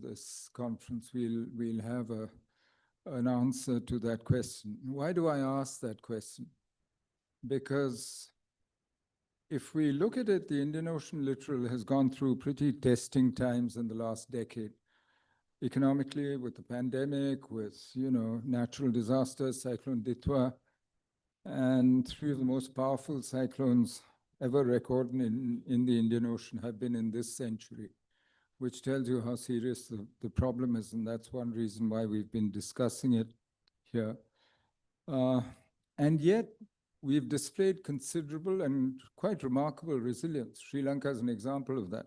this conference, we'll have an answer to that question. Why do I ask that question? Because if we look at it, the Indian Ocean littoral has gone through pretty testing times in the last decade. Economically, with the pandemic, with natural disasters, Cyclone Ditwa, and three of the most powerful cyclones ever recorded in the Indian Ocean have been in this century, which tells you how serious the problem is, and that's one reason why we've been discussing it here. And yet, we've displayed considerable and quite remarkable resilience. Sri Lanka is an example of that.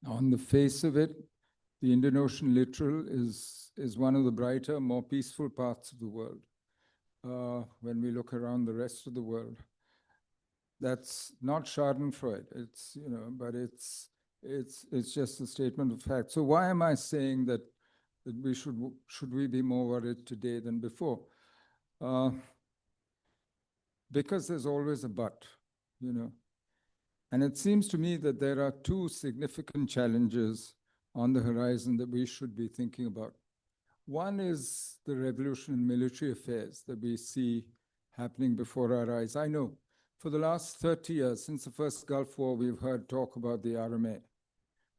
On the face of it, the Indian Ocean littoral is one of the brighter, more peaceful parts of the world. When we look around the rest of the world, that's not Schadenfreude. It's but it's just a statement of fact. So why am I saying that we should we be more worried today than before? Because there's always a but, And it seems to me that there are two significant challenges on the horizon that we should be thinking about. One is the revolution in military affairs that we see happening before our eyes. I know for the last 30 years, since the first Gulf War, we've heard talk about the RMA,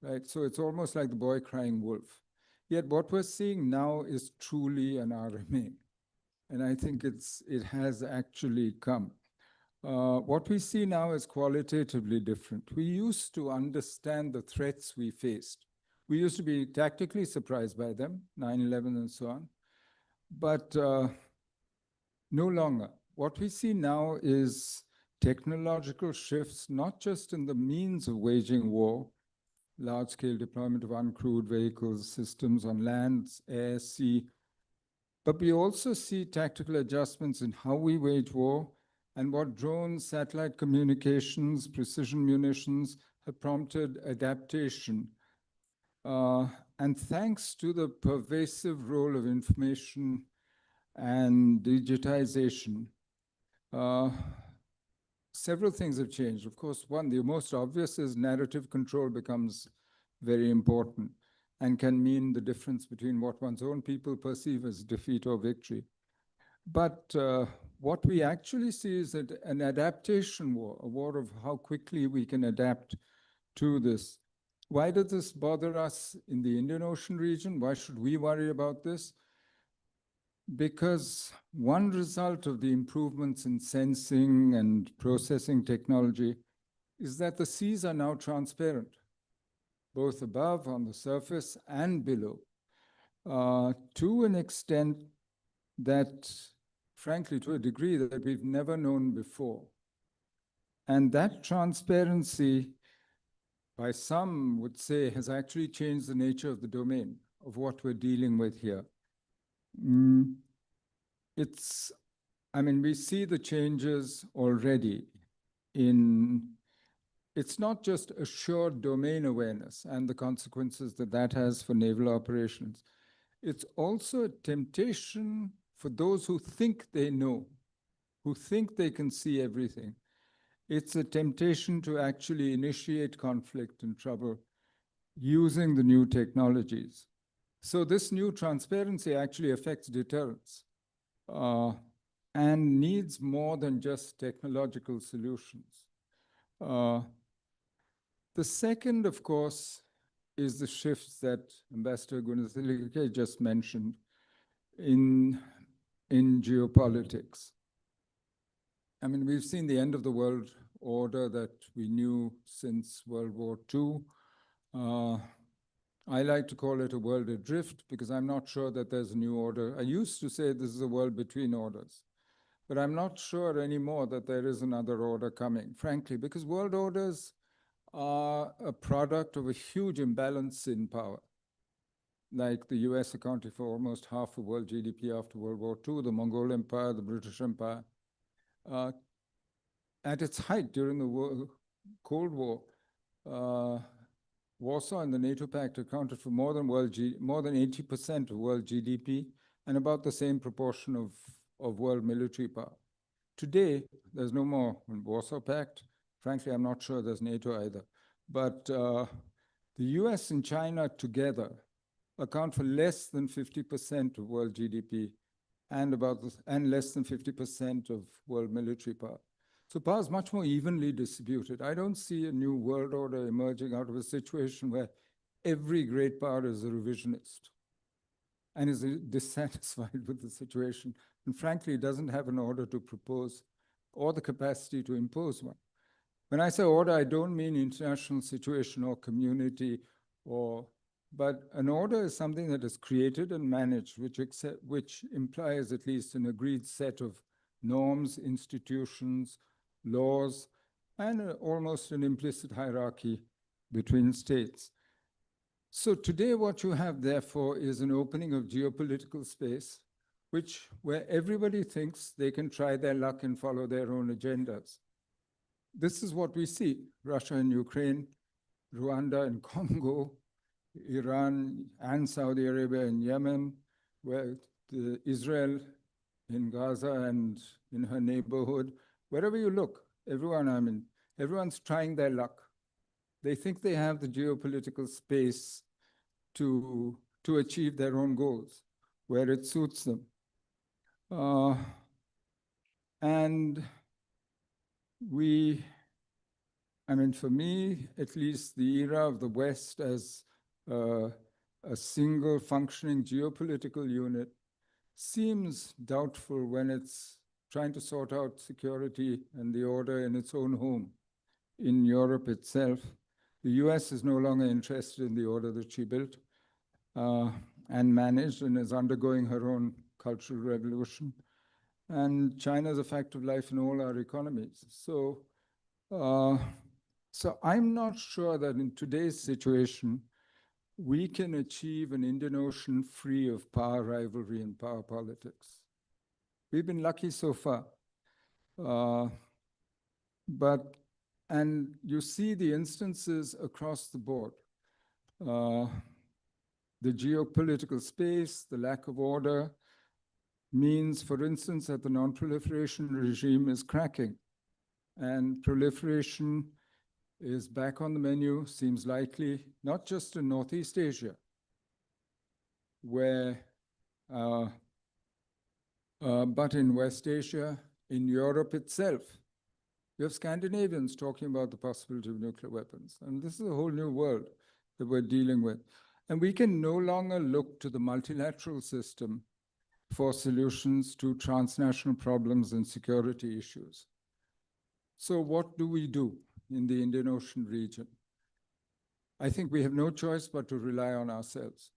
right? So it's almost like the boy crying wolf. Yet what we're seeing now is truly an RMA. And I think it has actually come. What we see now is qualitatively different. We used to understand the threats we faced. We used to be tactically surprised by them, 9/11 and so on, but no longer. What we see now is technological shifts, not just in the means of waging war, large-scale deployment of uncrewed vehicles, systems on land, air, sea, but we also see tactical adjustments in how we wage war and what drones, satellite communications, precision munitions have prompted adaptation. And thanks to the pervasive role of information and digitization, several things have changed. Of course, one, the most obvious is narrative control becomes very important and can mean the difference between what one's own people perceive as defeat or victory. But what we actually see is that an adaptation war, a war of how quickly we can adapt to this. Why does this bother us in the Indian Ocean region? Why should we worry about this? Because one result of the improvements in sensing and processing technology is that the seas are now transparent, both above, on the surface, and below, to an extent that, frankly, to a degree that we've never known before. And that transparency, by some would say, has actually changed the nature of the domain of what we're dealing with here. We see the changes already it's not just assured domain awareness and the consequences that has for naval operations. It's also a temptation for those who think they know, who think they can see everything. It's a temptation to actually initiate conflict and trouble using the new technologies. So this new transparency actually affects deterrence and needs more than just technological solutions. The second, of course, is the shifts that Ambassador Goonetilleke just mentioned in geopolitics. We've seen the end of the world order that we knew since World War II. I like to call it a world adrift because I'm not sure that there's a new order. I used to say this is a world between orders, but I'm not sure anymore that there is another order coming, frankly, because world orders are a product of a huge imbalance in power. Like the US accounted for almost half of world GDP after World War II, the Mongol Empire, the British Empire. At its height during the Cold War, Warsaw and the NATO Pact accounted for more than 80% of world GDP and about the same proportion of world military power. Today, there's no more Warsaw Pact. Frankly, I'm not sure there's NATO either. But The US and China together account for less than 50% of world GDP and less than 50% of world military power. So power is much more evenly distributed. I don't see a new world order emerging out of a situation where every great power is a revisionist and is dissatisfied with the situation, and frankly doesn't have an order to propose or the capacity to impose one. When I say order, I don't mean international situation or community, but an order is something that is created and managed, which implies at least an agreed set of norms, institutions, laws, and almost an implicit hierarchy between states. So today what you have, therefore, is an opening of geopolitical space, where everybody thinks they can try their luck and follow their own agendas. This is what we see: Russia and Ukraine, Rwanda and Congo, Iran and Saudi Arabia and Yemen, where Israel in Gaza and in her neighborhood. Wherever you look, everyone's trying their luck. They think they have the geopolitical space to achieve their own goals, where it suits them. And for me, at least, the era of the West as a single functioning geopolitical unit seems doubtful when it's trying to sort out security and the order in its own home. In Europe itself, the US is no longer interested in the order that she built and managed, and is undergoing her own cultural revolution. And China is a fact of life in all our economies. So I'm not sure that in today's situation, we can achieve an Indian Ocean free of power rivalry and power politics. We've been lucky so far. And you see the instances across the board. The geopolitical space, the lack of order means, for instance, that the non-proliferation regime is cracking. And proliferation is back on the menu, seems likely, not just in Northeast Asia, but in West Asia, in Europe itself. You have Scandinavians talking about the possibility of nuclear weapons. And this is a whole new world that we're dealing with. And we can no longer look to the multilateral system for solutions to transnational problems and security issues. So what do we do in the Indian Ocean region? I think we have no choice but to rely on ourselves.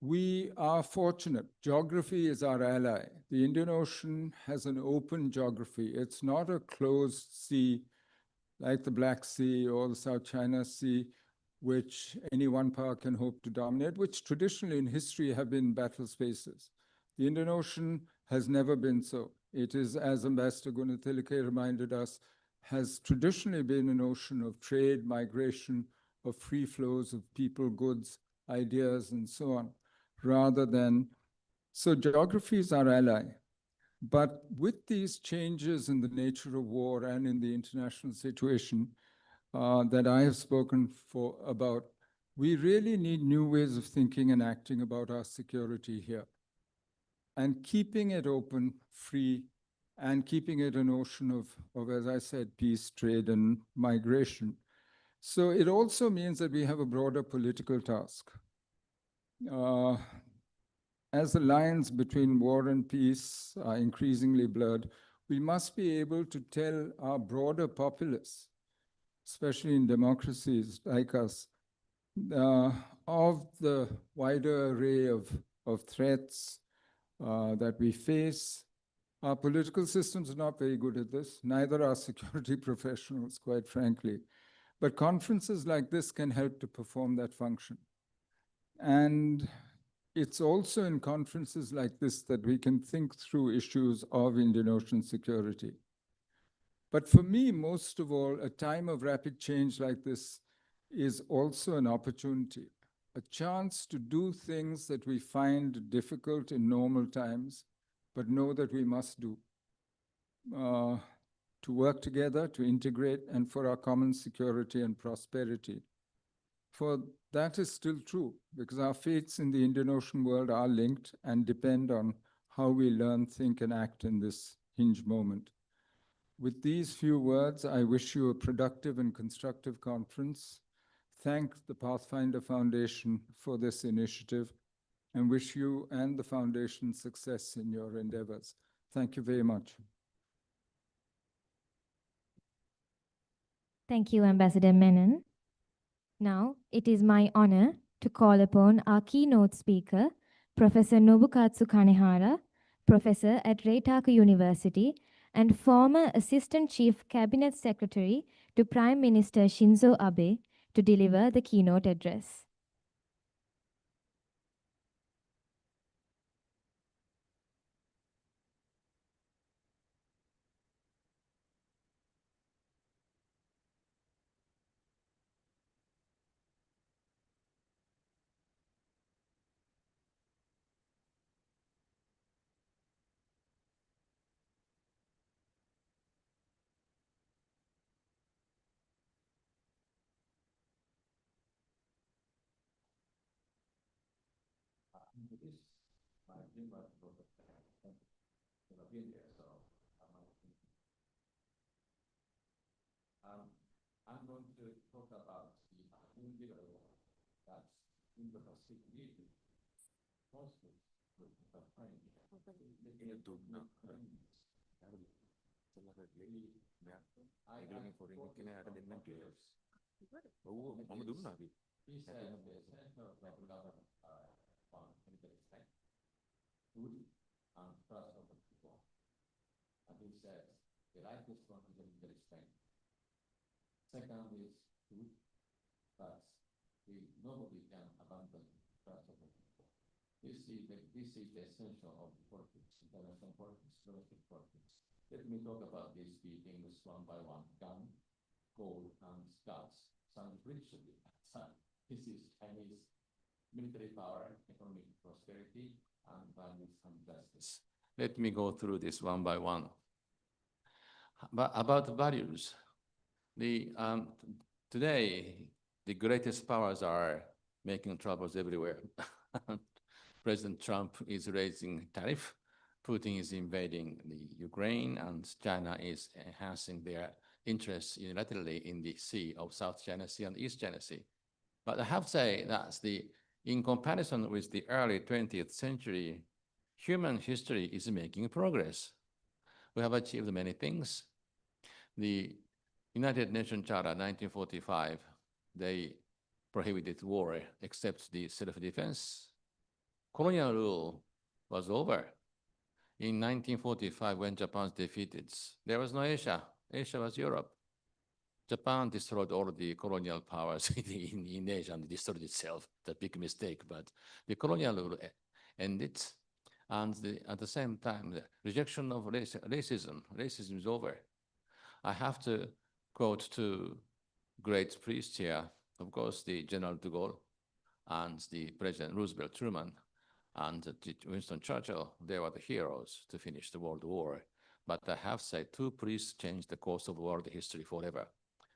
We are fortunate. Geography is our ally. The Indian Ocean has an open geography. It's not a closed sea like the Black Sea or the South China Sea, which any one power can hope to dominate, which traditionally in history have been battle spaces. The Indian Ocean has never been so. It is, as Ambassador Goonetilleke reminded us, has traditionally been an ocean of trade, migration, of free flows of people, goods, ideas, and so on, rather than, so geography is our ally. But with these changes in the nature of war and in the international situation that I have spoken about, we really need new ways of thinking and acting about our security here. And keeping it open, free, and keeping it an ocean of, as I said, peace, trade, and migration. So it also means that we have a broader political task. As the lines between war and peace are increasingly blurred, we must be able to tell our broader populace, especially in democracies like us, of the wider array of threats that we face. Our political systems are not very good at this, neither are security professionals, quite frankly. But conferences like this can help to perform that function. And it's also in conferences like this that we can think through issues of Indian Ocean security. But for me, most of all, a time of rapid change like this is also an opportunity, a chance to do things that we find difficult in normal times, but know that we must do. to work together, to integrate, and for our common security and prosperity. For that is still true, because our fates in the Indian Ocean world are linked and depend on how we learn, think, and act in this hinge moment. With these few words, I wish you a productive and constructive conference. Thank the Pathfinder Foundation for this initiative and wish you and the foundation success in your endeavors. Thank you very much. Thank you, Ambassador Menon. Now, it is my honor to call upon our keynote speaker, Professor Nobukatsu Kanehara, professor at Reitaku University and former Assistant Chief Cabinet Secretary to Prime Minister Shinzo Abe, to deliver the keynote address. I'm going to talk about the individual that's in the Pacific conflict with the food and trust of the people. And he says, the life is going to be respect. Second is food, but nobody can abandon trust of the people. This is the essential of politics, international politics, domestic politics. Let me talk about these three things one by one. Gun, gold, and scouts. Sounds rich to me. This is Chinese military power, economic prosperity, and values and justice. Let me go through this one by one. But about values, today the greatest powers are making troubles everywhere. President Trump is raising tariff, Putin is invading the Ukraine, and China is enhancing their interests unilaterally in the sea of South China Sea and East China Sea. But I have to say that in comparison with the early 20th century, human history is making progress. We have achieved many things. The United Nations Charter 1945, they prohibited war except the self-defense. Colonial rule was over. In 1945, when Japan was defeated, there was no Asia. Asia was Europe. Japan destroyed all the colonial powers in Asia and destroyed itself. That's a big mistake, but the colonial rule ended. And at the same time, the rejection of racism is over. I have to quote two great priests here, of course, the General de Gaulle and the President Roosevelt Truman and Winston Churchill. They were the heroes to finish the World War. But I have said two priests changed the course of world history forever.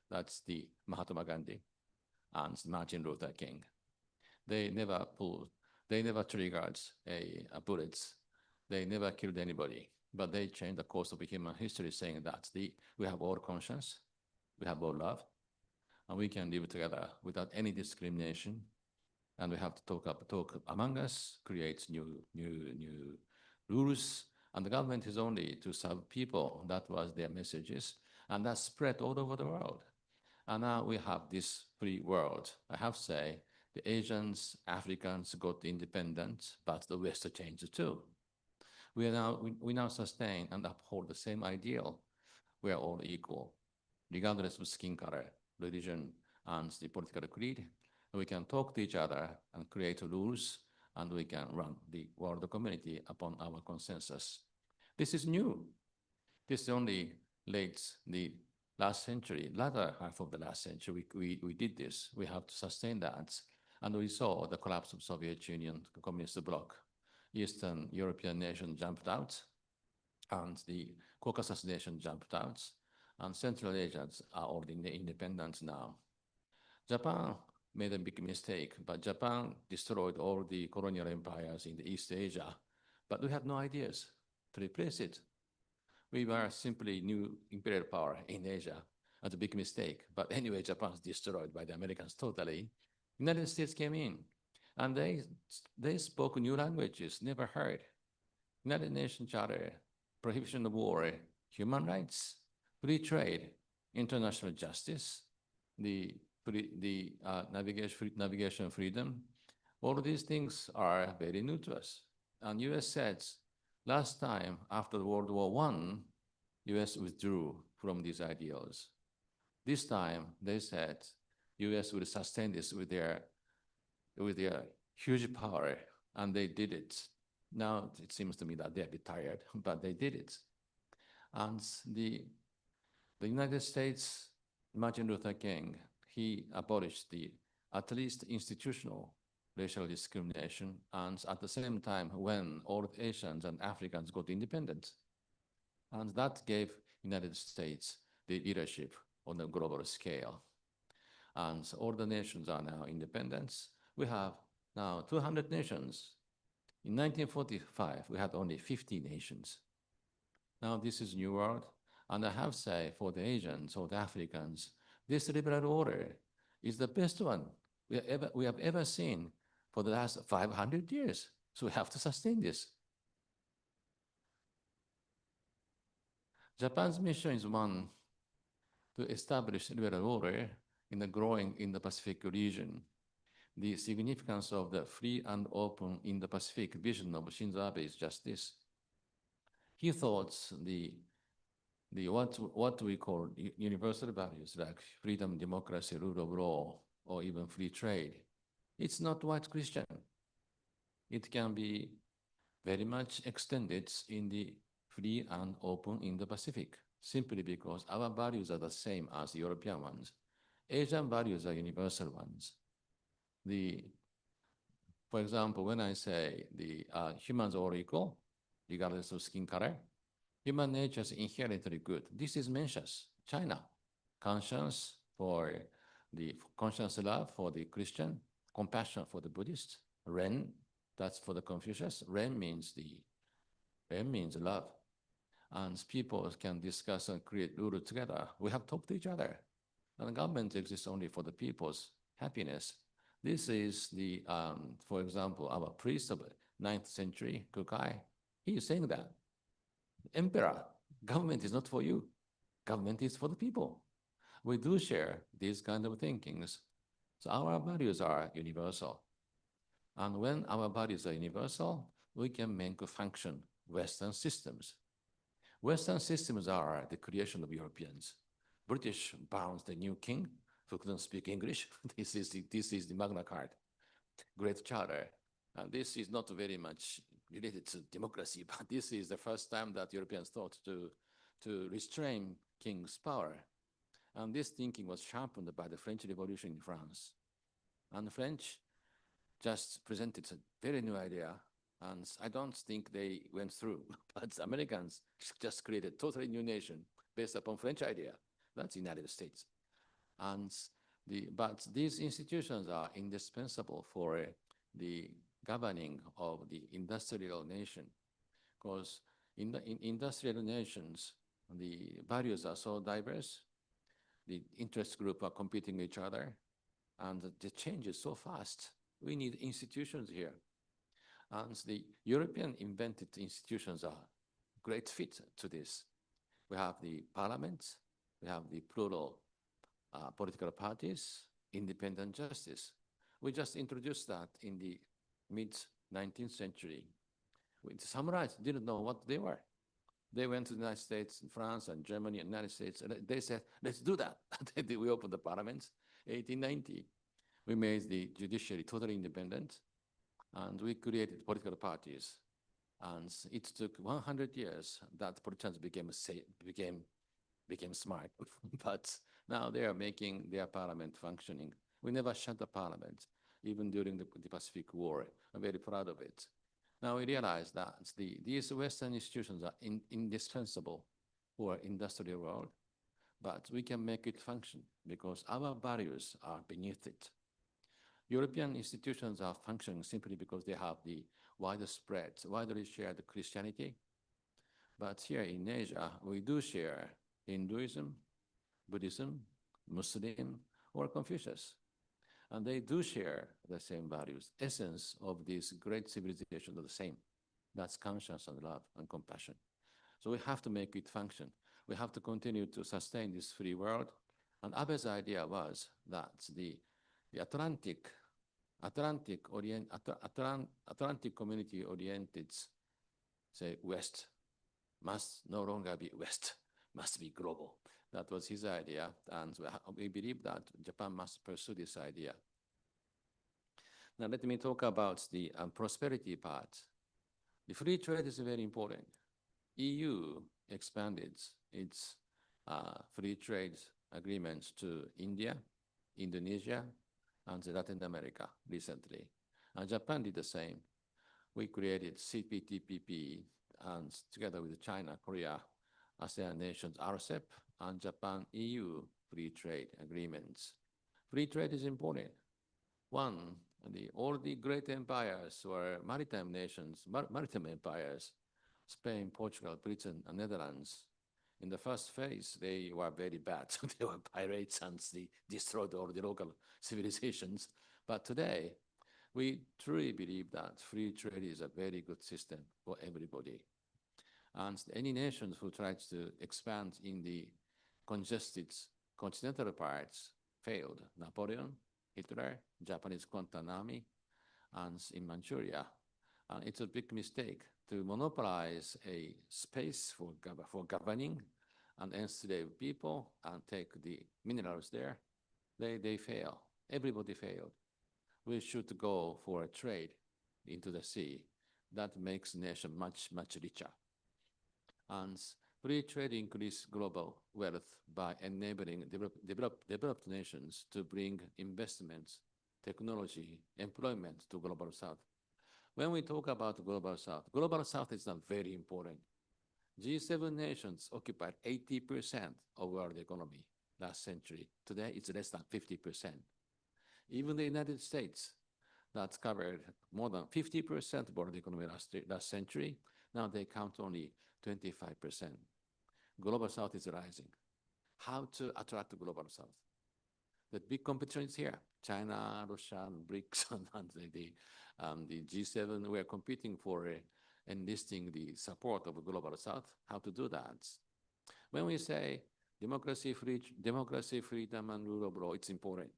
That's the Mahatma Gandhi and Martin Luther King. They never triggered bullets. They never killed anybody, but they changed the course of human history, saying that we have all conscience, we have all love, and we can live together without any discrimination. And we have to talk among us, create new rules. And the government is only to serve people. That was their messages. And that spread all over the world. And now we have this free world. I have to say, the Asians, Africans got independent, but the West changed too. We now sustain and uphold the same ideal. We are all equal, regardless of skin color, religion, and the political creed. We can talk to each other and create rules, and we can run the world community upon our consensus. This is new. This is only late the last century, latter half of the last century, we did this. We have to sustain that. And we saw the collapse of Soviet Union, the communist bloc. Eastern European nation jumped out, and the Caucasus nation jumped out. and Central Asians are already independent now. Japan made a big mistake, but Japan destroyed all the colonial empires in the East Asia, but we had no ideas to replace it. We were simply new imperial power in Asia. That's a big mistake. But anyway, Japan's destroyed by the Americans totally. United States came in, and they spoke new languages never heard. United Nations Charter, prohibition of war, human rights, free trade, international justice, the navigation freedom. All of these things are very new to us. And US said, last time after World War I, US withdrew from these ideals. This time, they said US would sustain this with their huge power, and they did it. Now it seems to me that they're a bit tired, but they did it. And the United States, Martin Luther King, he abolished the at least institutional racial discrimination, and at the same time when all Asians and Africans got independent. And that gave United States the leadership on a global scale. And all the nations are now independent. We have now 200 nations. In 1945, we had only 50 nations. Now this is New World. And I have to say, for the Asians or the Africans, this liberal order is the best one we have ever seen for the last 500 years. So we have to sustain this. Japan's mission is one, to establish liberal order in the growing Indo-Pacific region. The significance of the free and open Indo-Pacific vision of Shinzo Abe is just this. He thought what we call universal values like freedom, democracy, rule of law, or even free trade, it's not white Christian. It can be very much extended in the free and open Indo-Pacific, simply because our values are the same as the European ones. Asian values are universal ones. For example, when I say the humans are all equal, regardless of skin color, human nature is inherently good. This is Mencius, China. Conscience for the conscience love for the Christian, compassion for the Buddhist. Ren, that's for the Confucius. Ren means love. And people can discuss and create rules together. We have talked to each other. And the government exists only for the people's happiness. This is the, for example, our priest of 9th century, Kukai. He is saying that. Emperor, government is not for you. Government is for the people. We do share these kind of thinkings. So our values are universal. And when our values are universal, we can make function Western systems. Western systems are the creation of Europeans. British bound the new king who couldn't speak English. This is the Magna Carta, Great Charter. And this is not very much related to democracy, but this is the first time that Europeans thought to restrain king's power. And this thinking was sharpened by the French Revolution in France. And the French just presented a very new idea, and I don't think they went through, but the Americans just created a totally new nation based upon French idea. That's the United States. But these institutions are indispensable for the governing of the industrial nation, because in industrial nations, the values are so diverse, the interest groups are competing with each other, and the change is so fast. We need institutions here. And the European invented institutions are a great fit to this. We have the parliament, we have the plural political parties, independent justice. We just introduced that in the mid-19th century. The samurais didn't know what they were. They went to the United States, France, and Germany, and United States, and they said, let's do that. We opened the parliaments, 1890. We made the judiciary totally independent, and we created political parties. And it took 100 years that politicians became smart, but now they are making their parliament functioning. We never shut the parliament, even during the Pacific War. I'm very proud of it. Now we realize that these Western institutions are indispensable for industrial world. but we can make it function because our values are beneath it. European institutions are functioning simply because they have the widely shared Christianity. But here in Asia, we do share Hinduism, Buddhism, Muslim, or Confucius. And they do share the same values. Essence of this great civilization are the same. That's conscience and love and compassion. So we have to make it function. We have to continue to sustain this free world. And Abe's idea was that the Atlantic community oriented, say, West must no longer be West, must be global. That was his idea, and we believe that Japan must pursue this idea. Now let me talk about the prosperity part. The free trade is very important. EU expanded its free trade agreements to India, Indonesia, and Latin America recently. And Japan did the same. We created CPTPP, and together with China, Korea, ASEAN nations, RCEP, and Japan EU free trade agreements. Free trade is important. One, all the great empires were maritime nations, maritime empires, Spain, Portugal, Britain, and Netherlands. In the first phase, they were very bad. They were pirates and they destroyed all the local civilizations. But today, we truly believe that free trade is a very good system for everybody. And any nations who tries to expand in the congested continental parts failed. Napoleon, Hitler, Japanese Kwantan Army, and in Manchuria. And it's a big mistake to monopolize a space for governing and enslave people and take the minerals there. They fail. Everybody failed. We should go for a trade into the sea. That makes the nation much, much richer. And free trade increases global wealth by enabling developed nations to bring investments, technology, employment to Global South. When we talk about Global South is not very important. G7 nations occupied 80% of world economy last century. Today, it's less than 50%. Even the United States, that's covered more than 50% of world economy last century. Now they count only 25%. Global South is rising. How to attract the Global South? The big competition is here. China, Russia, and BRICS, and the G7, we are competing for enlisting the support of the Global South. How to do that? When we say democracy, freedom, and rule of law, it's important.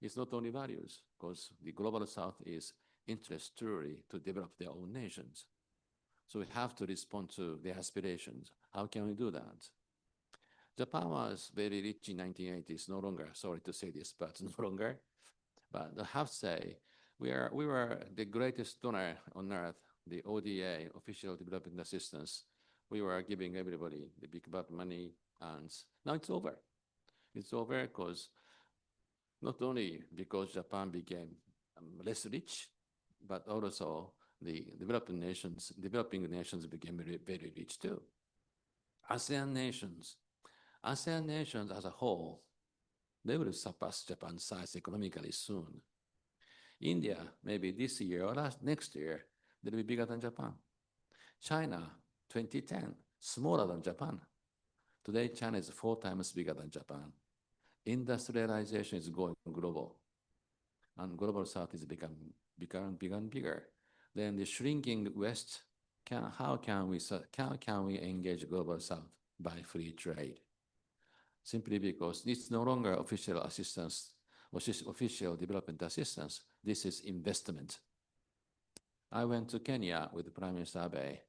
It's not only values, because the Global South is interested truly to develop their own nations. So we have to respond to their aspirations. How can we do that? Japan was very rich in 1980s, no longer, sorry to say this, but no longer. But I have to say, we were the greatest donor on earth, the ODA, Official Development Assistance. We were giving everybody the big butt money, and now it's over. It's over because not only because Japan became less rich, but also the developing nations became very rich too. ASEAN nations as a whole, they will surpass Japan's size economically soon. India, maybe this year or next year, they'll be bigger than Japan. China, 2010, smaller than Japan. Today, China is 4 times bigger than Japan. Industrialization is going global, and Global South is becoming bigger and bigger and bigger. Then the shrinking West, how can we engage Global South? By free trade. Simply because it's no longer official assistance, official development assistance. This is investment. I went to Kenya with Prime Minister Abe.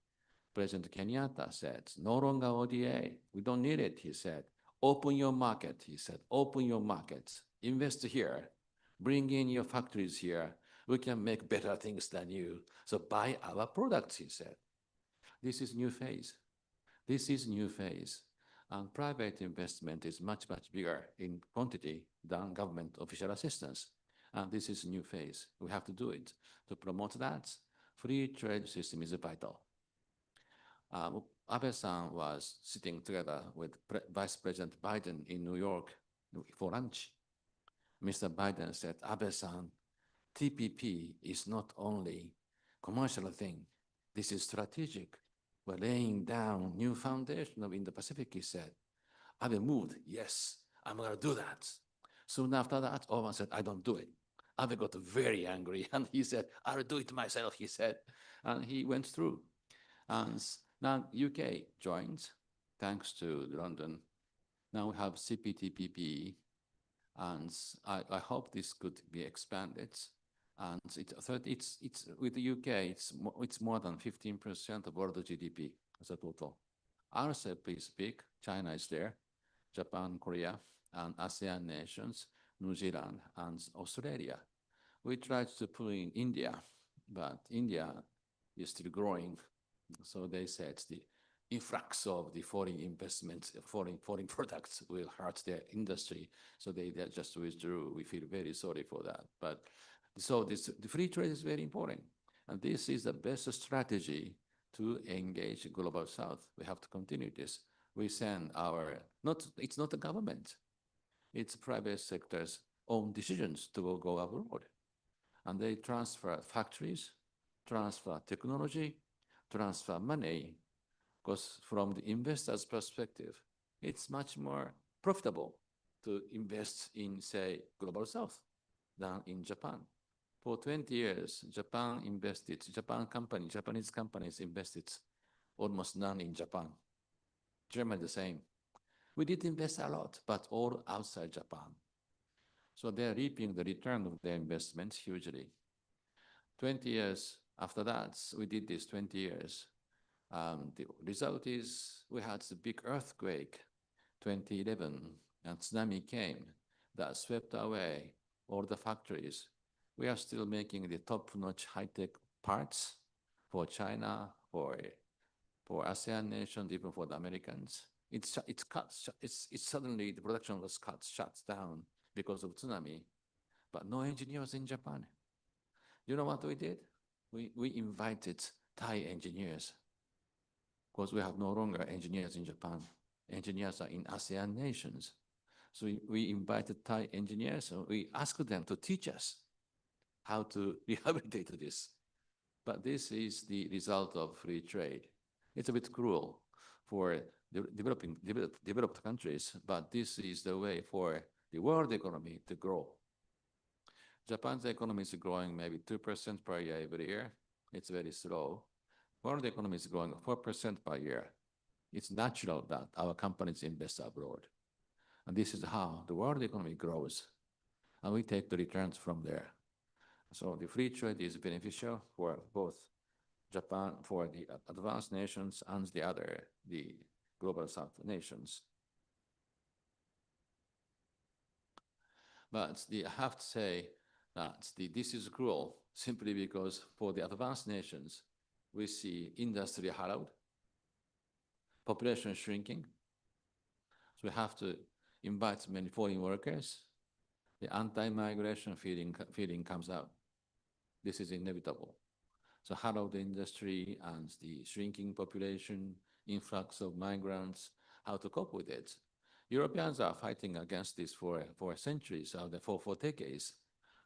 President Kenyatta said, no longer ODA. We don't need it, he said. Open your market, he said. Open your markets. Invest here. Bring in your factories here. We can make better things than you. So buy our products, he said. This is new phase. This is new phase. And private investment is much, much bigger in quantity than government official assistance. And this is new phase. We have to do it. To promote that, free trade system is vital. Abe-san was sitting together with Vice President Biden in New York for lunch. Mr. Biden said, Abe-san, TPP is not only commercial thing. This is strategic. We're laying down new foundation of Indo-Pacific, he said. Abe moved, yes, I'm gonna do that. Soon after that, Owen said, I don't do it. Abe got very angry and he said, I'll do it myself, he said. And he went through. And now UK joined, thanks to London. Now we have CPTPP, and I hope this could be expanded. And it's with the UK, it's more than 15% of world GDP as a total. RCEP is big. China is there, Japan, Korea, and ASEAN nations, New Zealand, and Australia. We tried to pull in India, but India is still growing. So they said the influx of the foreign investments, foreign products will hurt their industry. So they just withdrew. We feel very sorry for that. But so the free trade is very important. And this is the best strategy to engage Global South. We have to continue this. We send it's not the government, it's private sector's own decisions to go abroad. And they transfer factories, transfer technology, transfer money, because from the investor's perspective, it's much more profitable to invest in, say, Global South than in Japan. For 20 years, Japanese companies invested almost none in Japan. Germany the same. We did invest a lot, but all outside Japan. So they're reaping the return of their investments hugely. 20 years after that, we did this 20 years. The result is we had the big earthquake, 2011, and tsunami came that swept away all the factories. We are still making the top-notch high-tech parts for China, for ASEAN nations, even for the Americans. It's suddenly the production was shut down because of tsunami, but no engineers in Japan. You know what we did? We invited Thai engineers, because we have no longer engineers in Japan. Engineers are in ASEAN nations. So we invited Thai engineers, and we asked them to teach us how to rehabilitate this. But this is the result of free trade. It's a bit cruel for the developed countries, but this is the way for the world economy to grow. Japan's economy is growing maybe 2% per year every year. It's very slow. World economy is growing 4% per year. It's natural that our companies invest abroad. And this is how the world economy grows. And we take the returns from there. So the free trade is beneficial for both Japan, for the advanced nations, and the Global South nations. But I have to say that this is cruel simply because for the advanced nations, we see industry hollowed, population shrinking. So we have to invite many foreign workers. The anti-migration feeling comes out. This is inevitable. So hollowed industry and the shrinking population, influx of migrants, how to cope with it. Europeans are fighting against this for centuries, for decades.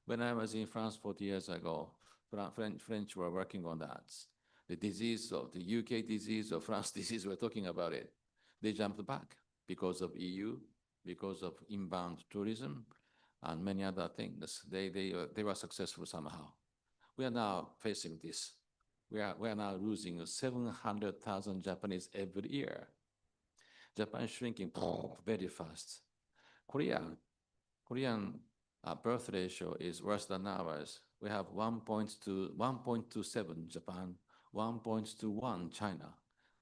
When I was in France 40 years ago, French were working on that. The disease of the UK disease or France disease, we're talking about it. They jumped back because of EU, because of inbound tourism, and many other things. They were successful somehow. We are now facing this. We are now losing 700,000 Japanese every year. Japan is shrinking very fast. Korean birth ratio is worse than ours. We have 1.27 Japan, 1.21 China,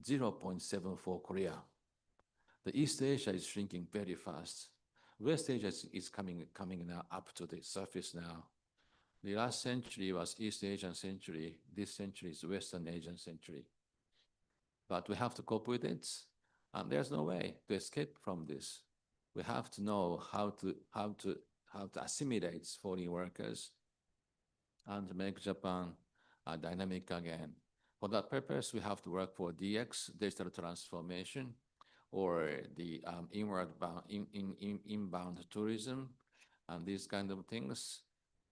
0.74 Korea. The East Asia is shrinking very fast. West Asia is coming now up to the surface now. The last century was East Asian century. This century is Western Asian century. But we have to cope with it, and there's no way to escape from this. We have to know how to assimilate foreign workers and make Japan dynamic again. For that purpose, we have to work for DX, digital transformation, or the inbound tourism, and these kind of things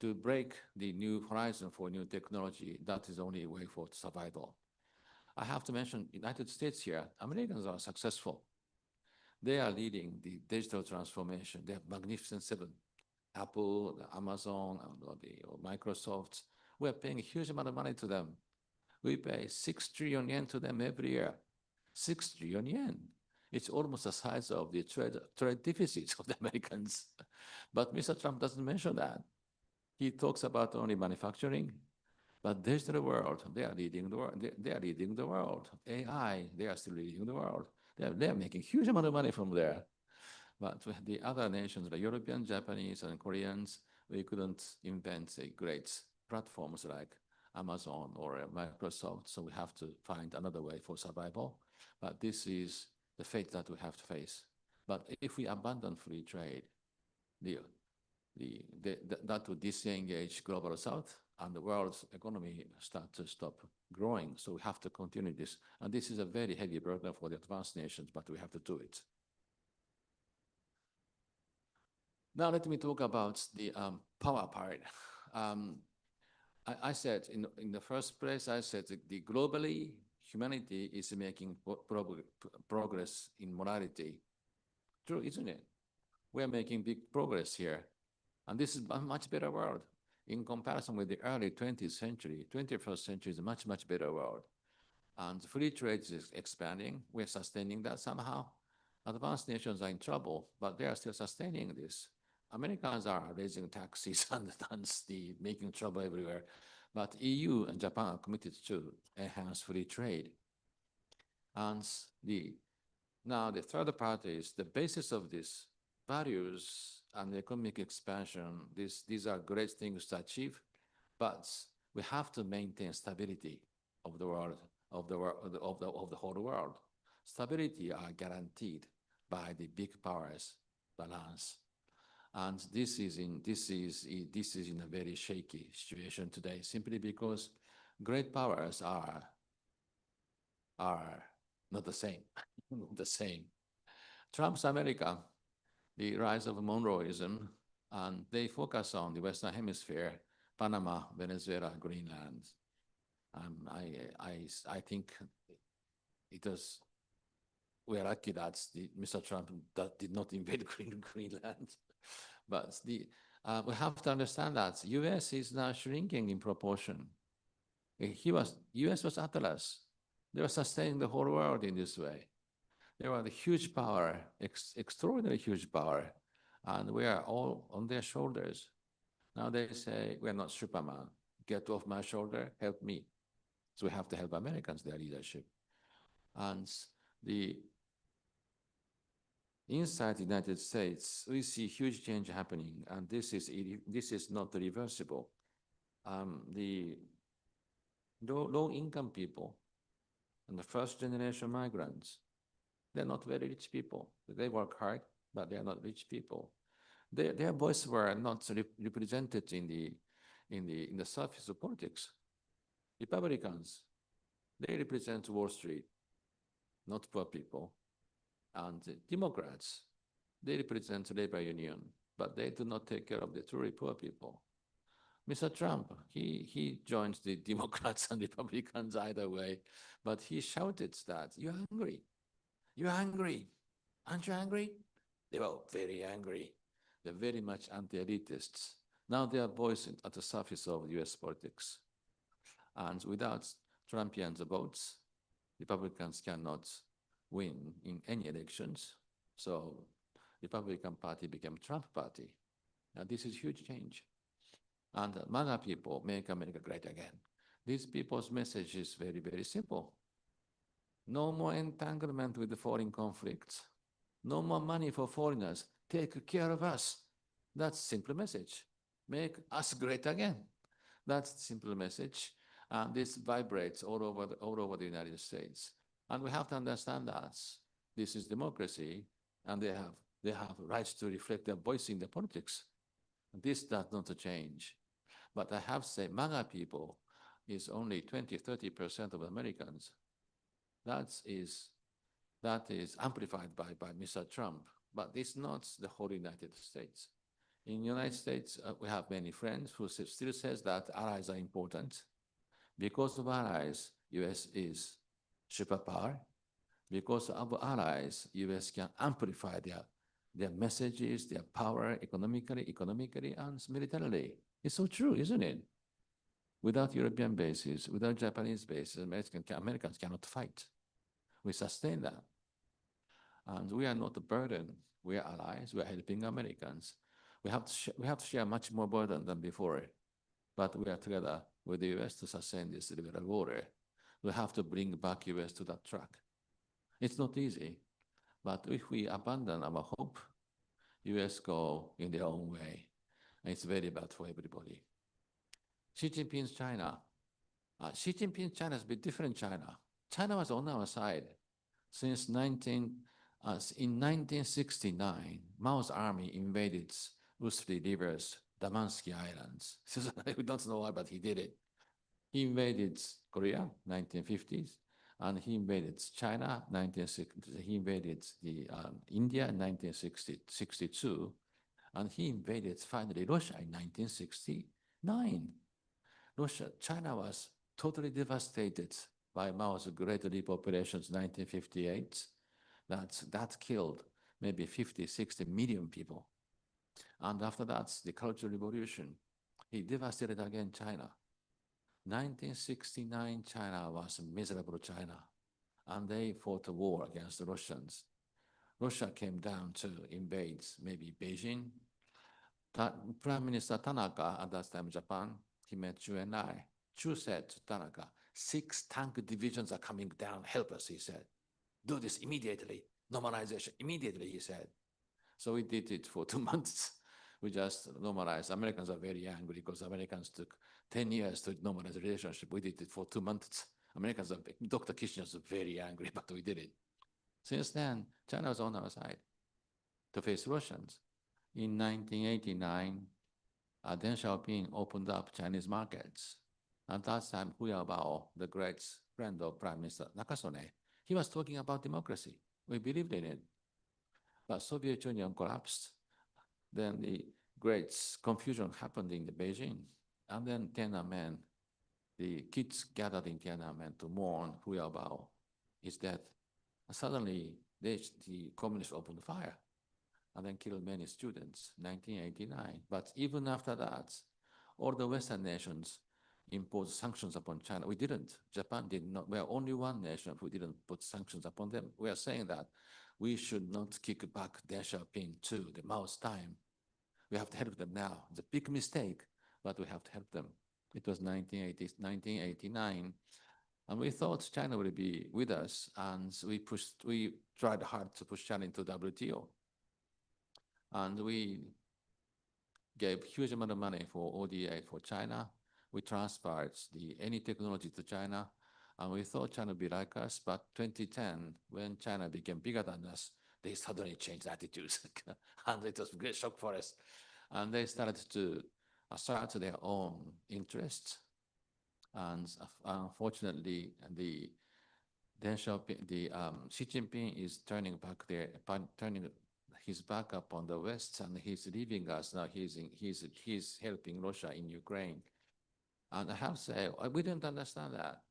to break the new horizon for new technology. That is the only way for survival. I have to mention United States here. Americans are successful. They are leading the digital transformation. They have Magnificent Seven, Apple, Amazon, or Microsoft. We're paying a huge amount of money to them. We pay 6 trillion yen to them every year. 6 trillion yen. It's almost the size of the trade deficit of the Americans. But Mr. Trump doesn't mention that. He talks about only manufacturing, but digital world, they are leading the world. They are leading the world. AI, they are still leading the world. They are making huge amount of money from there. But the other nations, the European, Japanese, and Koreans, we couldn't invent a great platforms like Amazon or Microsoft, so we have to find another way for survival. But this is the fate that we have to face. But if we abandon free trade, that would disengage global south, and the world's economy stop growing. So we have to continue this. And this is a very heavy burden for the advanced nations, but we have to do it. Now let me talk about the power part. I said in the first place, I said the globally, humanity is making progress in morality. True, isn't it? We're making big progress here. And this is a much better world. In comparison with the early 20th century, 21st century is a much, much better world. And free trade is expanding. We're sustaining that somehow. Advanced nations are in trouble, but they are still sustaining this. Americans are raising taxes and making trouble everywhere. But EU and Japan are committed to enhance free trade. And now the third part is the basis of this values and economic expansion. These are great things to achieve, but we have to maintain stability of the world, of the whole world. Stability are guaranteed by the big powers balance. And this is in a very shaky situation today, simply because great powers are not the same. The same. Trump's America, the rise of Monroeism, and they focus on the Western Hemisphere, Panama, Venezuela, Greenland. I think we are lucky that Mr. Trump did not invade Greenland. But we have to understand that U.S. is now shrinking in proportion. U.S. was Atlas. They were sustaining the whole world in this way. They were the huge power, extraordinary huge power, and we are all on their shoulders. Now they say, we're not Superman. Get off my shoulder, help me. So we have to help Americans, their leadership. And inside the United States, we see huge change happening, and this is not reversible. The low-income people and the first-generation migrants, they're not very rich people. They work hard, but they are not rich people. Their voices were not represented in the surface of politics. Republicans, they represent Wall Street, not poor people. And Democrats, they represent the labor union, but they do not take care of the truly poor people. Mr. Trump, he joins the Democrats and Republicans either way, but he shouted that, you're hungry. You're hungry. Aren't you angry? They were very angry. They're very much anti-elitists. Now they are voicing at the surface of US politics. And without Trumpian votes, Republicans cannot win in any elections. So Republican Party became Trump Party. Now this is huge change. And MAGA people, make America great again. These people's message is very, very simple. No more entanglement with the foreign conflicts. No more money for foreigners. Take care of us. That's simple message. Make us great again. That's the simple message. And this vibrates all over the United States. And we have to understand that this is democracy, and they have rights to reflect their voice in the politics. This does not change. But I have to say, MAGA people, is only 20–30% of Americans. That is amplified by Mr. Trump, but it's not the whole United States. In the United States, we have many friends who still says that allies are important. Because of allies, US is superpower. Because of allies, US can amplify their messages, their power economically, and militarily. It's so true, isn't it? Without European bases, without Japanese bases, Americans cannot fight. We sustain that. And we are not a burden. We are allies. We are helping Americans. We have to share much more burden than before. But we are together with the US to sustain this liberal order. We have to bring back US to that track. It's not easy. But if we abandon our hope, US go in their own way. And it's very bad for everybody. Xi Jinping's China. Xi Jinping's China is a bit different China. China was on our side since in 1969, Mao's army invaded Usli River's Damansky Islands. We don't know why, but he did it. He invaded Korea, 1950s, and he invaded China, 1960. He invaded India in 1962, and he invaded finally Russia in 1969. China was totally devastated by Mao's Great Repopulations, 1958. That killed maybe 50–60 million people. And after that, the Cultural Revolution, he devastated again China. 1969, China was miserable China, and they fought a war against the Russians. Russia came down to invade maybe Beijing. Prime Minister Tanaka, at that time Japan, he met Chu and I. Chu said to Tanaka, 6 tank divisions are coming down, help us, he said. Do this immediately, normalization, immediately, he said. So we did it for 2 months. We just normalized. Americans are very angry because Americans took 10 years to normalize the relationship. We did it for 2 months. Americans are, Dr. Kissinger is very angry, but we did it. Since then, China was on our side to face Russians. In 1989, Deng Xiaoping opened up Chinese markets. At that time, Hu Yaobao, the great friend of Prime Minister Nakasone, he was talking about democracy. We believed in it. But Soviet Union collapsed. Then the great confusion happened in Beijing. And then Tiananmen, the kids gathered in Tiananmen to mourn Hu Yaobao, his death. And suddenly, the communists opened fire and then killed many students, 1989. But even after that, all the Western nations imposed sanctions upon China. We didn't. Japan did not. We are only one nation who didn't put sanctions upon them. We are saying that we should not kick back Deng Xiaoping to the Mao's time. We have to help them now. It's a big mistake, but we have to help them. It was 1989, and we thought China would be with us, and we tried hard to push China into WTO. And we gave huge amount of money for ODA for China. We transferred any technology to China, and we thought China would be like us, but 2010, when China became bigger than us, they suddenly changed attitudes, and it was a great shock for us. And they started to assert their own interests. And unfortunately, Xi Jinping is turning his back up on the West, and he's leaving us now. He's helping Russia in Ukraine. And I have to say, we didn't understand that.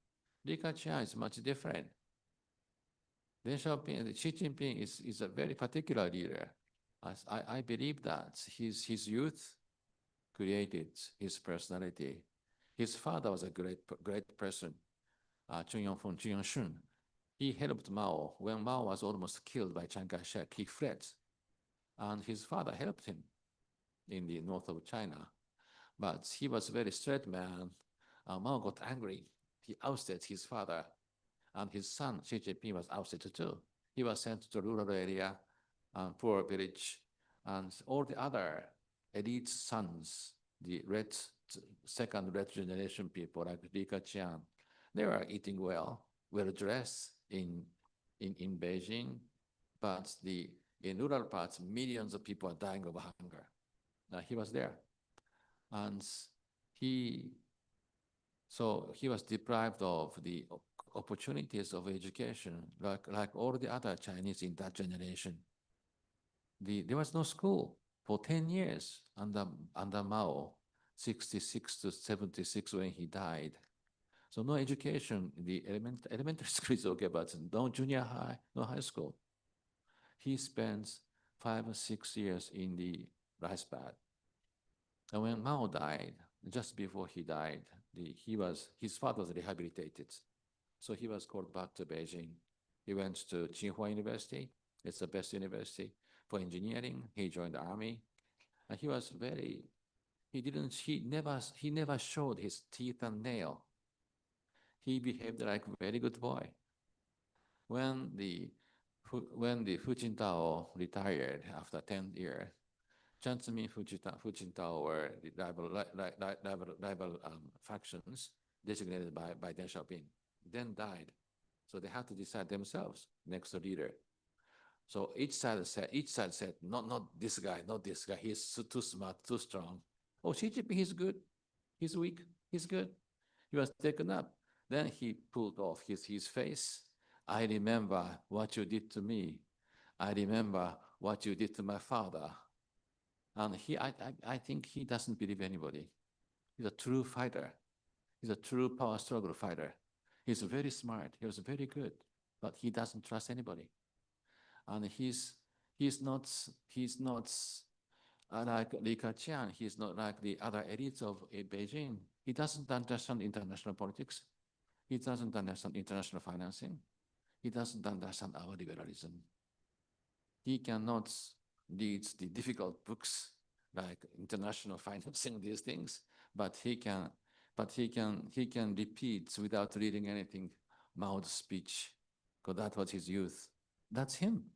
Li Keqiang is much different. Xi Jinping is a very particular leader. I believe that his youth created his personality. His father was a great person, Chun Yong-shun. He helped Mao. When Mao was almost killed by Chiang Kai-shek, he fled. And his father helped him in the north of China. But he was a very straight man. Mao got angry. He ousted his father. And his son, Xi Jinping, was ousted too. He was sent to the rural area, poor village, and all the other elite sons, the second red generation people like Li Keqiang, they were eating well dressed in Beijing, but in rural parts, millions of people are dying of hunger. He was there, and he So he was deprived of the opportunities of education, like all the other Chinese in that generation. There was no school for 10 years under Mao, 66 to 76 when he died. So no education in the elementary school is okay, but no junior high, no high school. He spends 5 or 6 years in the rice paddy. And when Mao died, just before he died, his father was rehabilitated. So he was called back to Beijing. He went to Tsinghua University. It's the best university for engineering. He joined the army. And he never showed his teeth and nail. He behaved like a very good boy. When the Hu Jintao retired after 10 years, Jiang Zemin, Hu Jintao were the rival factions designated by Deng Xiaoping, then died. So they had to decide themselves next leader. So each side said, not this guy, not this guy. He's too smart, too strong. Oh, Xi Jinping, he's good. He's weak. He's good. He was taken up. Then he pulled off his face. I remember what you did to me. I remember what you did to my father. And I think he doesn't believe anybody. He's a true fighter. He's a true power struggle fighter. He's very smart. He was very good, but he doesn't trust anybody. And he's not like Li Keqiang. He's not like the other elites of Beijing. He doesn't understand international politics. He doesn't understand international financing. He doesn't understand our liberalism. He cannot read the difficult books like international financing, these things, but he can repeat without reading anything Mao's speech, because that was his youth. That's him.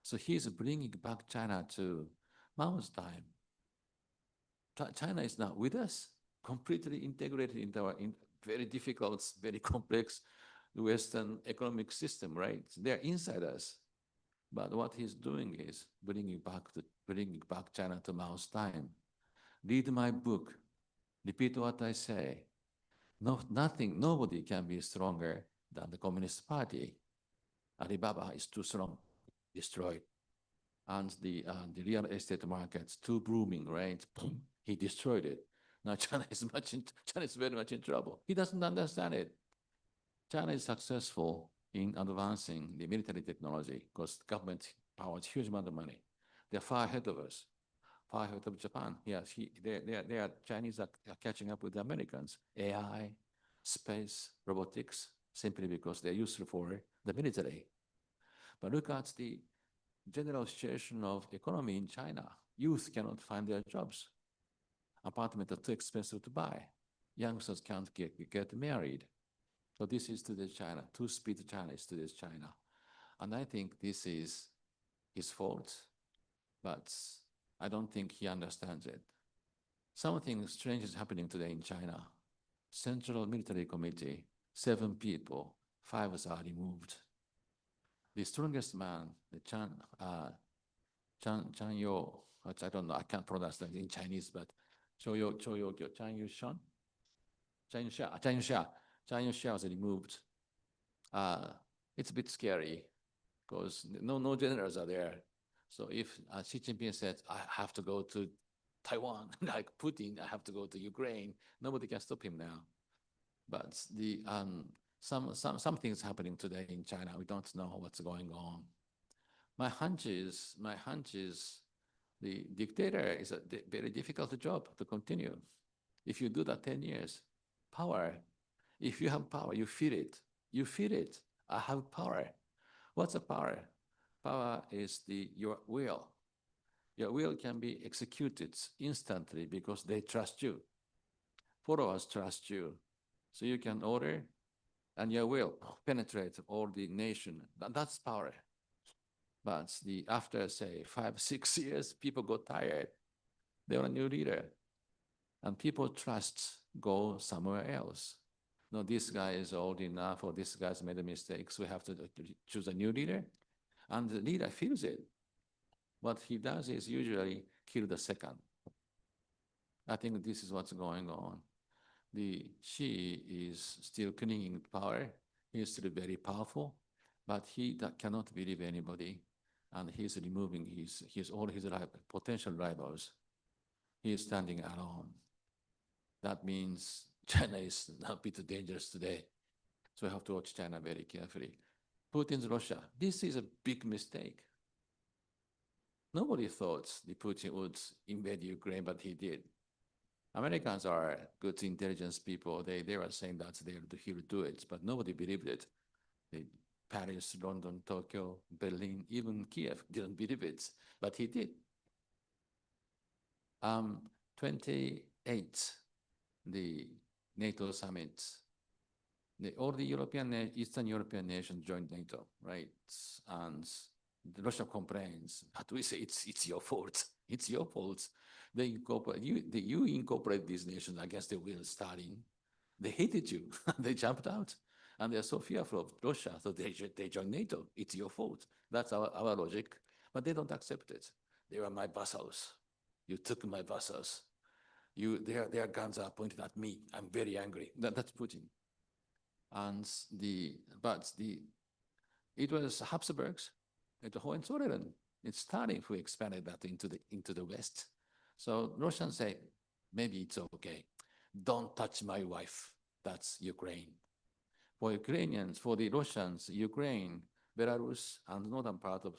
So he's bringing back China to Mao's time. China is now with us, completely integrated into our very difficult, very complex Western economic system, right? They're inside us. But what he's doing is bringing back China to Mao's time. Read my book. Repeat what I say. Nobody can be stronger than the Communist Party. Alibaba is too strong, destroyed. And the real estate market's too booming, right? He destroyed it. Now China is very much in trouble. He doesn't understand it. China is successful in advancing the military technology because government powers huge amount of money. They're far ahead of us, far ahead of Japan. Yes, Chinese are catching up with the Americans. AI, space, robotics, simply because they're useful for the military. But look at the general situation of economy in China. Youth cannot find their jobs. Apartments are too expensive to buy. Youngsters can't get married. So this is today's China. Two-speed China is today's China. And I think this is his fault, but I don't think he understands it. Something strange is happening today in China. Central Military Committee, 7 people, 5 are removed. The strongest man, the Chang Yo, which I don't know, I can't pronounce that in Chinese, but Chang Yuxia was removed. It's a bit scary because no generals are there. So if Xi Jinping said, I have to go to Taiwan, like Putin, I have to go to Ukraine, nobody can stop him now. But some things happening today in China, we don't know what's going on. My hunch is the dictator is a very difficult job to continue. If you do that 10 years, power, if you have power, you feel it. You feel it. I have power. What's a power? Power is your will. Your will can be executed instantly because they trust you. Followers trust you. So you can order and your will penetrate all the nation. That's power. But after, say, 5, 6 years, people got tired. They want a new leader. And people trust go somewhere else. No, this guy is old enough, or this guy's made a mistake, so we have to choose a new leader. And the leader feels it. What he does is usually kill the second. I think this is what's going on. Xi is still clinging to power. He is still very powerful, but he cannot believe anybody, and he's removing all his potential rivals. He is standing alone. That means China is a bit dangerous today. So we have to watch China very carefully. Putin's Russia. This is a big mistake. Nobody thought the Putin would invade Ukraine, but he did. Americans are good intelligence people. They were saying that he would do it, but nobody believed it. Paris, London, Tokyo, Berlin, even Kiev didn't believe it, but he did. 28, the NATO summit. All the Eastern European nations joined NATO, right? And Russia complains, but we say it's your fault. It's your fault. You incorporate these nations against the will of Stalin. They hated you. They jumped out. And they're so fearful of Russia, so they joined NATO. It's your fault. That's our logic. But they don't accept it. They were my vassals. You took my vassals. Their guns are pointed at me. I'm very angry. That's Putin. And it was Habsburgs, the Hohenzollern. It's Stalin who expanded that into the West. So Russians say, maybe it's okay. Don't touch my wife. That's Ukraine. For Ukrainians, for the Russians, Ukraine, Belarus, and northern part of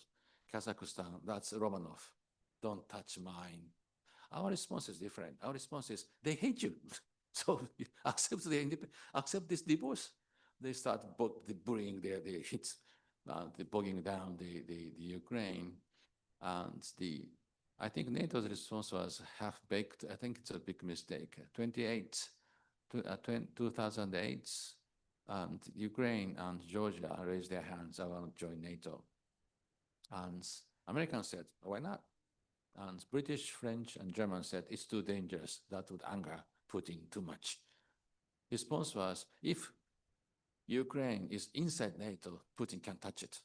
Kazakhstan, that's Romanov. Don't touch mine. Our response is different. Our response is, they hate you. So accept this divorce. They start bullying their hits, bogging down the Ukraine. And I think NATO's response was half-baked. I think it's a big mistake. 2008, and Ukraine and Georgia raised their hands, I want to join NATO. And Americans said, why not? And British, French, and German said, it's too dangerous. That would anger Putin too much. His response was, if Ukraine is inside NATO, Putin can't touch it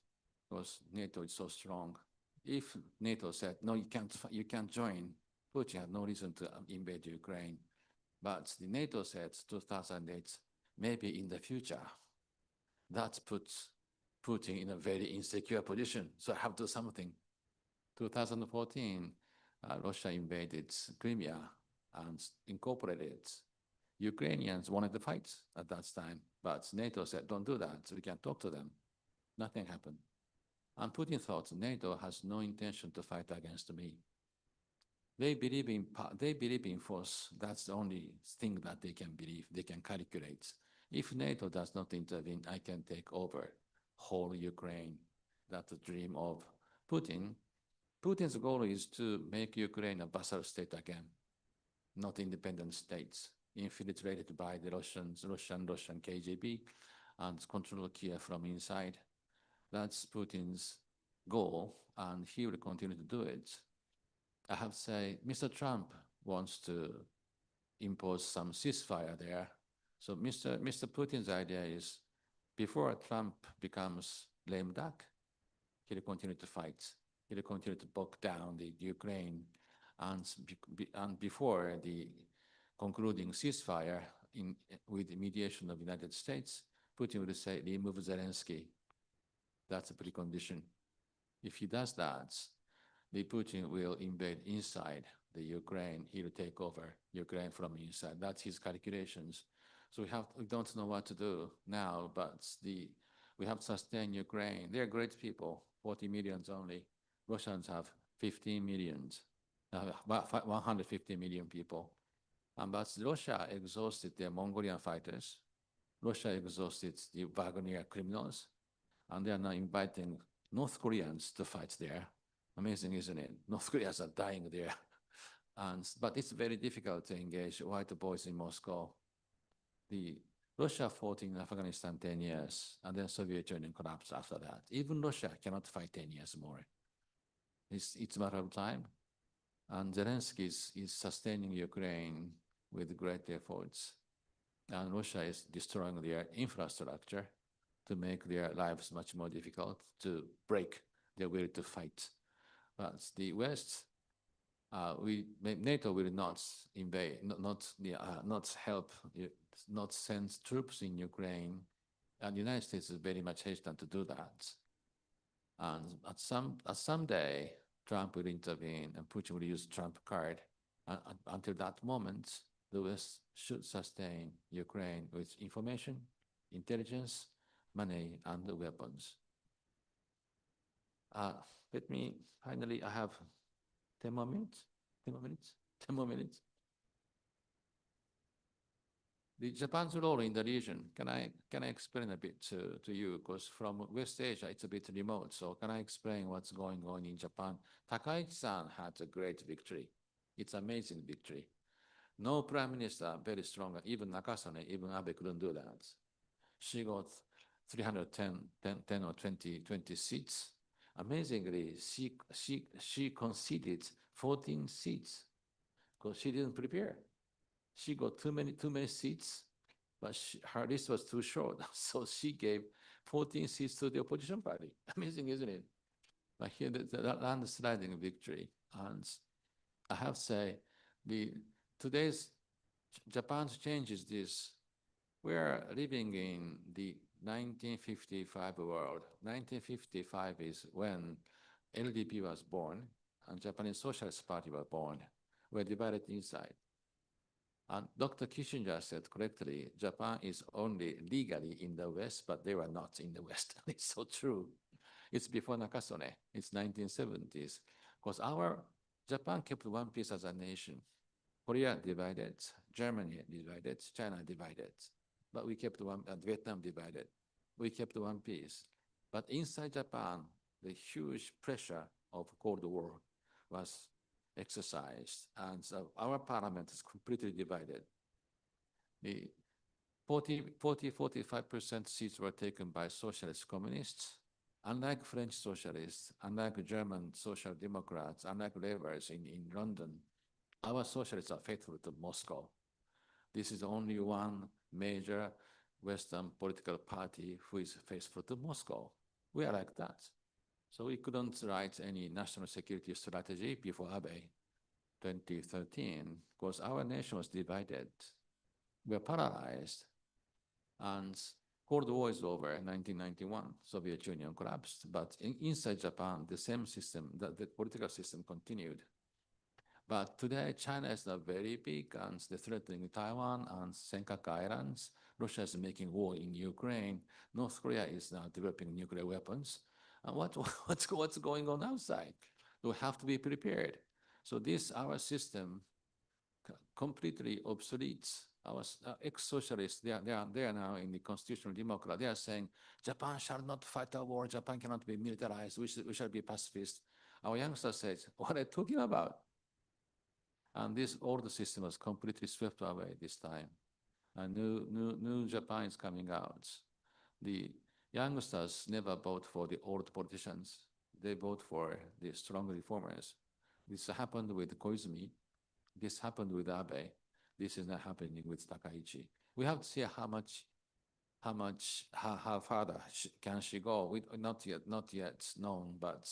because NATO is so strong. If NATO said, no, you can't join, Putin had no reason to invade Ukraine. But the NATO said 2008, maybe in the future, that puts Putin in a very insecure position. So I have to do something. 2014, Russia invaded Crimea and incorporated it. Ukrainians wanted to fight at that time, but NATO said, don't do that. We can talk to them. Nothing happened. And Putin thought NATO has no intention to fight against me. They believe in force. That's the only thing that they can believe, they can calculate. If NATO does not intervene, I can take over whole Ukraine. That's the dream of Putin. Putin's goal is to make Ukraine a vassal state again, not independent states, infiltrated by the Russian KGB and control Kiev from inside. That's Putin's goal, and he will continue to do it. I have to say, Mr. Trump wants to impose some ceasefire there. So Mr. Putin's idea is, before Trump becomes lame duck, he'll continue to fight. He'll continue to bog down the Ukraine, and before the concluding ceasefire with the mediation of the United States, Putin will say, remove Zelensky. That's a precondition. If he does that, the Putin will invade inside the Ukraine. He will take over Ukraine from inside. That's his calculations. So we don't know what to do now, but we have to sustain Ukraine. They're great people, 40 millions only. Russians have 15 millions, 150 million people. But Russia exhausted their Mongolian fighters. Russia exhausted the Wagner criminals. And they are now inviting North Koreans to fight there. Amazing, isn't it? North Koreans are dying there. But it's very difficult to engage white boys in Moscow. Russia fought in Afghanistan 10 years, and then Soviet Union collapsed after that. Even Russia cannot fight 10 years more. It's a matter of time. And Zelensky is sustaining Ukraine with great efforts. And Russia is destroying their infrastructure to make their lives much more difficult, to break their will to fight. But the West NATO will not invade, not help, not send troops in Ukraine, and the United States is very much hesitant to do that. And at some day, Trump will intervene and Putin will use Trump card. And until that moment, the West should sustain Ukraine with information, intelligence, money, and weapons. Let me finally, I have 10 more minutes, 10 more minutes, 10 more minutes. The Japan's role in the region, can I explain a bit to you? Because from West Asia, it's a bit remote. So can I explain what's going on in Japan? Takaichi-san had a great victory. It's amazing victory. No prime minister very strong, even Nakasone, even Abe couldn't do that. She got 310 or 20 seats. Amazingly, she conceded 14 seats because she didn't prepare. She got too many seats, but her list was too short. So she gave 14 seats to the opposition party. Amazing, isn't it? But here, the landsliding victory. And I have to say, today's Japan's changes this. We are living in the 1955 world. 1955 is when LDP was born and Japanese Socialist Party was born. We're divided inside. And Dr. Kissinger said correctly, Japan is only legally in the West, but they were not in the West. It's so true. It's before Nakasone. It's 1970s. Because Japan kept one piece as a nation. Korea divided, Germany divided, China divided. But we kept Vietnam divided. We kept one piece. But inside Japan, the huge pressure of Cold War was exercised, and so our parliament is completely divided. The 45% seats were taken by socialist communists. Unlike French socialists, unlike German social democrats, unlike laborers in London, our socialists are faithful to Moscow. This is only one major Western political party who is faithful to Moscow. We are like that. So we couldn't write any national security strategy before Abe 2013 because our nation was divided. We were paralyzed. And Cold War is over in 1991. Soviet Union collapsed. But inside Japan, the same system, the political system continued. But today, China is very big and they're threatening Taiwan and Senkaku Islands. Russia is making war in Ukraine. North Korea is now developing nuclear weapons. And what's going on outside? We have to be prepared. So our system completely obsolete. Our ex-socialists, they are now in the constitutional democrat. They are saying, Japan shall not fight a war. Japan cannot be militarized. We shall be pacifist. Our youngsters say, what are you talking about? And this old system was completely swept away this time. A new Japan is coming out. The youngsters never vote for the old politicians. They vote for the strong reformers. This happened with Koizumi. This happened with Abe. This is not happening with Takaichi. We have to see how further can she go. Not yet known, but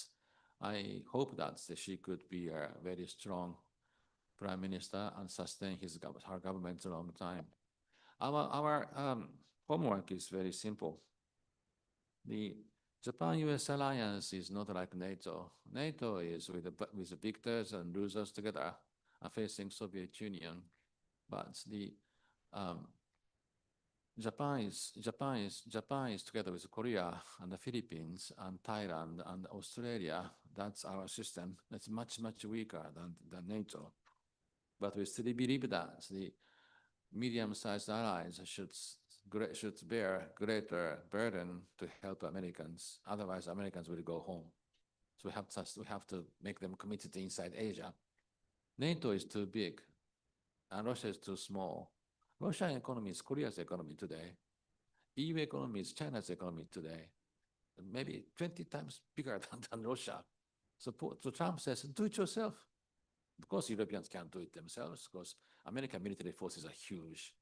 I hope that she could be a very strong prime minister and sustain her government a long time. Our homework is very simple. The Japan-US alliance is not like NATO. NATO is with the victors and losers together facing Soviet Union. But the Japan is together with Korea and the Philippines and Thailand and Australia. That's our system. It's much weaker than NATO. But we still believe that the medium-sized allies should bear greater burden to help Americans. Otherwise, Americans will go home. So we have to make them committed inside Asia. NATO is too big, and Russia is too small. Russian economy is Korea's economy today. EU economy is China's economy today. Maybe 20 times bigger than Russia. So Trump says, do it yourself. Of course, Europeans can't do it themselves because American military forces are huge.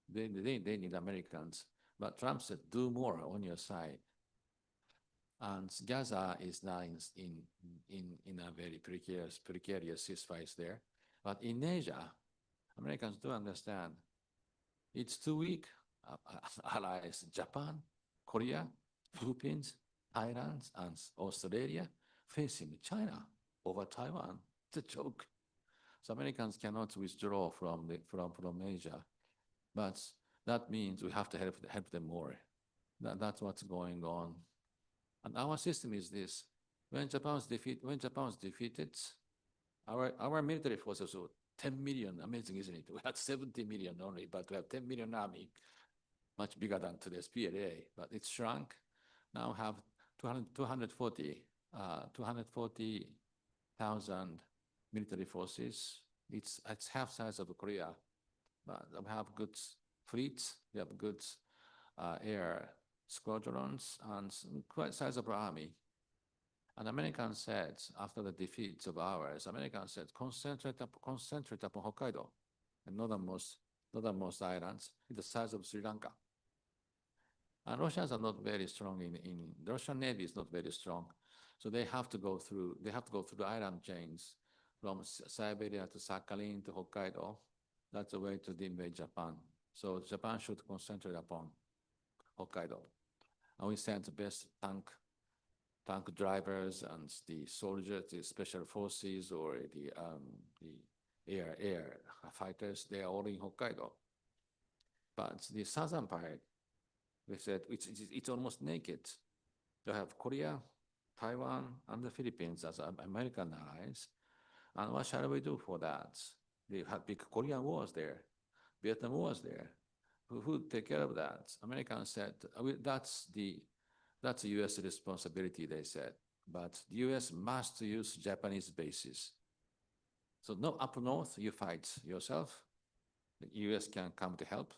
They need Americans. But Trump said, do more on your side. And Gaza is now in a very precarious ceasefire there. But in Asia, Americans do understand it's too weak. Allies Japan, Korea, Philippines, Thailand, and Australia facing China over Taiwan. It's a joke. So Americans cannot withdraw from Asia, but that means we have to help them more. That's what's going on. And our system is this: when Japan was defeated, our military forces were 10 million. Amazing, isn't it? We had 70 million only, but we have 10 million army, much bigger than today's PLA. But it shrunk. Now have 240,000 military forces. It's half size of Korea, but we have good fleets. We have good air squadrons and quite sizable army. And Americans said, after the defeats of ours, Americans said, concentrate upon Hokkaido, the northernmost islands, in the size of Sri Lanka. And Russians are not very strong the Russian Navy is not very strong. So they have to go through the island chains from Siberia to Sakhalin to Hokkaido. That's a way to invade Japan. So Japan should concentrate upon Hokkaido. And we sent the best tank drivers and the soldiers, the special forces, or the air fighters. They are all in Hokkaido. But the southern part, we said it's almost naked. You have Korea, Taiwan, and the Philippines as American allies. And what shall we do for that? They had big Korean wars there, Vietnam wars there. Who take care of that? Americans said, that's the U.S. responsibility, they said. But the U.S. must use Japanese bases. So no, up north, you fight yourself. The U.S. can come to help.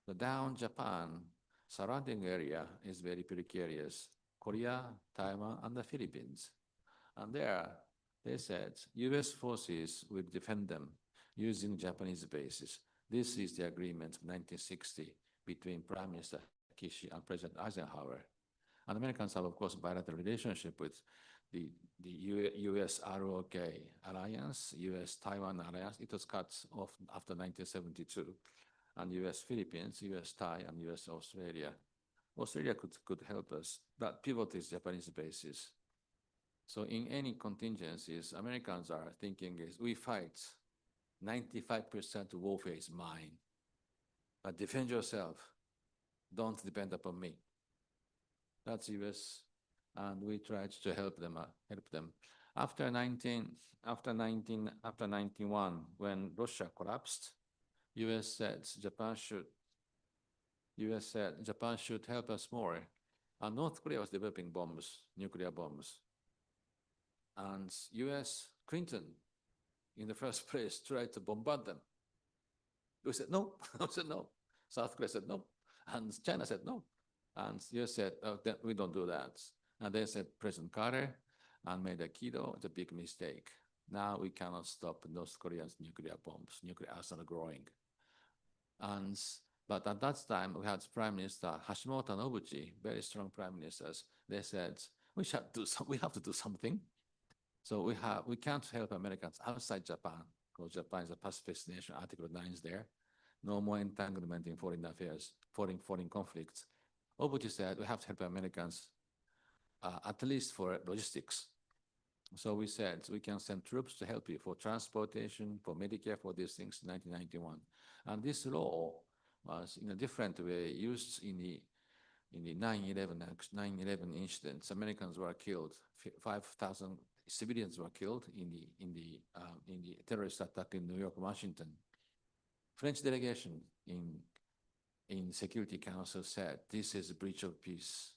The down Japan, surrounding area is very precarious. Korea, Taiwan, and the Philippines. And there, they said, U.S. forces will defend them using Japanese bases. This is the agreement of 1960 between Prime Minister Kishi and President Eisenhower. And Americans have, of course, bilateral relationship with the U.S. ROK alliance, U.S.-Taiwan alliance. It was cut off after 1972. And U.S. Philippines, U.S. Thai, and U.S. Australia. Australia could help us, but pivot is Japanese bases. So in any contingencies, Americans are thinking is we fight, 95% of warfare is mine, but defend yourself. Don't depend upon me. That's U.S. and we tried to help them. After 1991, when Russia collapsed, U.S. said Japan should help us more. And North Korea was developing bombs, nuclear bombs. And U.S. Clinton, in the first place, tried to bombard them. We said no. I said no. South Korea said no. And China said no. And U.S. said, oh, we don't do that. And they said President Carter and made a Keynote. It's a big mistake. Now we cannot stop North Korea's nuclear bombs. Nuclear arsenal growing. But at that time, we had Prime Minister Hashimoto and Nobuchi, very strong prime ministers. They said, we have to do something. So we can't help Americans outside Japan, because Japan is a pacifist nation, Article 9 is there. No more entanglement in foreign affairs, foreign conflicts. Nobuchi said, we have to help Americans, at least for logistics. So we said, we can send troops to help you for transportation, for Medicare, for these things, 1991. And this law was in a different way used in the 9/11 incidents. Americans were killed. 5,000 civilians were killed in the terrorist attack in New York, Washington. French delegation in Security Council said, this is a breach of peace.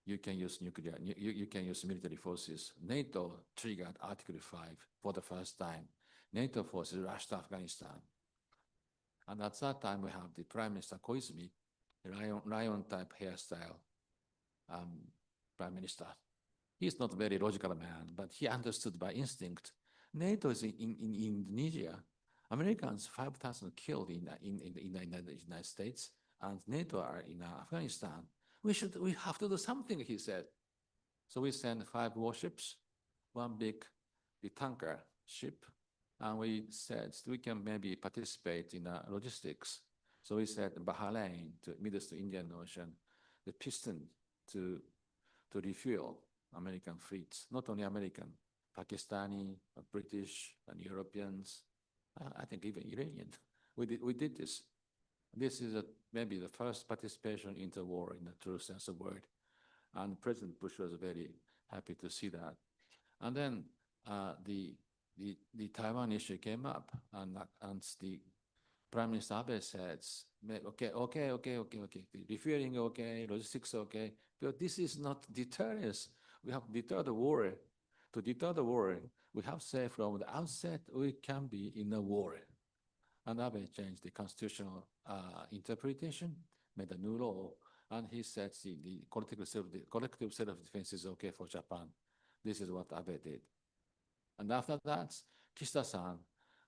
You can use nuclear, you can use military forces. NATO triggered Article 5 for the first time. NATO forces rushed to Afghanistan. And at that time, we have the Prime Minister Koizumi, lion type hairstyle Prime Minister. He's not a very logical man, but he understood by instinct. NATO is in Indonesia. Americans, 5,000 killed in the United States, and NATO are in Afghanistan. We have to do something, he said. So we sent 5 warships, one big the tanker ship, and we said we can maybe participate in logistics. So we said Bahrain to Middle East to Indian Ocean, the piston to refuel American fleets, not only American, Pakistani, British, and Europeans, I think even Iranian. We did this. This is maybe the first participation in the war in the true sense of the word. And President Bush was very happy to see that. And then the Taiwan issue came up, and the Prime Minister Abe says, okay, the refueling okay, logistics okay, but this is not deterrence. We have deterred the war. To deter the war, we have said from the outset we can be in a war. And Abe changed the constitutional interpretation, made a new law, and he said the collective self-defense is okay for Japan. This is what Abe did. And after that, Kishida-san,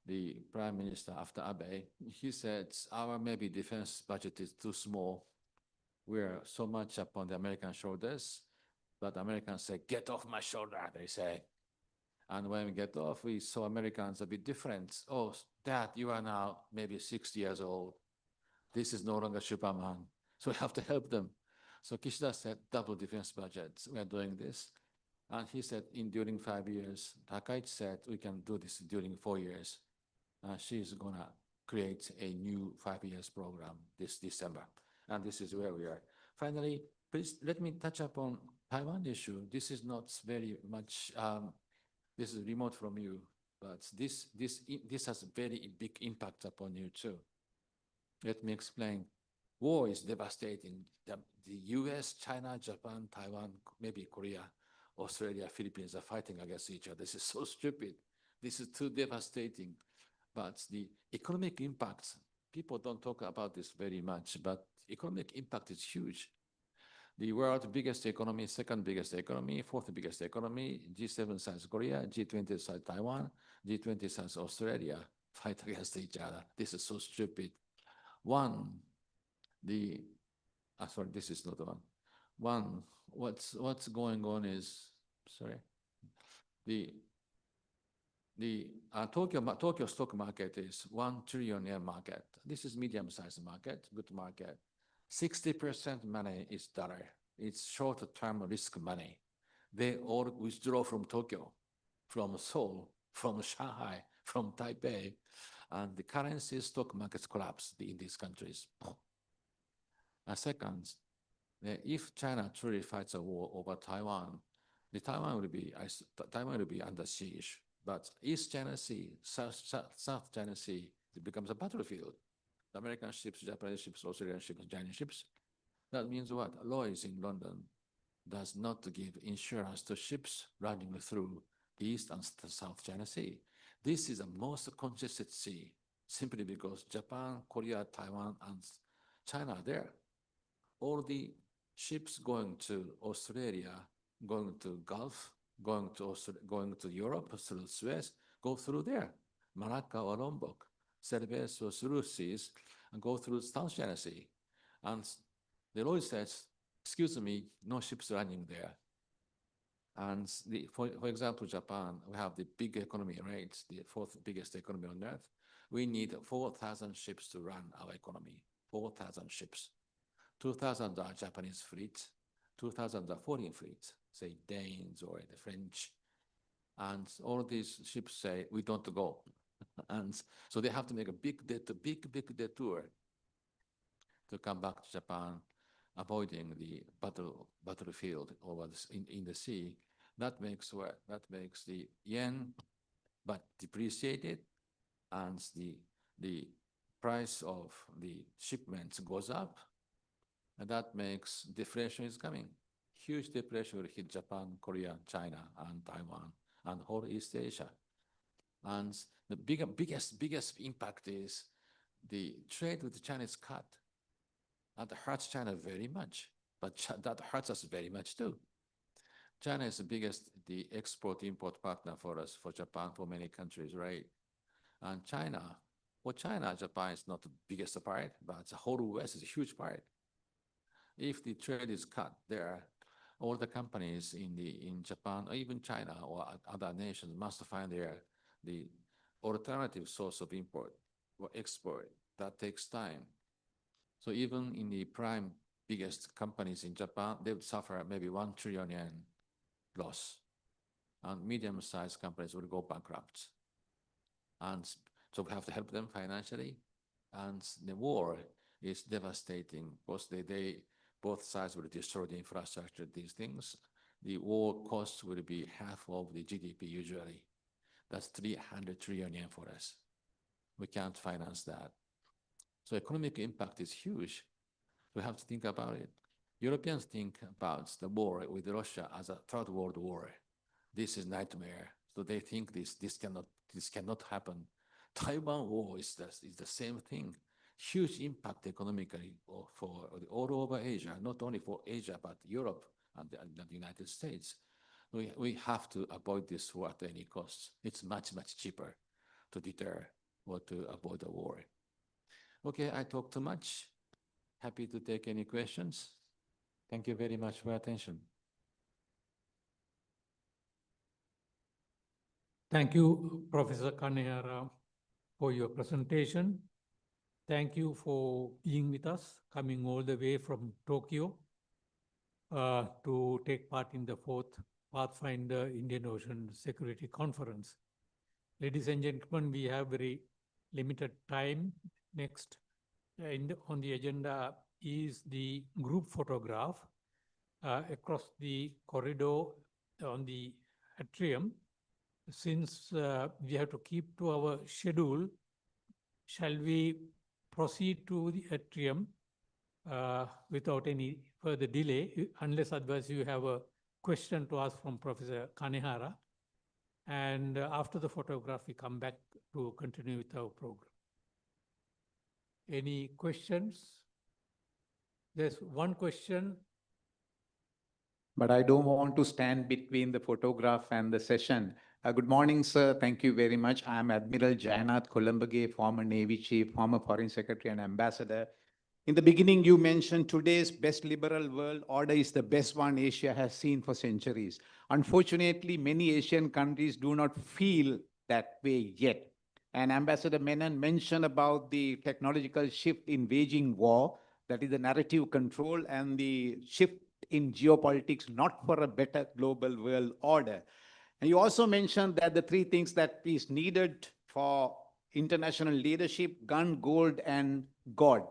the prime minister after Abe, he said, our maybe defense budget is too small. We're so much upon the American shoulders, but Americans say, get off my shoulder, they say. And when we get off, we saw Americans a bit different. Oh, Dad, you are now maybe 60 years old. This is no longer Superman. So we have to help them. So Kishida said, double defense budgets. We are doing this. And he said, during 5 years, Takaichi said, we can do this during 4 years. She's going to create a new 5 years program this December. And this is where we are. Finally, please let me touch upon Taiwan issue. This is not very much, this is remote from you, but this has a very big impact upon you too. Let me explain. War is devastating. The US, China, Japan, Taiwan, maybe Korea, Australia, Philippines are fighting against each other. This is so stupid. This is too devastating. But the economic impact, people don't talk about this very much, but economic impact is huge. The world's biggest economy, second biggest economy, fourth biggest economy, G7 South Korea, G20 South Taiwan, G20 South Australia fight against each other. This is so stupid. Sorry, this is not the one. What's going on is, sorry, the Tokyo stock market is 1 trillion yen market. This is medium-sized market, good market. 60% money is dollar. It's short-term risk money. They all withdraw from Tokyo, from Seoul, from Shanghai, from Taipei, and the currency stock markets collapse in these countries. Second, if China truly fights a war over Taiwan, Taiwan will be under siege. But East China Sea, South China Sea, it becomes a battlefield. The American ships, Japanese ships, Australian ships, Chinese ships. That means what? Lloyd's in London does not give insurance to ships running through East and South China Sea. This is the most congested sea, simply because Japan, Korea, Taiwan, and China are there. All the ships going to Australia, going to Gulf, going to Europe through Suez, go through there, Malacca or Lombok, Cervez or through seas, and go through South China Sea. And the Lloyd says, excuse me, no ships running there. And for example, Japan, we have the big economy, right? The fourth biggest economy on earth. We need 4,000 ships to run our economy, 4,000 ships. 2,000 are Japanese fleet, 2,000 are foreign fleet, say Danes or the French. And all these ships say, we don't go. And so they have to make a big detour to come back to Japan, avoiding the battlefield over in the sea. That makes what? That makes the yen but depreciated, and the price of the shipments goes up, and that makes deflation is coming. Huge deflation will hit Japan, Korea, China, and Taiwan, and whole East Asia. And the biggest impact is the trade with China is cut. That hurts China very much, but that hurts us very much too. China is the biggest, the export-import partner for us, for Japan, for many countries, right? And for China, Japan is not the biggest part, but the whole West is a huge part. If the trade is cut there, all the companies in Japan or even China or other nations must find the alternative source of import or export. That takes time. So even in the prime biggest companies in Japan, they would suffer maybe 1 trillion yen loss. And medium-sized companies will go bankrupt. And so we have to help them financially. And the war is devastating because both sides will destroy the infrastructure, these things. The war cost will be half of the GDP usually. That's 300 trillion yen for us. We can't finance that. So economic impact is huge. We have to think about it. Europeans think about the war with Russia as a third world war. This is nightmare. So they think this cannot happen. Taiwan war is the same thing. Huge impact economically for all over Asia, not only for Asia, but Europe and the United States. We have to avoid this war at any cost. It's much, much cheaper to deter or to avoid a war. Okay, I talked too much. Happy to take any questions. Thank you very much for your attention. Thank you, Professor Kanehara, for your presentation. Thank you for being with us, coming all the way from Tokyo to take part in the 4th Pathfinder Indian Ocean Security Conference. Ladies and gentlemen, we have very limited time. Next on the agenda is the group photograph across the corridor on the atrium. Since we have to keep to our schedule, shall we proceed to the atrium without any further delay, unless otherwise you have a question to ask from Professor Kanehara. And after the photograph, we come back to continue with our program. Any questions? There's one question. But I don't want to stand between the photograph and the session. Good morning, sir. Thank you very much. I'm Admiral Jainath Kolambage, former Navy Chief, former Foreign Secretary and Ambassador. In the beginning, you mentioned today's best liberal world order is the best one Asia has seen for centuries. Unfortunately, many Asian countries do not feel that way yet. And Ambassador Menon mentioned about the technological shift in waging war, that is the narrative control and the shift in geopolitics, not for a better global world order. And you also mentioned that the 3 things that is needed for international leadership: gun, gold, and God.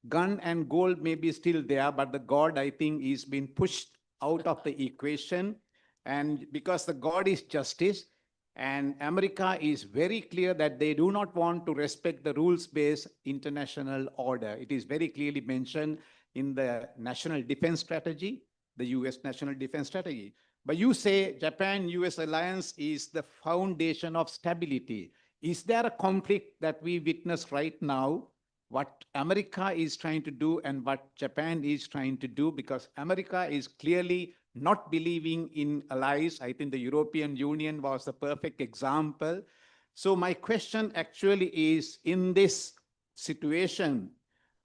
Gun and gold may be still there, but the God, I think, is being pushed out of the equation. And because the God is justice, and America is very clear that they do not want to respect the rules-based international order. It is very clearly mentioned in the National Defense Strategy, the US National Defense Strategy. But you say Japan-US alliance is the foundation of stability. Is there a conflict that we witness right now, what America is trying to do and what Japan is trying to do? Because America is clearly not believing in allies. I think the European Union was the perfect example. So my question actually is, in this situation,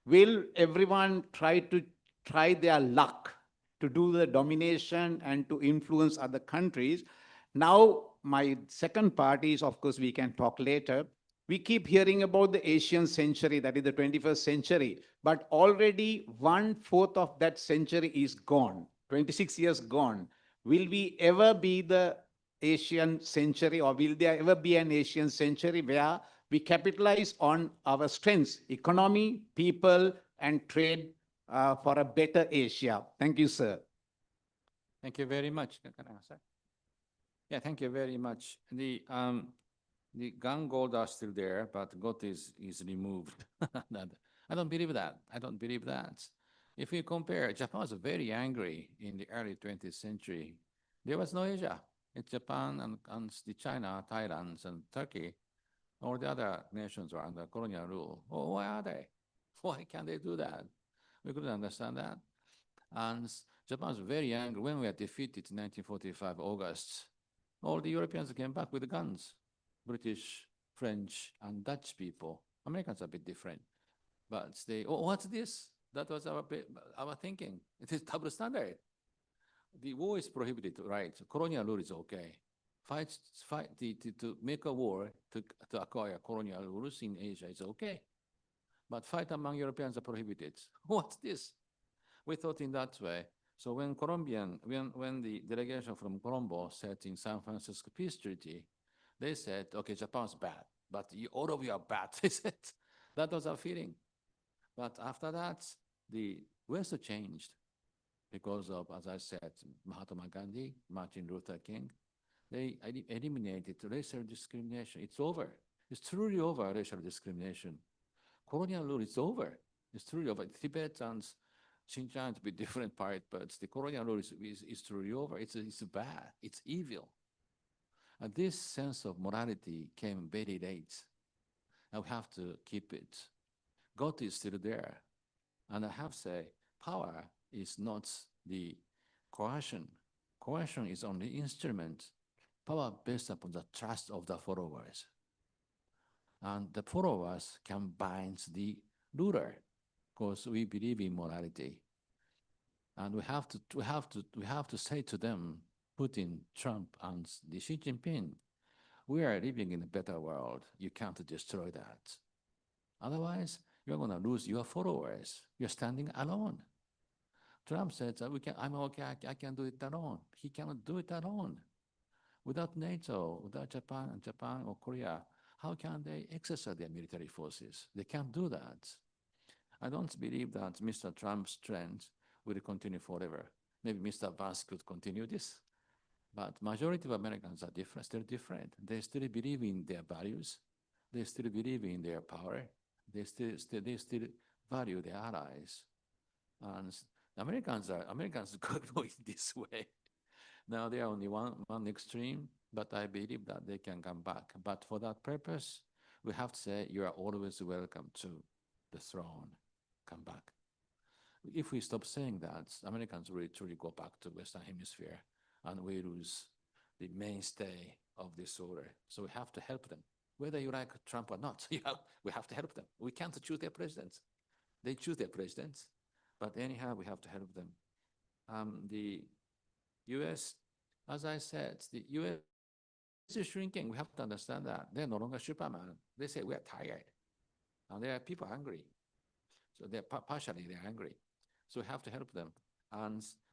will everyone try their luck to do the domination and to influence other countries? Now, my second part is, of course, we can talk later. We keep hearing about the Asian century, that is the 21st century, but already 1/4 of that century is gone, 26 years gone. Will we ever be the Asian century, or will there ever be an Asian century where we capitalize on our strengths, economy, people, and trade for a better Asia? Thank you, sir. Thank you very much. Can I answer? Yeah, thank you very much. The gun gold are still there, but gold is removed. I don't believe that. I don't believe that. If we compare, Japan was very angry in the early 20th century. There was no Asia. It's Japan and the China, Thailand, and Turkey. All the other nations were under colonial rule. Oh, why are they? Why can't they do that? We couldn't understand that. And Japan was very angry when we were defeated in 1945, August. All the Europeans came back with guns. British, French, and Dutch people. Americans are a bit different. But they, oh, what's this? That was our thinking. It is double standard. the war is prohibited, right? Colonial rule is okay. To make a war to acquire colonial rules in Asia is okay. But fight among Europeans are prohibited. What's this? We thought in that way. So when the delegation from Colombo said in San Francisco Peace Treaty, they said, okay, Japan's bad, but all of you are bad. They said, that was our feeling. But after that, the West changed because of, as I said, Mahatma Gandhi, Martin Luther King. They eliminated racial discrimination. It's over. It's truly over, racial discrimination. Colonial rule is over. It's truly over. Tibet and Xinjiang to be different part, but the colonial rule is truly over. It's bad. It's evil. And this sense of morality came very late. And we have to keep it. God is still there. And I have to say, power is not the coercion. Coercion is only instrument. Power based upon the trust of the followers. And the followers can bind the ruler because we believe in morality. And we have to say to them, Putin, Trump, and the Xi Jinping, we are living in a better world. You can't destroy that. Otherwise, you're going to lose your followers. You're standing alone. Trump said, I'm okay, I can do it alone. He cannot do it alone. Without NATO, without Japan or Korea, how can they exercise their military forces? They can't do that. I don't believe that Mr. Trump's trend will continue forever. Maybe Mr. Vance could continue this, but majority of Americans are different, still different. They still believe in their values. They still believe in their power. They still value their allies. And Americans going this way. Now they are only one extreme, but I believe that they can come back. But for that purpose, we have to say you are always welcome to the throne. Come back. If we stop saying that, Americans will truly go back to Western Hemisphere, and we lose the mainstay of this order. So we have to help them, whether you like Trump or not. We have to help them. We can't choose their presidents. They choose their presidents, but anyhow, we have to help them. The U.S., as I said, the U.S. is shrinking. We have to understand that. They're no longer Superman. They say we are tired, and there are people hungry. So they're partially angry. So we have to help them.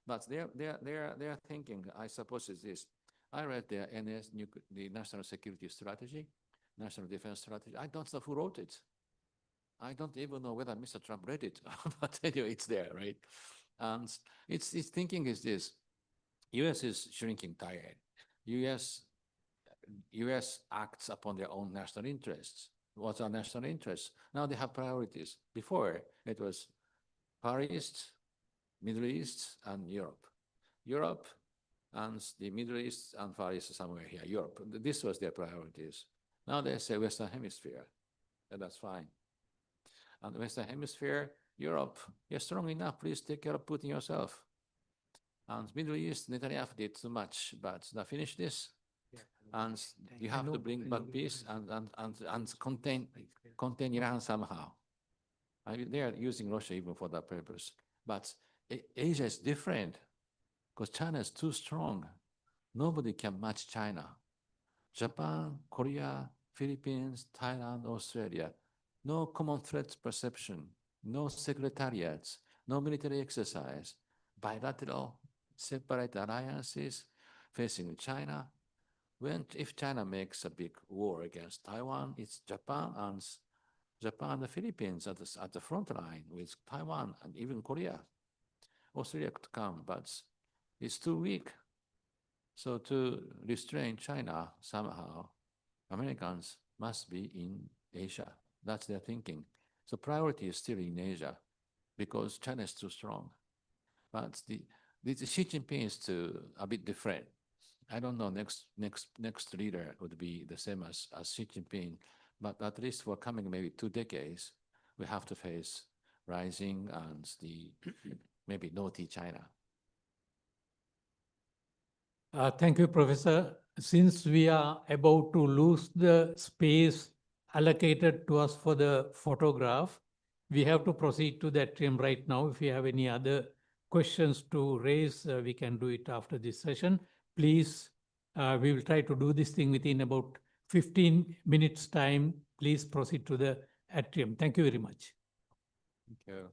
But their thinking, I suppose, is this. I read their the National Security Strategy, National Defense Strategy. I don't know who wrote it. I don't even know whether Mr. Trump read it, but anyway, it's there, right? And its thinking is this. U.S. is shrinking tired. U.S. acts upon their own national interests. What's our national interests? Now they have priorities. Before, it was Far East, Middle East, and Europe. Europe and the Middle East and Far East somewhere here, Europe. This was their priorities. Now they say Western Hemisphere, and that's fine. And Western Hemisphere, Europe, you're strong enough, please take care of Putin yourself. And Middle East, Netanyahu did too much, but now finish this. And you have to bring back peace and contain Iran somehow. I mean, they are using Russia even for that purpose. But Asia is different because China is too strong. Nobody can match China. Japan, Korea, Philippines, Thailand, Australia, no common threat perception, no secretariats, no military exercise, bilateral, separate alliances facing China. If China makes a big war against Taiwan, it's Japan and the Philippines at the front line with Taiwan and even Korea. Australia could come, but it's too weak. So to restrain China somehow, Americans must be in Asia. That's their thinking. So priority is still in Asia because China is too strong. But the Xi Jinping is a bit different. I don't know, next leader would be the same as Xi Jinping, but at least for coming maybe 2 decades, we have to face rising and the maybe naughty China. Thank you, Professor. Since we are about to lose the space allocated to us for the photograph, we have to proceed to that atrium right now. If you have any other questions to raise, we can do it after this session. Please, we will try to do this thing within about 15 minutes time. Please proceed to the atrium. Thank you very much. Thank you.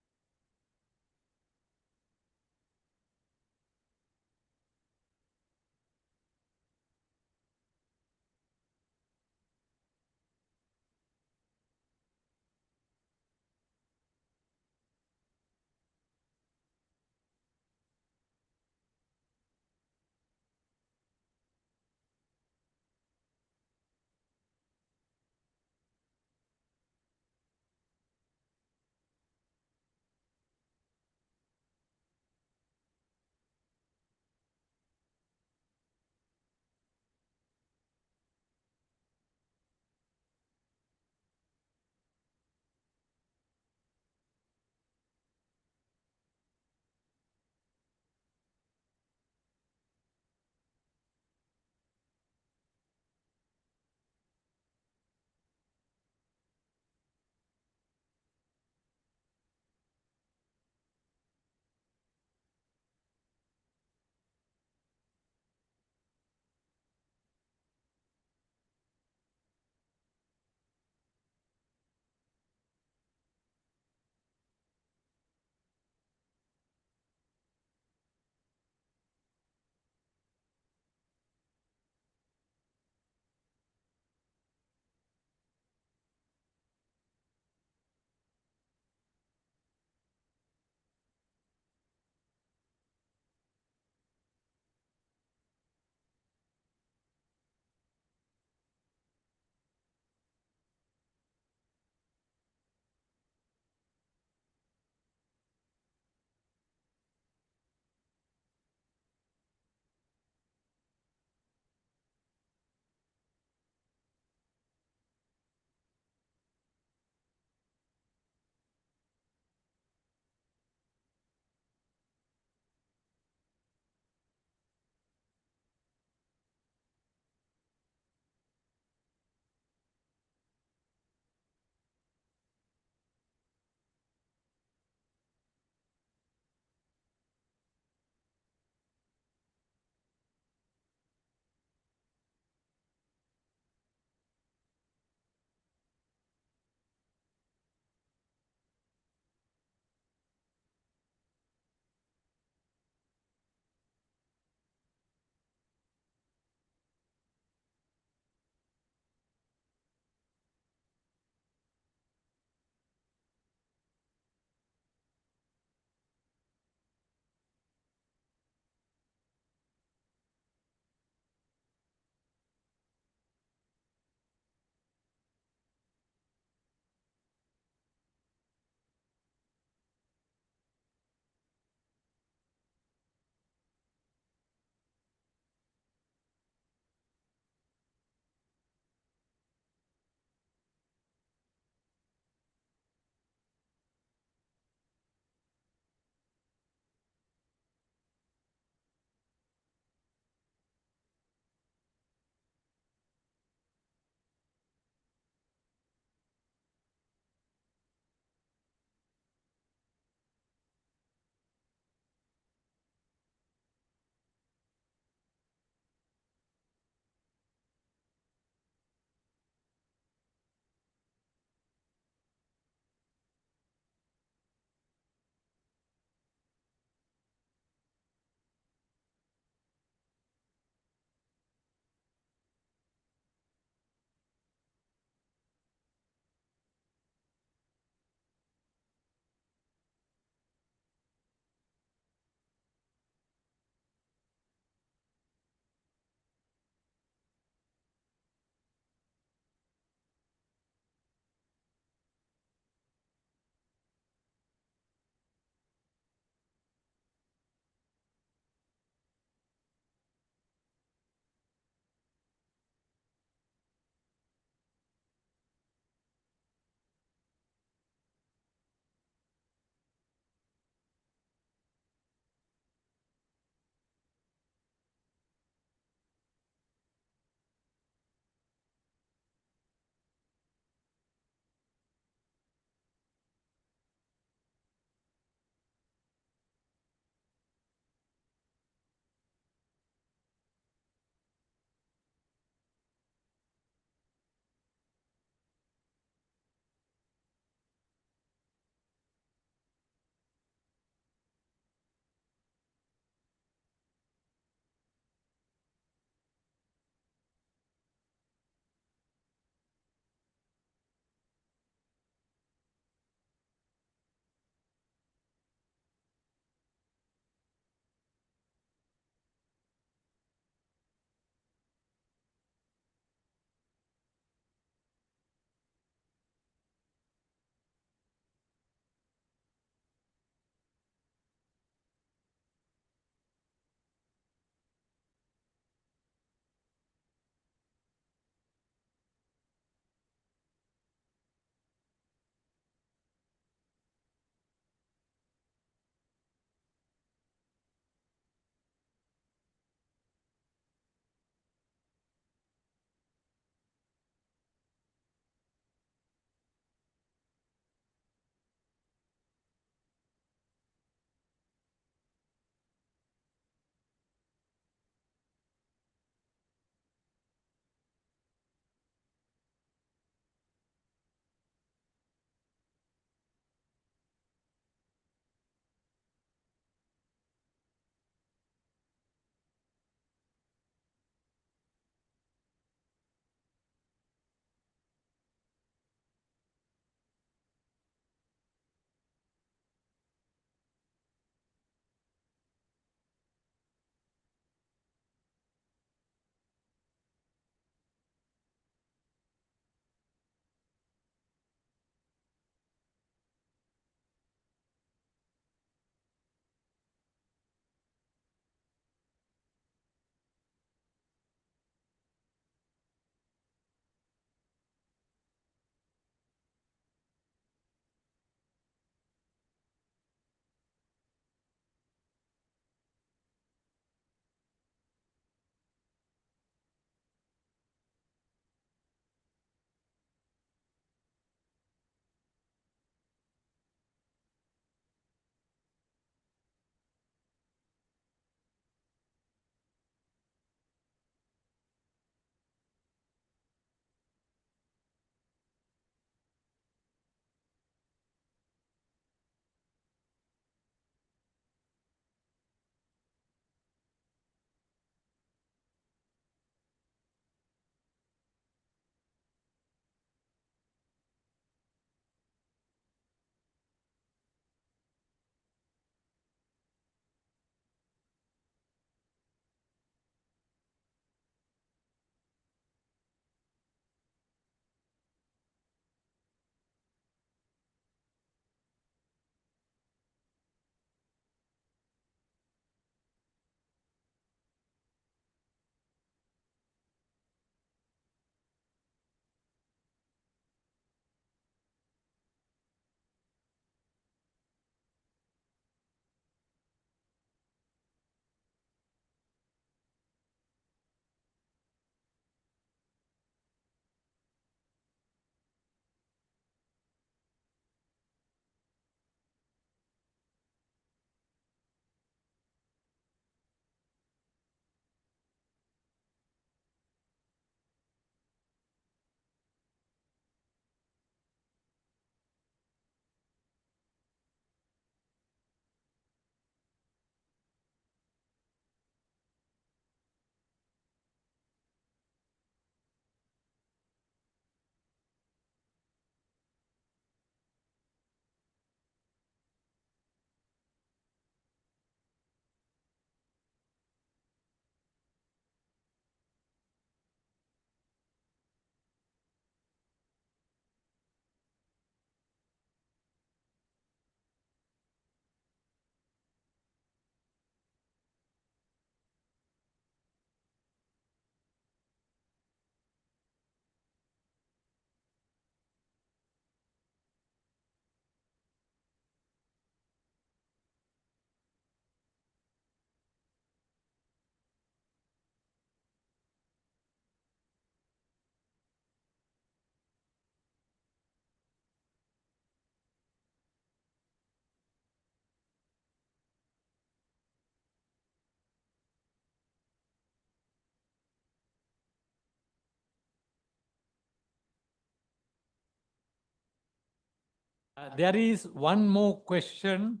There is one more question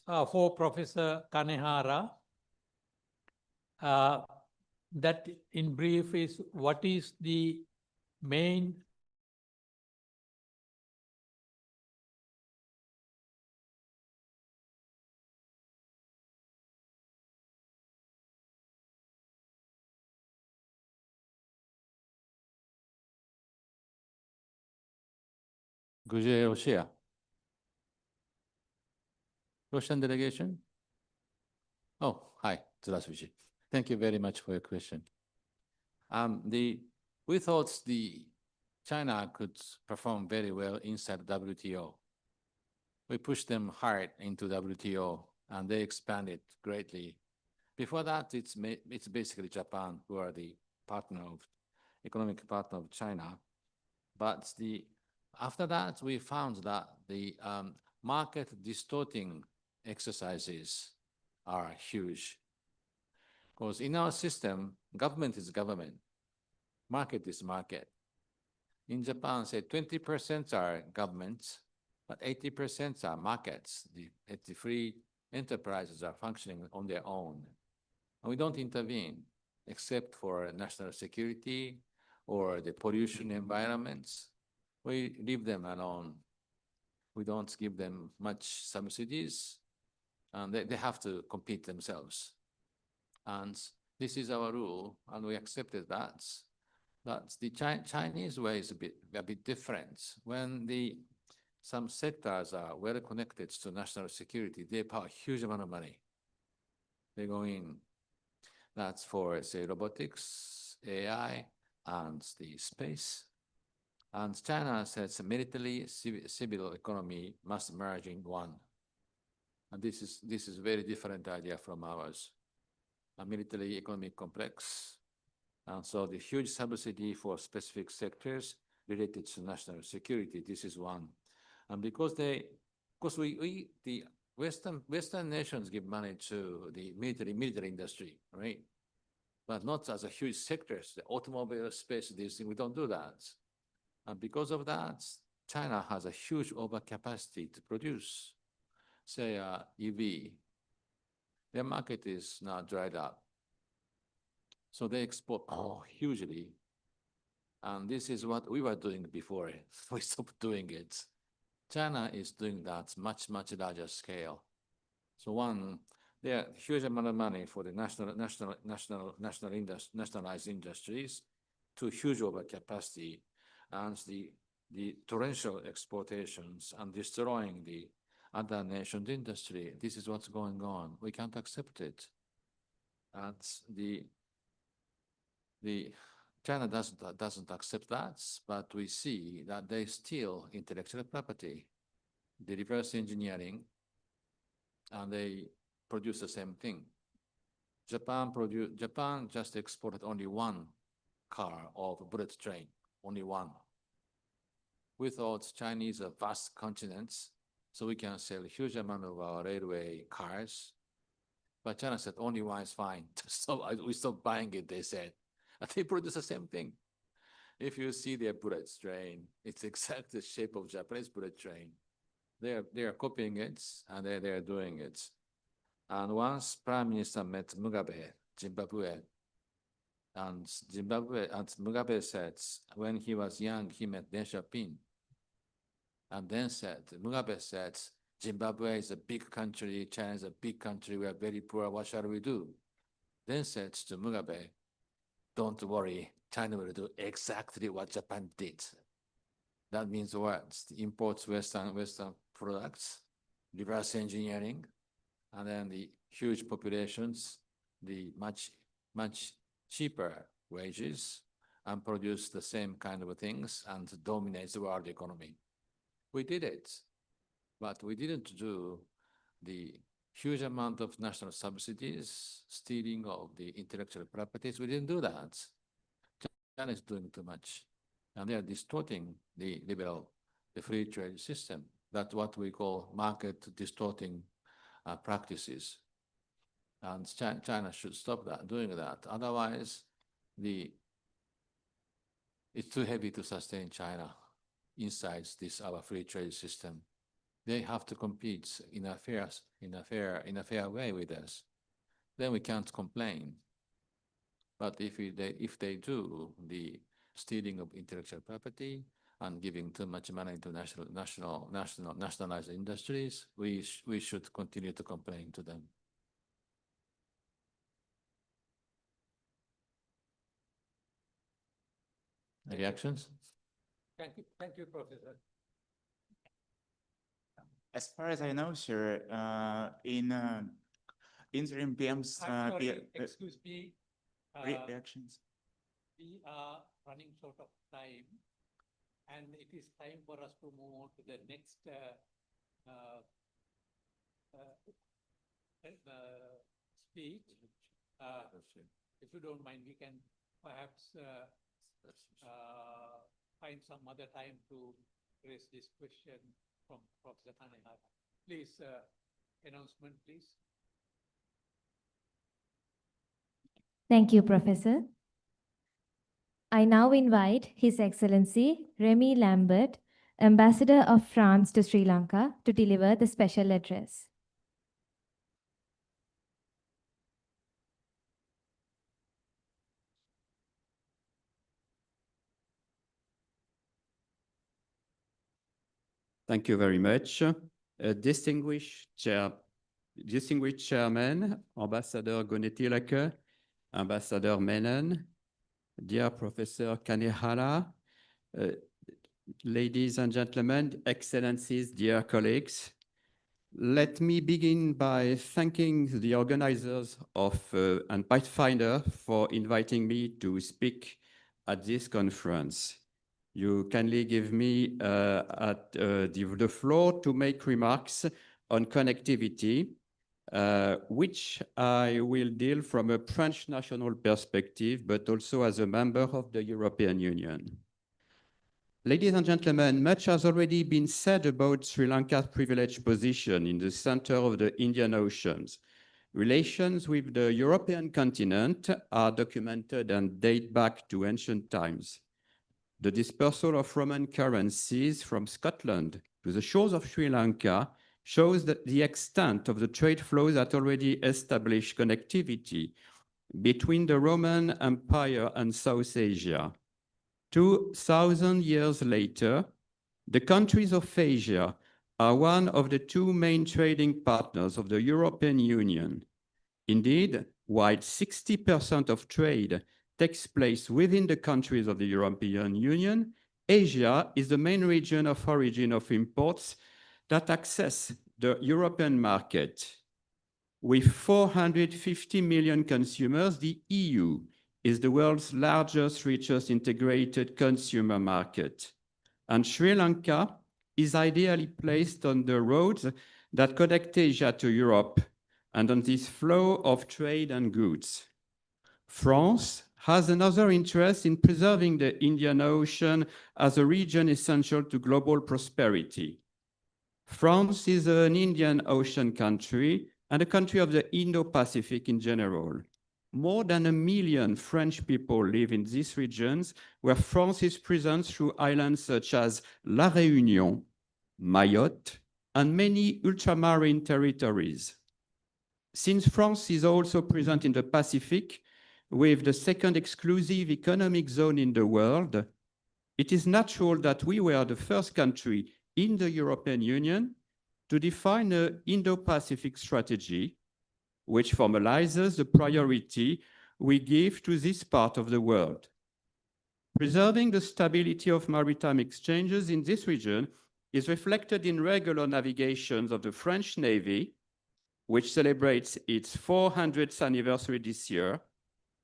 for Professor Kanehara. That in brief is, what is the main Russia. Russian delegation? Oh, hi, здравствуйте. Thank you very much for your question. We thought China could perform very well inside WTO. We pushed them hard into WTO, and they expanded greatly. Before that, it's basically Japan who are the economic partner of China. But after that, we found that the market distorting exercises are huge. Because in our system, government is government, market is market. In Japan, say 20% are governments, but 80% are markets. The free enterprises are functioning on their own. And we don't intervene except for national security or the pollution environments. We leave them alone. We don't give them much subsidies, and they have to compete themselves. And this is our rule, and we accepted that. But the Chinese way is a bit different. When some sectors are well connected to national security, they pay a huge amount of money. They go in. That's for, say, robotics, AI, and the space. And China says military, civil economy must merge in one. And this is a very different idea from ours. A military economic complex. And so the huge subsidy for specific sectors related to national security, this is one. And because the Western nations give money to the military industry, right? But not as a huge sectors, the automobile space, these things, we don't do that. And because of that, China has a huge overcapacity to produce, say, EV. Their market is now dried up. So they export hugely. And this is what we were doing before. We stopped doing it. China is doing that much larger scale. So there are huge amount of money for the nationalized industries to huge overcapacity, and the torrential exportations and destroying the other nations' industry. This is what's going on. We can't accept it. And China doesn't accept that, but we see that they steal intellectual property, the reverse engineering, and they produce the same thing. Japan just exported only one car of bullet train, only one. We thought Chinese are vast continents, so we can sell a huge amount of our railway cars. But China said only one is fine. So we stopped buying it, they said. They produce the same thing. If you see their bullet train, it's exactly the shape of Japanese bullet train. They are copying it, and they are doing it. And once Prime Minister met Mugabe, Zimbabwe, and Mugabe said, when he was young, he met Deng Xiaoping. And then Mugabe said, Zimbabwe is a big country, China is a big country, we are very poor, what shall we do? Then said to Mugabe, don't worry, China will do exactly what Japan did. That means what? Imports Western products, reverse engineering, and then the huge populations, the much cheaper wages, and produce the same kind of things and dominate the world economy. We did it, but we didn't do the huge amount of national subsidies, stealing of the intellectual properties. We didn't do that. China is doing too much. And they are distorting the free trade system. That's what we call market distorting practices. And China should stop doing that. Otherwise, it's too heavy to sustain China inside our free trade system. they have to compete in a fair way with us. Then we can't complain. But if they do the stealing of intellectual property and giving too much money to nationalized industries, we should continue to complain to them. Reactions? Thank you, Professor. As far as I know, sir, in interim PM's I'm sorry, excuse me. reactions. We are running short of time, and it is time for us to move on to the next speech. If you don't mind, we can perhaps find some other time to raise this question from Professor Kanehara. Please, announcement, please. Thank you, Professor. I now invite His Excellency Rémi Lambert, Ambassador of France to Sri Lanka, to deliver the special address. Thank you very much. Distinguished Chairman, Ambassador Goonetilleke, Ambassador Menon, dear Professor Kanehara, ladies and gentlemen, excellencies, dear colleagues, let me begin by thanking the organizers of and Pathfinder for inviting me to speak at this conference. You kindly give me the floor to make remarks on connectivity, which I will deal from a French national perspective, but also as a member of the European Union. Ladies and gentlemen, much has already been said about Sri Lanka's privileged position in the center of the Indian Oceans. Relations with the European continent are documented and date back to ancient times. The dispersal of Roman currencies from Scotland to the shores of Sri Lanka shows that the extent of the trade flows that already established connectivity between the Roman Empire and South Asia. 2,000 years later, the countries of Asia are one of the two main trading partners of the European Union. Indeed, while 60% of trade takes place within the countries of the European Union, Asia is the main region of origin of imports that access the European market. With 450 million consumers, the EU is the world's largest, richest integrated consumer market. And Sri Lanka is ideally placed on the roads that connect Asia to Europe and on this flow of trade and goods. France has another interest in preserving the Indian Ocean as a region essential to global prosperity. France is an Indian Ocean country and a country of the Indo-Pacific in general. More than 1 million French people live in these regions where France is present through islands such as La Réunion, Mayotte, and many ultramarine territories. Since France is also present in the Pacific, with the second exclusive economic zone in the world, it is natural that we were the first country in the European Union to define an Indo-Pacific strategy, which formalizes the priority we give to this part of the world. Preserving the stability of maritime exchanges in this region is reflected in regular navigations of the French Navy, which celebrates its 400th anniversary this year,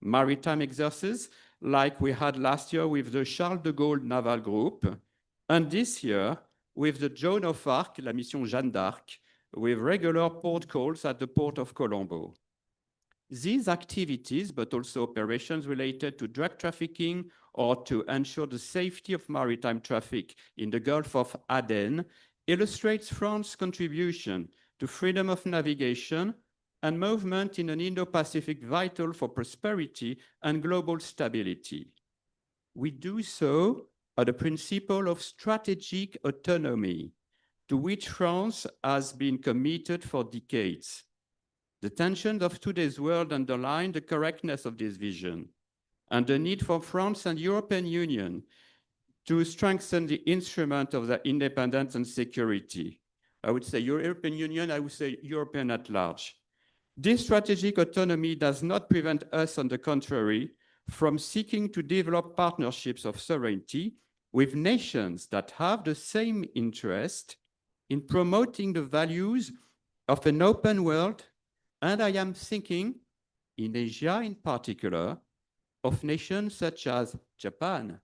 maritime exercises like we had last year with the Charles de Gaulle Naval Group, and this year with the Joan of Arc, la mission Jeanne d'Arc, with regular port calls at the port of Colombo. These activities, but also operations related to drug trafficking or to ensure the safety of maritime traffic in the Gulf of Aden, illustrates France's contribution to freedom of navigation and movement in an Indo-Pacific vital for prosperity and global stability. We do so on the principle of strategic autonomy, to which France has been committed for decades. The tensions of today's world underline the correctness of this vision and the need for France and European Union to strengthen the instrument of their independence and security. I would say European Union, I would say European at large. This strategic autonomy does not prevent us, on the contrary, from seeking to develop partnerships of sovereignty with nations that have the same interest in promoting the values of an open world, and I am thinking, in Asia in particular, of nations such as Japan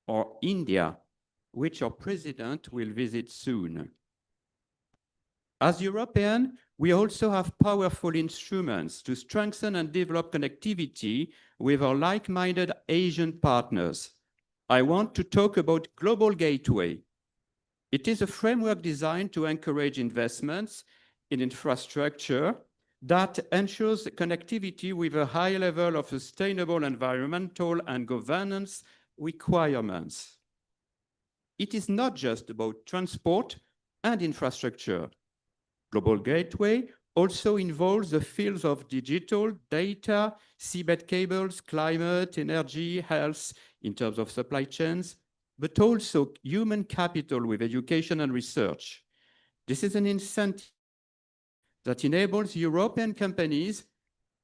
or India, which our president will visit soon. As Europeans, we also have powerful instruments to strengthen and develop connectivity with our like-minded Asian partners. I want to talk about Global Gateway. It is a framework designed to encourage investments in infrastructure that ensures connectivity with a high level of sustainable environmental and governance requirements. It is not just about transport and infrastructure. Global Gateway also involves the fields of digital, data, seabed cables, climate, energy, health in terms of supply chains, but also human capital with education and research. This is an incentive that enables European companies,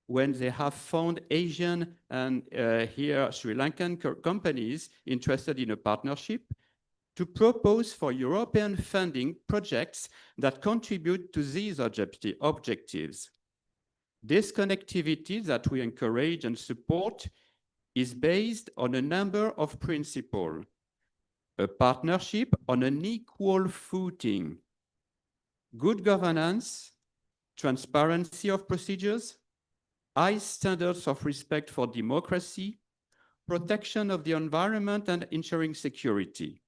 when they have found Asian and here Sri Lankan companies interested in a partnership, to propose for European funding projects that contribute to these objectives. This connectivity that we encourage and support is based on a number of principles. A partnership on an equal footing, good governance, transparency of procedures, high standards of respect for democracy, protection of the environment, and ensuring security.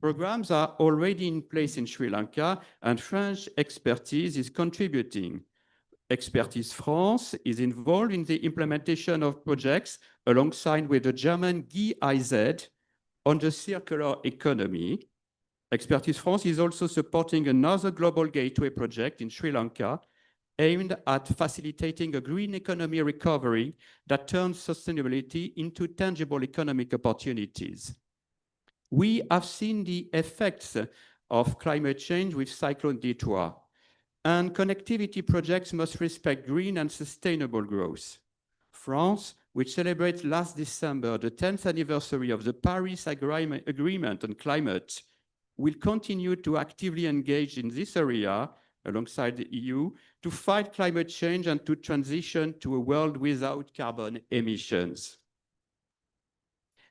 Programs are already in place in Sri Lanka, and French expertise is contributing. Expertise France is involved in the implementation of projects alongside with the German GIZ on the circular economy. Expertise France is also supporting another Global Gateway project in Sri Lanka aimed at facilitating a green economy recovery that turns sustainability into tangible economic opportunities. We have seen the effects of climate change with Cyclone Detroit, and connectivity projects must respect green and sustainable growth. France, which celebrates last December the 10th anniversary of the Paris Agreement on climate, will continue to actively engage in this area alongside the EU to fight climate change and to transition to a world without carbon emissions.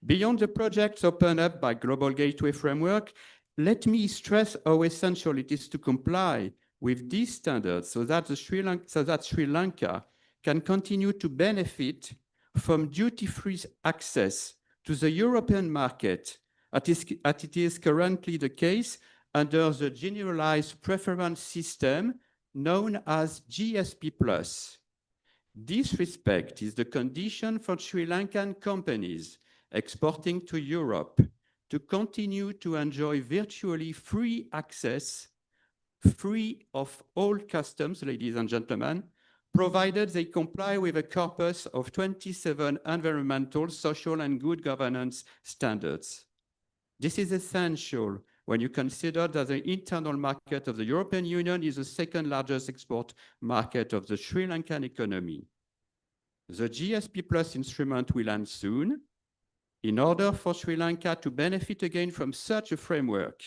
Beyond the projects opened up by Global Gateway Framework, let me stress how essential it is to comply with these standards so that Sri Lanka can continue to benefit from duty-free access to the European market, as it is currently the case under the generalized preference system known as GSP+. This respect is the condition for Sri Lankan companies exporting to Europe to continue to enjoy virtually free access, free of all customs, ladies and gentlemen, provided they comply with a corpus of 27 environmental, social, and good governance standards. This is essential when you consider that the internal market of the European Union is the second largest export market of the Sri Lankan economy. The GSP+ instrument will end soon. In order for Sri Lanka to benefit again from such a framework,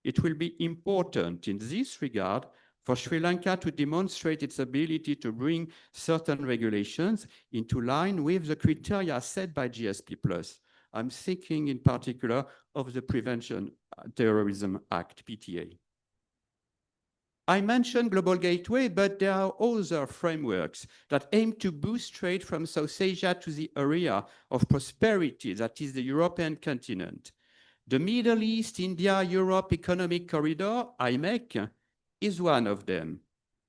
it will be important in this regard for Sri Lanka to demonstrate its ability to bring certain regulations into line with the criteria set by GSP+. I'm thinking in particular of the Prevention Terrorism Act, PTA. I mentioned Global Gateway, but there are other frameworks that aim to boost trade from South Asia to the area of prosperity that is the European continent. The Middle East, India, Europe Economic Corridor, IMEC, is one of them.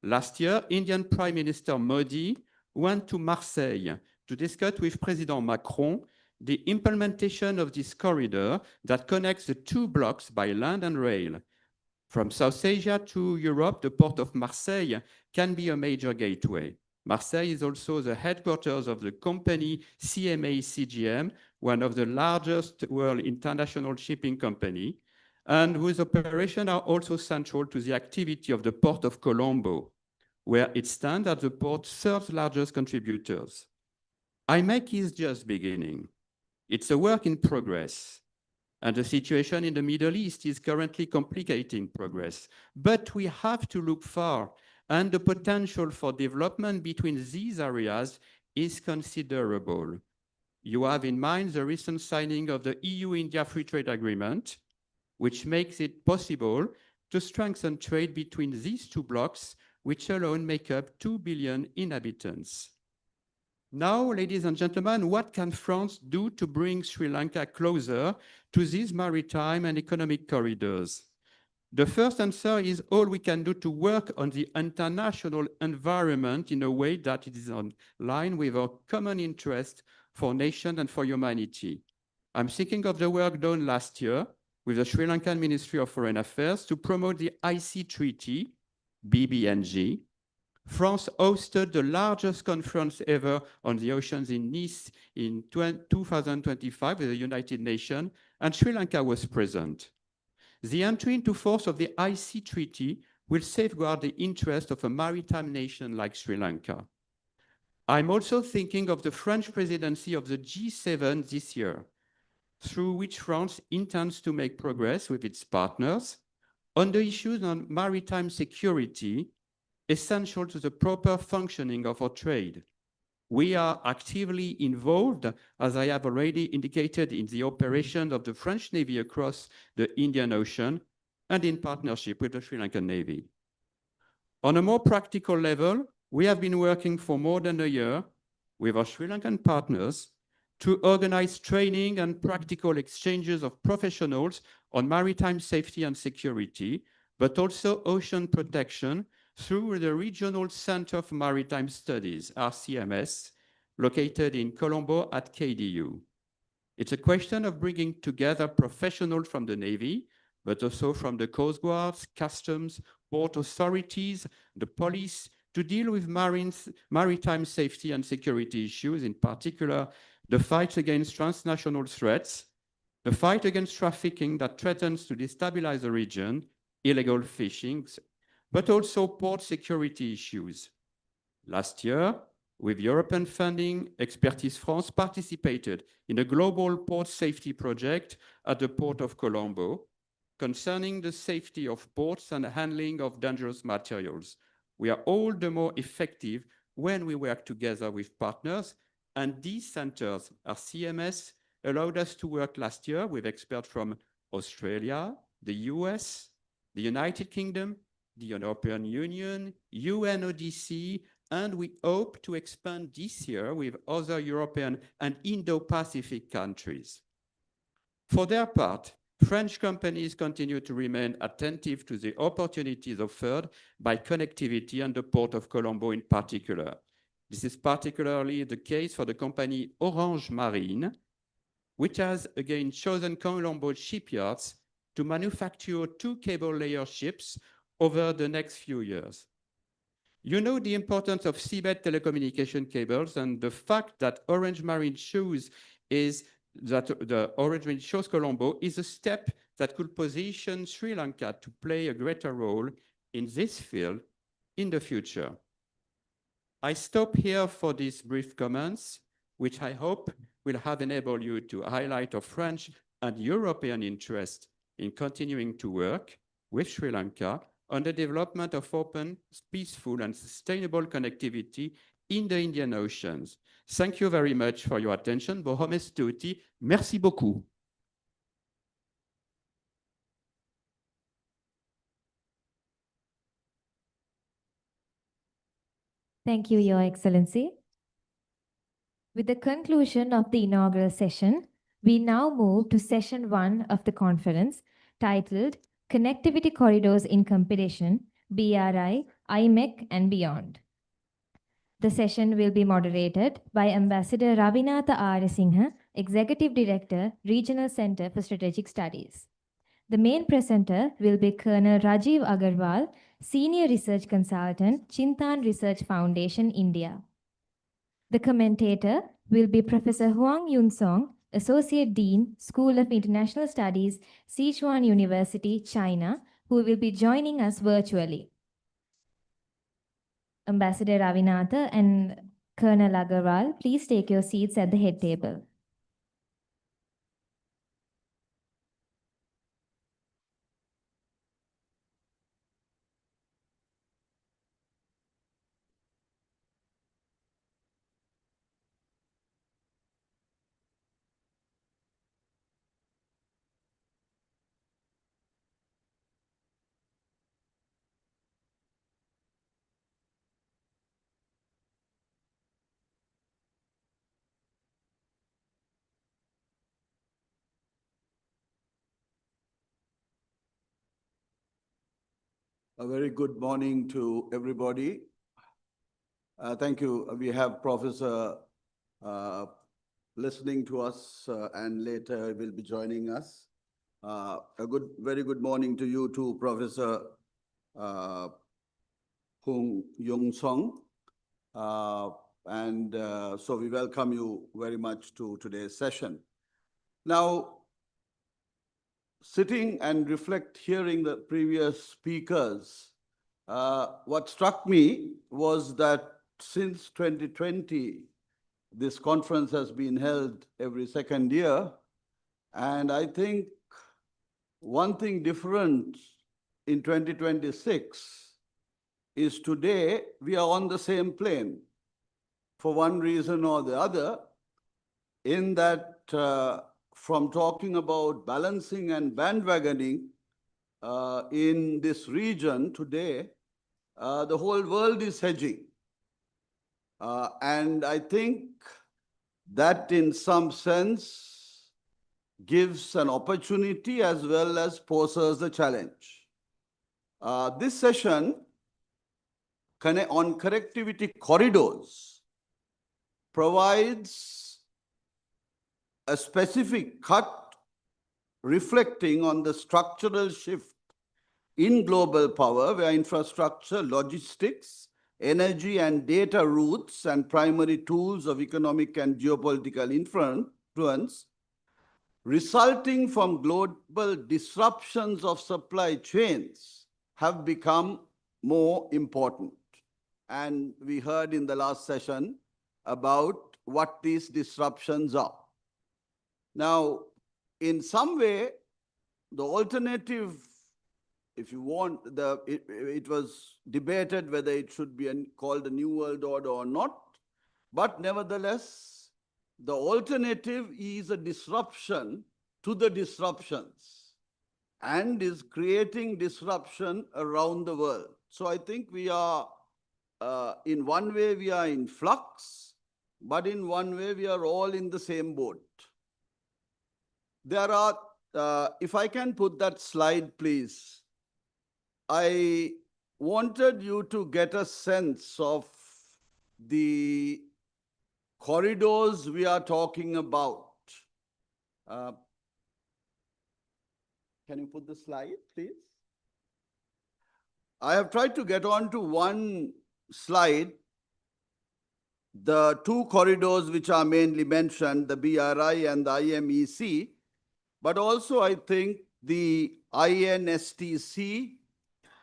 Last year, Indian Prime Minister Modi went to Marseille to discuss with President Macron the implementation of this corridor that connects the two blocks by land and rail. From South Asia to Europe, the port of Marseille can be a major gateway. Marseille is also the headquarters of the company CMA CGM, one of the largest world international shipping company, and whose operations are also central to the activity of the Port of Colombo, where it stands as the port's third largest contributors. IMEC is just beginning. It's a work in progress. And the situation in the Middle East is currently complicating progress. But we have to look far, and the potential for development between these areas is considerable. You have in mind the recent signing of the EU-India Free Trade Agreement, which makes it possible to strengthen trade between these two blocks, which alone make up 2 billion inhabitants. Now, ladies and gentlemen, what can France do to bring Sri Lanka closer to these maritime and economic corridors? The first answer is all we can do to work on the international environment in a way that it is in line with our common interest for nation and for humanity. I'm thinking of the work done last year with the Sri Lankan Ministry of Foreign Affairs to promote the IC Treaty, BBNG. France hosted the largest conference ever on the oceans in Nice in 2025 with the United Nations, and Sri Lanka was present. The entry into force of the IC Treaty will safeguard the interest of a maritime nation like Sri Lanka. I'm also thinking of the French presidency of the G7 this year, through which France intends to make progress with its partners on the issues on maritime security, essential to the proper functioning of our trade. We are actively involved, as I have already indicated, in the operation of the French Navy across the Indian Ocean and in partnership with the Sri Lankan Navy. On a more practical level, we have been working for more than a year with our Sri Lankan partners to organize training and practical exchanges of professionals on maritime safety and security, but also ocean protection through the Regional Center for Maritime Studies, RCMS, located in Colombo at KDU. It's a question of bringing together professionals from the Navy, but also from the Coast Guards, Customs, port authorities, the police, to deal with maritime safety and security issues, in particular, the fight against transnational threats, the fight against trafficking that threatens to destabilize the region, illegal fishing, but also port security issues. Last year, with European funding, Expertise France participated in a global port safety project at the Port of Colombo concerning the safety of ports and handling of dangerous materials. We are all the more effective when we work together with partners, and these centers, our CMS, allowed us to work last year with experts from Australia, the US, the United Kingdom, the European Union, UNODC, and we hope to expand this year with other European and Indo-Pacific countries. For their part, French companies continue to remain attentive to the opportunities offered by connectivity and the Port of Colombo in particular. This is particularly the case for the company Orange Marine, which has again chosen Colombo shipyards to manufacture 2 cable layer ships over the next few years. You know the importance of seabed telecommunication cables, and the fact that Orange Marine chose Colombo is a step that could position Sri Lanka to play a greater role in this field in the future. I stop here for these brief comments, which I hope will have enabled you to highlight our French and European interest in continuing to work with Sri Lanka on the development of open, peaceful, and sustainable connectivity in the Indian Oceans. Thank you very much for your attention. Bohome stuti. Merci beaucoup. Thank you, Your Excellency. With the conclusion of the inaugural session, we now move to session 1 of the conference titled Connectivity Corridors in Competition, BRI, IMEC and Beyond. The session will be moderated by Ambassador Ravinatha Aarasinghe, Executive Director, Regional Center for Strategic Studies. The main presenter will be Colonel Rajiv Agarwal, Senior Research Consultant, Chintan Research Foundation, India. The commentator will be Professor Huang Yunsong, Associate Dean, School of International Studies, Sichuan University, China, who will be joining us virtually. Ambassador Ravinatha and Colonel Agarwal, please take your seats at the head table. A very good morning to everybody. Thank you. We have Professor listening to us and later will be joining us. Very good morning to you too, Professor Hung Yung Song. So we welcome you very much to today's session. Now, sitting and hearing the previous speakers, what struck me was that since 2020, this conference has been held every second year. And I think one thing different in 2026 is today we are on the same plane for one reason or the other, in that from talking about balancing and bandwagoning in this region today, the whole world is hedging. And I think that in some sense gives an opportunity as well as poses a challenge. This session on connectivity corridors provides a specific cut reflecting on the structural shift in global power, where infrastructure, logistics, energy and data routes and primary tools of economic and geopolitical influence resulting from global disruptions of supply chains have become more important. And we heard in the last session about what these disruptions are. Now, in some way, the alternative, if you want, it was debated whether it should be called a New World Order or not. But nevertheless, the alternative is a disruption to the disruptions and is creating disruption around the world. So I think we are, in one way, we are in flux, but in one way, we are all in the same boat. There are, if I can put that slide, please. I wanted you to get a sense of the corridors we are talking about. Can you put the slide, please? I have tried to get on to one slide, the two corridors which are mainly mentioned, the BRI and the IMEC, but also I think the INSTC,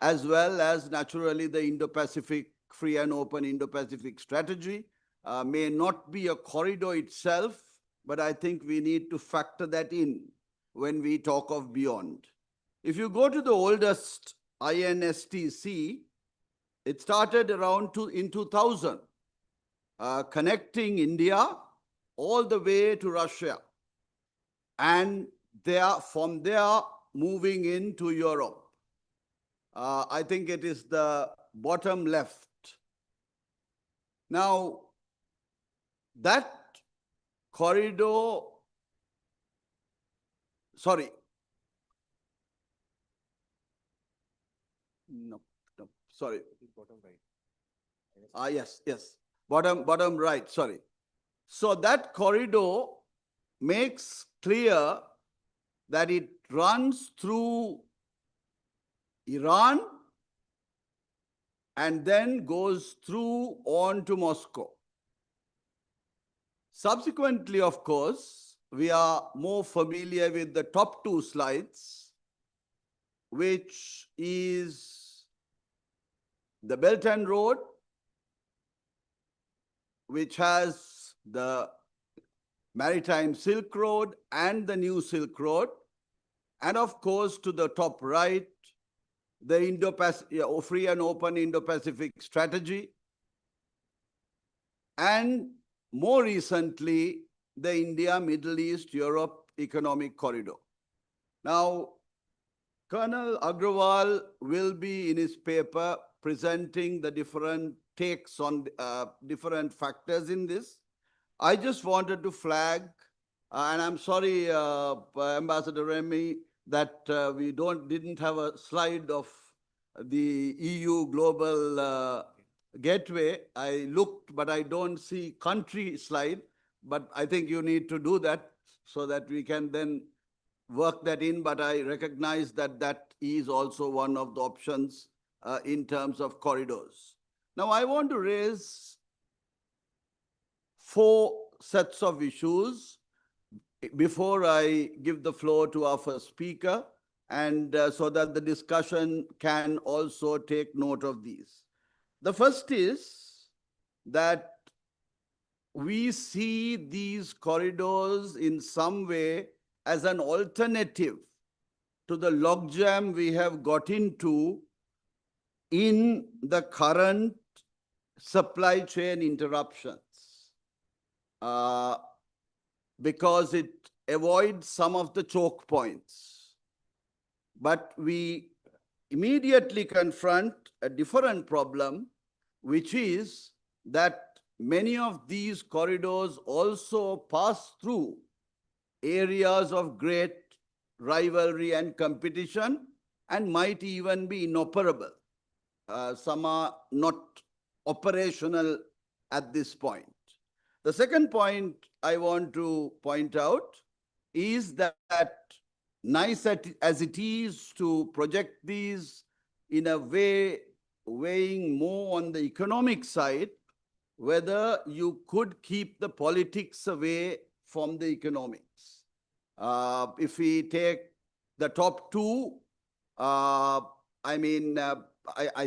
as well as naturally the Indo-Pacific, free and open Indo-Pacific strategy, may not be a corridor itself, but I think we need to factor that in when we talk of beyond. If you go to the oldest INSTC, it started around in 2000, connecting India all the way to Russia. And from there, moving into Europe. I think it is the bottom left. Now, that corridor, sorry. No, sorry. Bottom right. Yes. Bottom right, sorry. So that corridor makes clear that it runs through Iran and then goes through on to Moscow. Subsequently, of course, we are more familiar with the top two slides, which is the Belt and Road, which has the Maritime Silk Road and the New Silk Road. And of course, to the top right, the free and open Indo-Pacific strategy. And more recently, the India, Middle East, Europe economic corridor. Now, Colonel Agrawal will be in his paper presenting the different takes on different factors in this. I just wanted to flag, and I'm sorry, Ambassador Rémi, that we didn't have a slide of the EU Global Gateway. I looked, but I don't see country slide, but I think you need to do that so that we can then work that in, but I recognize that that is also one of the options in terms of corridors. Now, I want to raise 4 sets of issues before I give the floor to our first speaker, and so that the discussion can also take note of these. The first is that we see these corridors in some way as an alternative to the logjam we have got into in the current supply chain interruptions, because it avoids some of the choke points. But we immediately confront a different problem, which is that many of these corridors also pass through areas of great rivalry and competition and might even be inoperable. Some are not operational at this point. The second point I want to point out is that nice as it is to project these in a way weighing more on the economic side, whether you could keep the politics away from the economics. If we take the top two, I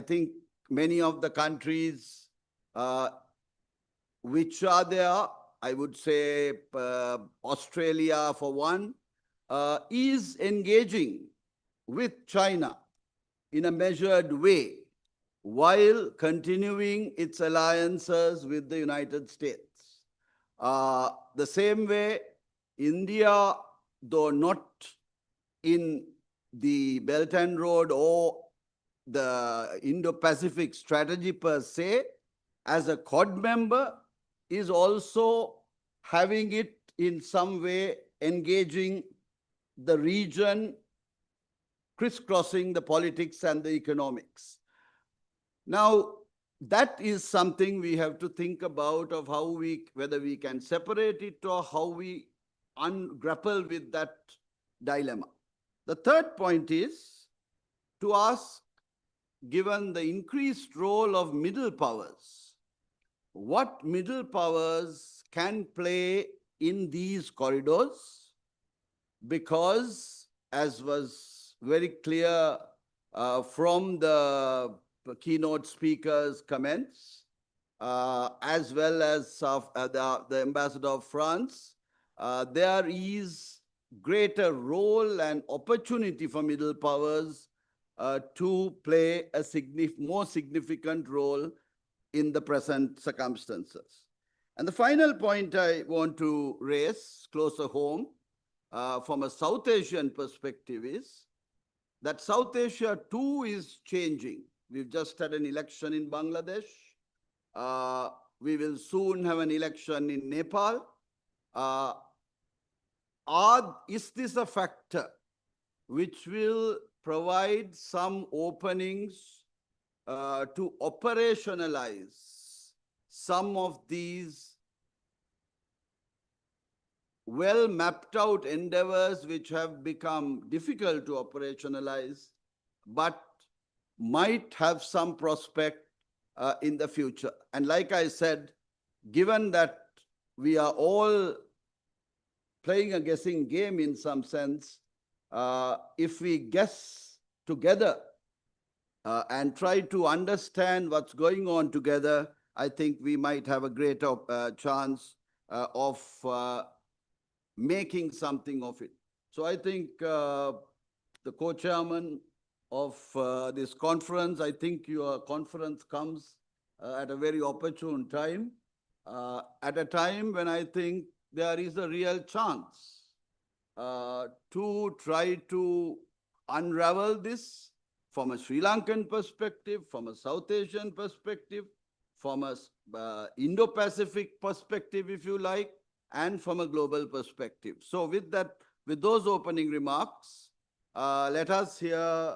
think many of the countries which are there, I would say Australia for one, is engaging with China in a measured way while continuing its alliances with the United States. The same way, India, though not in the Belt and Road or the Indo-Pacific strategy per se, as a Quad member, is also having it in some way engaging the region, crisscrossing the politics and the economics. Now, that is something we have to think about of how whether we can separate it or how we grapple with that dilemma. The third point is to ask, given the increased role of middle powers, what middle powers can play in these corridors? Because, as was very clear from the keynote speaker's comments, as well as the ambassador of France, there is greater role and opportunity for middle powers to play a more significant role in the present circumstances. And the final point I want to raise closer home from a South Asian perspective is that South Asia too is changing. We've just had an election in Bangladesh. We will soon have an election in Nepal. Is this a factor which will provide some openings to operationalize some of these well mapped out endeavors which have become difficult to operationalize, but might have some prospect in the future. And like I said, given that we are all playing a guessing game in some sense, if we guess together and try to understand what's going on together, I think we might have a greater chance of making something of it. So I think the co-chairman of this conference, I think your conference comes at a very opportune time, at a time when I think there is a real chance to try to unravel this from a Sri Lankan perspective, from a South Asian perspective, from a Indo-Pacific perspective, if you like, and from a global perspective. So with that, with those opening remarks, let us hear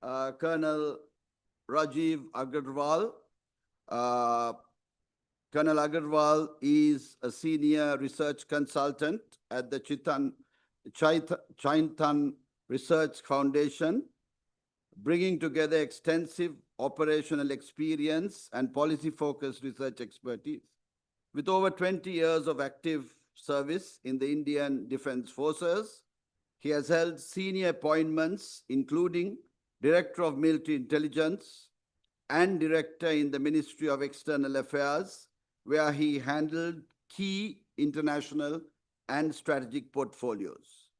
Colonel Rajiv Agarwal. Colonel Agarwal is a senior research consultant at the Chaithan Research Foundation, bringing together extensive operational experience and policy-focused research expertise. With over 20 years of active service in the Indian Defence Forces, he has held senior appointments, including Director of Military Intelligence and Director in the Ministry of External Affairs, where he handled key international and strategic portfolios.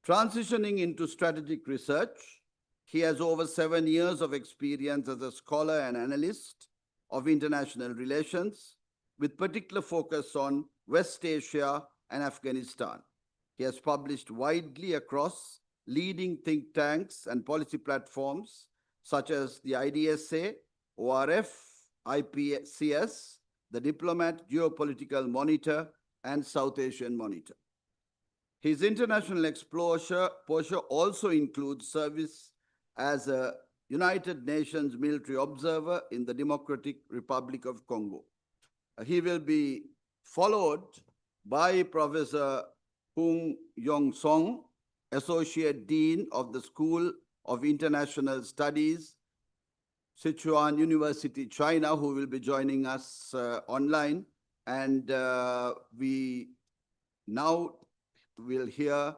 Transitioning into strategic research, he has over 7 years of experience as a scholar and analyst of international relations, with particular focus on West Asia and Afghanistan. He has published widely across leading think tanks and policy platforms such as the IDSA, ORF, IPCS, the Diplomat, Geopolitical Monitor, and South Asian Monitor. His international exposure also includes service as a United Nations military observer in the Democratic Republic of Congo. He will be followed by Professor Hung Yong Song, Associate Dean of the School of International Studies, Sichuan University, China, who will be joining us online. And we now will hear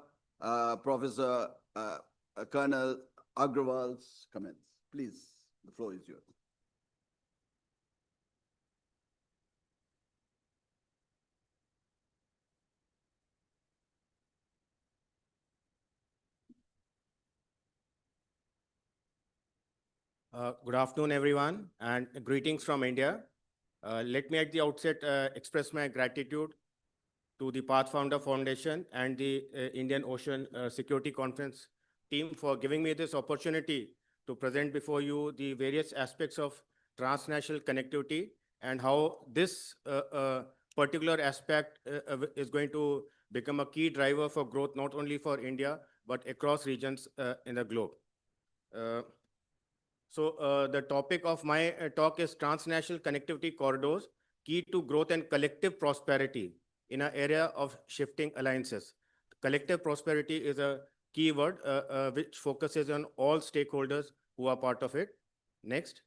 Professor Colonel Agarwal's comments. Please, the floor is yours. Good afternoon, everyone, and greetings from India. Let me at the outset express my gratitude to the Pathfinder Foundation and the Indian Ocean Security Conference team for giving me this opportunity to present before you the various aspects of transnational connectivity and how this particular aspect is going to become a key driver for growth, not only for India, but across regions in the globe. So the topic of my talk is transnational connectivity corridors, key to growth and collective prosperity in an area of shifting alliances. Collective prosperity is a key word which focuses on all stakeholders who are part of it. Next.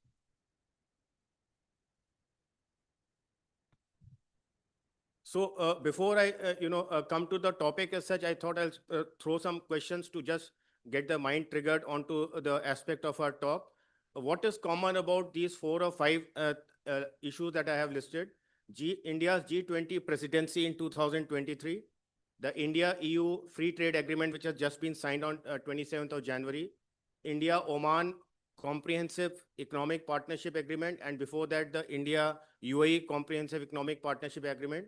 So before I come to the topic as such, I thought I'll throw some questions to just get the mind triggered onto the aspect of our talk. What is common about these 4 or 5 issues that I have listed? India's G20 presidency in 2023, the India-EU Free Trade Agreement, which has just been signed on 27th of January, India-Oman Comprehensive Economic Partnership Agreement, and before that, the India-UAE Comprehensive Economic Partnership Agreement,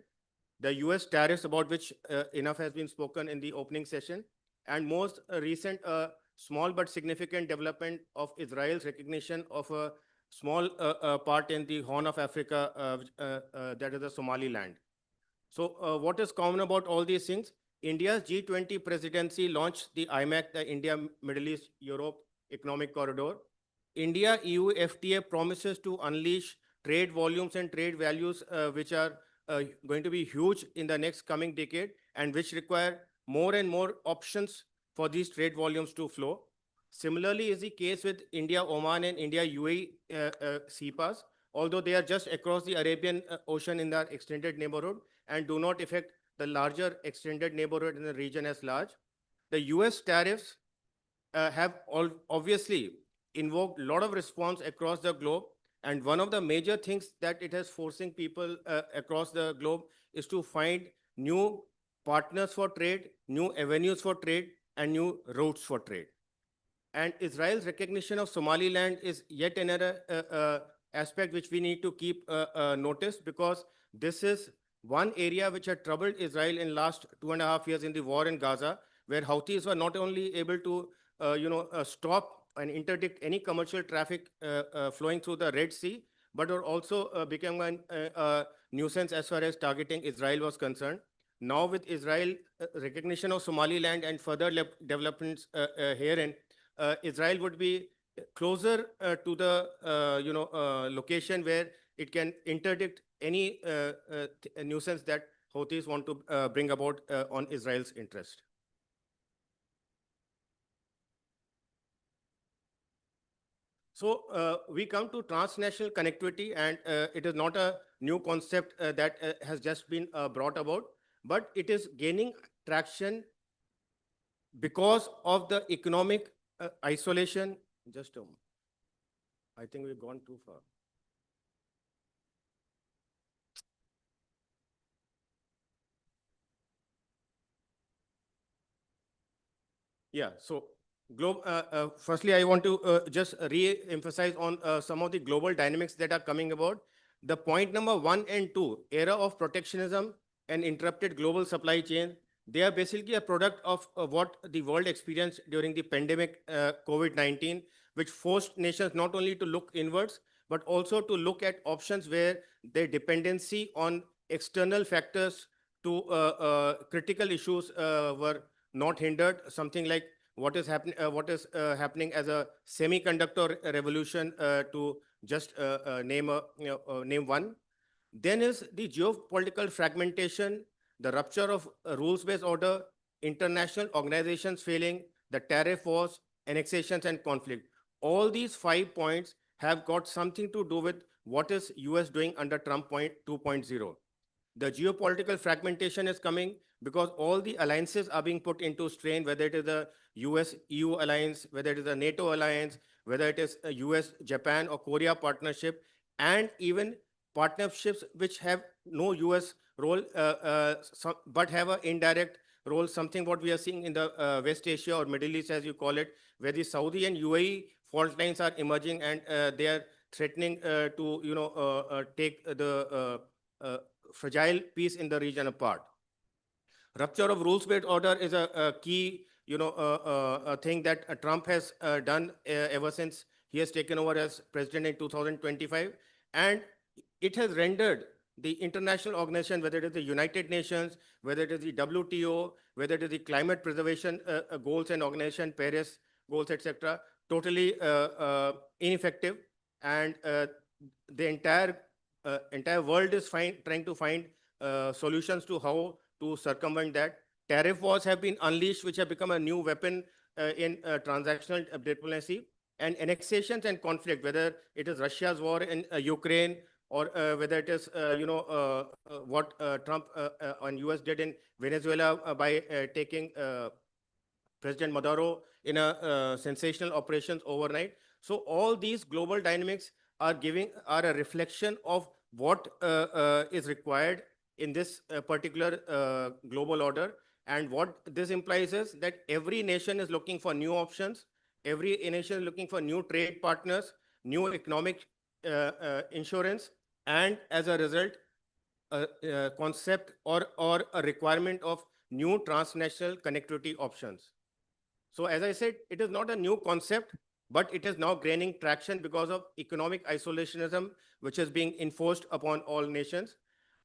the US tariffs, about which enough has been spoken in the opening session, and most recent small but significant development of Israel's recognition of a small part in the Horn of Africa, that is the Somaliland. So what is common about all these things? India's G20 presidency launched the IMEC, the India, Middle East, Europe Economic Corridor. India-EU FTA promises to unleash trade volumes and trade values which are going to be huge in the next coming decade, and which require more and more options for these trade volumes to flow. Similarly is the case with India, Oman, and India, UAE CPAs, although they are just across the Arabian Ocean in their extended neighborhood and do not affect the larger extended neighborhood in the region as large. The US tariffs have obviously invoked a lot of response across the globe. And one of the major things that it is forcing people across the globe is to find new partners for trade, new avenues for trade, and new routes for trade. And Israel's recognition of Somaliland is yet another aspect which we need to keep notice, because this is one area which had troubled Israel in last 2.5 years in the war in Gaza, where Houthis were not only able to stop and interdict any commercial traffic flowing through the Red Sea, but are also becoming a nuisance as far as targeting Israel was concerned. Now with Israel recognition of Somaliland and further developments herein, Israel would be closer to the location where it can interdict any nuisance that Houthis want to bring about on Israel's interest. So we come to transnational connectivity, and it is not a new concept that has just been brought about, but it is gaining traction because of the economic isolation. Just a moment. I think we've gone too far. Yeah, so firstly, I want to just re-emphasize on some of the global dynamics that are coming about. The point number 1 and 2, era of protectionism and interrupted global supply chain, they are basically a product of what the world experienced during the pandemic COVID-19, which forced nations not only to look inwards, but also to look at options where their dependency on external factors to critical issues were not hindered. Something like what is happening as a semiconductor revolution, to just name one. Then is the geopolitical fragmentation, the rupture of rules-based order, international organizations failing, the tariff wars, annexations, and conflict. All these 5 points have got something to do with what is US doing under Trump 2.0. The geopolitical fragmentation is coming because all the alliances are being put into strain, whether it is the US-EU alliance, whether it is the NATO alliance, whether it is a US-Japan or Korea partnership, and even partnerships which have no US role, but have an indirect role, something what we are seeing in the West Asia or Middle East, as you call it, where the Saudi and UAE fault lines are emerging, and they are threatening to take the fragile peace in the region apart. Rupture of rules-based order is a key thing that Trump has done ever since he has taken over as president in 2025. And it has rendered the international organization, whether it is the United Nations, whether it is the WTO, whether it is the climate preservation goals and organization, Paris goals, etc., totally ineffective. And the entire world is trying to find solutions to how to circumvent that. Tariff wars have been unleashed, which have become a new weapon in transactional diplomacy. And annexations and conflict, whether it is Russia's war in Ukraine, or whether it is what Trump and US did in Venezuela by taking President Maduro in a sensational operations overnight. So all these global dynamics are a reflection of what is required in this particular global order. And what this implies is that every nation is looking for new options. Every nation is looking for new trade partners, new economic insurance, and as a result, a concept or a requirement of new transnational connectivity options. So as I said, it is not a new concept, but it is now gaining traction because of economic isolationism, which is being enforced upon all nations.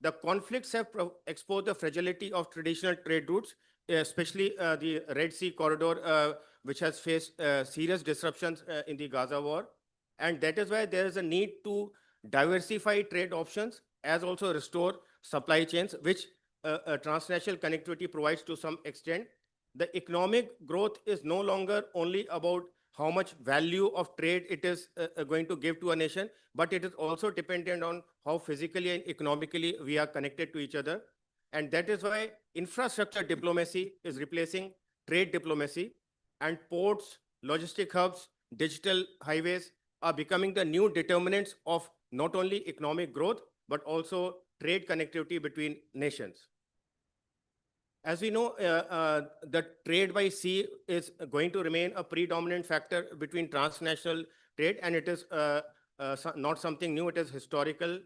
The conflicts have exposed the fragility of traditional trade routes, especially the Red Sea corridor, which has faced serious disruptions in the Gaza war. And that is why there is a need to diversify trade options, as also restore supply chains, which transnational connectivity provides to some extent. The economic growth is no longer only about how much value of trade it is going to give to a nation, but it is also dependent on how physically and economically we are connected to each other. And that is why infrastructure diplomacy is replacing trade diplomacy, and ports, logistic hubs, digital highways are becoming the new determinants of not only economic growth, but also trade connectivity between nations. As we know, the trade by sea is going to remain a predominant factor between transnational trade, and it is not something new, it is historical.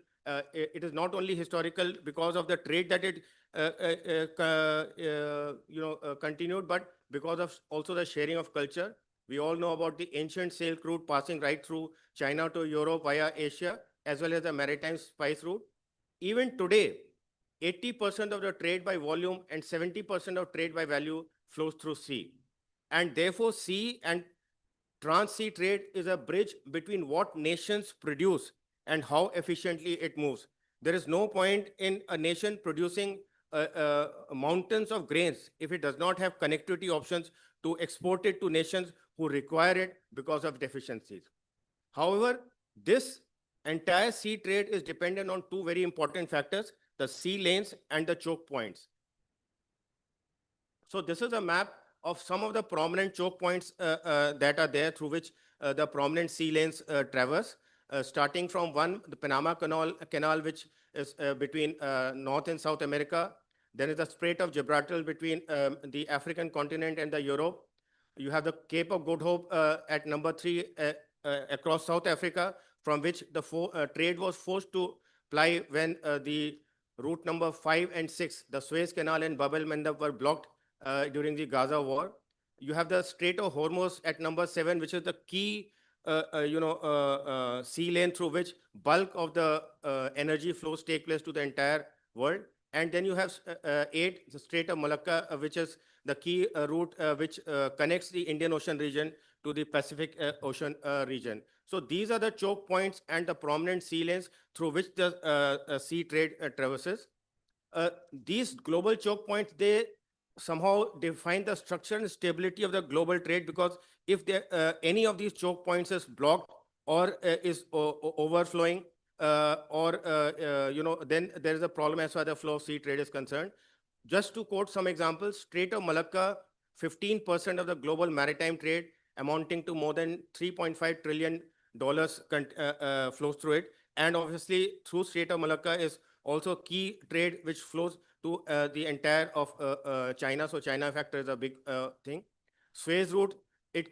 It is not only historical because of the trade that it continued, but because of also the sharing of culture. We all know about the ancient Silk route passing right through China to Europe via Asia, as well as the maritime spice route. Even today, 80% of the trade by volume and 70% of trade by value flows through sea. And therefore, sea and trans-sea trade is a bridge between what nations produce and how efficiently it moves. There is no point in a nation producing mountains of grains if it does not have connectivity options to export it to nations who require it because of deficiencies. However, this entire sea trade is dependent on two very important factors: the sea lanes and the choke points. So this is a map of some of the prominent choke points that are there through which the prominent sea lanes traverse, starting from the Panama Canal, which is between North and South America. Then is the Strait of Gibraltar between the African continent and the Europe. You have the Cape of Good Hope at number 3 across South Africa, from which the trade was forced to ply when the route number 5 and 6, the Suez Canal and Bab el-Mandeb, were blocked during the Gaza war. You have the Strait of Hormuz at number 7, which is the key sea lane through which bulk of the energy flows take place to the entire world. And then you have 8, the Strait of Malacca, which is the key route which connects the Indian Ocean region to the Pacific Ocean region. So these are the choke points and the prominent sea lanes through which the sea trade traverses. These global choke points, they somehow define the structure and stability of the global trade, because if any of these choke points is blocked or is overflowing, then there is a problem as far as the flow of sea trade is concerned. Just to quote some examples, Strait of Malacca, 15% of the global maritime trade, amounting to more than $3.5 trillion flows through it. And obviously, through Strait of Malacca is also key trade which flows to the entire of China. So China factor is a big thing. Suez route, it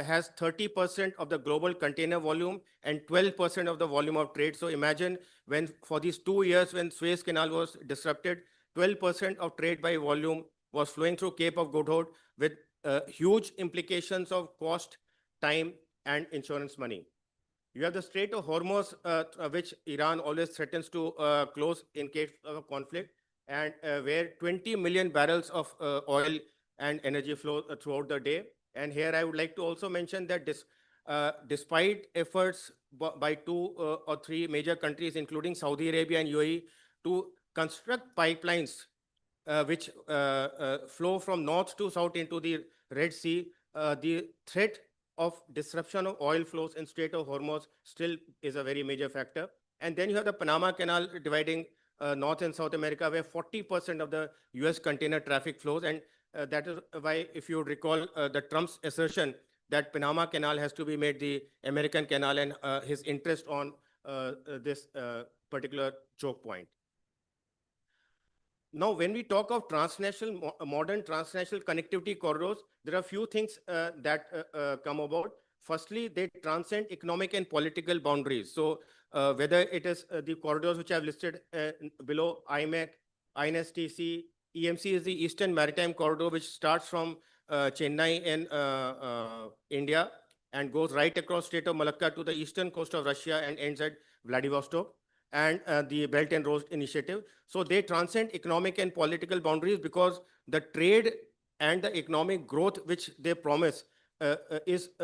has 30% of the global container volume and 12% of the volume of trade. So imagine when for these 2 years when Suez Canal was disrupted, 12% of trade by volume was flowing through Cape of Good Hope, with huge implications of cost, time, and insurance money. You have the Strait of Hormuz, which Iran always threatens to close in case of a conflict, and where 20 million barrels of oil and energy flow throughout the day. And here I would like to also mention that despite efforts by 2 or 3 major countries, including Saudi Arabia and UAE, to construct pipelines which flow from north to south into the Red Sea, the threat of disruption of oil flows in Strait of Hormuz still is a very major factor. And then you have the Panama Canal dividing North and South America, where 40% of the US container traffic flows. And that is why, if you recall the Trump's assertion that Panama Canal has to be made the American canal, and his interest on this particular choke point. Now, when we talk of modern transnational connectivity corridors, there are a few things that come about. Firstly, they transcend economic and political boundaries. So whether it is the corridors which I have listed below, IMEC, INSTC, EMC is the Eastern Maritime Corridor, which starts from Chennai in India and goes right across Strait of Malacca to the eastern coast of Russia and ends at Vladivostok, and the Belt and Road Initiative. So they transcend economic and political boundaries, because the trade and the economic growth which they promise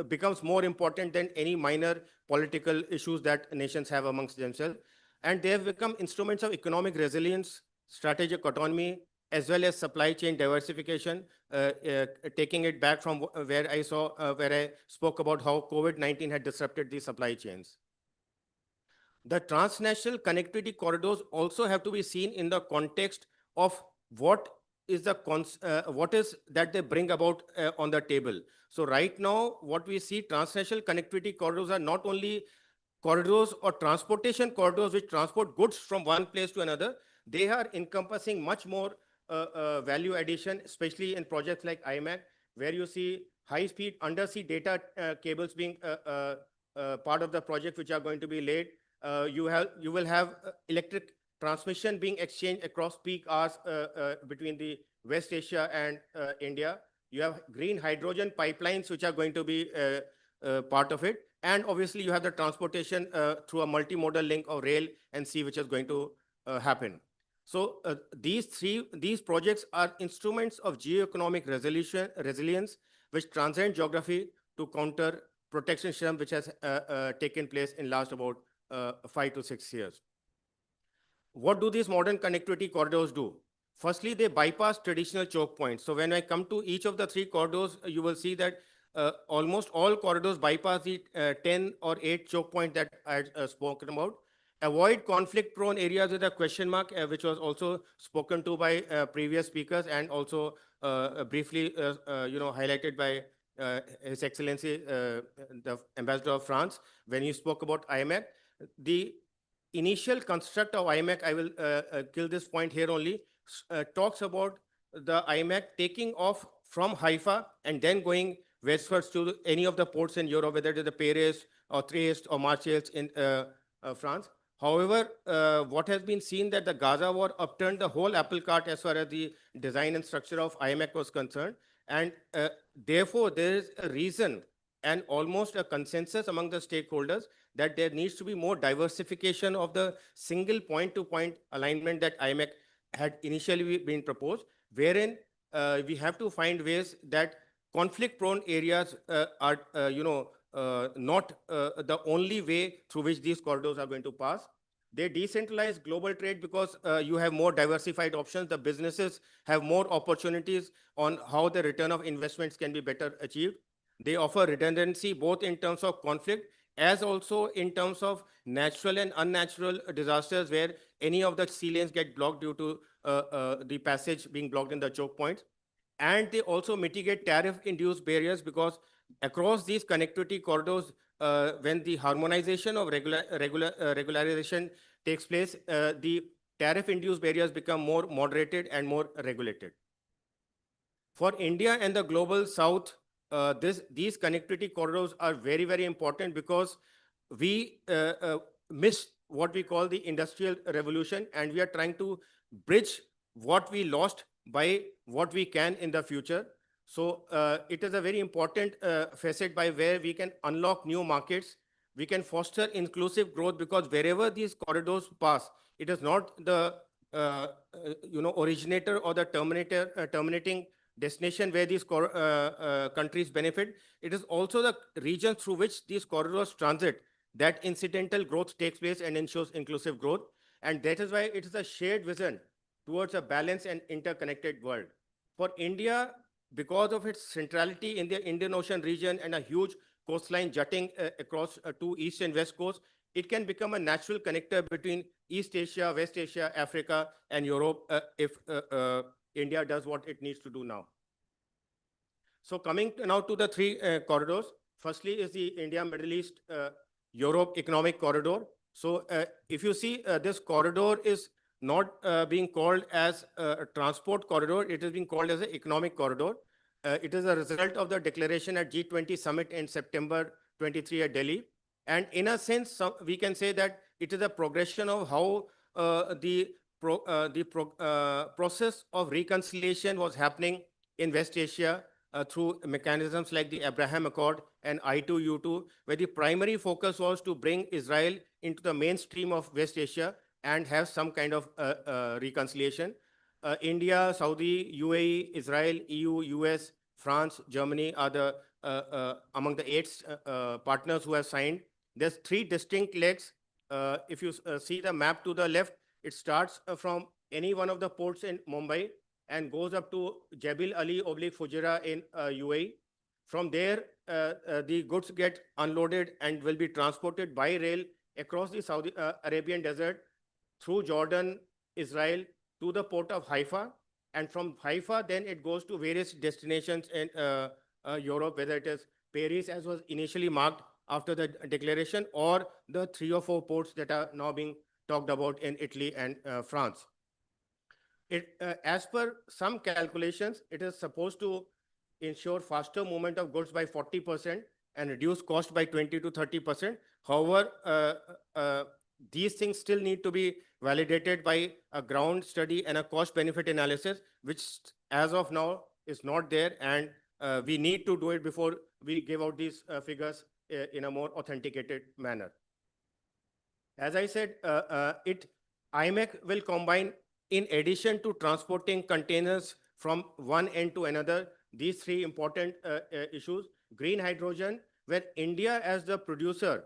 becomes more important than any minor political issues that nations have amongst themselves. and they have become instruments of economic resilience, strategic autonomy, as well as supply chain diversification, taking it back from where I spoke about how COVID-19 had disrupted the supply chains. The transnational connectivity corridors also have to be seen in the context of what is that they bring about on the table. So right now, what we see, transnational connectivity corridors are not only corridors or transportation corridors which transport goods from one place to another, they are encompassing much more value addition, especially in projects like IMEC, where you see high-speed undersea data cables being part of the project which are going to be laid. You will have electric transmission being exchanged across peak hours between the West Asia and India. You have green hydrogen pipelines which are going to be part of it. And obviously you have the transportation through a multimodal link of rail and sea which is going to happen. So these projects are instruments of geo-economic resilience which transcend geography to counter protectionism which has taken place in last about 5 to 6 years. What do these modern connectivity corridors do? Firstly, they bypass traditional choke points. So when I come to each of the 3 corridors, you will see that almost all corridors bypass the 10 or 8 choke points that I had spoken about. Avoid conflict-prone areas with a question mark, which was also spoken to by previous speakers and also briefly highlighted by His Excellency, the Ambassador of France, when he spoke about IMEC. The initial construct of IMEC, I will kill this point here only, talks about the IMEC taking off from Haifa and then going westwards to any of the ports in Europe, whether it is the Paris or Trieste or Marseille in France. However, what has been seen that the Gaza war upturned the whole apple cart as far as the design and structure of IMEC was concerned. And therefore, there is a reason and almost a consensus among the stakeholders that there needs to be more diversification of the single point-to-point alignment that IMEC had initially been proposed, wherein we have to find ways that conflict-prone areas are, not the only way through which these corridors are going to pass. They decentralize global trade because you have more diversified options. The businesses have more opportunities on how the return of investments can be better achieved. They offer redundancy both in terms of conflict as also in terms of natural and unnatural disasters where any of the sea lanes get blocked due to the passage being blocked in the choke points. And they also mitigate tariff-induced barriers because across these connectivity corridors, when the harmonization of regularization takes place, the tariff-induced barriers become more moderated and more regulated. For India and the global south, these connectivity corridors are very, very important because we missed what we call the industrial revolution, and we are trying to bridge what we lost by what we can in the future. So it is a very important facet by where we can unlock new markets. We can foster inclusive growth because wherever these corridors pass, it is not the originator or the terminating destination where these countries benefit. It is also the region through which these corridors transit that incidental growth takes place and ensures inclusive growth. And that is why it is a shared vision towards a balanced and interconnected world. For India, because of its centrality in the Indian Ocean region and a huge coastline jutting across two east and west coasts, it can become a natural connector between East Asia, West Asia, Africa, and Europe if India does what it needs to do now. So coming now to the 3 corridors. Firstly is the India, Middle East, Europe economic corridor. So if you see this corridor is not being called as a transport corridor, it is being called as an economic corridor. It is a result of the declaration at G20 summit in September 23 at Delhi. And in a sense, we can say that it is a progression of how the process of reconciliation was happening in West Asia through mechanisms like the Abraham Accord and I2U2, where the primary focus was to bring Israel into the mainstream of West Asia and have some kind of reconciliation. India, Saudi, UAE, Israel, EU, US, France, Germany are the among the 8 partners who have signed. There's 3 distinct legs. if you see the map to the left, it starts from any one of the ports in Mumbai and goes up to Jebel Ali / Fujairah in UAE. From there, the goods get unloaded and will be transported by rail across the Saudi Arabian desert through Jordan, Israel, to the port of Haifa. And from Haifa, then it goes to various destinations in Europe, whether it is Paris, as was initially marked after the declaration, or the 3 or 4 ports that are now being talked about in Italy and France. As per some calculations, it is supposed to ensure faster movement of goods by 40% and reduce cost by 20 to 30%. However, these things still need to be validated by a ground study and a cost benefit analysis, which as of now is not there. And we need to do it before we give out these figures in a more authenticated manner. As I said, IMEC will combine, in addition to transporting containers from one end to another, these 3 important issues: green hydrogen, where India as the producer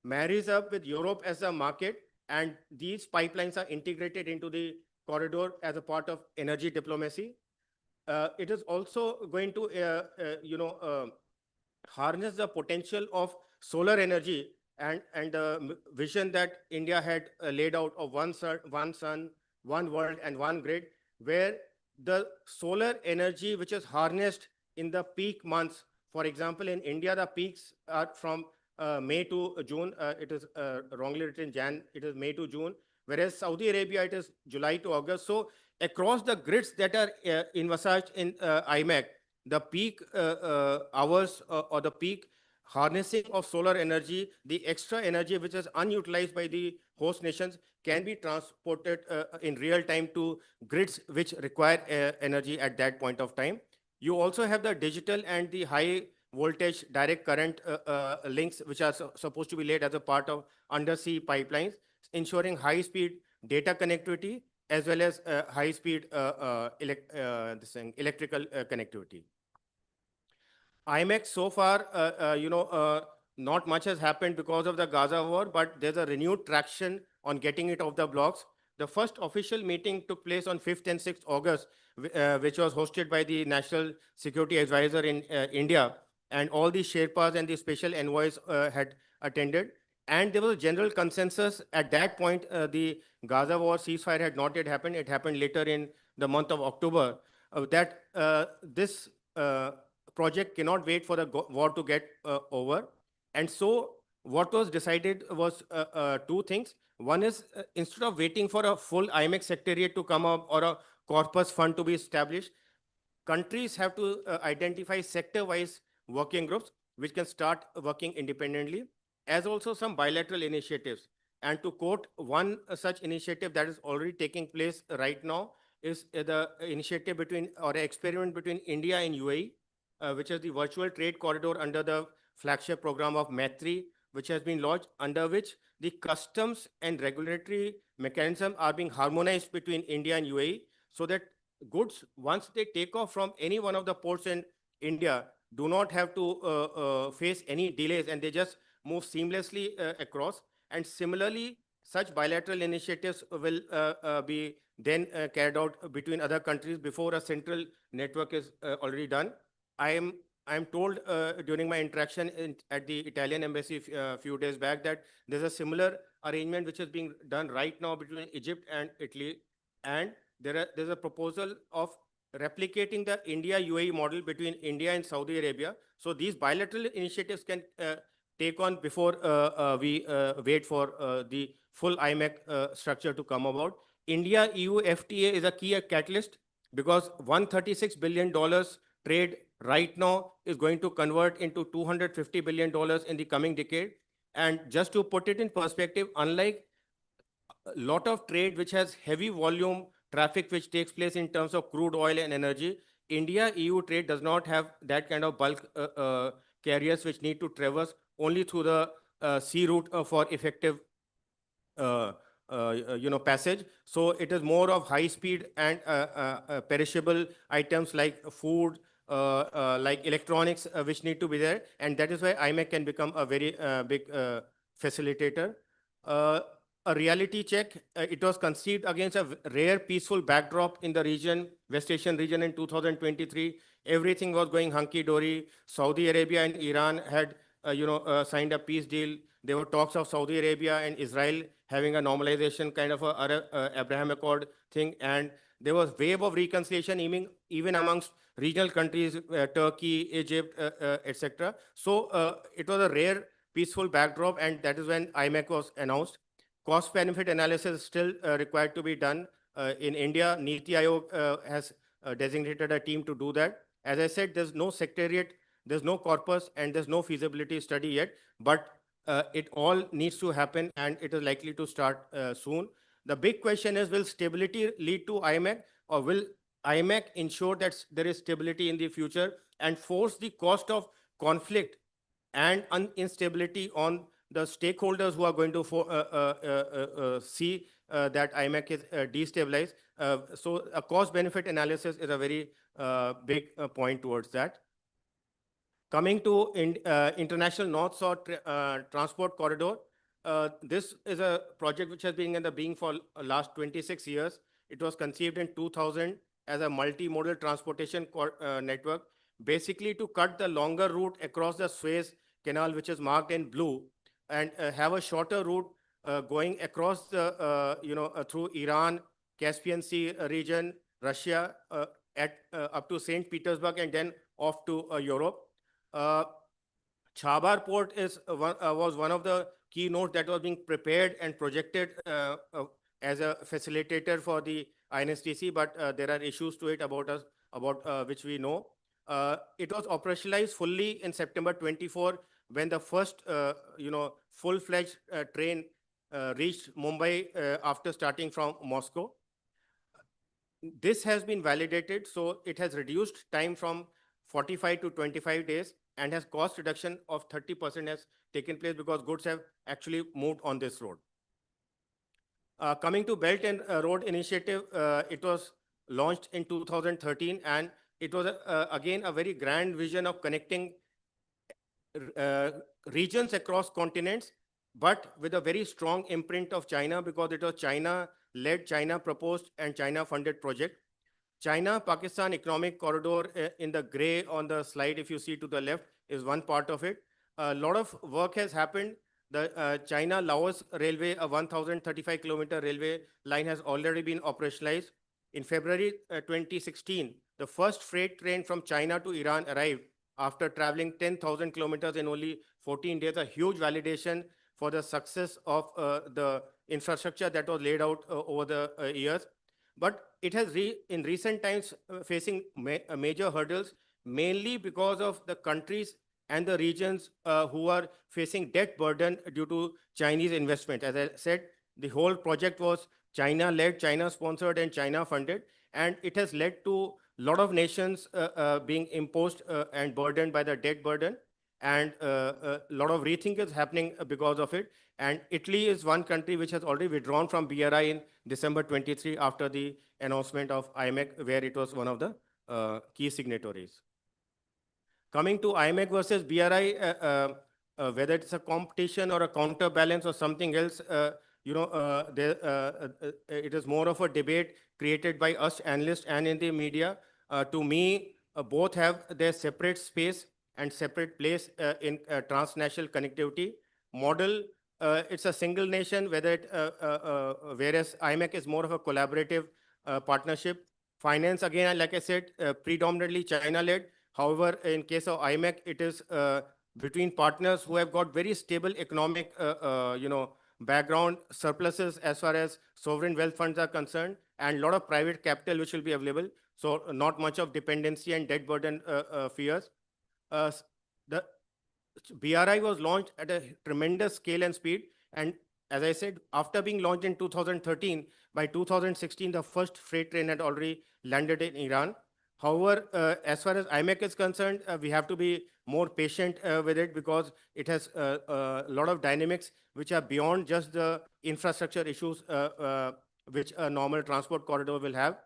marries up with Europe as the market, and these pipelines are integrated into the corridor as a part of energy diplomacy. It is also going to, harness the potential of solar energy and the vision that India had laid out of one sun, one world, and one grid, where the solar energy which is harnessed in the peak months, for example, in India, the peaks are from May to June. It is wrongly written Jan, it is May to June, whereas Saudi Arabia, it is July to August. So across the grids that are envisaged in IMEC, the peak hours or the peak harnessing of solar energy, the extra energy which is unutilized by the host nations, can be transported in real time to grids which require energy at that point of time. You also have the digital and the high voltage direct current links, which are supposed to be laid as a part of undersea pipelines, ensuring high speed data connectivity as well as high speed electrical connectivity. IMEC so far, not much has happened because of the Gaza war, but there's a renewed traction on getting it off the blocks. The first official meeting took place on 5th and 6th August, which was hosted by the National Security Advisor in India, and all the Sherpas and the special envoys had attended. And there was a general consensus at that point. The Gaza war ceasefire had not yet happened. It happened later in the month of October, that this project cannot wait for the war to get over. And so what was decided was 2 things. One is, instead of waiting for a full IMEC secretariat to come up or a corpus fund to be established, countries have to identify sector-wise working groups which can start working independently, as also some bilateral initiatives. And to quote one such initiative that is already taking place right now is the initiative between, or experiment between, India and UAE, which is the virtual trade corridor under the flagship program of Maitri, which has been launched, under which the customs and regulatory mechanism are being harmonized between India and UAE, so that goods, once they take off from any one of the ports in India, do not have to face any delays, and they just move seamlessly across. And similarly, such bilateral initiatives will be then carried out between other countries before a central network is already done. I am told during my interaction at the Italian embassy a few days back that there's a similar arrangement which is being done right now between Egypt and Italy, and there's a proposal of replicating the India-UAE model between India and Saudi Arabia. So these bilateral initiatives can take on before we wait for the full IMEC structure to come about. India-EU FTA is a key catalyst, because $136 billion trade right now is going to convert into $250 billion in the coming decade. And just to put it in perspective, unlike a lot of trade which has heavy volume traffic which takes place in terms of crude oil and energy, India-EU trade does not have that kind of bulk carriers which need to traverse only through the sea route for effective passage. So it is more of high speed and perishable items like food, like electronics, which need to be there. And that is why IMEC can become a very big facilitator. a reality check. It was conceived against a rare peaceful backdrop in the region, West Asian region in 2023. Everything was going hunky-dory. Saudi Arabia and Iran had, signed a peace deal. There were talks of Saudi Arabia and Israel having a normalization kind of a Abraham Accord thing. And there was wave of reconciliation even amongst regional countries, Turkey, Egypt, etc. So it was a rare peaceful backdrop, and that is when IMEC was announced. Cost benefit analysis is still required to be done. In India, Niti Aayog has designated a team to do that. As I said, there's no secretariat, there's no corpus, and there's no feasibility study yet, but it all needs to happen, and it is likely to start soon. The big question is, will stability lead to IMEC, or will IMEC ensure that there is stability in the future and force the cost of conflict and instability on the stakeholders who are going to see that IMEC is destabilized? So a cost-benefit analysis is a very big point towards that. Coming to International North-South Transport Corridor, this is a project which has been in the being for last 26 years. It was conceived in 2000 as a multimodal transportation network, basically to cut the longer route across the Suez Canal, which is marked in blue, and have a shorter route going across the, through Iran, Caspian Sea region, Russia, up to St. Petersburg, and then off to Europe. Chabar port was one of the keynotes that was being prepared and projected as a facilitator for the INSTC, but there are issues to it about which we know. It was operationalized fully in September 24 when the first, full-fledged train reached Mumbai after starting from Moscow. This has been validated, so it has reduced time from 45 to 25 days and has cost reduction of 30% has taken place because goods have actually moved on this road. Coming to Belt and Road Initiative, it was launched in 2013, and it was again a very grand vision of connecting regions across continents, but with a very strong imprint of China, because it was China-led, China-proposed, and China-funded project. China-Pakistan Economic Corridor in the gray on the slide, if you see to the left, is one part of it. A lot of work has happened. The China-Laos Railway, a 1,035-kilometer railway line, has already been operationalized. In February 2016, the first freight train from China to Iran arrived after traveling 10,000 kilometers in only 14 days, a huge validation for the success of the infrastructure that was laid out over the years. But it has in recent times facing major hurdles, mainly because of the countries and the regions who are facing debt burden due to Chinese investment. As I said, the whole project was China-led, China-sponsored, and China-funded, and it has led to a lot of nations being imposed and burdened by the debt burden, and a lot of rethink is happening because of it. And Italy is one country which has already withdrawn from BRI in December 23 after the announcement of IMEC, where it was one of the key signatories. Coming to IMEC versus BRI, whether it's a competition or a counterbalance or something else, it is more of a debate created by us analysts and in the media. To me, both have their separate space and separate place in transnational connectivity model. It's a single nation, whereas IMEC is more of a collaborative partnership. Finance, again, like I said, predominantly China-led. However, in case of IMEC, it is between partners who have got very stable economic, background, surpluses as far as sovereign wealth funds are concerned, and a lot of private capital which will be available. So not much of dependency and debt burden fears. The BRI was launched at a tremendous scale and speed. And as I said, after being launched in 2013, by 2016, the first freight train had already landed in Iran. However, as far as IMEC is concerned, we have to be more patient with it because it has a lot of dynamics which are beyond just the infrastructure issues which a normal transport corridor will have.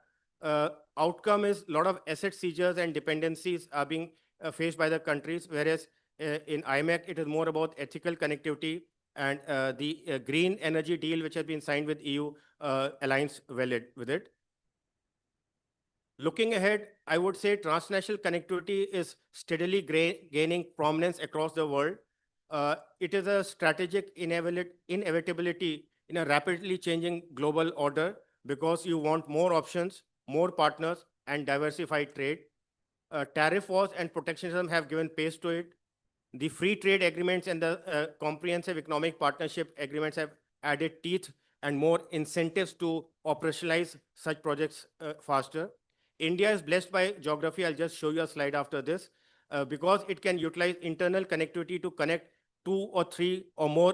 Outcome is a lot of asset seizures and dependencies are being faced by the countries, whereas in IMEC, it is more about ethical connectivity and the green energy deal which has been signed with EU aligns well with it. Looking ahead, I would say transnational connectivity is steadily gaining prominence across the world. It is a strategic inevitability in a rapidly changing global order because you want more options, more partners, and diversified trade. Tariff wars and protectionism have given pace to it. The free trade agreements and the comprehensive economic partnership agreements have added teeth and more incentives to operationalize such projects faster. India is blessed by geography. I'll just show you a slide after this. Because it can utilize internal connectivity to connect 2 or 3 or more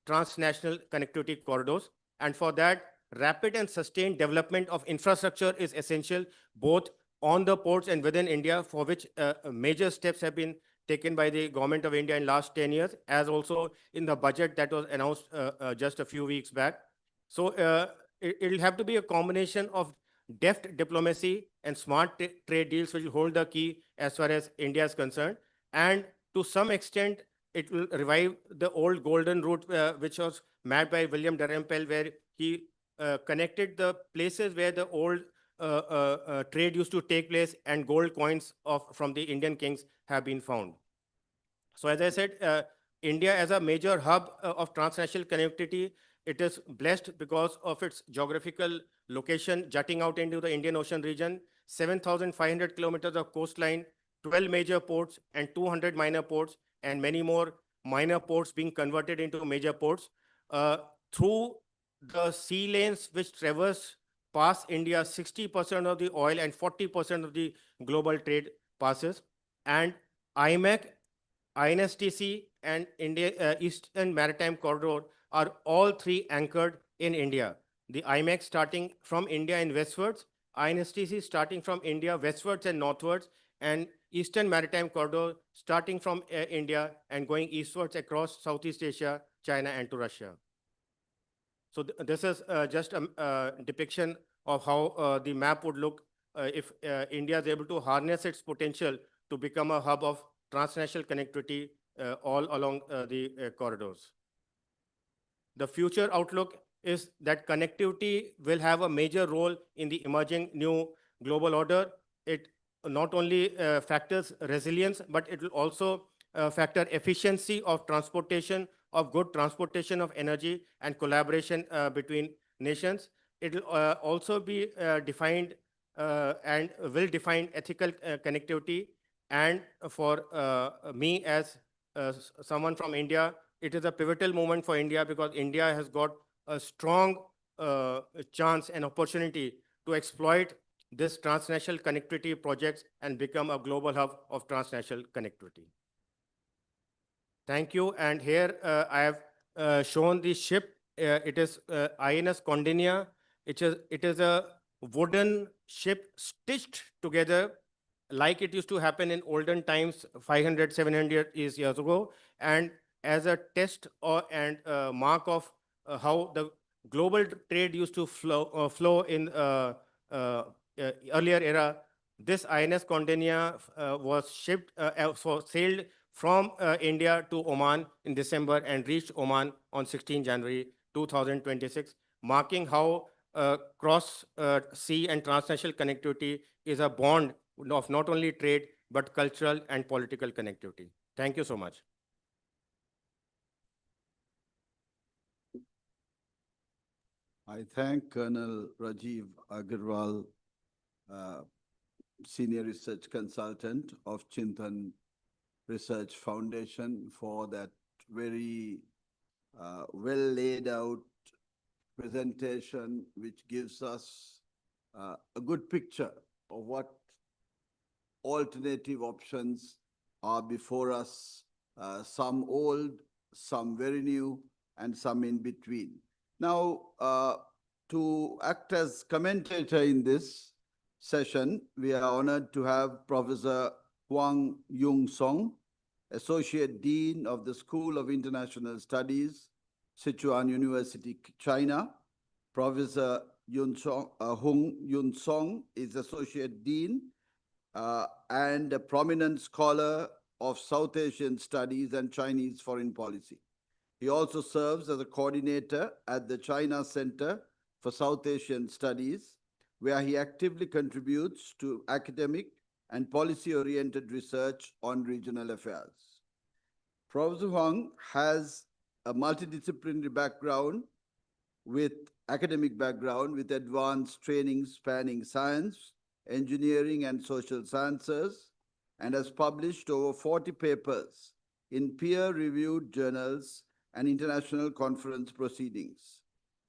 transnational connectivity corridors. And for that, rapid and sustained development of infrastructure is essential, both on the ports and within India, for which major steps have been taken by the government of India in last 10 years, as also in the budget that was announced just a few weeks back. So it'll have to be a combination of deft diplomacy and smart trade deals which will hold the key as far as India is concerned. And to some extent, it will revive the old golden route which was mapped by William Dalrymple, where he connected the places where the old trade used to take place and gold coins from the Indian kings have been found. So as I said, India as a major hub of transnational connectivity, it is blessed because of its geographical location jutting out into the Indian Ocean region, 7,500 kilometers of coastline, 12 major ports and 200 minor ports, and many more minor ports being converted into major ports. Through the sea lanes which traverse past India, 60% of the oil and 40% of the global trade passes. And IMEC, INSTC, and India Eastern Maritime Corridor are all three anchored in India. The IMEC starting from India and westwards, INSTC starting from India westwards and northwards, and Eastern Maritime Corridor starting from India and going eastwards across Southeast Asia, China, and to Russia. So this is just a depiction of how the map would look if India is able to harness its potential to become a hub of transnational connectivity all along the corridors. The future outlook is that connectivity will have a major role in the emerging new global order. It not only factors resilience, but it will also factor efficiency of transportation, of good transportation of energy, and collaboration between nations. It will also be defined and will define ethical connectivity. And for me as someone from India, it is a pivotal moment for India because India has got a strong chance and opportunity to exploit this transnational connectivity projects and become a global hub of transnational connectivity. Thank you. And here I have shown the ship. It is INS Condinia. It is a wooden ship stitched together like it used to happen in olden times, 500, 700 years ago. And as a test and mark of how the global trade used to flow in earlier era, this INS Condinia was shipped, sailed from India to Oman in December and reached Oman on 16 January 2026, marking how cross-sea and transnational connectivity is a bond of not only trade, but cultural and political connectivity. Thank you so much. I thank Colonel Rajiv Agarwal, Senior Research Consultant of Chintan Research Foundation, for that very well laid out presentation, which gives us a good picture of what alternative options are before us, some old, some very new, and some in between. Now, to act as commentator in this session, we are honored to have Professor Huang Yung Song, Associate Dean of the School of International Studies, Sichuan University, China. Professor Hung Yun Song is Associate Dean and a prominent scholar of South Asian studies and Chinese foreign policy. He also serves as a coordinator at the China Center for South Asian Studies, where he actively contributes to academic and policy-oriented research on regional affairs. Professor Huang has a multidisciplinary academic background with advanced training spanning science, engineering, and social sciences, and has published over 40 papers in peer-reviewed journals and international conference proceedings.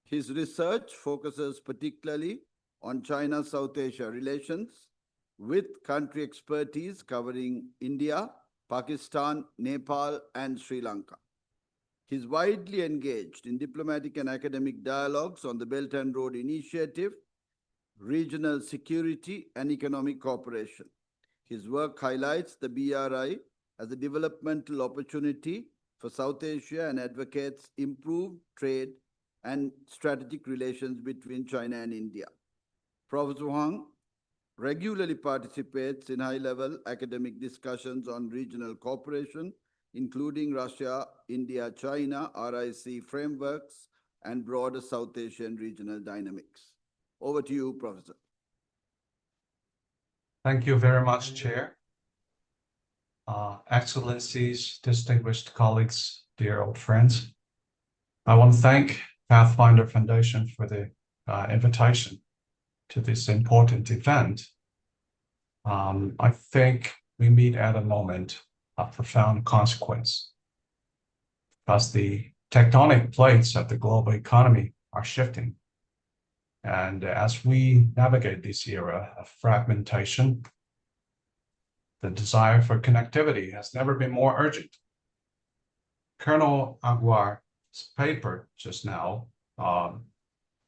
His research focuses particularly on China-South Asia relations, with country expertise covering India, Pakistan, Nepal, and Sri Lanka. He is widely engaged in diplomatic and academic dialogues on the Belt and Road Initiative, regional security, and economic cooperation. His work highlights the BRI as a developmental opportunity for South Asia and advocates improved trade and strategic relations between China and India. Professor Huang regularly participates in high-level academic discussions on regional cooperation, including Russia, India, China, RIC frameworks, and broader South Asian regional dynamics. Over to you, Professor. Thank you very much, Chair. Excellencies, distinguished colleagues, dear old friends. I want to thank Pathfinder Foundation for the invitation to this important event. I think we meet at a moment of profound consequence, because the tectonic plates of the global economy are shifting. And as we navigate this era of fragmentation, the desire for connectivity has never been more urgent. Colonel Aguar's paper just now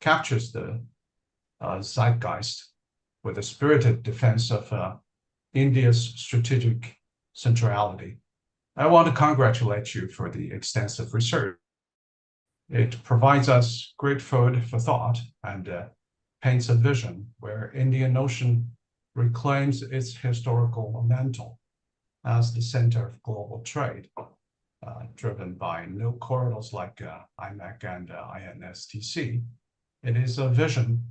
captures the zeitgeist with a spirited defense of India's strategic centrality. I want to congratulate you for the extensive research. It provides us great food for thought and paints a vision where Indian Ocean reclaims its historical mantle as the center of global trade, driven by new corridors like IMEC and INSTC. It is a vision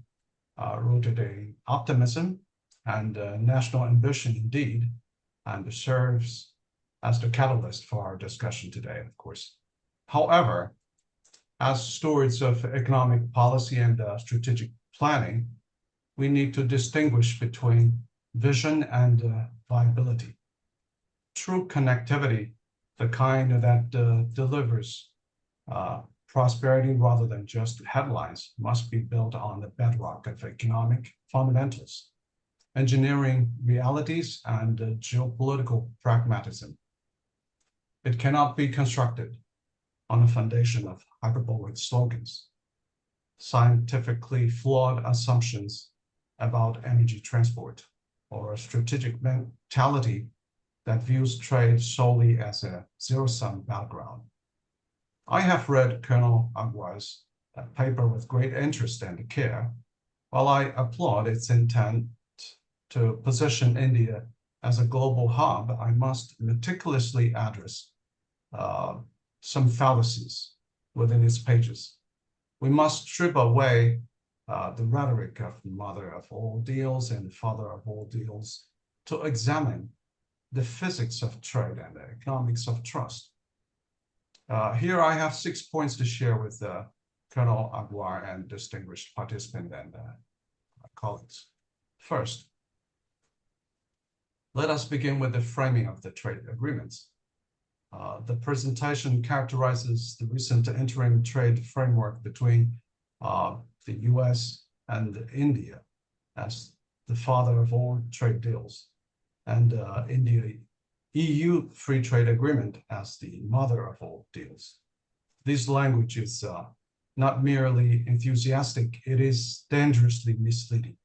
rooted in optimism and national ambition indeed, and serves as the catalyst for our discussion today, of course. However, as stewards of economic policy and strategic planning, we need to distinguish between vision and viability. True connectivity, the kind that delivers prosperity rather than just headlines, must be built on the bedrock of economic fundamentals, engineering realities, and geopolitical pragmatism. It cannot be constructed on a foundation of hyperbolic slogans, scientifically flawed assumptions about energy transport, or a strategic mentality that views trade solely as a zero-sum battleground. I have read Colonel Aguar's paper with great interest and care. While I applaud its intent to position India as a global hub, I must meticulously address some fallacies within its pages. We must strip away the rhetoric of mother of all deals and father of all deals to examine the physics of trade and the economics of trust. Here I have 6 points to share with Colonel Aguar and distinguished participant and colleagues. First, let us begin with the framing of the trade agreements. The presentation characterizes the recent interim trade framework between the US and India as the father of all trade deals, and India-EU free trade agreement as the mother of all deals. This language is not merely enthusiastic, it is dangerously misleading.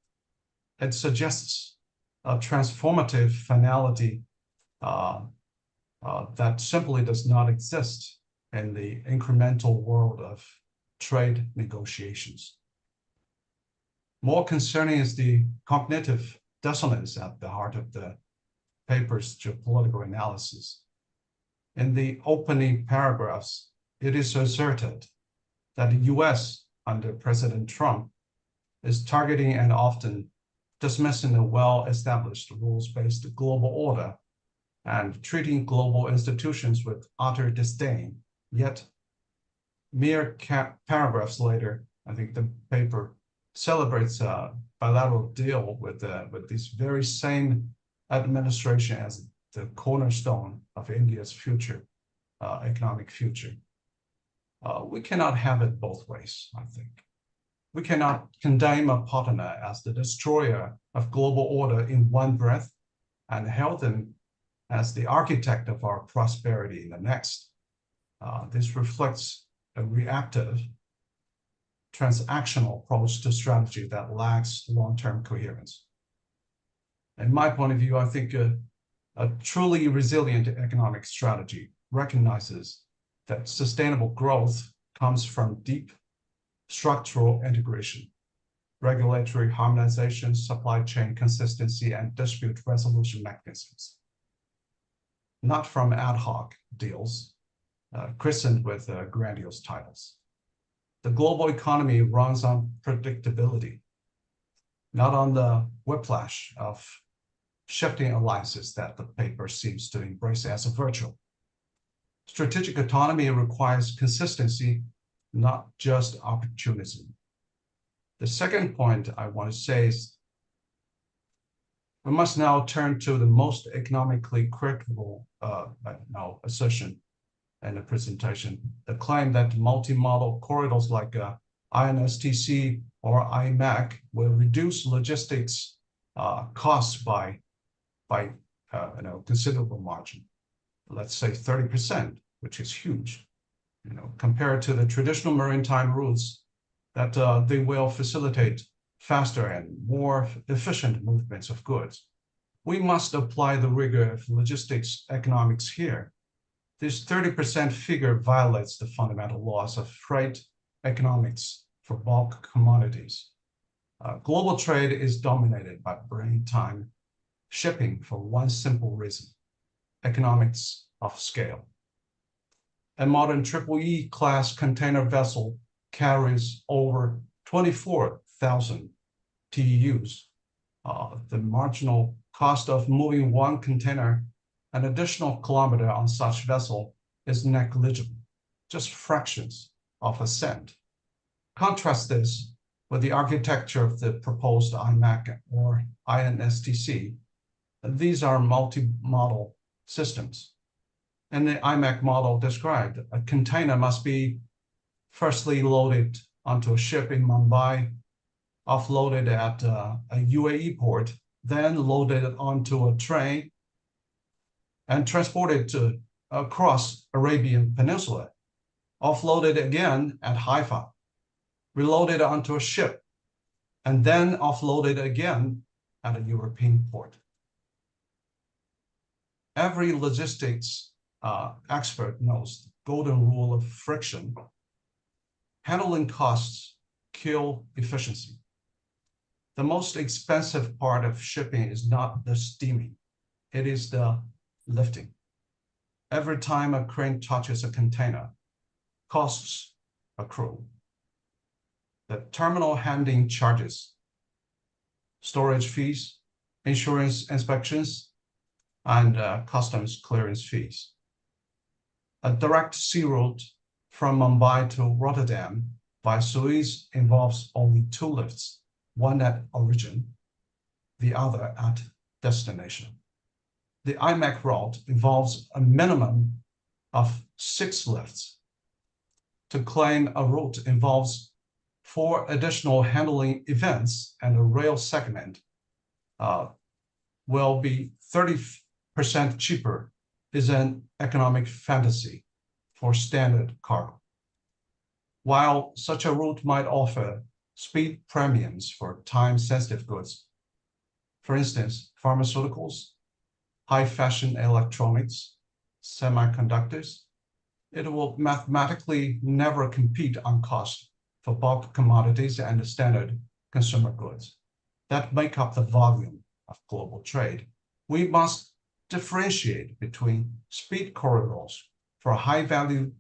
It suggests a transformative finality that simply does not exist in the incremental world of trade negotiations. More concerning is the cognitive dissonance at the heart of the paper's geopolitical analysis. In the opening paragraphs, it is asserted that the US under President Trump is targeting and often dismissing the well-established rules-based global order and treating global institutions with utter disdain. Yet, mere paragraphs later, I think the paper celebrates a bilateral deal with this very same administration as the cornerstone of India's future, economic future. We cannot have it both ways, I think. We cannot condemn a partner as the destroyer of global order in one breath and hail them as the architect of our prosperity in the next. This reflects a reactive, transactional approach to strategy that lacks long-term coherence. In my point of view, I think a truly resilient economic strategy recognizes that sustainable growth comes from deep structural integration, regulatory harmonization, supply chain consistency, and dispute resolution mechanisms, not from ad hoc deals christened with grandiose titles. The global economy runs on predictability, not on the whiplash of shifting alliances that the paper seems to embrace as a virtue. Strategic autonomy requires consistency, not just opportunism. The second point I want to say is we must now turn to the most economically critical assertion in the presentation, the claim that multi-modal corridors like INSTC or IMEC will reduce logistics costs by considerable margin. Let's say 30%, which is huge, compared to the traditional maritime routes that they will facilitate faster and more efficient movements of goods. We must apply the rigor of logistics economics here. This 30% figure violates the fundamental laws of freight economics for bulk commodities. Global trade is dominated by brain time shipping for one simple reason: economics of scale. A modern EEE class container vessel carries over 24,000 TEUs. The marginal cost of moving one container an additional kilometer on such vessel is negligible, just fractions of a cent. Contrast this with the architecture of the proposed IMEC or INSTC. These are multi-modal systems. In the IMEC model described, a container must be firstly loaded onto a ship in Mumbai, offloaded at a UAE port, then loaded onto a train and transported across Arabian Peninsula, offloaded again at Haifa, reloaded onto a ship, and then offloaded again at a European port. Every logistics expert knows the golden rule of friction. Handling costs kill efficiency. The most expensive part of shipping is not the steaming, it is the lifting. Every time a crane touches a container, costs accrue. The terminal handling charges, storage fees, insurance inspections, and customs clearance fees. A direct sea route from Mumbai to Rotterdam by Suez involves only 2 lifts, one at origin, the other at destination. The IMEC route involves a minimum of 6 lifts. To claim a route involves 4 additional handling events and a rail segment will be 30% cheaper is an economic fantasy for standard cargo. While such a route might offer speed premiums for time-sensitive goods, for instance, pharmaceuticals, high-fashion electronics, semiconductors, it will mathematically never compete on cost for bulk commodities and standard consumer goods that make up the volume of global trade. We must differentiate between speed corridors for high-value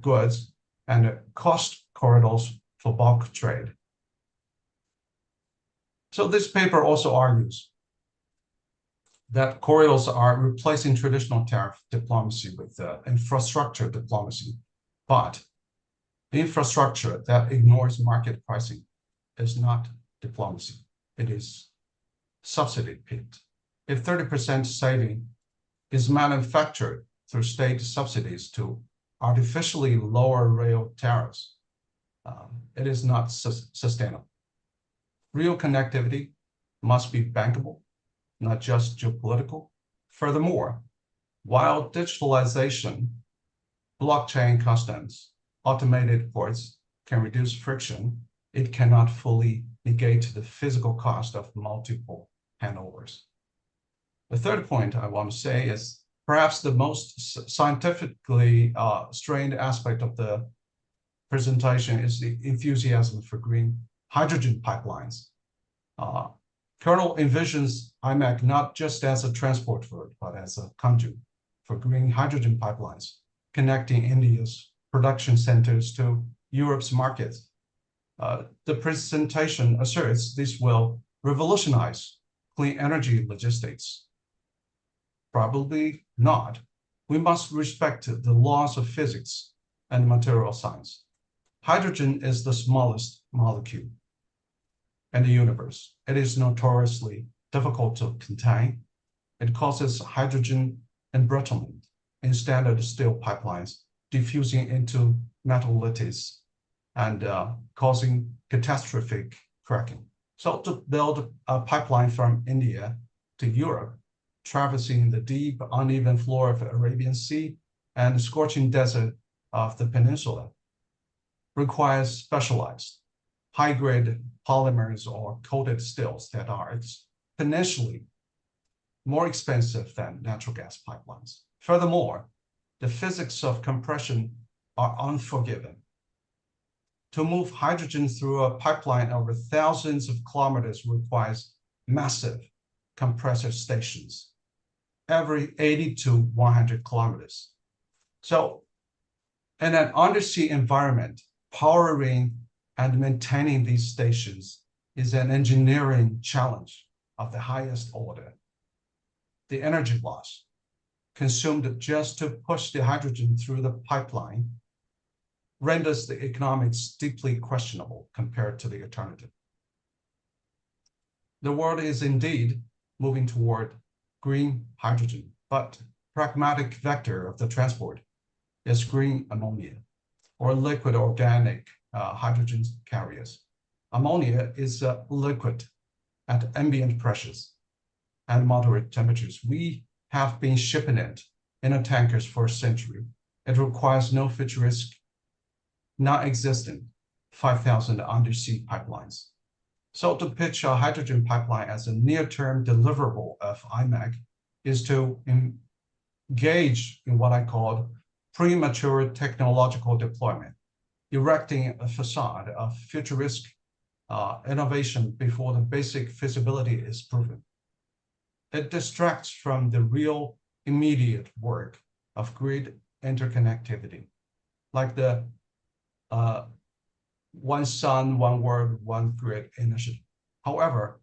goods and cost corridors for bulk trade. So this paper also argues that corridors are replacing traditional tariff diplomacy with infrastructure diplomacy, but infrastructure that ignores market pricing is not diplomacy. It is subsidy pit. If 30% saving is manufactured through state subsidies to artificially lower rail tariffs, it is not sustainable. Real connectivity must be bankable, not just geopolitical. Furthermore, while digitalization, blockchain customs, automated ports can reduce friction, it cannot fully negate the physical cost of multiple handovers. The third point I want to say is perhaps the most scientifically strained aspect of the presentation is the enthusiasm for green hydrogen pipelines. Colonel envisions IMEC not just as a transport route, but as a conduit for green hydrogen pipelines, connecting India's production centers to Europe's markets. The presentation asserts this will revolutionize clean energy logistics. Probably not. We must respect the laws of physics and material science. Hydrogen is the smallest molecule in the universe. It is notoriously difficult to contain. It causes hydrogen embrittlement in standard steel pipelines, diffusing into metal lattice and causing catastrophic cracking. So to build a pipeline from India to Europe, traversing the deep, uneven floor of the Arabian Sea and the scorching desert of the peninsula, requires specialized, high-grade polymers or coated steels that are exponentially more expensive than natural gas pipelines. Furthermore, the physics of compression are unforgiving. To move hydrogen through a pipeline over thousands of kilometers requires massive compressor stations every 80 to 100 kilometers. So in an undersea environment, powering and maintaining these stations is an engineering challenge of the highest order. The energy loss consumed just to push the hydrogen through the pipeline renders the economics deeply questionable compared to the alternative. The world is indeed moving toward green hydrogen, but pragmatic vector of the transport is green ammonia or liquid organic hydrogen carriers. Ammonia is a liquid at ambient pressures and moderate temperatures. We have been shipping it in a tankers for a century. It requires no futuristic, non-existent 5,000 undersea pipelines. So to pitch a hydrogen pipeline as a near-term deliverable of IMEC is to engage in what I call premature technological deployment, erecting a facade of futuristic innovation before the basic feasibility is proven. It distracts from the real immediate work of grid interconnectivity, like the One Sun, One World, One Grid initiative. However,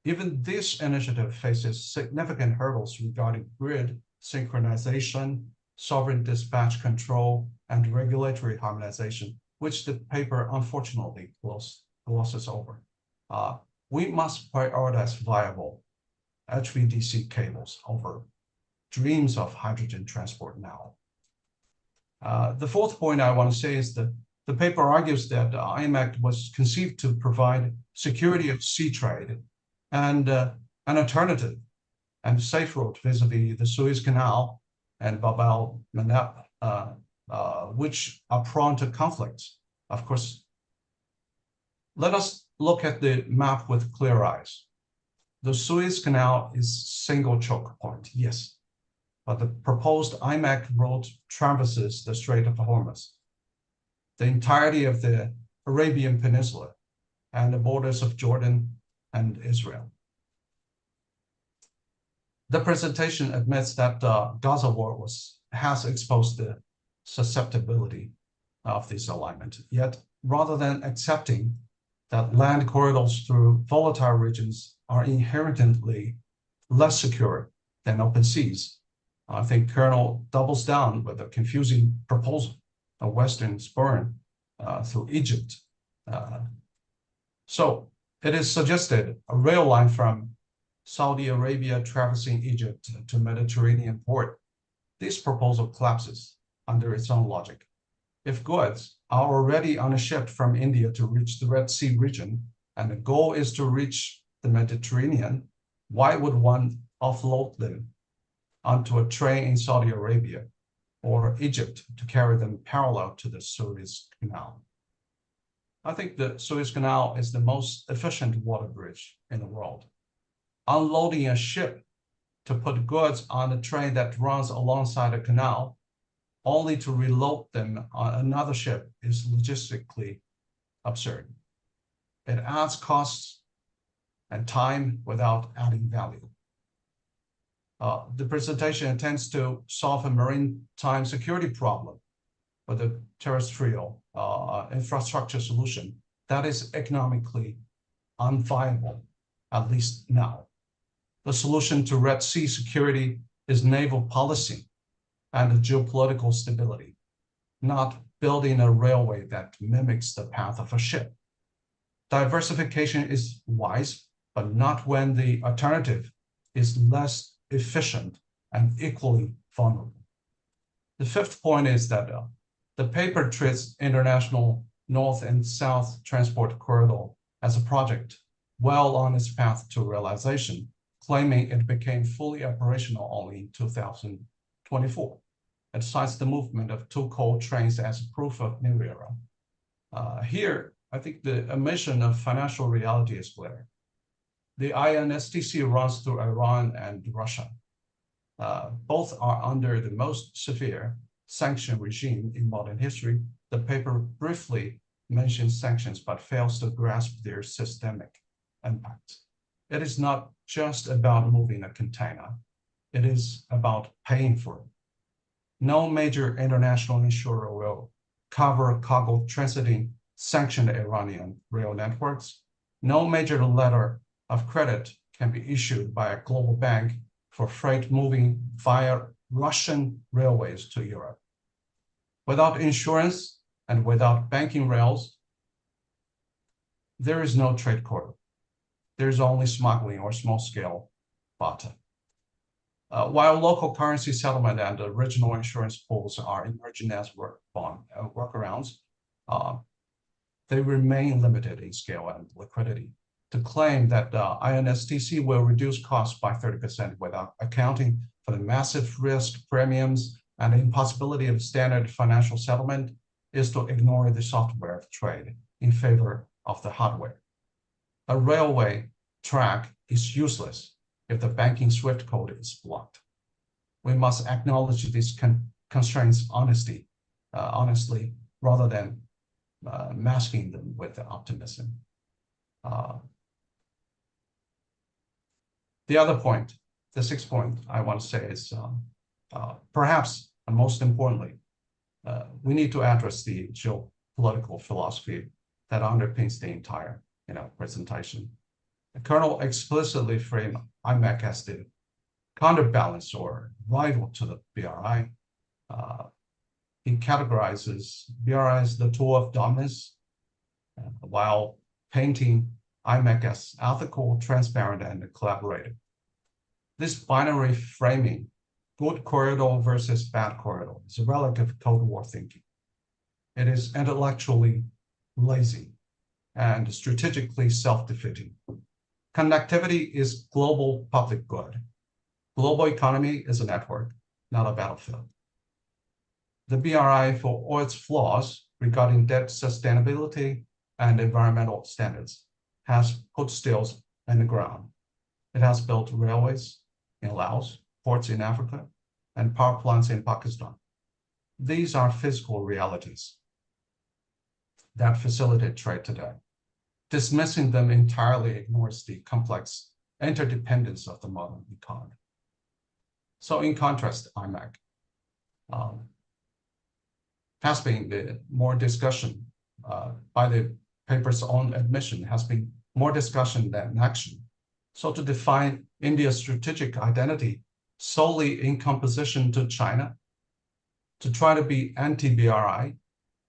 even this initiative faces significant hurdles regarding grid synchronization, sovereign dispatch control, and regulatory harmonization, which the paper unfortunately glosses over. We must prioritize viable HVDC cables over dreams of hydrogen transport now. The fourth point I want to say is that the paper argues that IMEC was conceived to provide security of sea trade and an alternative and safe route vis-a-vis the Suez Canal and Bab el-Mandeb, which are prone to conflicts. Of course, let us look at the map with clear eyes. The Suez Canal is single choke point, yes, but the proposed IMEC route traverses the Strait of Hormuz, the entirety of the Arabian Peninsula, and the borders of Jordan and Israel. The presentation admits that the Gaza war has exposed the susceptibility of this alignment. Yet, rather than accepting that land corridors through volatile regions are inherently less secure than open seas, I think Colonel doubles down with a confusing proposal, a Western spur through Egypt. So it is suggested a rail line from Saudi Arabia traversing Egypt to Mediterranean port. This proposal collapses under its own logic. If goods are already on a ship from India to reach the Red Sea region, and the goal is to reach the Mediterranean, why would one offload them onto a train in Saudi Arabia or Egypt to carry them parallel to the Suez Canal? I think the Suez Canal is the most efficient water bridge in the world. Unloading a ship to put goods on a train that runs alongside a canal, only to reload them on another ship, is logistically absurd. It adds costs and time without adding value. The presentation intends to solve a maritime security problem with a terrestrial infrastructure solution that is economically unviable, at least now. The solution to Red Sea security is naval policy and geopolitical stability, not building a railway that mimics the path of a ship. Diversification is wise, but not when the alternative is less efficient and equally vulnerable. The fifth point is that the paper treats international north and south transport corridor as a project well on its path to realization, claiming it became fully operational only in 2024. It cites the movement of 2 coal trains as proof of new era. Here, I think the omission of financial reality is clear. The INSTC runs through Iran and Russia. Both are under the most severe sanction regime in modern history. The paper briefly mentions sanctions, but fails to grasp their systemic impact. It is not just about moving a container. It is about paying for it. No major international insurer will cover cargo transiting sanctioned Iranian rail networks. No major letter of credit can be issued by a global bank for freight moving via Russian railways to Europe. Without insurance and without banking rails, there is no trade corridor. There's only smuggling or small-scale barter. While local currency settlement and regional insurance pools are emerging as workarounds, they remain limited in scale and liquidity. To claim that INSTC will reduce costs by 30% without accounting for the massive risk premiums and the impossibility of standard financial settlement is to ignore the software of trade in favor of the hardware. A railway track is useless if the banking SWIFT code is blocked. We must acknowledge these constraints honestly, rather than masking them with optimism. The other point, the sixth point I want to say is perhaps, and most importantly, we need to address the geopolitical philosophy that underpins the entire presentation. The Colonel explicitly framed IMEC as the counterbalance or rival to the BRI. He categorizes BRI as the tool of dominance, while painting IMEC as ethical, transparent, and collaborative. This binary framing, good corridor versus bad corridor, is a relic of Cold War thinking. It is intellectually lazy and strategically self-defeating. Connectivity is global public good. Global economy is a network, not a battlefield. The BRI, for all its flaws regarding debt sustainability and environmental standards, has put steels in the ground. It has built railways in Laos, ports in Africa, and power plants in Pakistan. These are physical realities that facilitate trade today. Dismissing them entirely ignores the complex interdependence of the modern economy. So in contrast, IMEC. has been more discussion by the paper's own admission, has been more discussion than action. So to define India's strategic identity solely in composition to China, to try to be anti-BRI,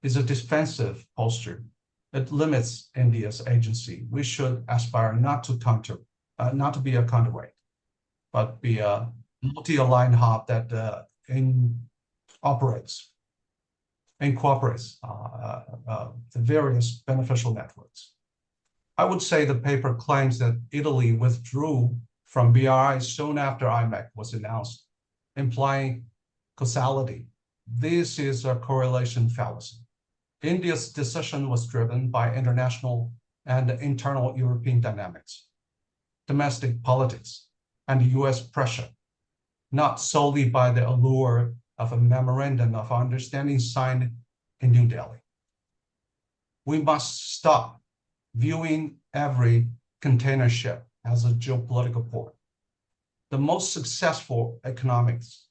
is a defensive posture. It limits India's agency. We should aspire not to be a counterweight, but be a multi-aligned hub that incorporates the various beneficial networks. I would say the paper claims that Italy withdrew from BRI soon after IMEC was announced, implying causality. This is a correlation fallacy. India's decision was driven by international and internal European dynamics, domestic politics, and US pressure, not solely by the allure of a memorandum of understanding signed in New Delhi. We must stop viewing every container ship as a geopolitical port. The most successful economies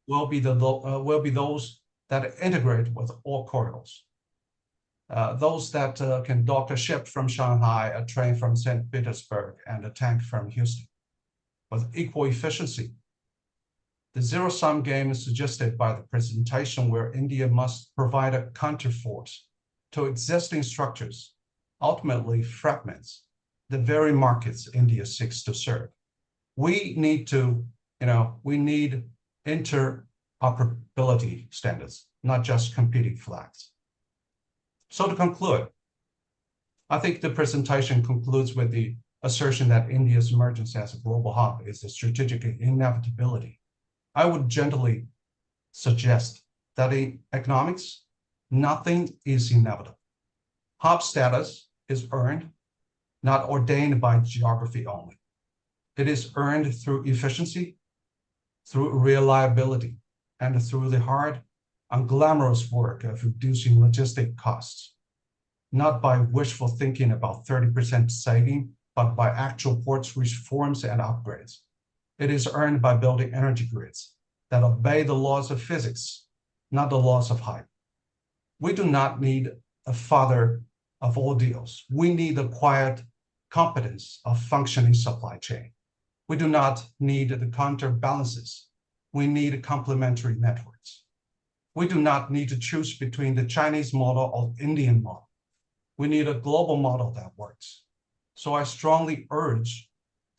will be those that integrate with all corridors. Those that can dock a ship from Shanghai, a train from St. Petersburg, and a tank from Houston with equal efficiency. The zero-sum game is suggested by the presentation, where India must provide a counterforce to existing structures, ultimately fragments the very markets India seeks to serve. We need interoperability standards, not just competing flags. So to conclude, I think the presentation concludes with the assertion that India's emergence as a global hub is a strategic inevitability. I would gently suggest that in economics, nothing is inevitable. Hub status is earned, not ordained by geography only. It is earned through efficiency, through reliability, and through the hard, unglamorous work of reducing logistic costs, not by wishful thinking about 30% saving, but by actual ports reforms and upgrades. It is earned by building energy grids that obey the laws of physics, not the laws of hype. We do not need a father of all deals. We need the quiet competence of functioning supply chain. We do not need the counterbalances. We need complementary networks. We do not need to choose between the Chinese model or Indian model. We need a global model that works. So I strongly urge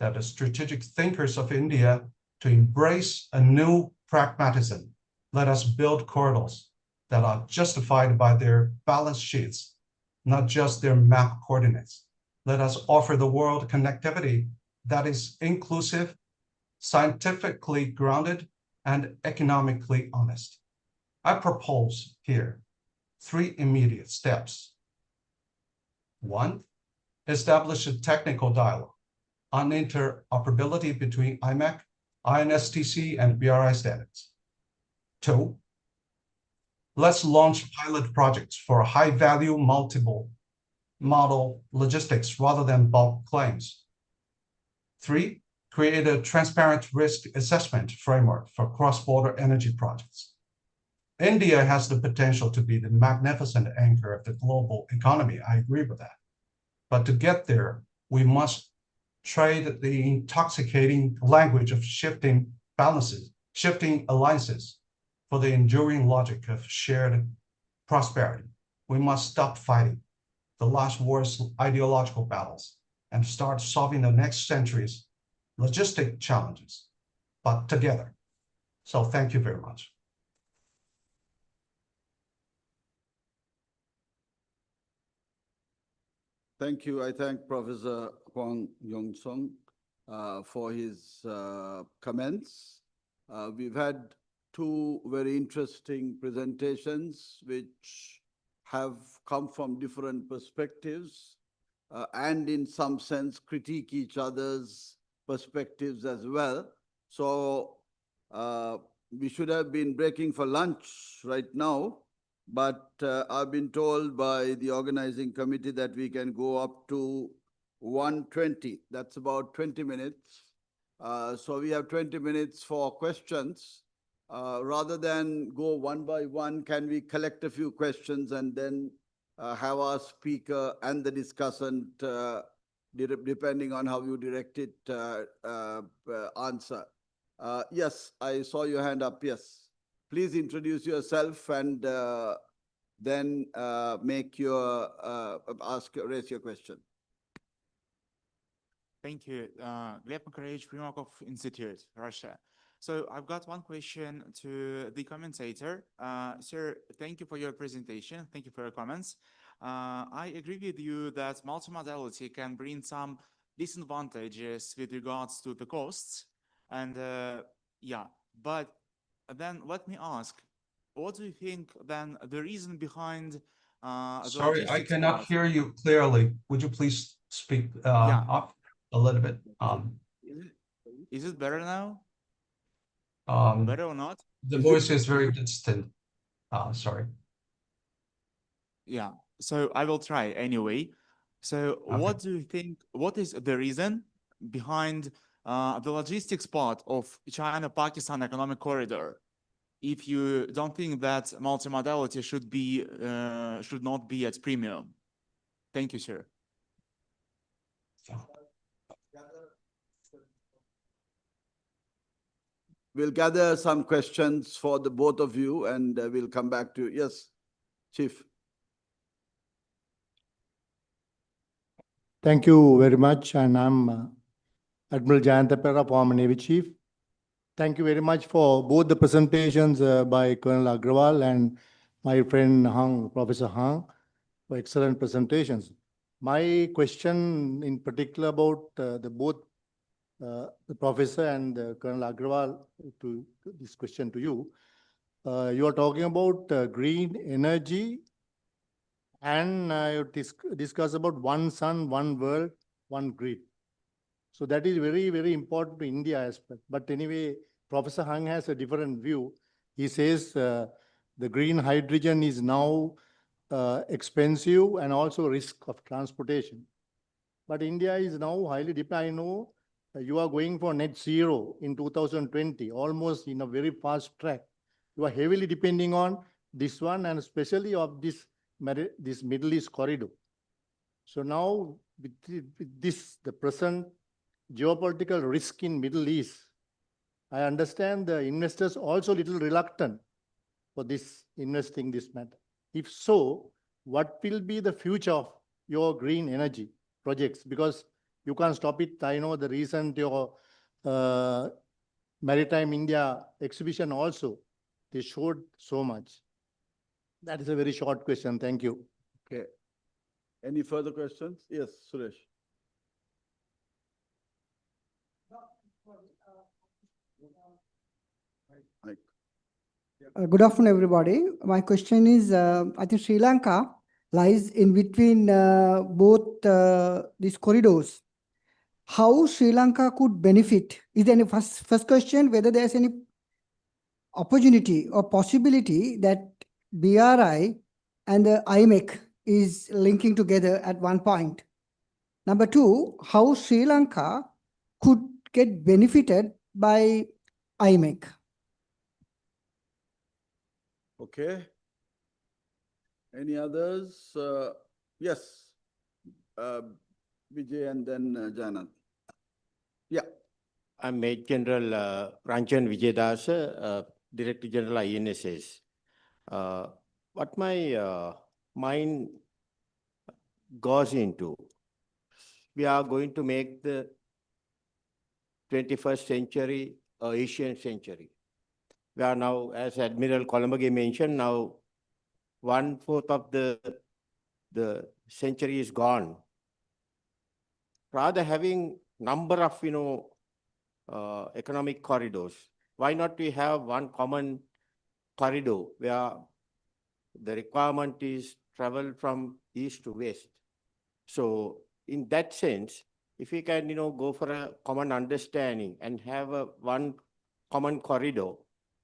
that the strategic thinkers of India to embrace a new pragmatism. Let us build corridors that are justified by their balance sheets, not just their map coordinates. Let us offer the world connectivity that is inclusive, scientifically grounded, and economically honest. I propose here 3 immediate steps. 1, establish a technical dialogue on interoperability between IMEC, INSTC, and BRI standards. 2, let's launch pilot projects for high-value multiple model logistics rather than bulk claims. 3, create a transparent risk assessment framework for cross-border energy projects. India has the potential to be the magnificent anchor of the global economy. I agree with that. But to get there, we must trade the intoxicating language of shifting balances, shifting alliances for the enduring logic of shared prosperity. We must stop fighting the last war's ideological battles and start solving the next century's logistic challenges, but together. So thank you very much. Thank you. I thank Professor Huang Yong-sung for his comments. We've had 2 very interesting presentations which have come from different perspectives and in some sense critique each other's perspectives as well. So we should have been breaking for lunch right now, but I've been told by the organizing committee that we can go up to 1:20. That's about 20 minutes. So we have 20 minutes for questions. rather than go one by one, can we collect a few questions and then have our speaker and the discussant, depending on how you direct it, answer? Yes, I saw your hand up. Yes. Please introduce yourself and then raise your question. Thank you. Gleb Makarevich, Primakov Institute, Russia. So I've got one question to the commentator. Sir, thank you for your presentation. Thank you for your comments. I agree with you that multimodality can bring some disadvantages with regards to the costs. And yeah, but then let me ask, what do you think then the reason behind the Sorry, I logistics cannot part? hear you clearly. Would you please speak Yeah. up a little bit? Is it better now? Better or not? The voice is very distant. Sorry. Yeah, so I will try anyway. So what do you think, what is the reason behind the logistics part of China-Pakistan economic corridor? If you don't think that multimodality should not be at premium. Thank you, sir. We'll gather some questions for the both of you and we'll come back to, yes, Chief. Thank you very much. And I'm Admiral Jayantapera, former Navy Chief. Thank you very much for both the presentations by Colonel Agrawal and my friend Hang, Professor Hang, for excellent presentations. My question in particular about both the professor and Colonel Agrawal, to this question to you. You are talking about green energy and you discuss about one sun, one world, one grid. So that is very, very important to India aspect. But anyway, Professor Hang has a different view. He says the green hydrogen is now expensive and also risk of transportation. But India is now highly dependent. I know you are going for net zero in 2020, almost in a very fast track. You are heavily depending on this one and especially of this Middle East corridor. So now with this, the present geopolitical risk in Middle East, I understand the investors also little reluctant for this investing this matter. If so, what will be the future of your green energy projects? Because you can't stop it. I know the recent your Maritime India exhibition also, they showed so much. That is a very short question. Thank you. Okay. Any further questions? Yes, Suresh. Good afternoon, everybody. My question is, I think Sri Lanka lies in between both these corridors. How Sri Lanka could benefit? Is there any first question, whether there's any opportunity or possibility that BRI and the IMEC is linking together at one point? Number two, how Sri Lanka could get benefited by IMEC? Okay. Any others? Yes. Vijay and then Janan. Yeah. I'm Major General Ranchan Vijaydas, Director General INSS. What my mind goes into, we are going to make the 21st century Asian century. We are now, as Admiral Columbage mentioned, now 1/4 of the century is gone. Rather having number of, economic corridors, why not we have one common corridor where the requirement is travel from east to west? So in that sense, if we can, go for a common understanding and have one common corridor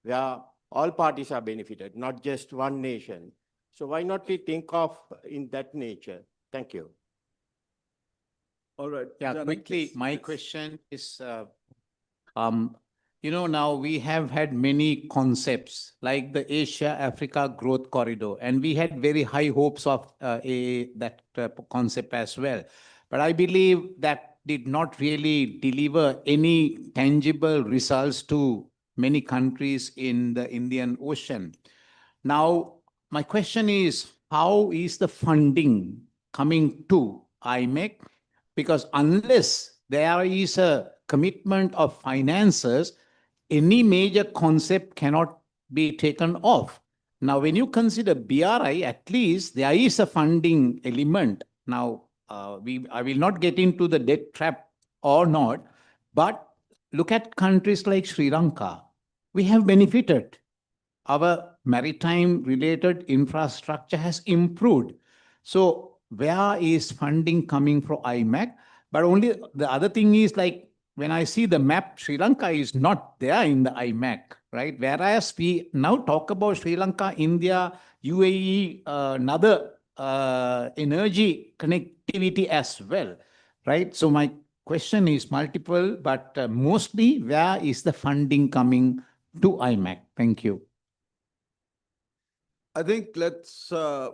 where all parties are benefited, not just one nation. So why not we think of in that nature? Thank you. All right. Yeah, Janak, quickly, yes, my yes. question is, now we have had many concepts like the Asia-Africa Growth Corridor, and we had very high hopes of that concept as well. But I believe that did not really deliver any tangible results to many countries in the Indian Ocean. Now, my question is, how is the funding coming to IMEC? Because unless there is a commitment of finances, any major concept cannot be taken off. Now, when you consider BRI, at least there is a funding element. Now, I will not get into the debt trap or not, but look at countries like Sri Lanka. We have benefited. Our maritime related infrastructure has improved. So where is funding coming from IMEC? But only the other thing is, like, when I see the map, Sri Lanka is not there in the IMEC, right? Whereas we now talk about Sri Lanka, India, UAE, another energy connectivity as well, right? So my question is multiple, but mostly where is the funding coming to IMEC? Thank you. I think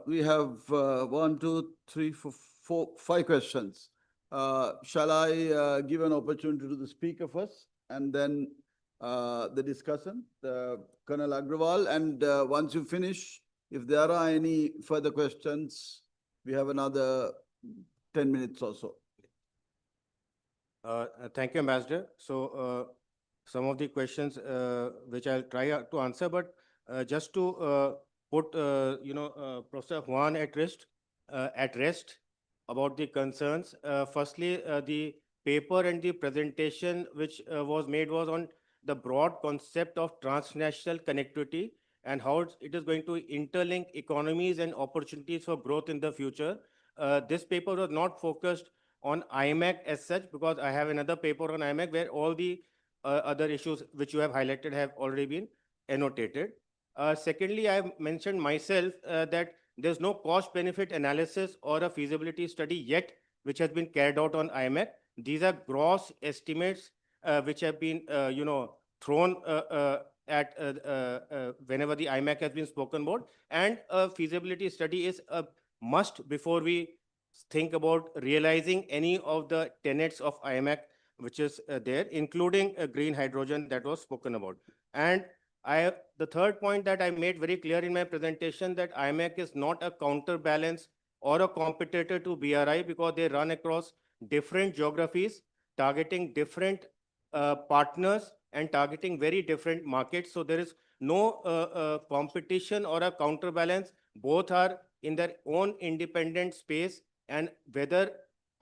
we have 1, 2, 3, 4, 5 questions. Shall I give an opportunity to the speaker first and then the discussion, Colonel Agrawal, and once you finish, if there are any further questions, we have another 10 minutes or so. Thank you, Ambassador. So some of the questions which I'll try to answer, but just to put Professor Juan at rest about the concerns. Firstly, the paper and the presentation which was made was on the broad concept of transnational connectivity and how it is going to interlink economies and opportunities for growth in the future. This paper was not focused on IMEC as such, because I have another paper on IMEC where all the other issues which you have highlighted have already been annotated. Secondly, I have mentioned myself that there's no cost-benefit analysis or a feasibility study yet which has been carried out on IMEC. These are gross estimates which have been, thrown at whenever the IMEC has been spoken about, and a feasibility study is a must before we think about realizing any of the tenets of IMEC which is there, including green hydrogen that was spoken about. And the third point that I made very clear in my presentation, that IMEC is not a counterbalance or a competitor to BRI, because they run across different geographies, targeting different partners and targeting very different markets. So there is no competition or a counterbalance. Both are in their own independent space, and whether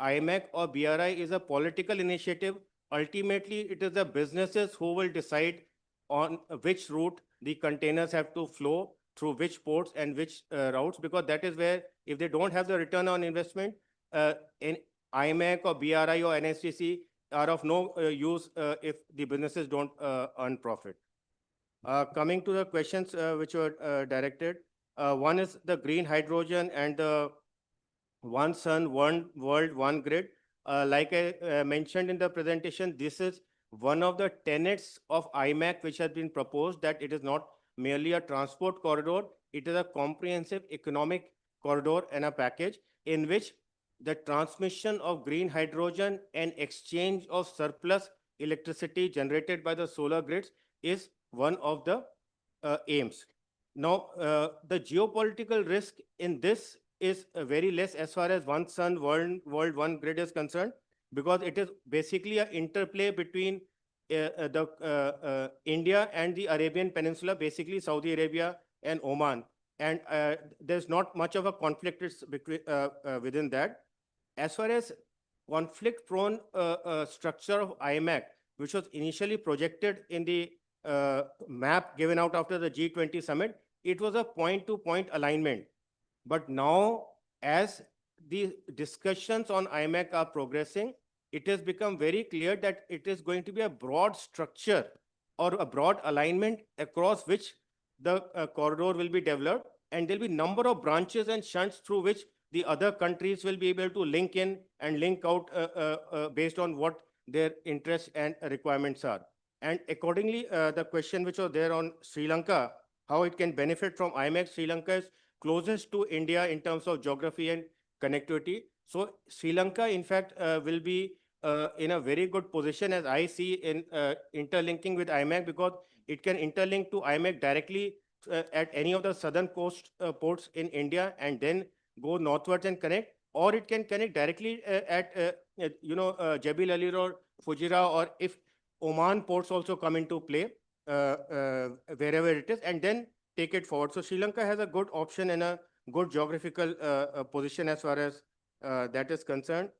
IMEC or BRI is a political initiative, ultimately it is the businesses who will decide on which route the containers have to flow, through which ports and which routes, because that is where, if they don't have the return on investment, in IMEC or BRI or NSTC are of no use if the businesses don't earn profit. Coming to the questions which were directed, one is the green hydrogen and the one sun, one world, one grid. Like I mentioned in the presentation, this is one of the tenets of IMEC which has been proposed, that it is not merely a transport corridor, it is a comprehensive economic corridor and a package in which the transmission of green hydrogen and exchange of surplus electricity generated by the solar grids is one of the aims. Now, the geopolitical risk in this is very less as far as one sun, world, one grid is concerned, because it is basically an interplay between India and the Arabian Peninsula, basically Saudi Arabia and Oman. And there's not much of a conflict within that. As far as conflict-prone structure of IMEC, which was initially projected in the map given out after the G20 summit, it was a point-to-point alignment. But now, as the discussions on IMEC are progressing, it has become very clear that it is going to be a broad structure or a broad alignment across which the corridor will be developed, and there will be a number of branches and shunts through which the other countries will be able to link in and link out based on what their interests and requirements are. And accordingly, the question which was there on Sri Lanka, how it can benefit from IMEC, Sri Lanka is closest to India in terms of geography and connectivity. So Sri Lanka, in fact, will be in a very good position as I see in interlinking with IMEC, because it can interlink to IMEC directly at any of the southern coast ports in India and then go northwards and connect, or it can connect directly at Jebel Ali or Fujairah, or if Oman ports also come into play wherever it is, and then take it forward. So Sri Lanka has a good option and a good geographical position as far as that is concerned.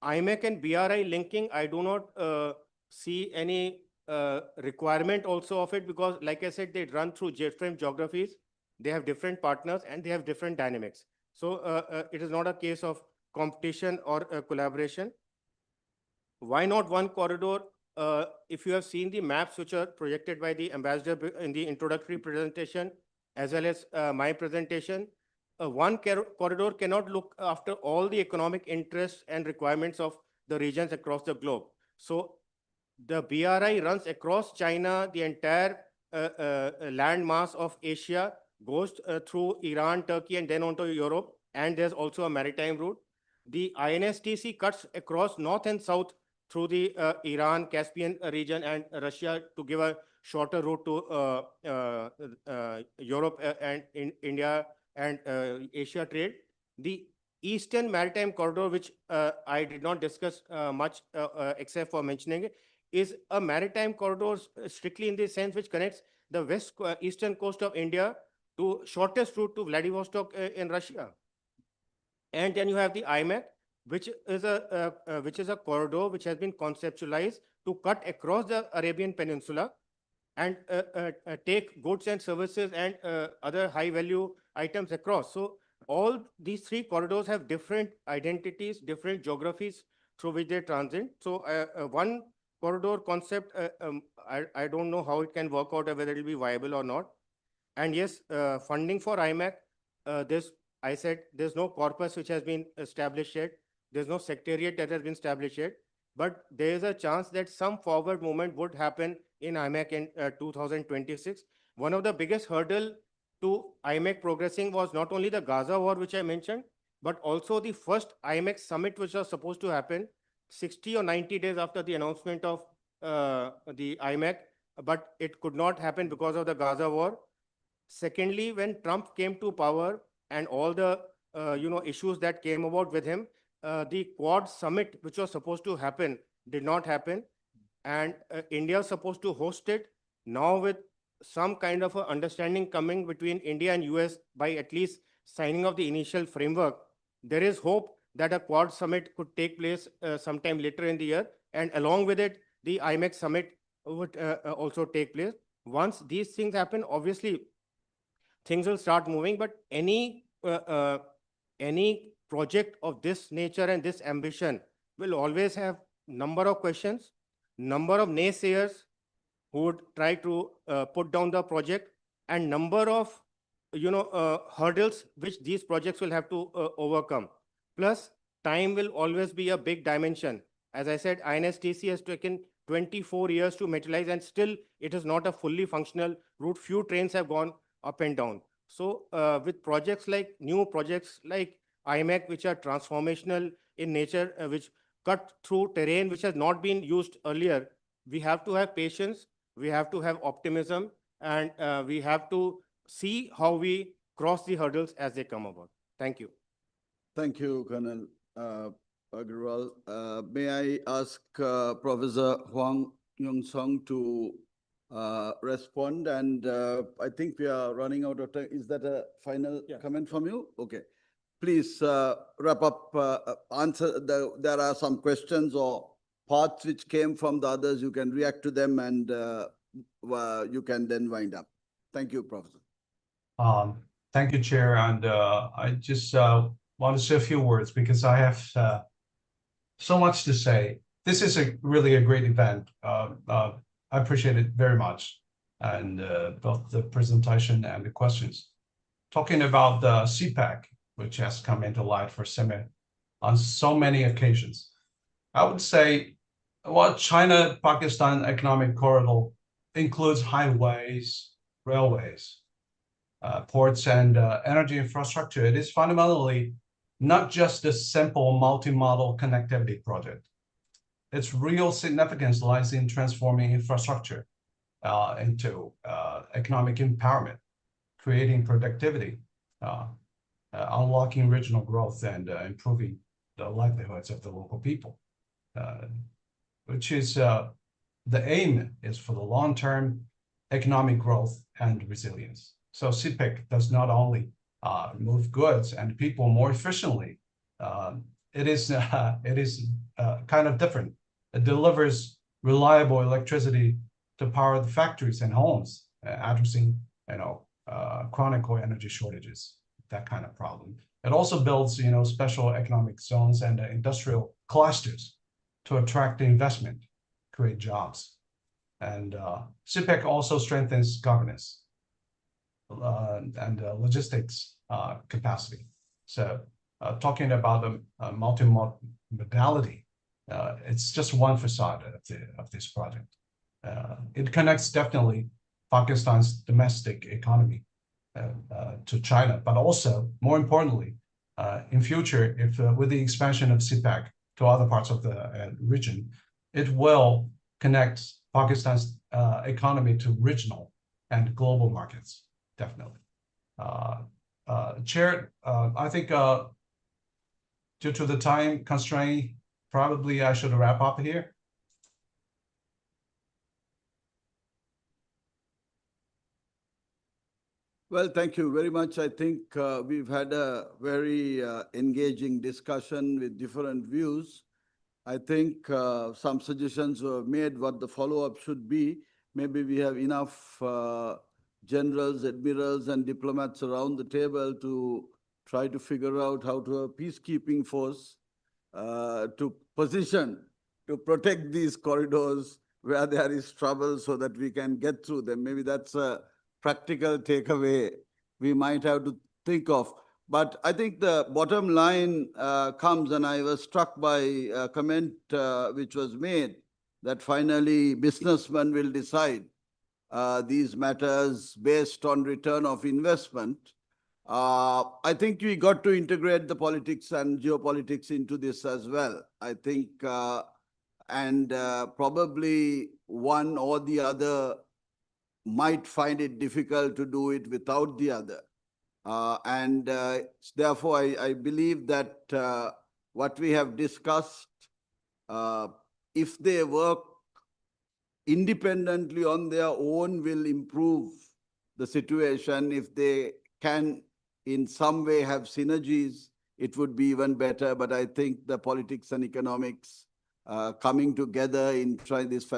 IMEC and BRI linking, I do not see any requirement also of it, because like I said, they run through different geographies, they have different partners and they have different dynamics. So it is not a case of competition or collaboration. Why not one corridor? If you have seen the maps which are projected by the ambassador in the introductory presentation, as well as my presentation, one corridor cannot look after all the economic interests and requirements of the regions across the globe. So the BRI runs across China, the entire land mass of Asia, goes through Iran, Turkey, and then onto Europe, and there's also a maritime route. The INSTC cuts across north and south through the Iran, Caspian region, and Russia to give a shorter route to Europe and India and Asia trade. The Eastern Maritime Corridor, which I did not discuss much except for mentioning it, is a maritime corridor strictly in the sense which connects the eastern coast of India to shortest route to Vladivostok in Russia. And then you have the IMEC, which is a corridor which has been conceptualized to cut across the Arabian Peninsula and take goods and services and other high value items across. So all these three corridors have different identities, different geographies through which they transit. So one corridor concept, I don't know how it can work out, or whether it will be viable or not. And yes, funding for IMEC, I said there's no corpus which has been established yet. There's no secretariat that has been established yet. But there is a chance that some forward movement would happen in IMEC in 2026. One of the biggest hurdle to IMEC progressing was not only the Gaza war, which I mentioned, but also the first IMEC summit, which was supposed to happen 60 or 90 days after the announcement of the IMEC, but it could not happen because of the Gaza war. Secondly, when Trump came to power and all the issues that came about with him, the Quad summit, which was supposed to happen, did not happen, and India was supposed to host it. Now, with some kind of a understanding coming between India and US by at least signing of the initial framework, there is hope that a Quad summit could take place sometime later in the year, and along with it, the IMEC summit would also take place. Once these things happen, obviously, things will start moving, but any project of this nature and this ambition will always have number of questions, number of naysayers who would try to put down the project, and number of hurdles which these projects will have to overcome. Plus, time will always be a big dimension. As I said, INSTC has taken 24 years to materialize, and still it is not a fully functional route. Few trains have gone up and down. So with new projects like IMEC, which are transformational in nature, which cut through terrain which has not been used earlier, we have to have patience, we have to have optimism, and we have to see how we cross the hurdles as they come about. Thank you. Thank you, Colonel Agarwal. May I ask Professor Huang Yong-sung to respond? And I think we are running out of time. Is that a final comment from you? Okay. Please wrap up, answer. There are some questions or parts which came from the others. You can react to them, and you can then wind up. Thank you, Professor. Thank you, Chair. And I just want to say a few words because I have so much to say. This is really a great event. I appreciate it very much, and both the presentation and the questions. Talking about the CPEC, which has come into light for SEME on so many occasions, I would say Well, China-Pakistan economic corridor includes highways, railways, ports, and energy infrastructure. It is fundamentally not just a simple multi-modal connectivity project. Its real significance lies in transforming infrastructure into economic empowerment, creating productivity, unlocking regional growth, and improving the livelihoods of the local people, which is the aim is for the long-term economic growth and resilience. So CPEC does not only move goods and people more efficiently, it is kind of different. It delivers reliable electricity to power the factories and homes, addressing chronic energy shortages, that kind of problem. It also builds special economic zones and industrial clusters to attract investment, create jobs. And CPEC also strengthens governance and logistics capacity. So talking about the multimodality, it's just one facade of this project. It connects definitely Pakistan's domestic economy to China, but also, more importantly, in future, if with the expansion of CPEC to other parts of the region, it will connect Pakistan's economy to regional and global markets, definitely. Chair, I think due to the time constraint, probably I should wrap up here. Well, thank you very much. I think we've had a very engaging discussion with different views. I think some suggestions were made what the follow-up should be. Maybe we have enough generals, admirals, and diplomats around the table to try to figure out how to have a peacekeeping force to position, to protect these corridors where there is trouble so that we can get through them. Maybe that's a practical takeaway we might have to think of. But I think the bottom line comes, and I was struck by a comment which was made, that finally businessmen will decide these matters based on return of investment. I think we got to integrate the politics and geopolitics into this as well. I think, and probably one or the other might find it difficult to do it without the other. Therefore, I believe that what we have discussed, if they work independently on their own, will improve the situation. If they can in some way have synergies, it would be even better. But I think the politics and economics coming together in trying this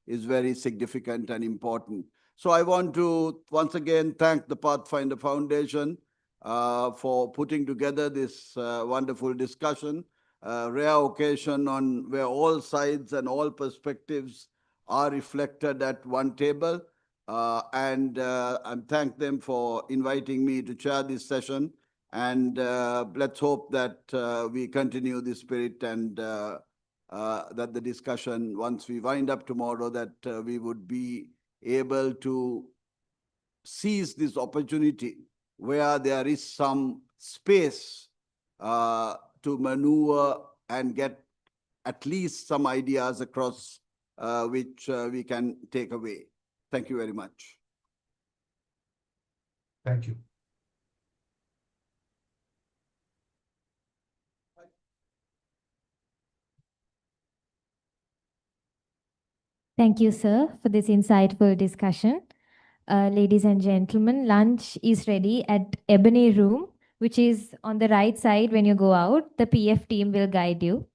is very significant and important. So I want to once again thank the Pathfinder Foundation for putting together this wonderful discussion, rare occasion on where all sides and all perspectives are reflected at one table. I thank them for inviting me to chair this session. And let's hope that we continue this spirit and that the discussion, once we wind up tomorrow, that we would be able to seize this opportunity where there is some space to maneuver and get at least some ideas across which we can take away. Thank you very much. Thank you. Thank you, sir, for this insightful discussion. Ladies and gentlemen, lunch is ready at Ebony Room, which is on the right side when you go out. The PF team will guide you.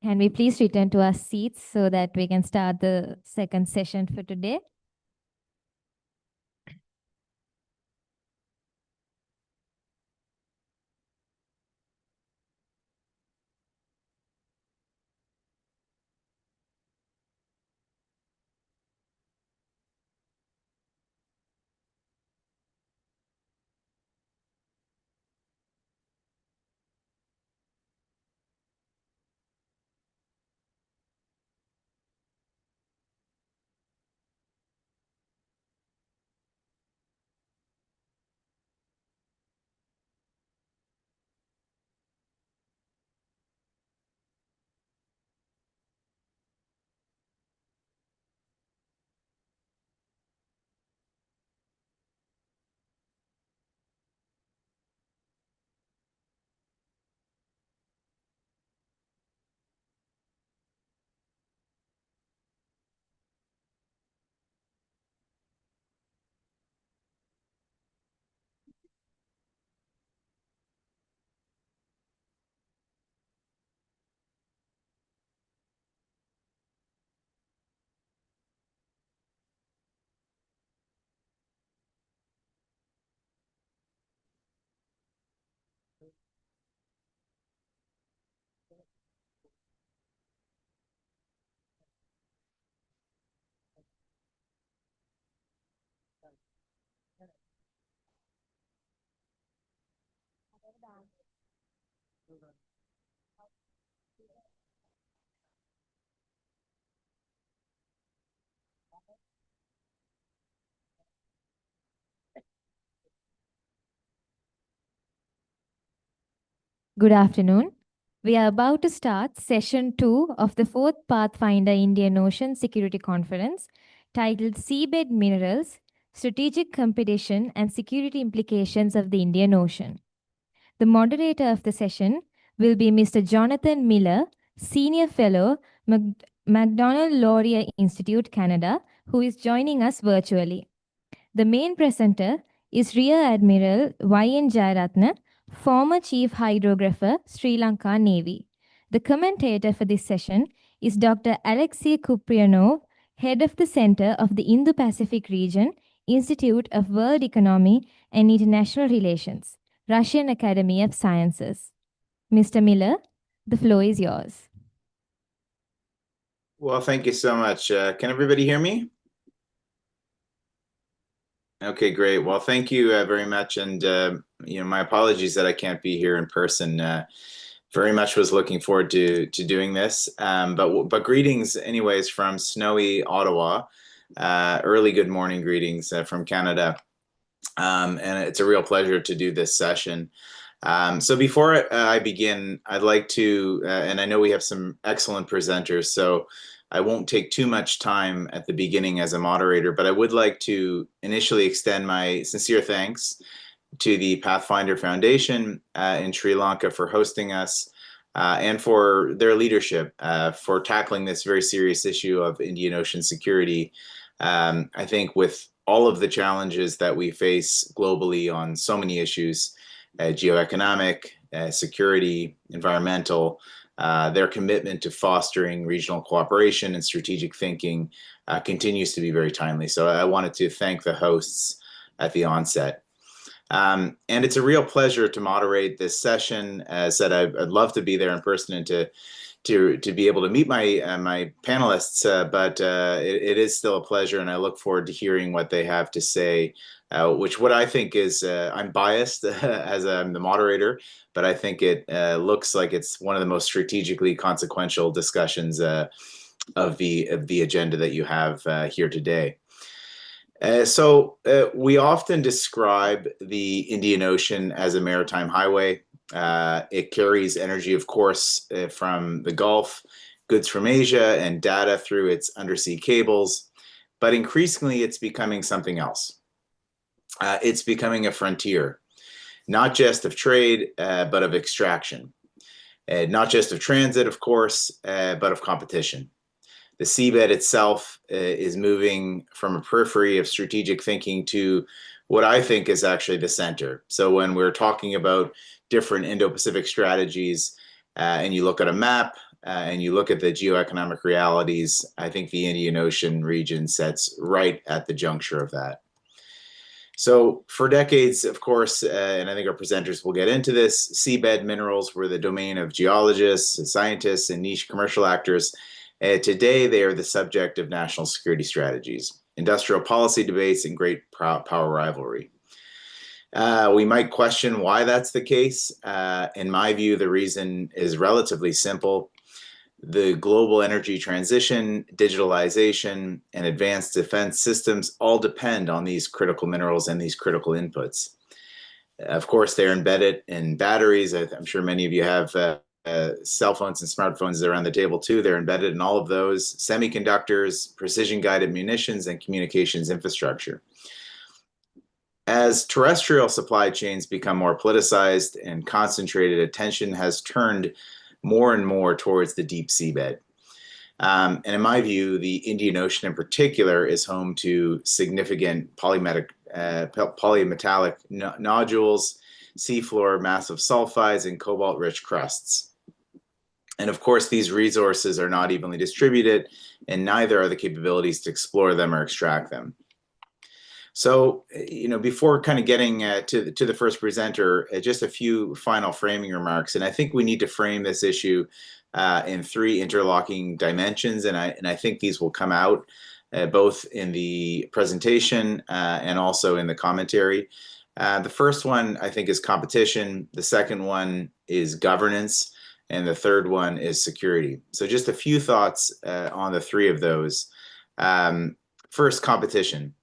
Can we please return to our seats so that we can start the second session for today? Good afternoon. We are about to start session 2 of the 4th Pathfinder Indian Ocean Security Conference titled Seabed Minerals, Strategic Competition and Security Implications of the Indian Ocean. The moderator of the session will be Mr. Jonathan Miller, Senior Fellow, Macdonald-Laurier Institute, Canada, who is joining us virtually. The main presenter is Rear Admiral Y.N. Jayaratne, former Chief Hydrographer, Sri Lanka Navy. The commentator for this session is Dr. Alexei Kuprianov, Head of the Center of the Indo-Pacific Region, Institute of World Economy and International Relations, Russian Academy of Sciences. Mr. Miller, the floor is yours. Well, thank you so much. Can everybody hear me? Okay, great. Well, thank you very much. And, my apologies that I can't be here in person. Very much was looking forward to doing this. But greetings anyways from snowy Ottawa. Early good morning greetings from Canada. And it's a real pleasure to do this session. So before I begin, I'd like to, and I know we have some excellent presenters, so I won't take too much time at the beginning as a moderator, but I would like to initially extend my sincere thanks to the Pathfinder Foundation in Sri Lanka for hosting us and for their leadership for tackling this very serious issue of Indian Ocean security. I think with all of the challenges that we face globally on so many issues, geoeconomic, security, environmental, their commitment to fostering regional cooperation and strategic thinking continues to be very timely. So I wanted to thank the hosts at the onset. And it's a real pleasure to moderate this session. As said, I'd love to be there in person and to be able to meet my panelists, but it is still a pleasure, and I look forward to hearing what they have to say, which what I think is, I'm biased as I'm the moderator, but I think it looks like it's one of the most strategically consequential discussions of the agenda that you have here today. So we often describe the Indian Ocean as a maritime highway. It carries energy, of course, from the Gulf, goods from Asia, and data through its undersea cables. But increasingly, it's becoming something else. It's becoming a frontier, not just of trade, but of extraction. Not just of transit, of course, but of competition. The seabed itself is moving from a periphery of strategic thinking to what I think is actually the center. So when we're talking about different Indo-Pacific strategies, and you look at a map and you look at the geoeconomic realities, I think the Indian Ocean region sits right at the juncture of that. So for decades, of course, and I think our presenters will get into this, seabed minerals were the domain of geologists, scientists, and niche commercial actors. Today, they are the subject of national security strategies, industrial policy debates, and great power rivalry. We might question why that's the case. In my view, the reason is relatively simple. The global energy transition, digitalization, and advanced defense systems all depend on these critical minerals and these critical inputs. Of course, they're embedded in batteries. I'm sure many of you have cell phones and smartphones around the table too. They're embedded in all of those, semiconductors, precision-guided munitions, and communications infrastructure. As terrestrial supply chains become more politicized and concentrated, attention has turned more and more towards the deep seabed. And in my view, the Indian Ocean in particular is home to significant polymetallic nodules, seafloor massive sulfides, and cobalt-rich crusts. And of course, these resources are not evenly distributed, and neither are the capabilities to explore them or extract them. So, before kind of getting to the first presenter, just a few final framing remarks. And I think we need to frame this issue in three interlocking dimensions. And I think these will come out both in the presentation and also in the commentary. The first one, I think, is competition. The second one is governance. And the third one is security. So just a few thoughts on the three of those. First, competition.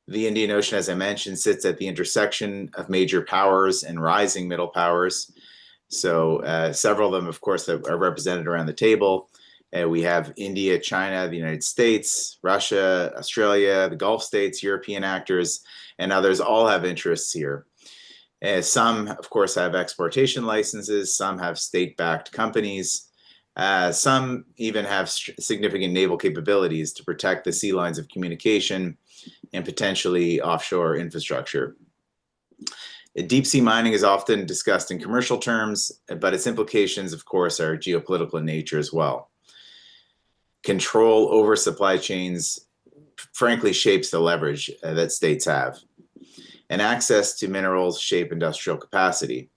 The Indian Ocean, as I mentioned, sits at the intersection of major powers and rising middle powers. So several of them, of course, that are represented around the table. We have India, China, the United States, Russia, Australia, the Gulf states, European actors, and others all have interests here. Some, of course, have exportation licenses. Some have state-backed companies. Some even have significant naval capabilities to protect the sea lines of communication and potentially offshore infrastructure. Deep sea mining is often discussed in commercial terms, but its implications, of course, are geopolitical in nature as well. Control over supply chains, frankly, shapes the leverage that states have. And access to minerals shape industrial capacity.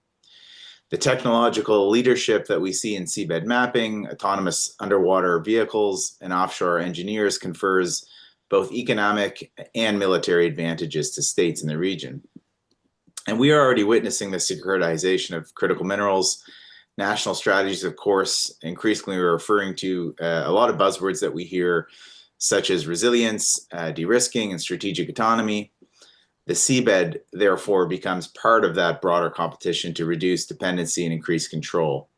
The technological leadership that we see in seabed mapping, autonomous underwater vehicles, and offshore engineers confers both economic and military advantages to states in the region. And we are already witnessing the securitization of critical minerals. National strategies, of course, increasingly are referring to a lot of buzzwords that we hear, such as resilience, de-risking, and strategic autonomy. The seabed, therefore, becomes part of that broader competition to reduce dependency and increase control.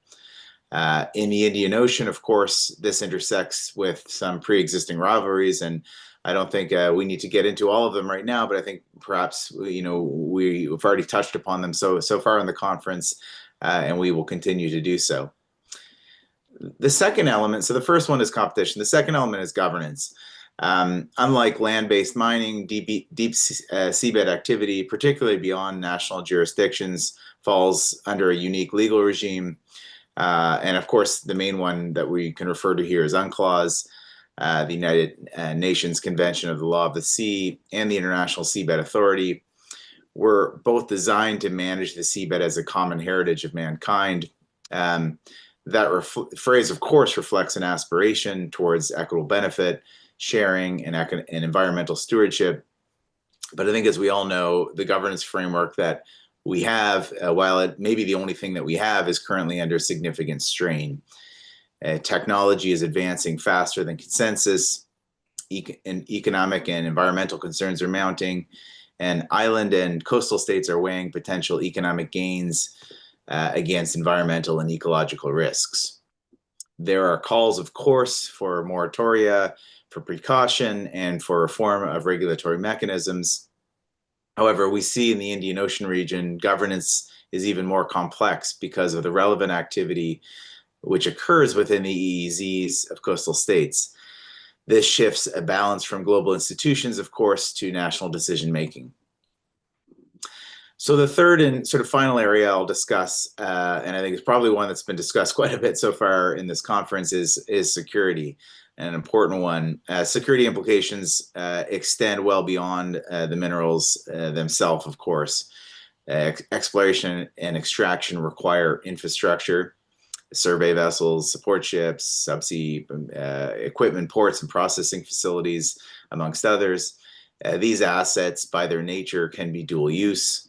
In the Indian Ocean, of course, this intersects with some pre-existing rivalries, and I don't think we need to get into all of them right now, but I think perhaps we've already touched upon them so far in the conference, and we will continue to do so. The second element, so the first one is competition. The second element is governance. Unlike land-based mining, deep seabed activity, particularly beyond national jurisdictions, falls under a unique legal regime. And of course, the main one that we can refer to here is UNCLOS, the United Nations Convention of the Law of the Sea, and the International Seabed Authority were both designed to manage the seabed as a common heritage of mankind. That phrase, of course, reflects an aspiration towards equitable benefit, sharing, and environmental stewardship. But I think, as we all know, the governance framework that we have, while it may be the only thing that we have, is currently under significant strain. Technology is advancing faster than consensus, and economic and environmental concerns are mounting, and island and coastal states are weighing potential economic gains against environmental and ecological risks. There are calls, of course, for moratoria, for precaution, and for reform of regulatory mechanisms. However, we see in the Indian Ocean region, governance is even more complex because of the relevant activity which occurs within the EEZs of coastal states. This shifts a balance from global institutions, of course, to national decision-making. So the third and sort of final area I'll discuss, and I think it's probably one that's been discussed quite a bit so far in this conference, is security, an important one. Security implications extend well beyond the minerals themselves, of course. Exploration and extraction require infrastructure, survey vessels, support ships, subsea equipment, ports, and processing facilities, amongst others. These assets, by their nature, can be dual use.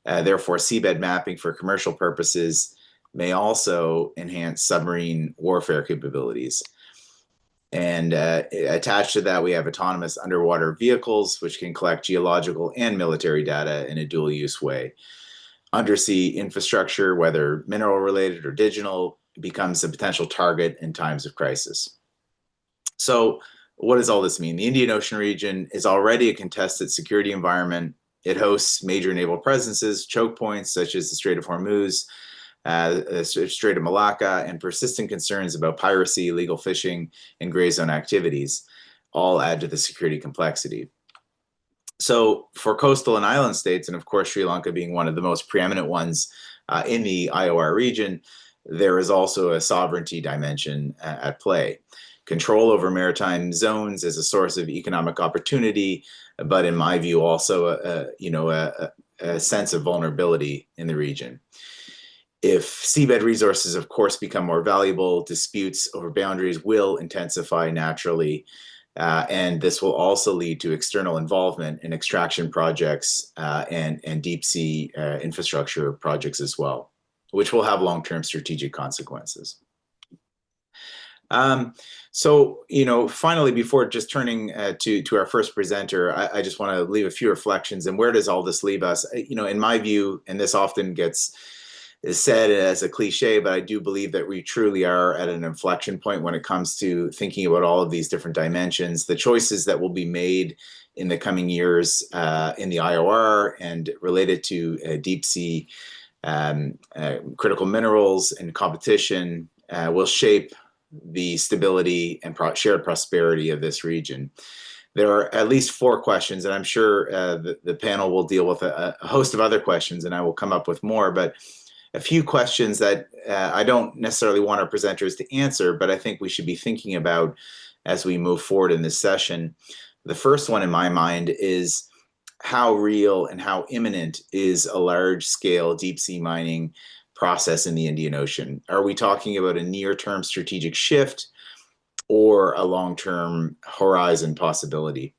Therefore, seabed mapping for commercial purposes may also enhance submarine warfare capabilities. And attached to that, we have autonomous underwater vehicles, which can collect geological and military data in a dual use way. Undersea infrastructure, whether mineral related or digital, becomes a potential target in times of crisis. So what does all this mean? The Indian Ocean region is already a contested security environment. It hosts major naval presences, choke points such as the Strait of Hormuz, the Strait of Malacca, and persistent concerns about piracy, illegal fishing, and gray zone activities all add to the security complexity. So for coastal and island states, and of course Sri Lanka being one of the most preeminent ones in the IOR region, there is also a sovereignty dimension at play. Control over maritime zones is a source of economic opportunity, but in my view, also a sense of vulnerability in the region. If seabed resources, of course, become more valuable, disputes over boundaries will intensify naturally, and this will also lead to external involvement in extraction projects and deep sea infrastructure projects as well, which will have long-term strategic consequences. So, finally, before just turning to our first presenter, I just want to leave a few reflections. And where does all this leave us? In my view, and this often is said as a cliche, but I do believe that we truly are at an inflection point when it comes to thinking about all of these different dimensions. The choices that will be made in the coming years in the IOR and related to deep sea critical minerals and competition will shape the stability and shared prosperity of this region. There are at least 4 questions, and I'm sure the panel will deal with a host of other questions, and I will come up with more, but a few questions that I don't necessarily want our presenters to answer, but I think we should be thinking about as we move forward in this session. The first one in my mind is how real and how imminent is a large-scale deep-sea mining process in the Indian Ocean? Are we talking about a near-term strategic shift or a long-term horizon possibility?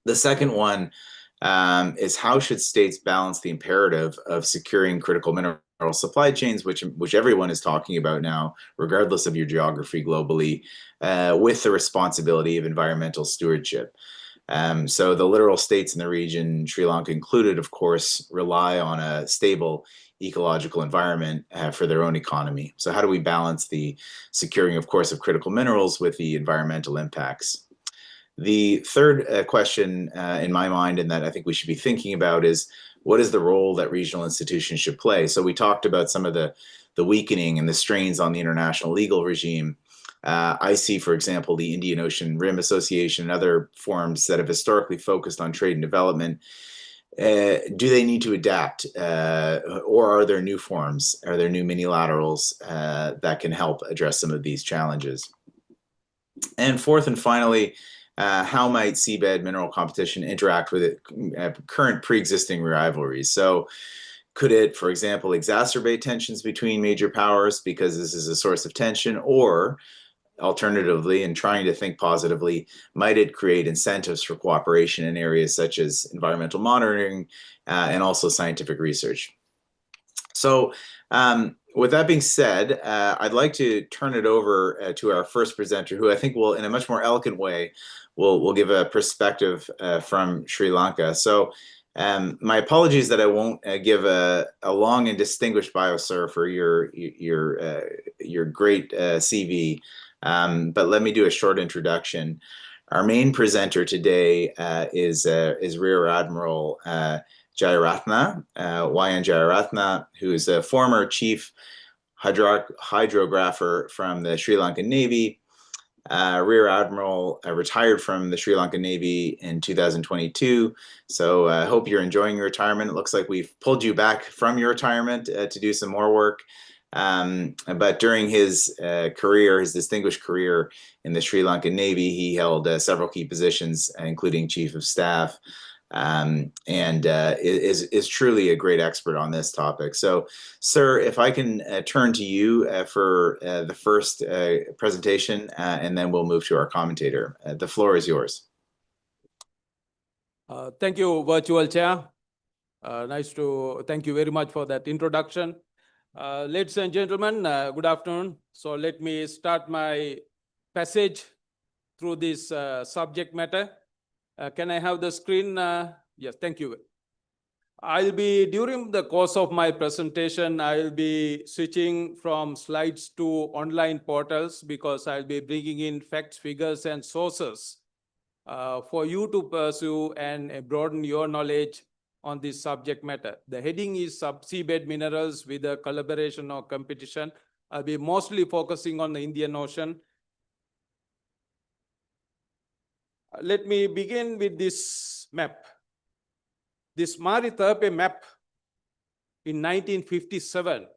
The second one is how should states balance the imperative of securing critical mineral supply chains, which everyone is talking about now, regardless of your geography globally, with the responsibility of environmental stewardship? So the littoral states in the region, Sri Lanka included, of course, rely on a stable ecological environment for their own economy. So how do we balance the securing, of course, of critical minerals with the environmental impacts? The third question in my mind, and that I think we should be thinking about, is what is the role that regional institutions should play? So we talked about some of the weakening and the strains on the international legal regime. I see, for example, the Indian Ocean Rim Association and other forums that have historically focused on trade and development. Do they need to adapt, or are there new forms? Are there new minilaterals that can help address some of these challenges? And fourth and finally, how might seabed mineral competition interact with current pre-existing rivalries? So could it, for example, exacerbate tensions between major powers because this is a source of tension, or alternatively, and trying to think positively, might it create incentives for cooperation in areas such as environmental monitoring and also scientific research? So with that being said, I'd like to turn it over to our first presenter, who I think will, in a much more eloquent way, will give a perspective from Sri Lanka. So my apologies that I won't give a long and distinguished bio, sir, for your great CV. But let me do a short introduction. Our main presenter today is Rear Admiral Jayaratna, YN Jayaratna, who is a former chief hydrographer from the Sri Lankan Navy. Rear Admiral, retired from the Sri Lankan Navy in 2022. So I hope you're enjoying your retirement. It looks like we've pulled you back from your retirement to do some more work. But during his career, his distinguished career in the Sri Lankan Navy, he held several key positions, including Chief of Staff, and is truly a great expert on this topic. So, sir, if I can turn to you for the first presentation, and then we'll move to our commentator. The floor is yours. Thank you, virtual chair. Thank you very much for that introduction. Ladies and gentlemen, good afternoon. So let me start my passage through this subject matter. Can I have the screen? Yes, thank you. During the course of my presentation, I'll be switching from slides to online portals because I'll be bringing in facts, figures, and sources for you to pursue and broaden your knowledge on this subject matter. The heading is Seabed Minerals with a collaboration or competition. I'll be mostly focusing on the Indian Ocean. Let me begin with this map. This Reitaku map in 1957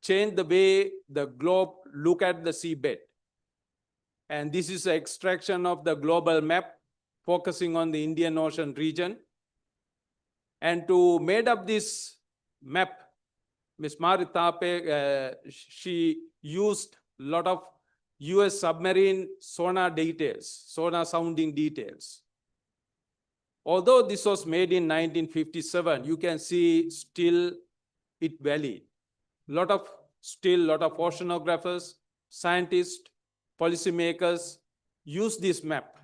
changed the way the globe look at the seabed. And this is an extraction of the global map focusing on the Indian Ocean region. And to make up this map, Ms. Reitaku, she used a lot of US submarine sonar details, sonar sounding details. Although this was made in 1957, you can see still it valid. Lot of oceanographers, scientists, policymakers use this map.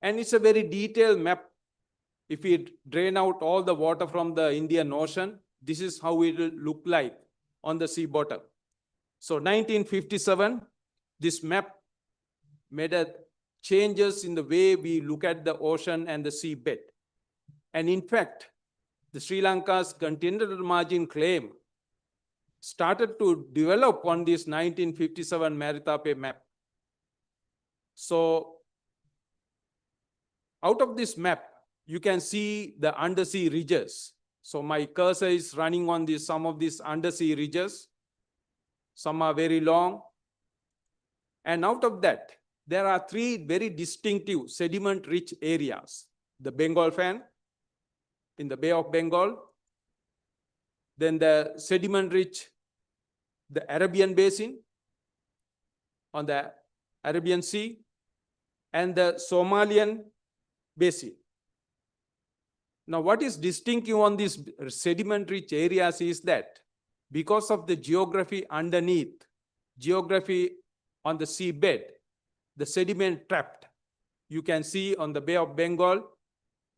And it's a very detailed map. If we drain out all the water from the Indian Ocean, this is how it will look like on the sea bottom. So 1957, this map made changes in the way we look at the ocean and the seabed. And in fact, the Sri Lanka's continental margin claim started to develop on this 1957 Reitaku map. So out of this map, you can see the undersea ridges. So my cursor is running on some of these undersea ridges. Some are very long. And out of that, there are three very distinctive sediment-rich areas. The Bengal fan in the Bay of Bengal, then the sediment-rich, the Arabian Basin on the Arabian Sea, and the Somalian Basin. Now, what is distinctive on these sediment-rich areas is that because of the geography underneath, geography on the seabed, the sediment trapped. You can see on the Bay of Bengal,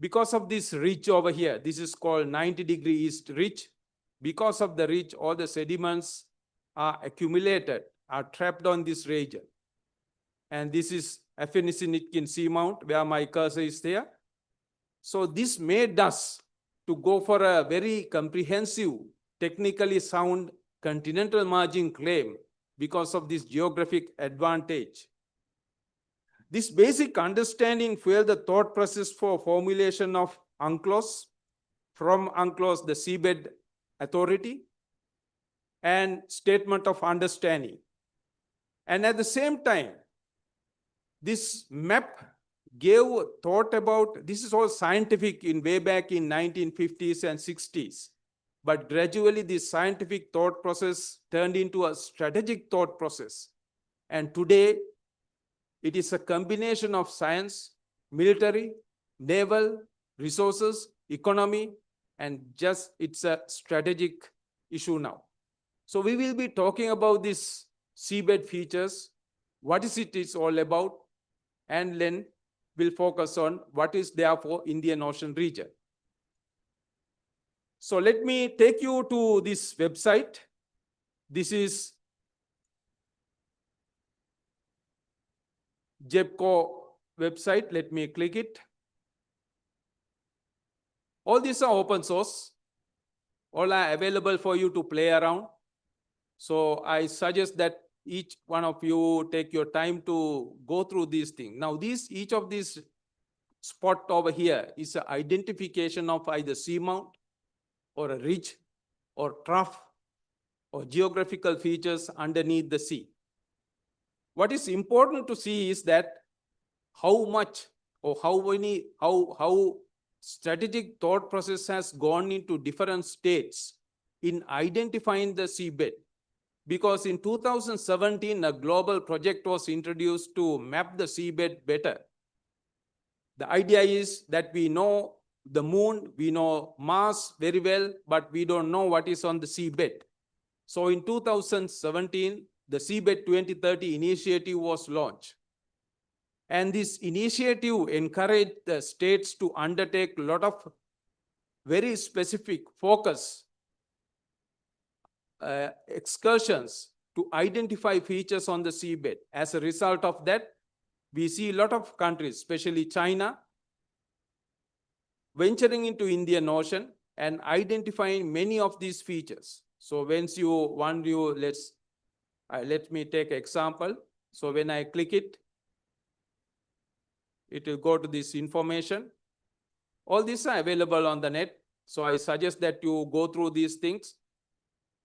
because of this ridge over here, this is called 90-degree east ridge. Because of the ridge, all the sediments are accumulated, are trapped on this region. And this is Afenisinikin Seamount, where my cursor is there. So this made us to go for a very comprehensive, technically sound continental margin claim because of this geographic advantage. This basic understanding fueled the thought process for formulation of UNCLOS, from UNCLOS the Seabed Authority, and Statement of Understanding. And at the same time, this map gave thought about, this is all scientific in way back in 1950s and 60s. But gradually this scientific thought process turned into a strategic thought process. And today, it is a combination of science, military, naval, resources, economy, and just it's a strategic issue now. So we will be talking about these seabed features, what is it is all about, and then we'll focus on what is there for Indian Ocean region. So let me take you to this website. This is JEPCO website. Let me click it. All these are open source. All are available for you to play around. So I suggest that each one of you take your time to go through these things. Now, each of these spot over here is an identification of either seamount or a ridge or trough or geographical features underneath the sea. What is important to see is that how much or how strategic thought process has gone into different states in identifying the seabed. Because in 2017, a global project was introduced to map the seabed better. The idea is that we know the moon, we know Mars very well, but we don't know what is on the seabed. So in 2017, the Seabed 2030 initiative was launched. And this initiative encouraged the states to undertake a lot of very specific focus excursions to identify features on the seabed. As a result of that, we see a lot of countries, especially China, venturing into Indian Ocean and identifying many of these features. So let me take an example. So when I click it, it will go to this information. All these are available on the net. So I suggest that you go through these things.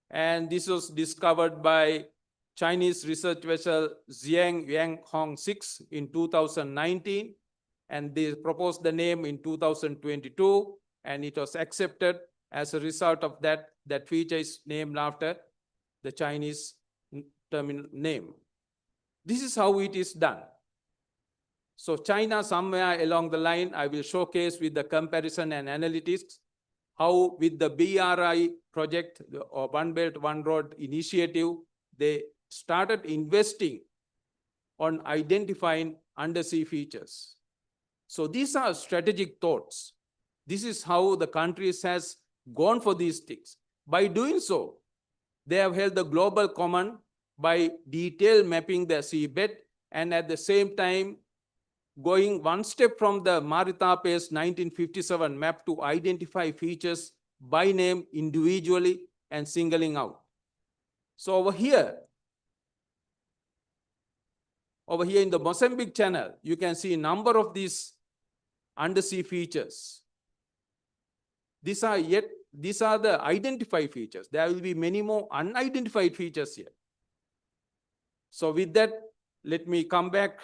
And this was discovered by Chinese research vessel Xiang Yang Hong 6 in 2019. And they proposed the name in 2022, and it was accepted. As a result of that, that feature is named after the Chinese terminal name. This is how it is done. So China, somewhere along the line, I will showcase with the comparison and analytics, how with the BRI project or One Belt, One Road initiative, they started investing on identifying undersea features. So these are strategic thoughts. This is how the countries has gone for these things. By doing so, they have held the global common by detail mapping the seabed and at the same time going one step from the Maritape's 1957 map to identify features by name individually and singling out. So over here in the Mozambique Channel, you can see a number of these undersea features. These are the identified features. There will be many more unidentified features here. So with that, let me come back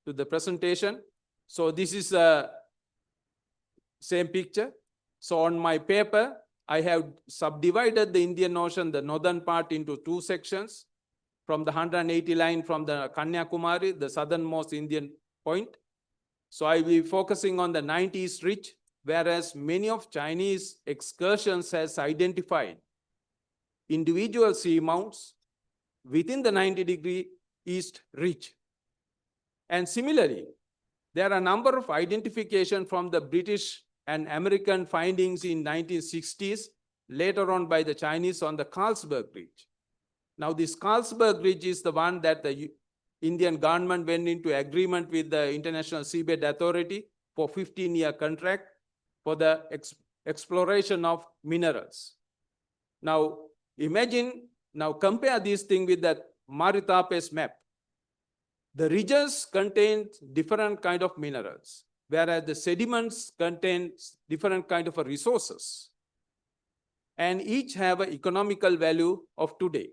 to the presentation. So this is the same picture. So on my paper, I have subdivided the Indian Ocean, the northern part, into two sections. From the 180 line from the Kanyakumari, the southernmost Indian point. So I will be focusing on the 90s ridge, whereas many of Chinese excursions has identified individual seamounts within the 90-degree east ridge. And similarly, there are a number of identification from the British and American findings in 1960s, later on by the Chinese on the Carlsberg Ridge. Now this Carlsberg Ridge is the one that the Indian government went into agreement with the International Seabed Authority for 15-year contract for the exploration of minerals. Now compare this thing with the Maritape's map. The ridges contain different kind of minerals, whereas the sediments contain different kind of resources. And each have an economical value of today.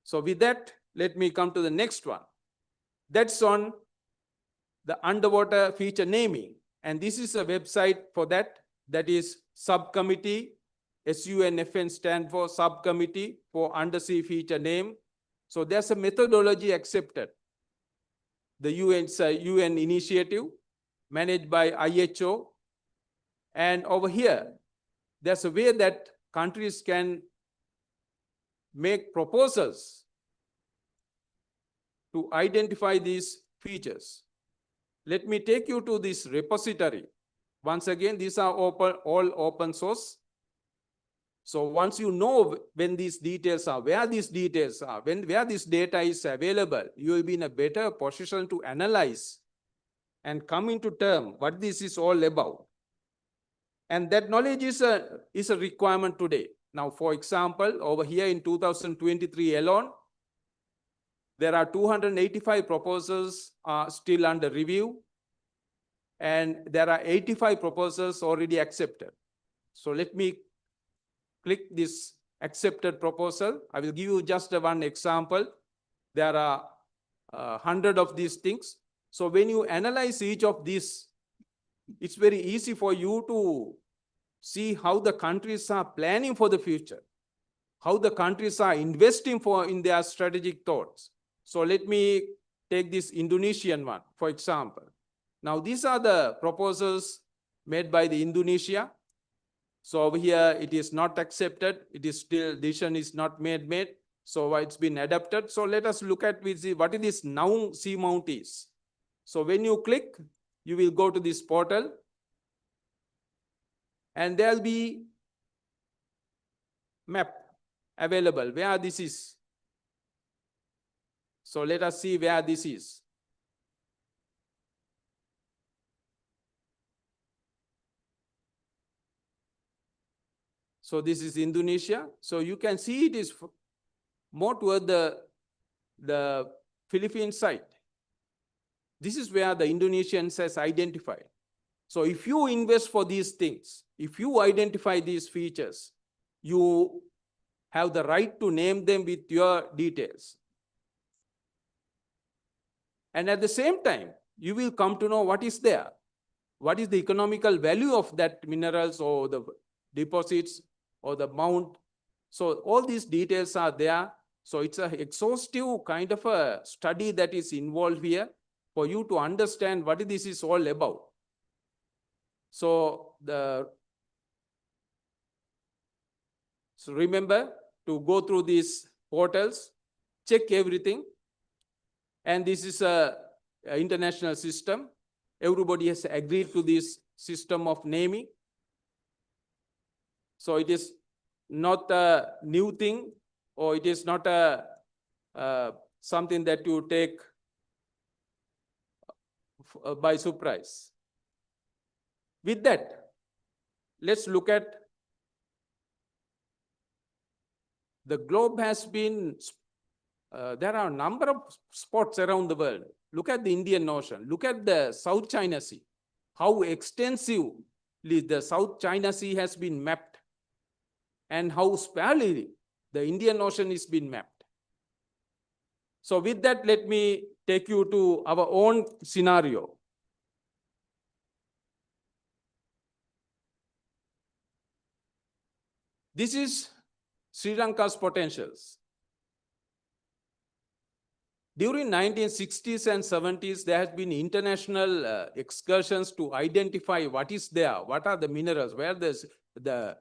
So with that, let me come to the next one. That's on the underwater feature naming. And this is a website for that. That is subcommittee, SUNFN stand for Subcommittee for Undersea Feature Name. So there's a methodology accepted. The UN initiative managed by IHO. And over here, there's a way that countries can make proposals to identify these features. Let me take you to this repository. Once again, these are all open source. So once you know when these details are, where these details are, where this data is available, you will be in a better position to analyze and come into term what this is all about. And that knowledge is a requirement today. Now, for example, over here in 2023 alone, There are 285 proposals still under review, and there are 85 proposals already accepted. So let me click this accepted proposal. I will give you just one example. There are 100 of these things. So when you analyze each of these, it's very easy for you to see how the countries are planning for the future, how the countries are investing in their strategic thoughts. So let me take this Indonesian one, for example. Now, these are the proposals made by the Indonesia. So over here, it is not accepted. It is still, decision is not made. So it's been adapted. So let us look at what it is now seamount is. So when you click, you will go to this portal, and there'll be map available where this is. So let us see where this is. So this is Indonesia. So you can see it is more toward the Philippine side. This is where the Indonesians has identified. So if you invest for these things, if you identify these features, you have the right to name them with your details. And at the same time, you will come to know what is there. What is the economical value of that minerals or the deposits or the mount. So all these details are there. So it's an exhaustive kind of a study that is involved here for you to understand what this is all about. So remember to go through these portals, check everything. And this is an international system. Everybody has agreed to this system of naming. So it is not a new thing, or it is not something that you take by surprise. With that, let's look at the globe has been, there are a number of spots around the world. Look at the Indian Ocean. Look at the South China Sea. How extensively the South China Sea has been mapped, and how sparely the Indian Ocean is being mapped. So with that, let me take you to our own scenario. This is Sri Lanka's potentials. During 1960s and 70s, there has been international excursions to identify what is there, what are the minerals, where the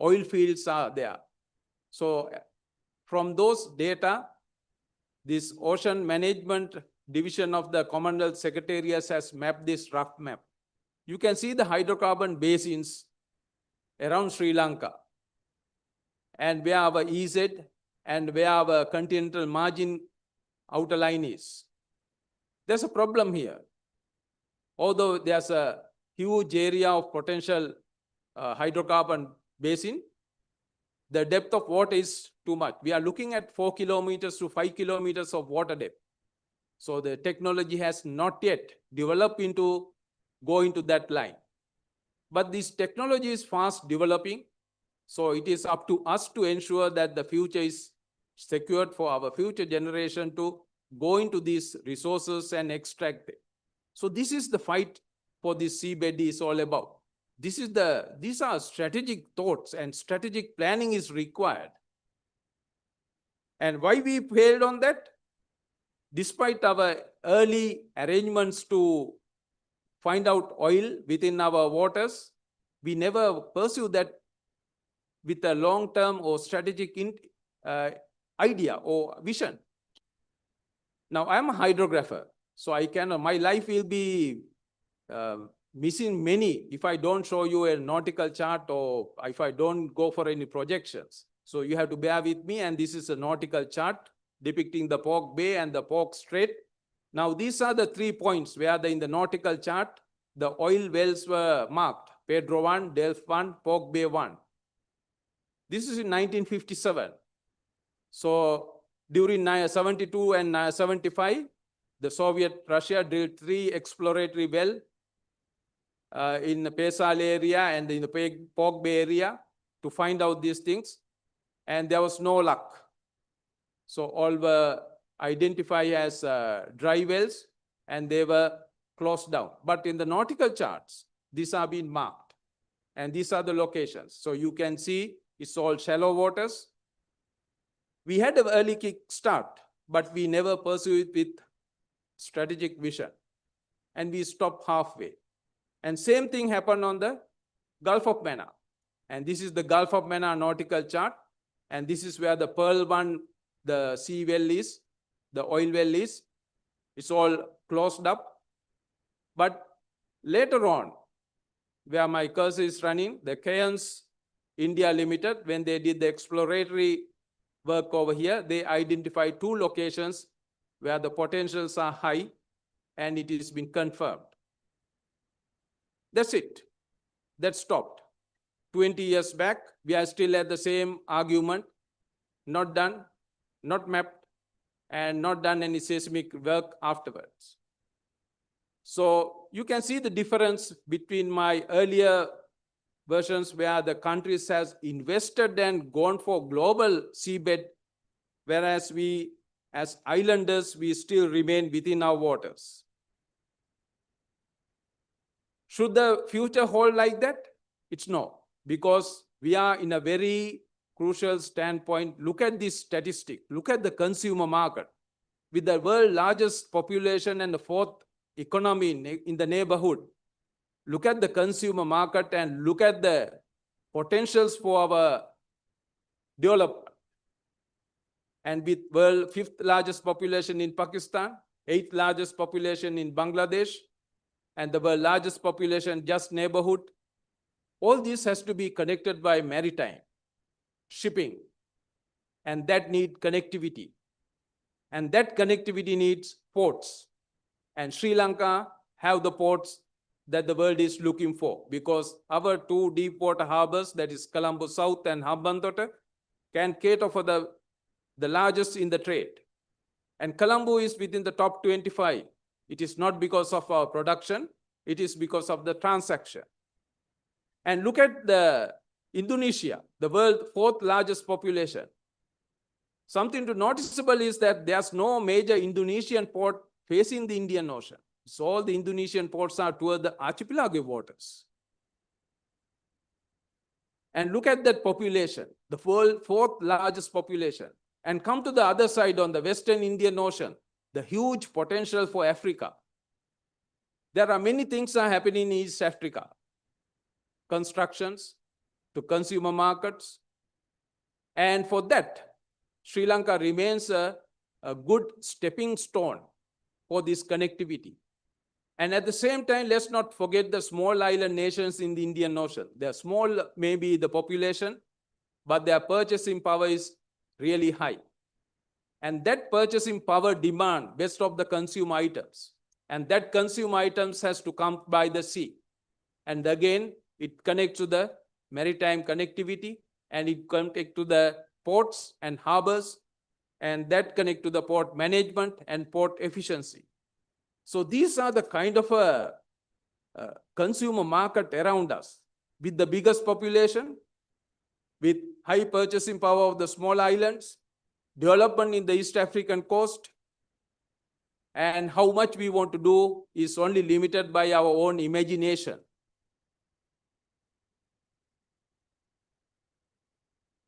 oil fields are there. So from those data, this Ocean Management Division of the Commonwealth Secretariat has mapped this rough map. You can see the hydrocarbon basins around Sri Lanka, and where our EZ and where our continental margin outer line is. There's a problem here. Although there's a huge area of potential hydrocarbon basin, the depth of water is too much. We are looking at 4 kilometers to 5 kilometers of water depth. So the technology has not yet developed into go into that line. But this technology is fast developing. So it is up to us to ensure that the future is secured for our future generation to go into these resources and extract it. So this is the fight for this seabed is all about. These are strategic thoughts, and strategic planning is required. And why we failed on that? Despite our early arrangements to find out oil within our waters, we never pursue that with a long-term or strategic idea or vision. Now, I'm a hydrographer, so my life will be missing many if I don't show you a nautical chart or if I don't go for any projections. So you have to bear with me, and this is a nautical chart depicting the Pork Bay and the Pork Strait. Now, these are the 3 points where in the nautical chart, the oil wells were marked: Pedro 1, Delft 1, Pork Bay 1. This is in 1957. So During 72 and 75, the Soviet Russia drilled 3 exploratory wells in the Pesal area and in the Pog Bay area to find out these things, and there was no luck. So all were identified as dry wells, and they were closed down. But in the nautical charts, these are being marked, and these are the locations. So you can see it's all shallow waters. We had an early kick start, but we never pursued it with strategic vision, and we stopped halfway. And same thing happened on the Gulf of Menon. And this is the Gulf of Menon nautical chart, and this is where the Pearl 1, the sea well is, the oil well is. It's all closed up. But later on, where my cursor is running, the Keynes India Limited, when they did the exploratory work over here, they identified 2 locations where the potentials are high, and it has been confirmed. That's it. That stopped. 20 years back, we are still at the same argument, not done, not mapped, and not done any seismic work afterwards. So you can see the difference between my earlier versions where the countries has invested and gone for global seabed, whereas we, as islanders, we still remain within our waters. Should the future hold like that? It's no, because we are in a very crucial standpoint. Look at this statistic. Look at the consumer market. With the world's largest population and the 4th economy in the neighborhood, look at the consumer market and look at the potentials for our development. And with world 5th largest population in Pakistan, 8th largest population in Bangladesh, and the world largest population just neighborhood, all this has to be connected by maritime, shipping, and that need connectivity. And that connectivity needs ports. And Sri Lanka have the ports that the world is looking for, because our 2 deep water harbors, that is Colombo South and Hambantota, can cater for the largest in the trade. And Colombo is within the top 25. It is not because of our production, it is because of the transaction. And look at the Indonesia, the world's 4th largest population. Something to noticeable is that there's no major Indonesian port facing the Indian Ocean. So all the Indonesian ports are toward the archipelago waters. And look at that population, the world's 4th largest population. And come to the other side on the Western Indian Ocean, the huge potential for Africa. There are many things are happening in East Africa. Constructions to consumer markets. And for that, Sri Lanka remains a good stepping stone for this connectivity. And at the same time, let's not forget the small island nations in the Indian Ocean. They're small, maybe the population, but their purchasing power is really high. And that purchasing power demand best of the consumer items. And that consumer items has to come by the sea. And again, it connects to the maritime connectivity, and it connects to the ports and harbors, and that connect to the port management and port efficiency. So these are the kind of a consumer market around us, with the biggest population, with high purchasing power of the small islands, development in the East African coast, and how much we want to do is only limited by our own imagination.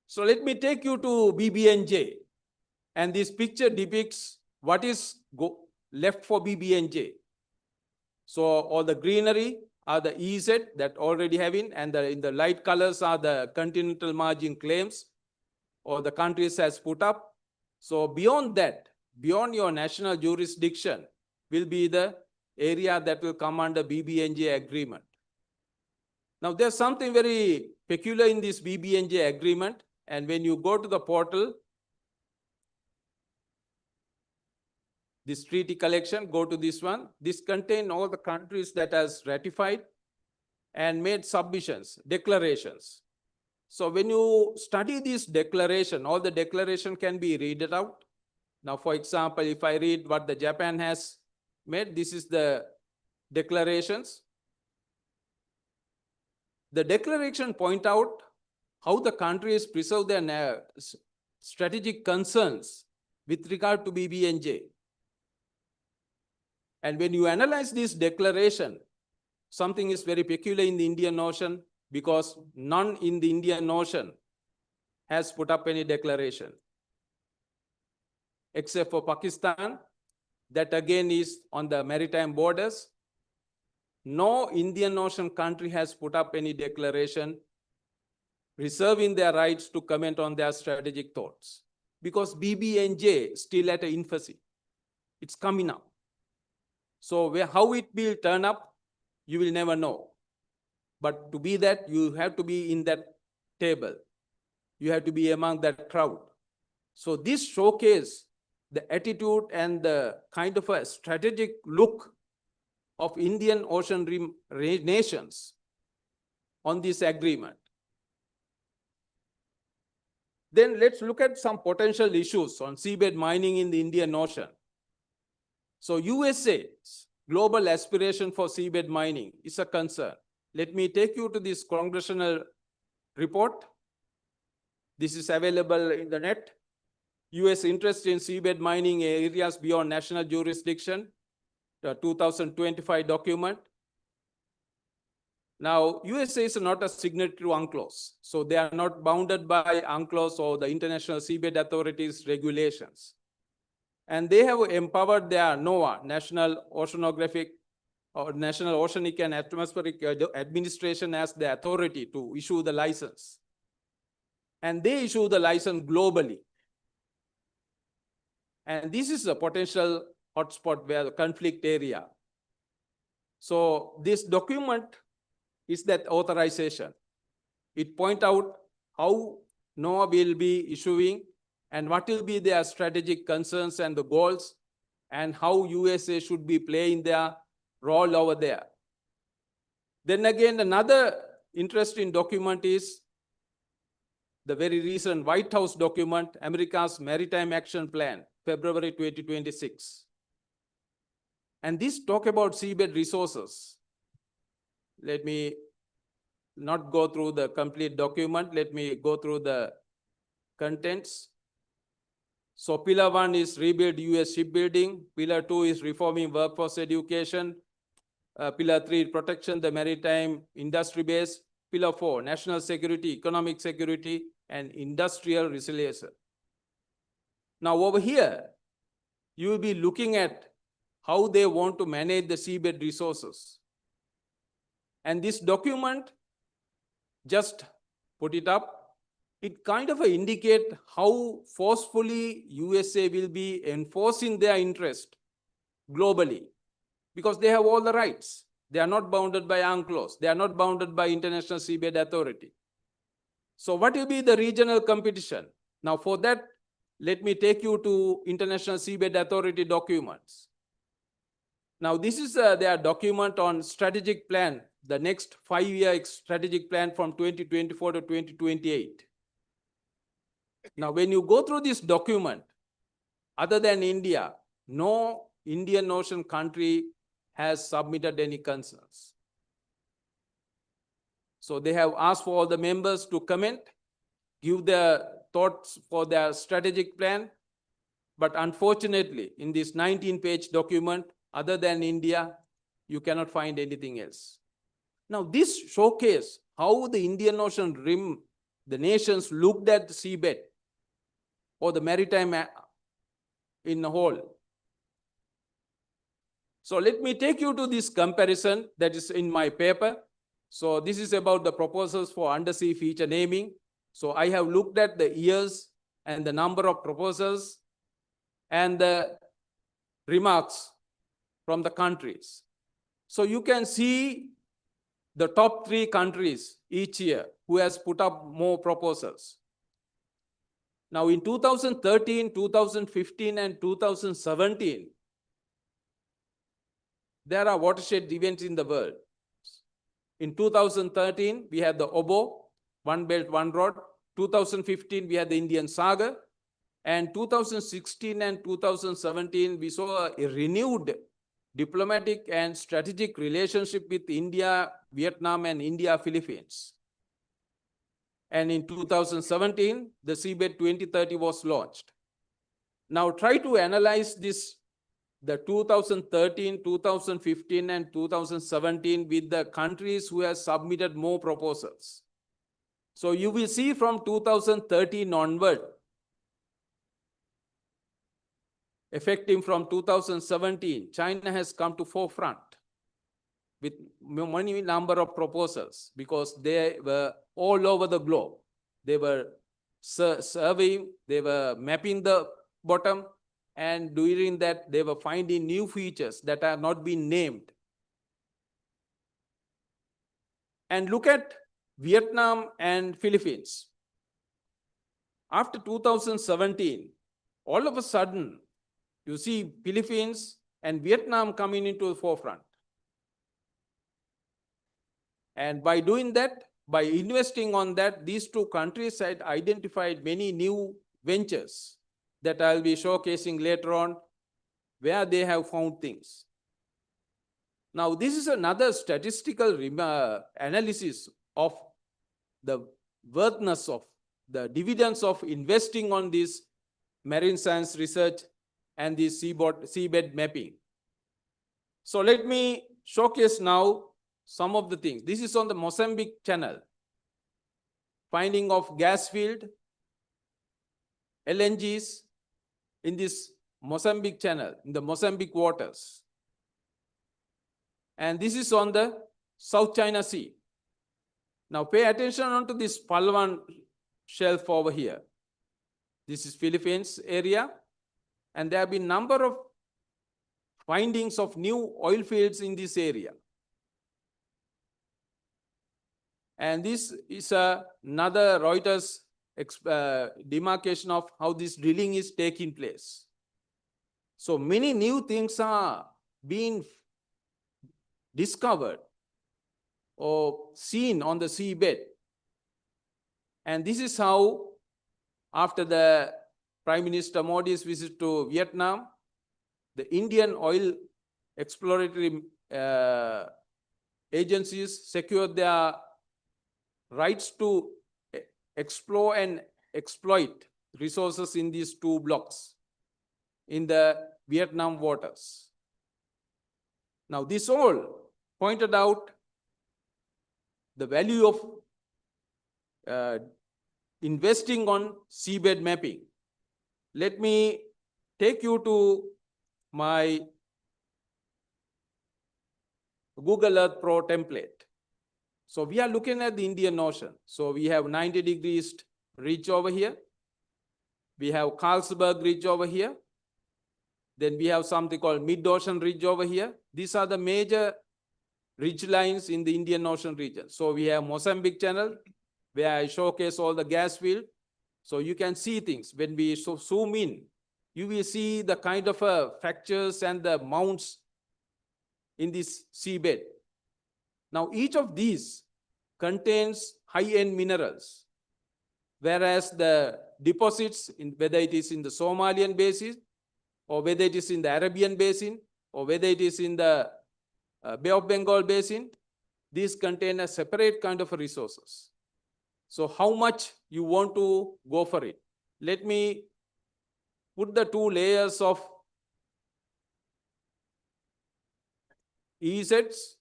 So let me take you to BBNJ. And this picture depicts what is left for BBNJ. So all the greenery are the EZ that already having, and in the light colors are the continental margin claims or the countries has put up. So beyond that, beyond your national jurisdiction will be the area that will come under BBNJ agreement. Now there's something very peculiar in this BBNJ agreement. And when you go to the portal, this treaty collection, go to this one. This contains all the countries that has ratified and made submissions, declarations. So when you study this declaration, all the declaration can be read it out. Now, for example, if I read what the Japan has made, this is the declarations. The declaration point out how the countries preserve their strategic concerns with regard to BBNJ. And when you analyze this declaration, something is very peculiar in the Indian Ocean because none in the Indian Ocean has put up any declaration, except for Pakistan, that again is on the maritime borders. No Indian Ocean country has put up any declaration reserving their rights to comment on their strategic thoughts because BBNJ is still at an infancy. It's coming up. So how it will turn up, you will never know. But to be that, you have to be in that table. You have to be among that crowd. So this showcases the attitude and the kind of a strategic look of Indian Ocean Rim nations on this agreement. Then let's look at some potential issues on seabed mining in the Indian Ocean. So USA's global aspiration for seabed mining is a concern. Let me take you to this congressional report. This is available in the net. US interest in seabed mining areas beyond national jurisdiction, the 2025 document. Now, USA is not a signatory to UNCLOS, so they are not bounded by UNCLOS or the International Seabed Authority's regulations. And they have empowered their NOAA, National Oceanographic or National Oceanic and Atmospheric Administration, as the authority to issue the license. And they issue the license globally. And this is a potential hotspot where the conflict area. So this document is that authorization. It points out how NOAA will be issuing and what will be their strategic concerns and the goals and how USA should be playing their role over there. Then again, another interesting document is the very recent White House document, America's Maritime Action Plan, February 2026. And this talk about seabed resources. Let me not go through the complete document. Let me go through the contents. So pillar 1 is rebuild US shipbuilding. Pillar 2 is reforming workforce education. Pillar 3, protection the maritime industry base. Pillar 4, national security, economic security, and industrial resilience. Now over here, you will be looking at how they want to manage the seabed resources. And this document, just put it up, it kind of indicate how forcefully USA will be enforcing their interest globally, because they have all the rights. They are not bounded by UNCLOS. They are not bounded by International Seabed Authority. So what will be the regional competition? Now for that, let me take you to International Seabed Authority documents. Now this is their document on strategic plan, the next 5-year strategic plan from 2024 to 2028. Now when you go through this document, other than India, no Indian Ocean country has submitted any concerns. So they have asked for all the members to comment, give their thoughts for their strategic plan. But unfortunately, in this 19-page document, other than India, you cannot find anything else. Now this showcases how the Indian Ocean Rim, the nations looked at the seabed or the maritime in a whole. So let me take you to this comparison that is in my paper. So this is about the proposals for undersea feature naming. So I have looked at the years and the number of proposals and the remarks from the countries. So you can see the top 3 countries each year who has put up more proposals. Now in 2013, 2015, and 2017, there are watershed events in the world. In 2013, we had the OBO, One Belt, One Road. 2015, we had the Indian Saga. And 2016 and 2017, we saw a renewed diplomatic and strategic relationship with India, Vietnam, and India, Philippines. And in 2017, the Seabed 2030 was launched. Now try to analyze this, the 2013, 2015, and 2017 with the countries who have submitted more proposals. So you will see from 2013 onward, effective from 2017, China has come to forefront with many number of proposals because they were all over the globe. They were surveying, they were mapping the bottom, and during that, they were finding new features that are not being named. And look at Vietnam and Philippines. After 2017, all of a sudden, you see Philippines and Vietnam coming into the forefront. And by doing that, by investing on that, these two countries had identified many new ventures that I'll be showcasing later on, where they have found things. Now, this is another statistical analysis of the worthiness of the dividends of investing on this marine science research and the seabed mapping. So let me showcase now some of the things. This is on the Mozambique Channel. Finding of gas field, LNGs in this Mozambique Channel, in the Mozambique waters. And this is on the South China Sea. Now pay attention onto this Palwan shelf over here. This is Philippines area. And there have been number of findings of new oil fields in this area. And this is another Reuters demarcation of how this drilling is taking place. So many new things are being discovered or seen on the seabed. And this is how, after the Prime Minister Modi's visit to Vietnam, the Indian oil exploratory agencies secured their rights to explore and exploit resources in these two blocks in the Vietnam waters. Now, this all pointed out the value of investing on seabed mapping. Let me take you to my Google Earth Pro template. So we are looking at the Indian Ocean. So we have 90 degrees ridge over here. We have Carlsberg Ridge over here. Then we have something called Mid-Ocean Ridge over here. These are the major ridge lines in the Indian Ocean region. So we have Mozambique Channel, where I showcase all the gas field. So you can see things. When we zoom in, you will see the kind of fractures and the mounts in this seabed. Now, each of these contains high-end minerals, whereas the deposits, whether it is in the Somalian basin, or whether it is in the Arabian basin, or whether it is in the Bay of Bengal basin, these contain a separate kind of resources. So how much you want to go for it? Let me put the two layers of EZs.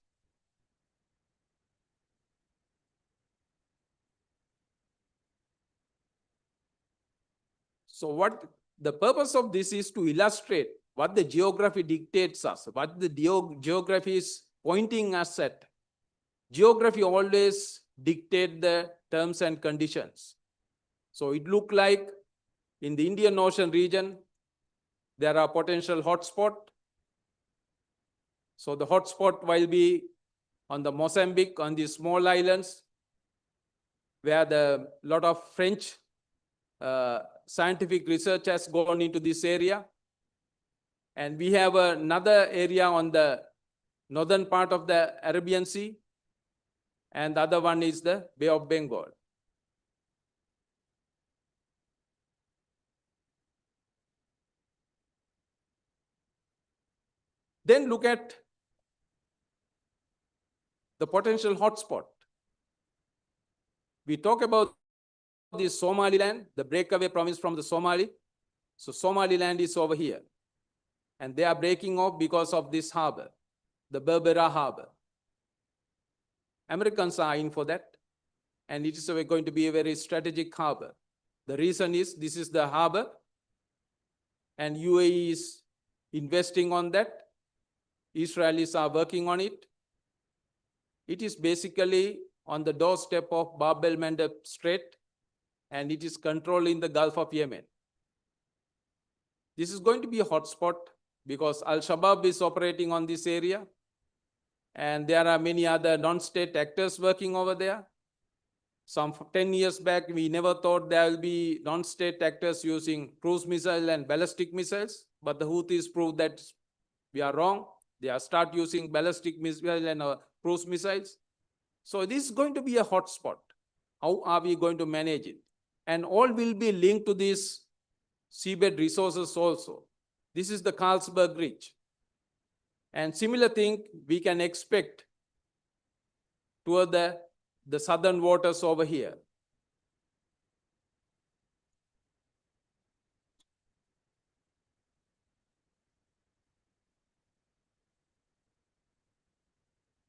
So what the purpose of this is to illustrate what the geography dictates us, what the geography is pointing us at. Geography always dictates the terms and conditions. So it looked like in the Indian Ocean region, there are potential hotspots. So the hotspot will be on the Mozambique, on the small islands, where the lot of French scientific research has gone into this area. And we have another area on the northern part of the Arabian Sea. And the other one is the Bay of Bengal. Then look at the potential hotspot. We talk about the Somaliland, the breakaway province from the Somali. So Somaliland is over here. And they are breaking off because of this harbor, the Berbera harbor. Americans are in for that. And it is going to be a very strategic harbor. The reason is this is the harbor and UAE is investing on that. Israelis are working on it. It is basically on the doorstep of Bab el-Mandeb Strait, and it is controlling the Gulf of Yemen. This is going to be a hotspot because Al-Shabaab is operating on this area, and there are many other non-state actors working over there. Some 10 years back, we never thought there will be non-state actors using cruise missiles and ballistic missiles, but the Houthis proved that we are wrong. They are start using ballistic missiles and cruise missiles. So this is going to be a hotspot. How are we going to manage it? And all will be linked to these seabed resources also. This is the Carlsberg Ridge. And similar thing we can expect toward the southern waters over here.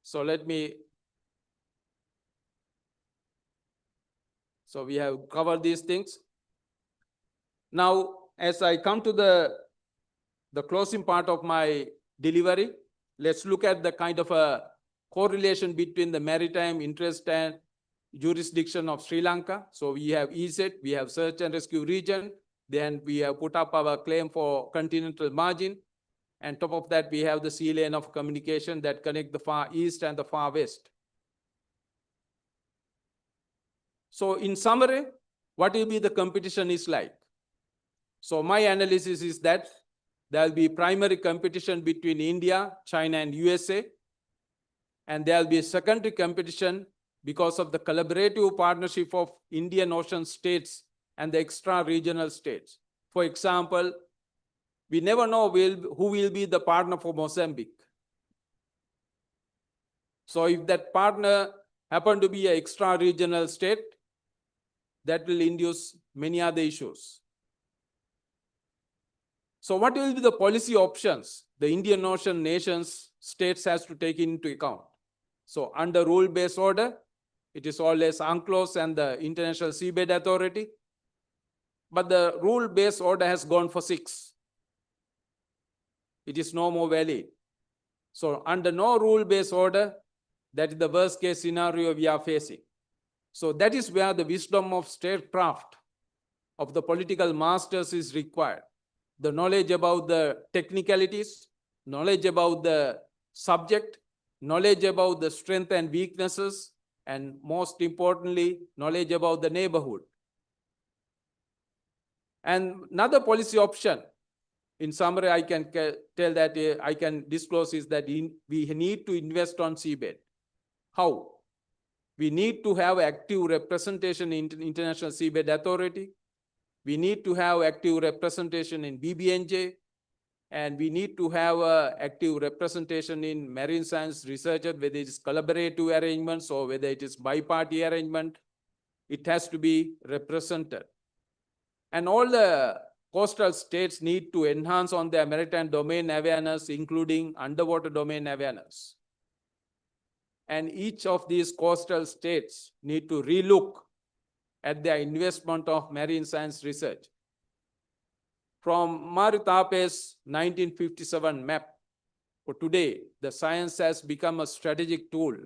So so we have covered these things. Now, as I come to the closing part of my delivery, let's look at the kind of a correlation between the maritime interest and jurisdiction of Sri Lanka. So we have EZ, we have search and rescue region, then we have put up our claim for continental margin. And top of that, we have the sea lane of communication that connect the far east and the far west. So in summary, what will be the competition is like? So my analysis is that there will be primary competition between India, China, and USA. And there will be a secondary competition because of the collaborative partnership of Indian Ocean states and the extra-regional states. For example, we never know who will be the partner for Mozambique. So if that partner happen to be an extra-regional state, that will induce many other issues. So what will be the policy options the Indian Ocean nations, states has to take into account? So under rule-based order, it is always UNCLOS and the International Seabed Authority. But the rule-based order has gone for 6. It is no more valid. So under no rule-based order, that is the worst case scenario we are facing. So that is where the wisdom of statecraft of the political masters is required. The knowledge about the technicalities, knowledge about the subject, knowledge about the strength and weaknesses, and most importantly, knowledge about the neighborhood. And another policy option, in summary, I can tell that I can disclose is that we need to invest on seabed. How? We need to have active representation in International Seabed Authority. We need to have active representation in BBNJ, and we need to have active representation in marine science research, whether it is collaborative arrangements or whether it is bi-party arrangement. It has to be represented. And all the coastal states need to enhance on their maritime domain awareness, including underwater domain awareness. And each of these coastal states need to relook at their investment of marine science research. From Maritape's 1957 map, for today, the science has become a strategic tool.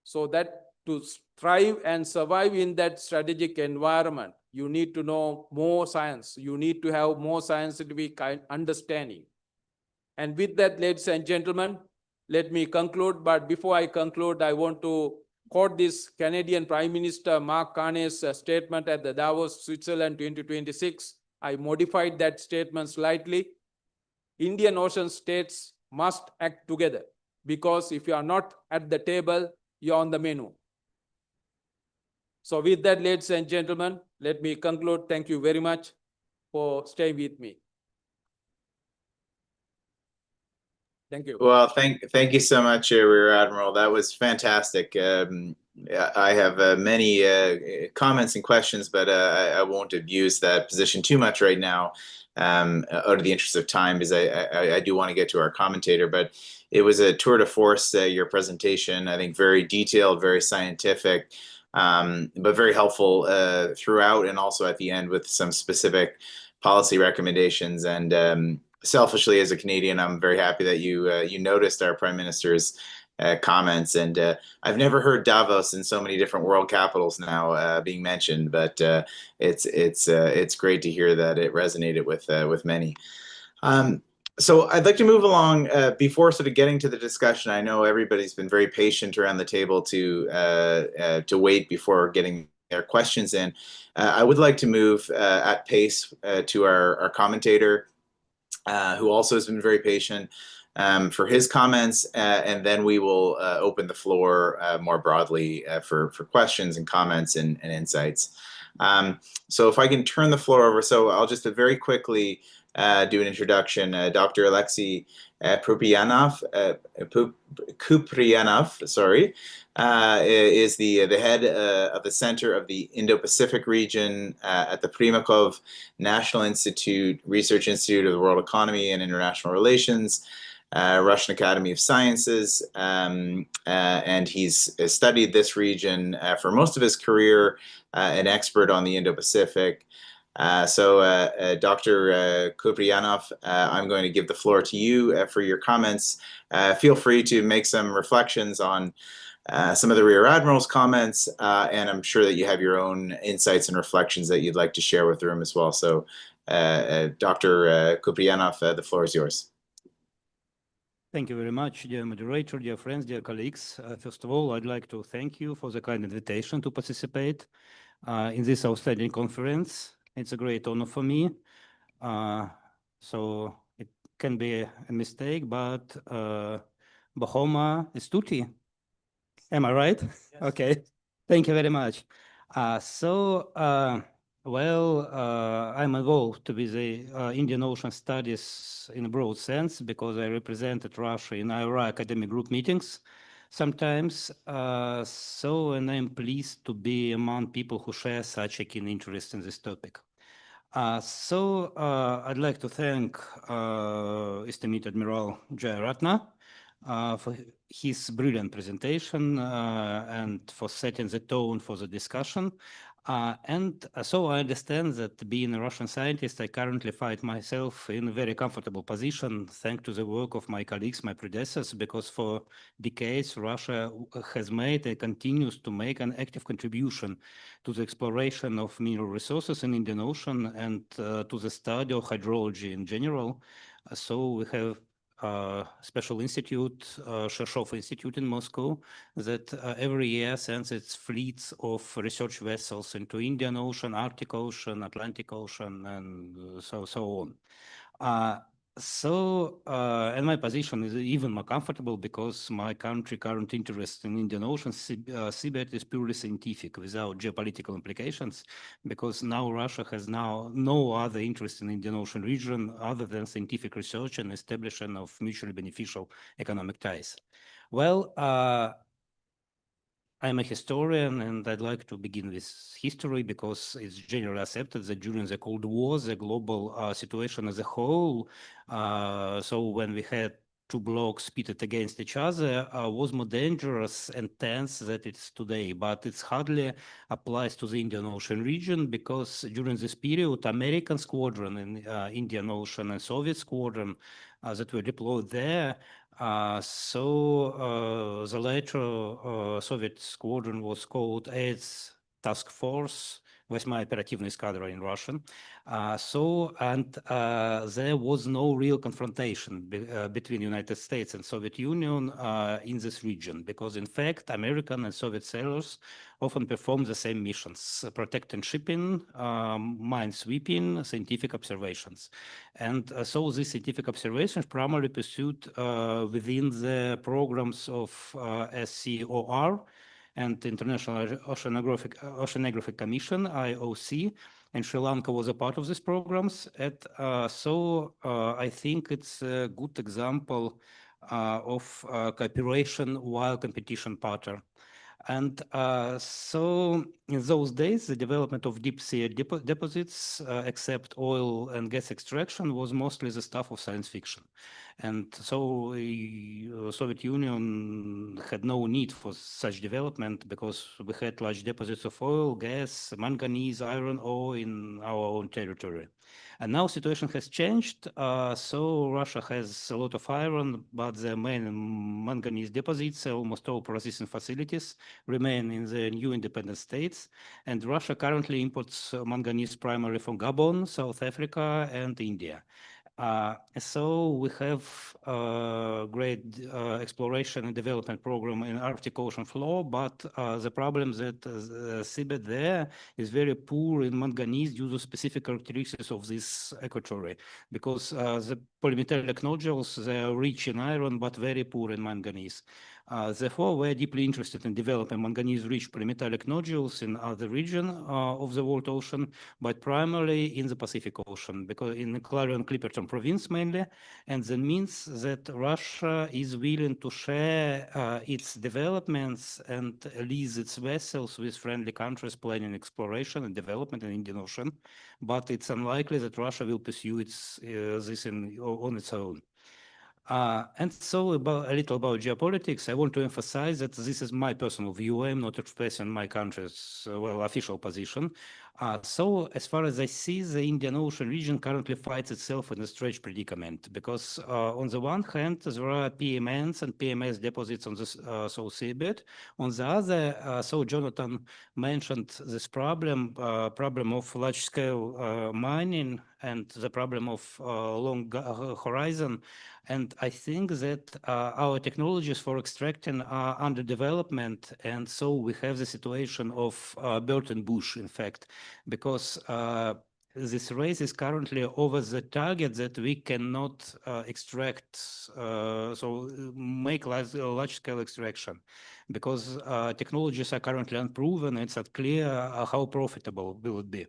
So that to thrive and survive in that strategic environment, you need to know more science. You need to have more scientific understanding. And with that, ladies and gentlemen, let me conclude. But before I conclude, I want to quote this Canadian Prime Minister Mark Carney's statement at the Davos, Switzerland 2026. I modified that statement slightly. Indian Ocean states must act together because if you are not at the table, you're on the menu. So with that, ladies and gentlemen, let me conclude. Thank you very much for staying with me. Thank you. Well, thank you so much, Rear Admiral. That was fantastic. I have many comments and questions, but I won't abuse that position too much right now, out of the interest of time, because I do want to get to our commentator. But it was a tour de force, your presentation. I think very detailed, very scientific, but very helpful throughout, and also at the end with some specific policy recommendations. And selfishly, as a Canadian, I'm very happy that you noticed our Prime Minister's comments. And I've never heard Davos in so many different world capitals now being mentioned, but it's great to hear that it resonated with many. So I'd like to move along before sort of getting to the discussion. I know everybody's been very patient around the table to wait before getting their questions in. I would like to move at pace to our commentator, who also has been very patient, for his comments, and then we will open the floor more broadly for questions and comments and insights. So if I can turn the floor over, so I'll just very quickly do an introduction. Dr. Alexei Kuprianov, sorry, is the head of the Center of the Indo-Pacific region at the Primakov National Institute, Research Institute of the World Economy and International Relations, Russian Academy of Sciences, and he's studied this region for most of his career, an expert on the Indo-Pacific. So Dr. Kuprianov, I'm going to give the floor to you for your comments. Feel free to make some reflections on some of the Rear Admiral's comments, and I'm sure that you have your own insights and reflections that you'd like to share with the room as well. So Dr. Kuprianov, the floor is yours. Thank you very much, dear moderator, dear friends, dear colleagues. First of all, I'd like to thank you for the kind invitation to participate in this outstanding conference. It's a great honor for me. So it can be a mistake, but Bahoma is tutti. Am I right? Yes. Okay. Thank you very much. I'm involved with the Indian Ocean Studies in a broad sense because I represented Russia in our academic group meetings sometimes. And I'm pleased to be among people who share such a keen interest in this topic. I'd like to thank esteemed Admiral Jayaratna for his brilliant presentation and for setting the tone for the discussion. So I understand that being a Russian scientist, I currently find myself in a very comfortable position thanks to the work of my colleagues, my predecessors, because for decades Russia has made and continues to make an active contribution to the exploration of mineral resources in Indian Ocean and to the study of hydrology in general. So we have special institute, Shirshov Institute in Moscow, that every year sends its fleets of research vessels into Indian Ocean, Arctic Ocean, Atlantic Ocean, and so on. And my position is even more comfortable because my current interest in Indian Ocean seabed is purely scientific without geopolitical implications, because now Russia has no other interest in Indian Ocean region other than scientific research and establishment of mutually beneficial economic ties. Well, I'm a historian, and I'd like to begin with history because it's generally accepted that during the Cold War, the global situation as a whole, so when we had two blocks pitted against each other, was more dangerous and tense than it's today. But it hardly applies to the Indian Ocean region because during this period, American squadron in Indian Ocean and Soviet squadron that were deployed there. The later Soviet squadron was called AIDS Task Force, Восьмая оперативная эскадра in Russian. There was no real confrontation between United States and Soviet Union in this region, because in fact, American and Soviet sailors often performed the same missions, protecting shipping, mine sweeping, scientific observations. And so these scientific observations primarily pursued within the programs of SCOR, and International Oceanographic Commission, IOC, and Sri Lanka was a part of these programs. I think it's a good example of cooperation while competition pattern. And so in those days, the development of deep sea deposits, except oil and gas extraction, was mostly the stuff of science fiction. And so Soviet Union had no need for such development because we had large deposits of oil, gas, manganese, iron ore in our own territory. And now situation has changed. So Russia has a lot of iron, but the main manganese deposits, almost all processing facilities, remain in the new independent states. And Russia currently imports manganese primarily from Gabon, South Africa, and India. So we have a great exploration and development program in Arctic Ocean floor, but the problem that the seabed there is very poor in manganese due to specific characteristics of this equatory, because the polymetallic nodules, they are rich in iron, but very poor in manganese. Therefore, we're deeply interested in developing manganese-rich polymetallic nodules in other regions of the world ocean, but primarily in the Pacific Ocean, because in the Clarion-Clipperton province mainly, and that means that Russia is willing to share its developments and lease its vessels with friendly countries planning exploration and development in the Indian Ocean, but it's unlikely that Russia will pursue this on its own. And so a little about geopolitics, I want to emphasize that this is my personal view. I'm not expressing my country's official position. So as far as I see, the Indian Ocean region currently finds itself in a strange predicament because on the one hand, there are PMNs and PMS deposits on the South Seabed. On the other, so Jonathan mentioned this problem of large-scale mining and the problem of long horizon. And I think that our technologies for extracting are under development. And so we have the situation of Burton Bush, in fact, because this race is currently over the target that we cannot extract, so make large-scale extraction, because technologies are currently unproven. It's not clear how profitable will it be.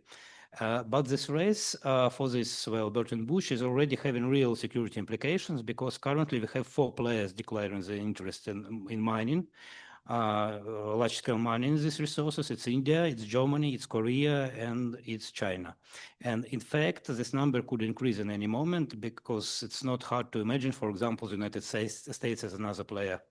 But this race for this Burton Bush is already having real security implications because currently we have 4 players declaring their interest in mining, large-scale mining in these resources. It's India, it's Germany, it's Korea, and it's China. And in fact, this number could increase in any moment because it's not hard to imagine, for example, the United States as another player.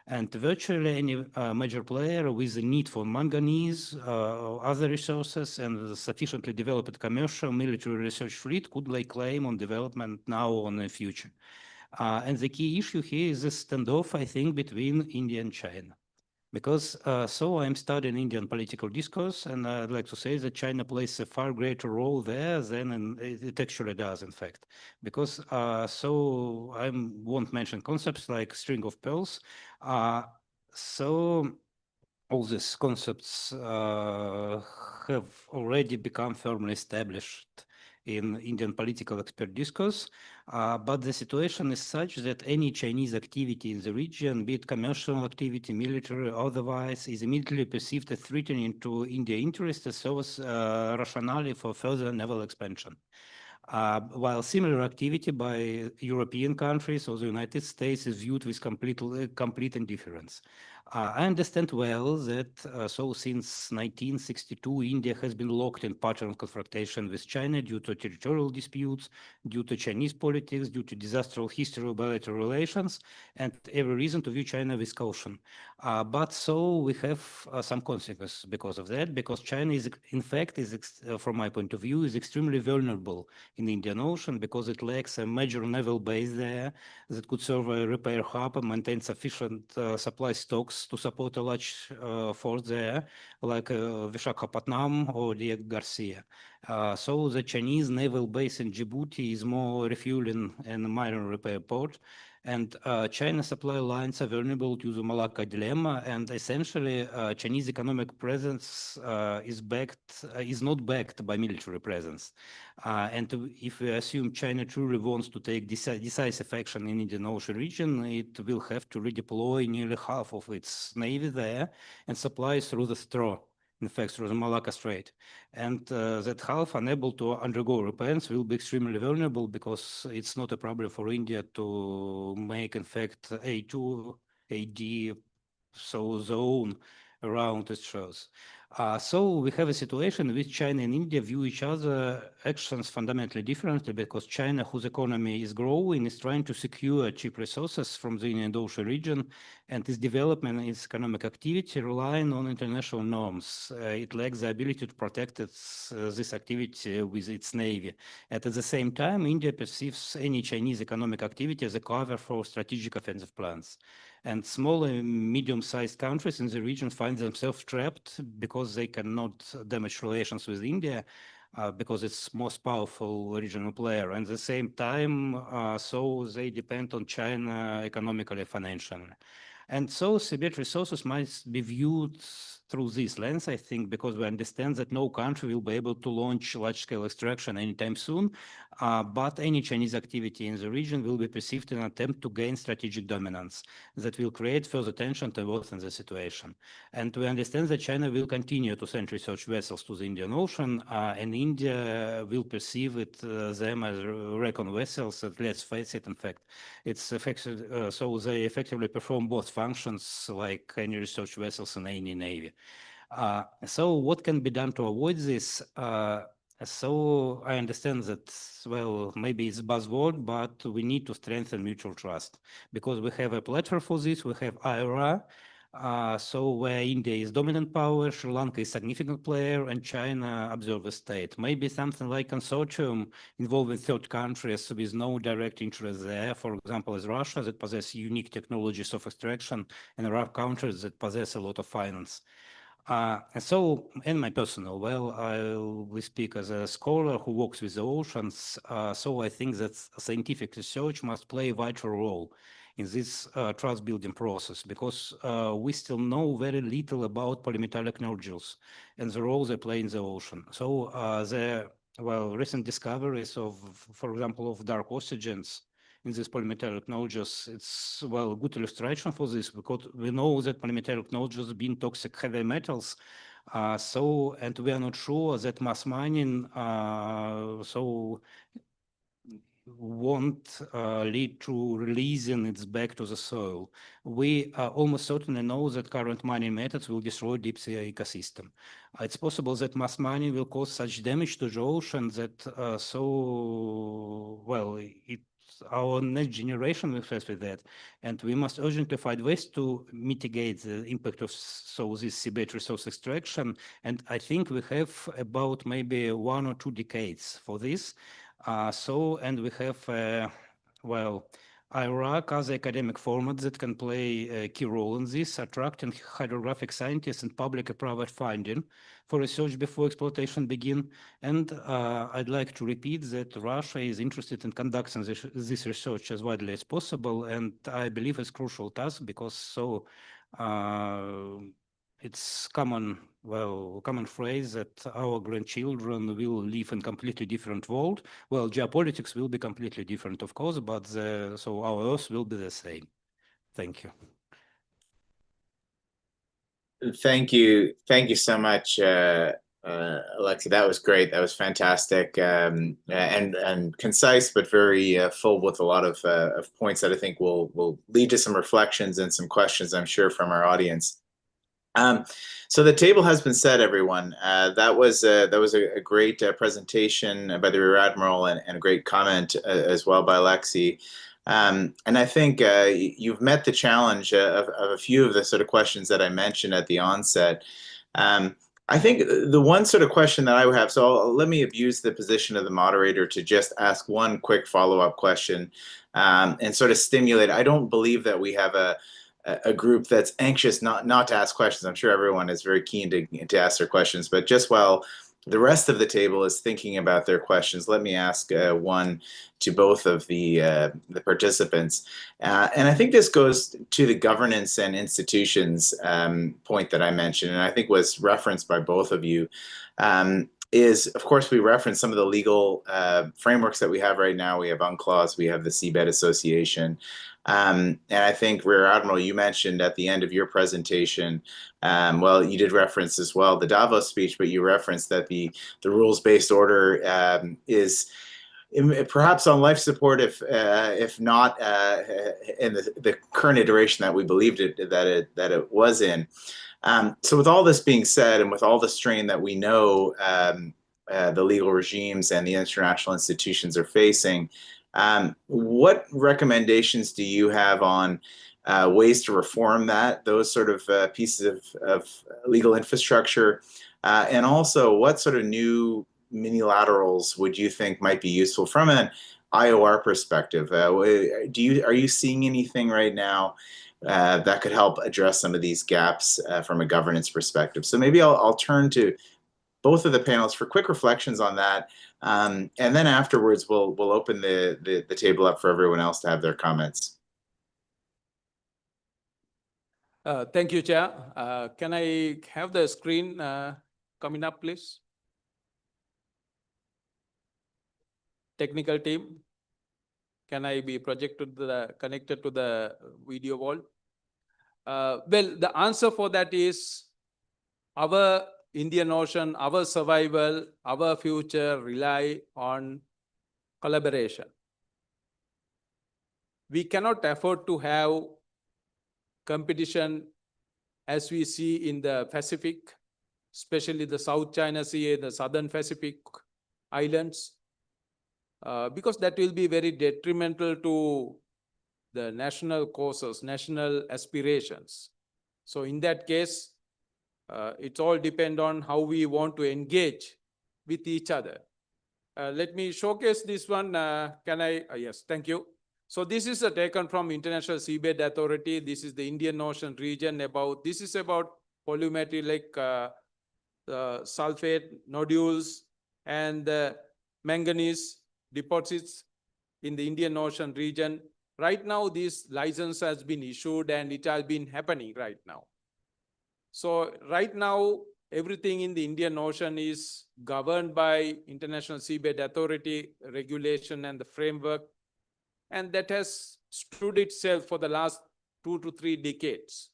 And virtually any major player with a need for manganese, other resources, and a sufficiently developed commercial military research fleet could lay claim on development now or in the future. And the key issue here is the standoff, I think, between India and China. Because so I'm studying Indian political discourse, and I'd like to say that China plays a far greater role there than it actually does, in fact. Because so I won't mention concepts like string of pearls. So all these concepts have already become firmly established in Indian political expert discourse, but the situation is such that any Chinese activity in the region, be it commercial activity, military, or otherwise, is immediately perceived as threatening to India's interests as well as rationale for further naval expansion. While similar activity by European countries or the United States is viewed with complete indifference. I understand well that so since 1962, India has been locked in pattern confrontation with China due to territorial disputes, due to Chinese politics, due to disastrous history of bilateral relations, and every reason to view China with caution. But so we have some consequences because of that, because China is, in fact, from my point of view, is extremely vulnerable in the Indian Ocean because it lacks a major naval base there that could serve a repair hub and maintain sufficient supply stocks to support a large force there, like Visakhapatnam or Diego Garcia. So the Chinese naval base in Djibouti is more refueling and minor repair port. And China supply lines are vulnerable to the Malacca dilemma, and essentially Chinese economic presence is not backed by military presence. And if we assume China truly wants to take decisive action in the Indian Ocean region, it will have to redeploy nearly half of its navy there and supply through the straw in fact, through the Malacca Strait. And that half unable to undergo repairs will be extremely vulnerable because it's not a problem for India to make, in fact, A2, AD, so zone around its shores. So we have a situation in which China and India view each other actions fundamentally differently because China, whose economy is growing, is trying to secure cheap resources from the Indian Ocean region, and its development, its economic activity relying on international norms. It lacks the ability to protect this activity with its navy. And at the same time, India perceives any Chinese economic activity as a cover for strategic offensive plans. And small and medium-sized countries in the region find themselves trapped because they cannot damage relations with India because it's most powerful regional player. And at the same time, so they depend on China economically, financially. And so Seabed resources must be viewed through this lens, I think, because we understand that no country will be able to launch large-scale extraction anytime soon, but any Chinese activity in the region will be perceived in an attempt to gain strategic dominance that will create further tension to worsen the situation. And we understand that China will continue to send research vessels to the Indian Ocean, and India will perceive them as recon vessels that, let's face it, in fact, it's effective, so they effectively perform both functions like any research vessels in any navy. So what can be done to avoid this? So I understand that, well, maybe it's a buzzword, but we need to strengthen mutual trust because we have a platform for this. We have IRA, so where India is dominant power, Sri Lanka is a significant player, and China observer state. Maybe something like consortium involving third countries with no direct interest there, for example, as Russia that possess unique technologies of extraction, and Arab countries that possess a lot of finance. So, in my personal, well, I will speak as a scholar who works with the oceans. So I think that scientific research must play a vital role in this trust-building process because we still know very little about polymetallic nodules and the role they play in the ocean. So the recent discoveries of, for example, of dark oxygens in these polymetallic nodules, it's a good illustration for this because we know that polymetallic nodules being toxic heavy metals. And we are not sure that mass mining won't lead to releasing it back to the soil. We almost certainly know that current mining methods will destroy deep sea ecosystem. It's possible that mass mining will cause such damage to the ocean that our next generation will face with that, and we must urgently find ways to mitigate the impact of this seabed resource extraction. And I think we have about maybe 1 or 2 decades for this. And we have, IRAC as academic format that can play a key role in this, attracting hydrographic scientists and public and private funding for research before exploitation begin. And I'd like to repeat that Russia is interested in conducting this research as widely as possible. And I believe it's a crucial task because it's common phrase that our grandchildren will live in completely different world. Well, geopolitics will be completely different, of course, but so our Earth will be the same. Thank you. Thank you so much, Alexei. That was great. That was fantastic, and concise, but very full with a lot of points that I think will lead to some reflections and some questions, I'm sure, from our audience. So the table has been set, everyone. That was a great presentation by the Rear Admiral and a great comment as well by Alexei. And I think you've met the challenge of a few of the sort of questions that I mentioned at the onset. I think the one sort of question that I would have, so let me abuse the position of the moderator to just ask one quick follow-up question and sort of stimulate. I don't believe that we have a group that's anxious not to ask questions. I'm sure everyone is very keen to ask their questions, but just while the rest of the table is thinking about their questions, let me ask one to both of the participants. And I think this goes to the governance and institutions point that I mentioned, and I think was referenced by both of you. is, of course, we reference some of the legal frameworks that we have right now. We have UNCLOS, we have the Seabed Association. And I think, Rear Admiral, you mentioned at the end of your presentation, well, you did reference as well the Davos speech, but you referenced that the rules-based order is perhaps on life support, if not in the current iteration that we believed that it was in. So with all this being said, and with all the strain that we know the legal regimes and the international institutions are facing, what recommendations do you have on ways to reform those sort of pieces of legal infrastructure? And also, what sort of new minilaterals would you think might be useful from an IOR perspective? Are you seeing anything right now that could help address some of these gaps from a governance perspective? So maybe I'll turn to both of the panels for quick reflections on that, and then afterwards we'll open the table up for everyone else to have their comments. Thank you, Chair. Can I have the screen coming up, please? Technical team, can I be connected to the video wall? Well, the answer for that is our Indian Ocean, our survival, our future rely on collaboration. We cannot afford to have competition as we see in the Pacific, especially the South China Sea, the Southern Pacific islands, because that will be very detrimental to the national causes, national aspirations. So in that case, it all depends on how we want to engage with each other. Let me showcase this one. Can I? Yes, thank you. So this is taken from International Seabed Authority. This is the Indian Ocean region. This is about polymetry like sulfate nodules and manganese deposits in the Indian Ocean region. Right now, this license has been issued and it has been happening right now. So right now, everything in the Indian Ocean is governed by International Seabed Authority regulation and the framework, and that has stood itself for the last 2 to 3 decades.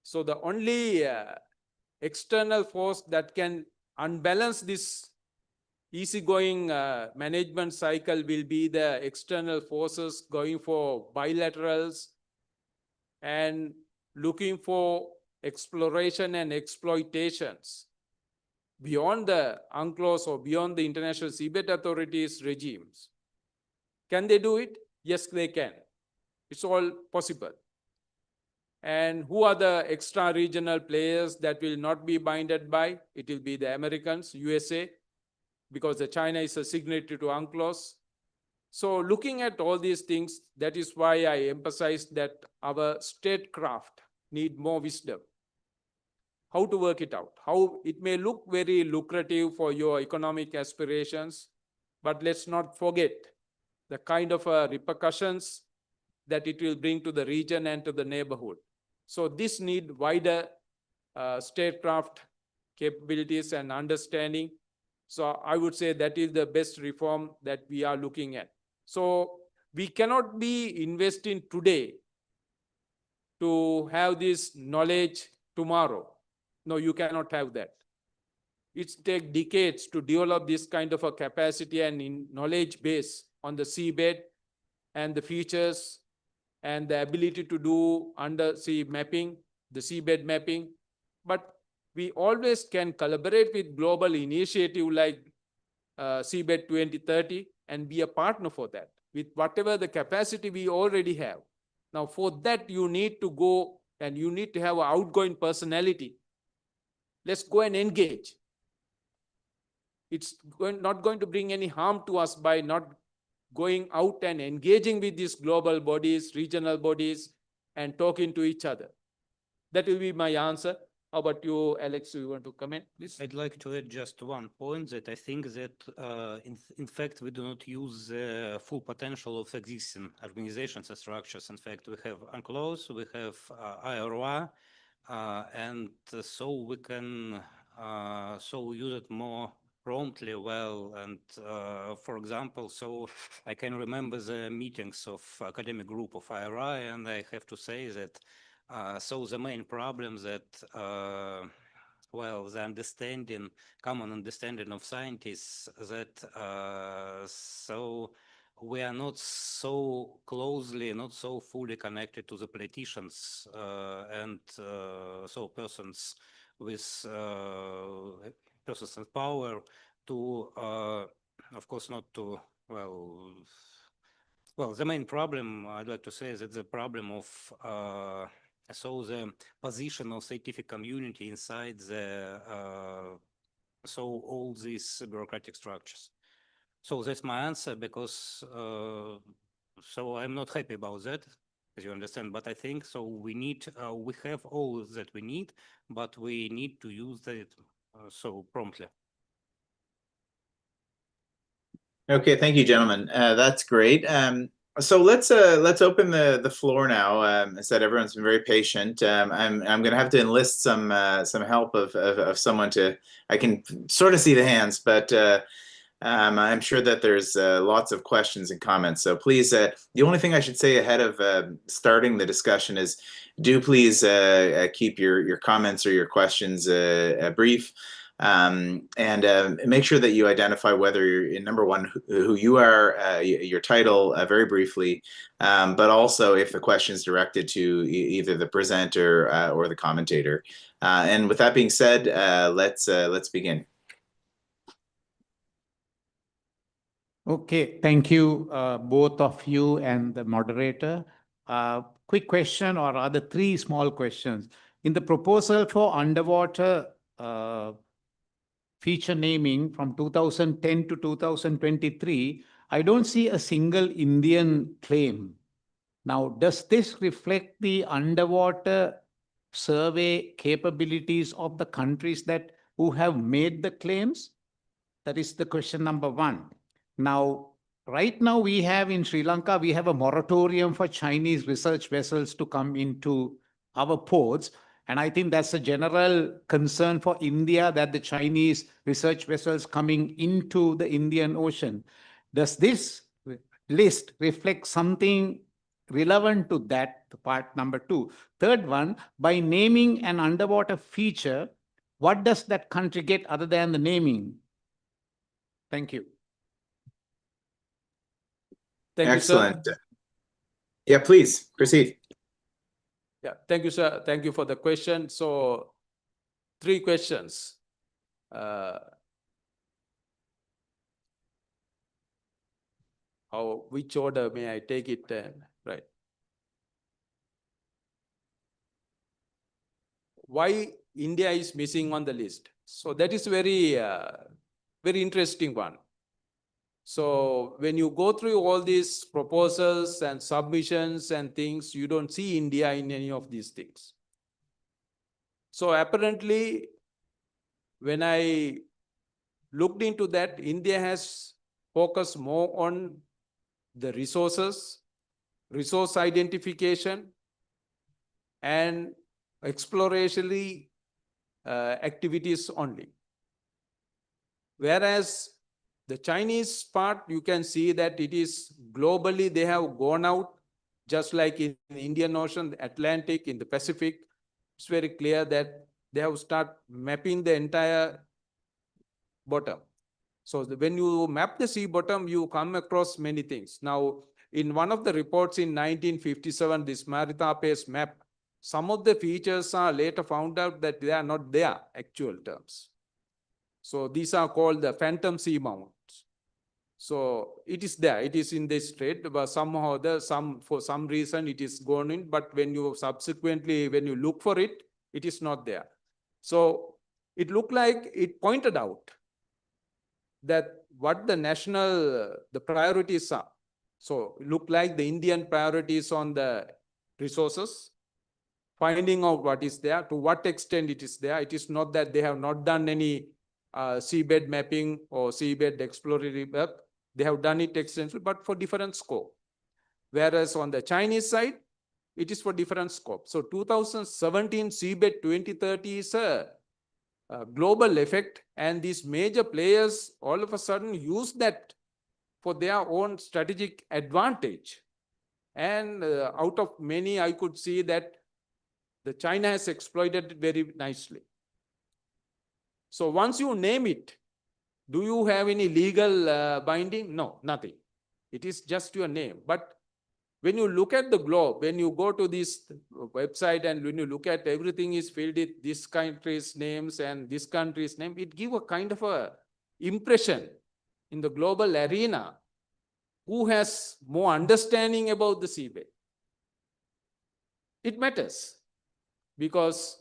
So the only external force that can unbalance this easygoing management cycle will be the external forces going for bilaterals and looking for exploration and exploitations beyond the UNCLOS or beyond the International Seabed Authority's regimes. Can they do it? Yes, they can. It's all possible. And who are the extra regional players that will not be binded by? It will be the Americans, USA, because the China is a signatory to UNCLOS. So looking at all these things, that is why I emphasized that our statecraft need more wisdom. How to work it out? How it may look very lucrative for your economic aspirations, but let's not forget the kind of repercussions that it will bring to the region and to the neighborhood. So this need wider statecraft capabilities and understanding. So I would say that is the best reform that we are looking at. So we cannot be investing today to have this knowledge tomorrow. No, you cannot have that. It takes decades to develop this kind of a capacity and knowledge base on the seabed and the features and the ability to do undersea mapping, the seabed mapping. But we always can collaborate with global initiative like Seabed 2030 and be a partner for that with whatever the capacity we already have. Now for that you need to go and you need to have an outgoing personality. Let's go and engage. It's not going to bring any harm to us by not going out and engaging with these global bodies, regional bodies, and talking to each other. That will be my answer. How about you, Alex? You want to comment, please? I'd like to add just one point that I think that, in fact, we do not use the full potential of existing organizations and structures. In fact, we have UNCLOS, we have IROA, and so we can so use it more promptly well. And for example, so I can remember the meetings of academic group of IRI, and I have to say that so the main problem that well, the understanding, common understanding of scientists that so we are not so closely, not so fully connected to the politicians and so persons with persons in power to, of course, not to, well, the main problem I'd like to say is that the problem of so the position of scientific community inside the so all these bureaucratic structures. So that's my answer, because so I'm not happy about that, as you understand, but I think so we need, we have all that we need, but we need to use that so promptly. Okay, thank you, gentlemen. That's great. So let's open the floor now. I said everyone's been very patient. I'm going to have to enlist some help of someone to. I can sort of see the hands, but I'm sure that there's lots of questions and comments. So please, the only thing I should say ahead of starting the discussion is, do please keep your comments or your questions brief. And make sure that you identify whether you're, number one, who you are, your title very briefly, but also if the question is directed to either the presenter or the commentator. And with that being said, let's begin. Okay, thank you, both of you and the moderator. Quick question, or rather three small questions. In the proposal for underwater feature naming from 2010 to 2023, I don't see a single Indian claim. Now, does this reflect the underwater survey capabilities of the countries who have made the claims? That is the question number one. Now, right now we have in Sri Lanka, we have a moratorium for Chinese research vessels to come into our ports. And I think that's a general concern for India, that the Chinese research vessels coming into the Indian Ocean. Does this list reflect something relevant to that, part number two? Third one, by naming an underwater feature, what does that country get other than the naming? Thank you. Thank Excellent. you, sir. Yeah, please proceed. Yeah, thank you, sir. Thank you for the question. So, three questions. Which order may I take it? Right. Why India is missing on the list? So that is very interesting one. So when you go through all these proposals and submissions and things, you don't see India in any of these things. So apparently, when I looked into that, India has focused more on the resources, resource identification, and exploratory activities only. Whereas the Chinese part, you can see that it is globally, they have gone out, just like in the Indian Ocean, the Atlantic, in the Pacific. It's very clear that they have started mapping the entire bottom. So when you map the sea bottom, you come across many things. Now, in one of the reports in 1957, this Maritape's map, some of the features are later found out that they are not there, actual terms. So these are called the phantom sea mounts. So it is there, it is in this strait, but somehow for some reason it is gone in, but when you subsequently, when you look for it, it is not there. So it looked like it pointed out that what the national, the priorities are. So it looked like the Indian priorities on the resources, finding out what is there, to what extent it is there. It is not that they have not done any seabed mapping or seabed exploratory work. They have done it extensively, but for different scope. Whereas on the Chinese side, it is for different scope. So 2017 seabed 2030 is a global effect, and these major players all of a sudden use that for their own strategic advantage. And out of many, I could see that the China has exploited it very nicely. So once you name it, do you have any legal binding? No, nothing. It is just your name. But when you look at the globe, when you go to this website and when you look at everything is filled with this country's names and this country's name, it gives a kind of a impression in the global arena who has more understanding about the seabed. It matters because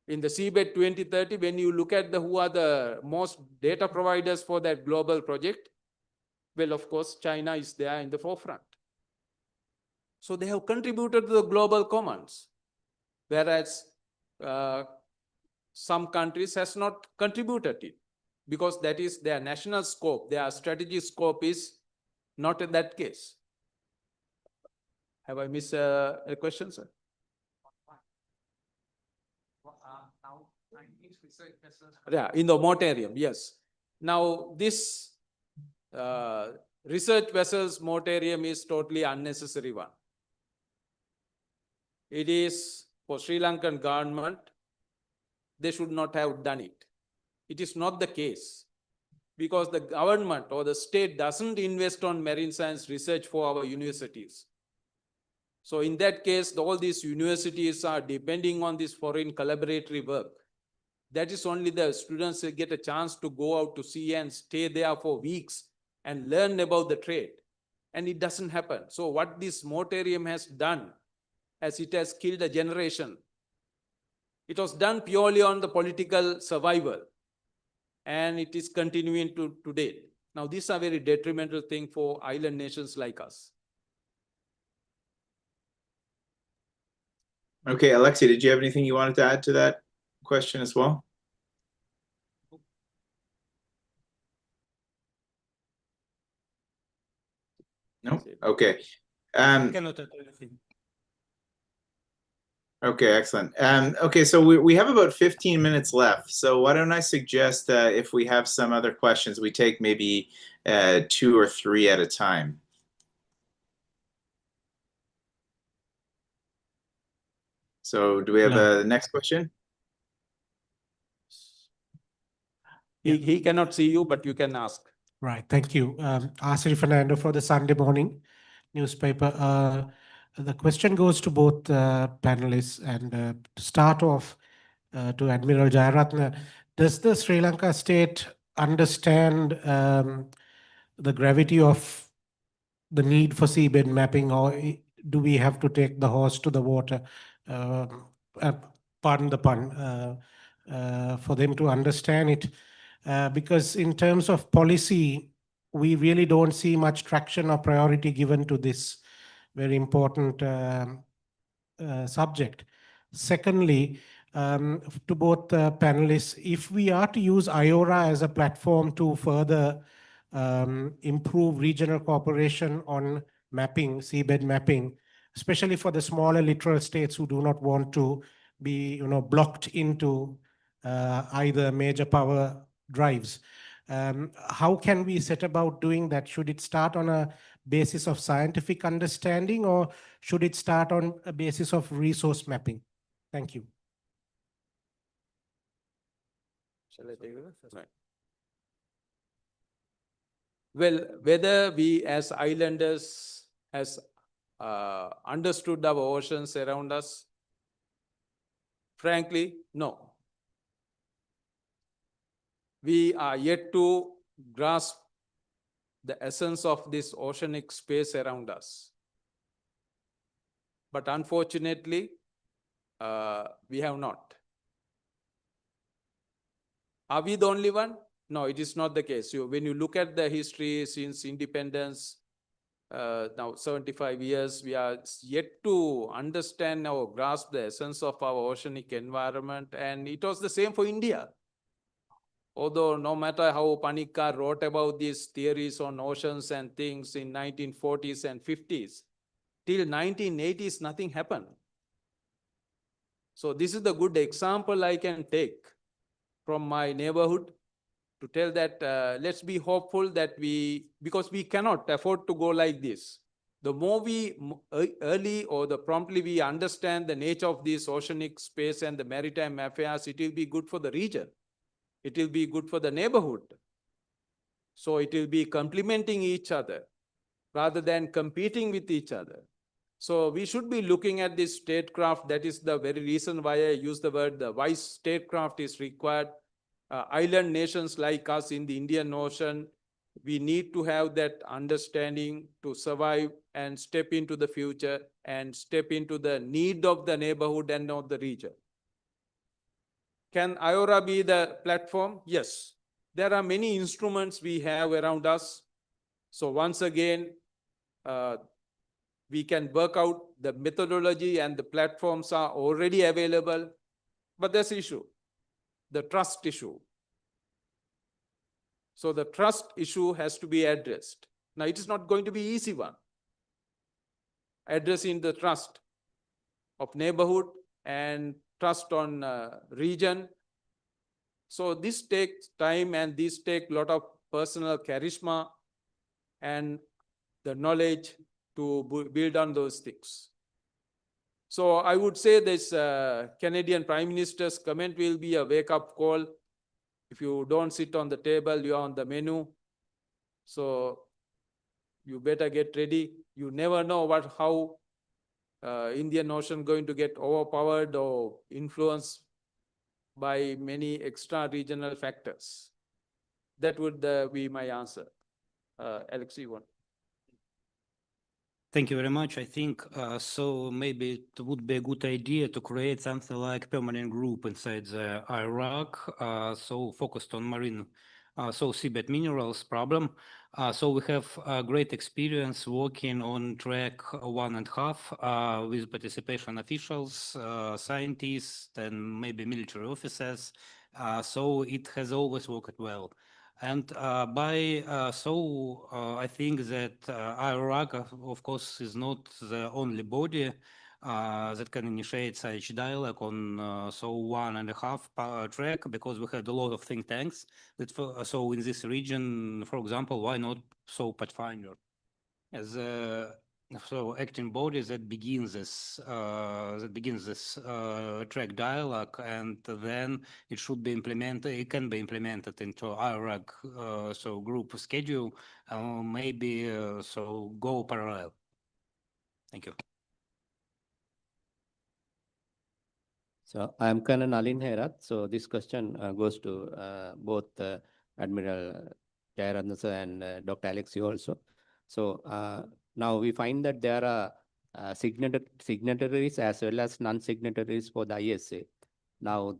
in the Seabed 2030, when you look at who are the most data providers for that global project, well, of course, China is there in the forefront. So they have contributed to the global commons, whereas some countries has not contributed it because that is their national scope. Their strategy scope is not in that case. Have I missed a question, sir? Yeah, in the mortarium, yes. Now, this research vessels mortarium is totally unnecessary one. It is for Sri Lankan government, they should not have done it. It is not the case because the government or the state doesn't invest on marine science research for our universities. So in that case, all these universities are depending on this foreign collaboratory work. That is only the students get a chance to go out to sea and stay there for weeks and learn about the trade. And it doesn't happen. So what this mortarium has done, as it has killed a generation, it was done purely on the political survival. And it is continuing to today. Now, these are very detrimental thing for island nations like us. Okay, Alexei, did you have anything you wanted to add to that question as well? No? Okay. Cannot add anything. Okay, excellent. Okay, so we have about 15 minutes left. So why don't I suggest if we have some other questions, we take maybe 2 or 3 at a time. So do we have a next question? He cannot see you, but you can ask. Right, thank you. Asri Fernando for the Sunday Morning newspaper. The question goes to both panelists, and to start off to Admiral Jayaratna, does the Sri Lanka state understand the gravity of the need for seabed mapping, or do we have to take the horse to the water, pardon the pun, for them to understand it? Because in terms of policy, we really don't see much traction or priority given to this very important subject. Secondly, to both panelists, if we are to use IORA as a platform to further improve regional cooperation on mapping, seabed mapping, especially for the smaller littoral states who do not want to be, blocked into either major power drives. How can we set about doing that? Should it start on a basis of scientific understanding, or should it start on a basis of resource mapping? Thank you. Shall I take it? Right. Well, whether we as islanders has understood our oceans around us, frankly, no. We are yet to grasp the essence of this oceanic space around us. But unfortunately, we have not. Are we the only one? No, it is not the case. When you look at the history since independence, now 75 years, we are yet to understand or grasp the essence of our oceanic environment. And it was the same for India. Although no matter how Panikkar wrote about these theories on oceans and things in 1940s and 50s, till 1980s, nothing happened. So this is the good example I can take. from my neighborhood to tell that let's be hopeful that because we cannot afford to go like this. The more we early or the promptly we understand the nature of this oceanic space and the maritime affairs, it will be good for the region. It will be good for the neighborhood. So it will be complementing each other rather than competing with each other. So we should be looking at this statecraft. That is the very reason why I use the word the wise statecraft is required. Island nations like us in the Indian Ocean, we need to have that understanding to survive and step into the future and step into the need of the neighborhood and not the region. Can IORA be the platform? Yes. There are many instruments we have around us. So once again, we can work out the methodology and the platforms are already available. But there's issue, the trust issue. So the trust issue has to be addressed. Now, it is not going to be an easy one. Addressing the trust of neighborhood and trust on region. So this takes time and this takes a lot of personal charisma and the knowledge to build on those things. So I would say this Canadian Prime Minister's comment will be a wake-up call. If you don't sit on the table, you're on the menu. So you better get ready. You never know how Indian Ocean going to get overpowered or influenced by many extra regional factors. That would be my answer. Alex, you want? Thank you very much. I think so maybe it would be a good idea to create something like permanent group inside the IRAC, so focused on marine, so seabed minerals problem. So we have great experience working on track 1.5 with participation officials, scientists, and maybe military officers. So it has always worked well. And I think that IRAC, of course, is not the only body that can initiate such dialogue on 1.5 track, because we had a lot of think tanks that so in this region, for example, why not Pathfinder as a acting body that begins this track dialogue, and then it should be implemented. It can be implemented into IRAC group schedule, maybe go parallel. Thank you. So I'm Kanehara. So this question goes to both Admiral Jayaratna and Dr. Alex also. So now we find that there are signatories as well as non-signatories for the ISA. Now,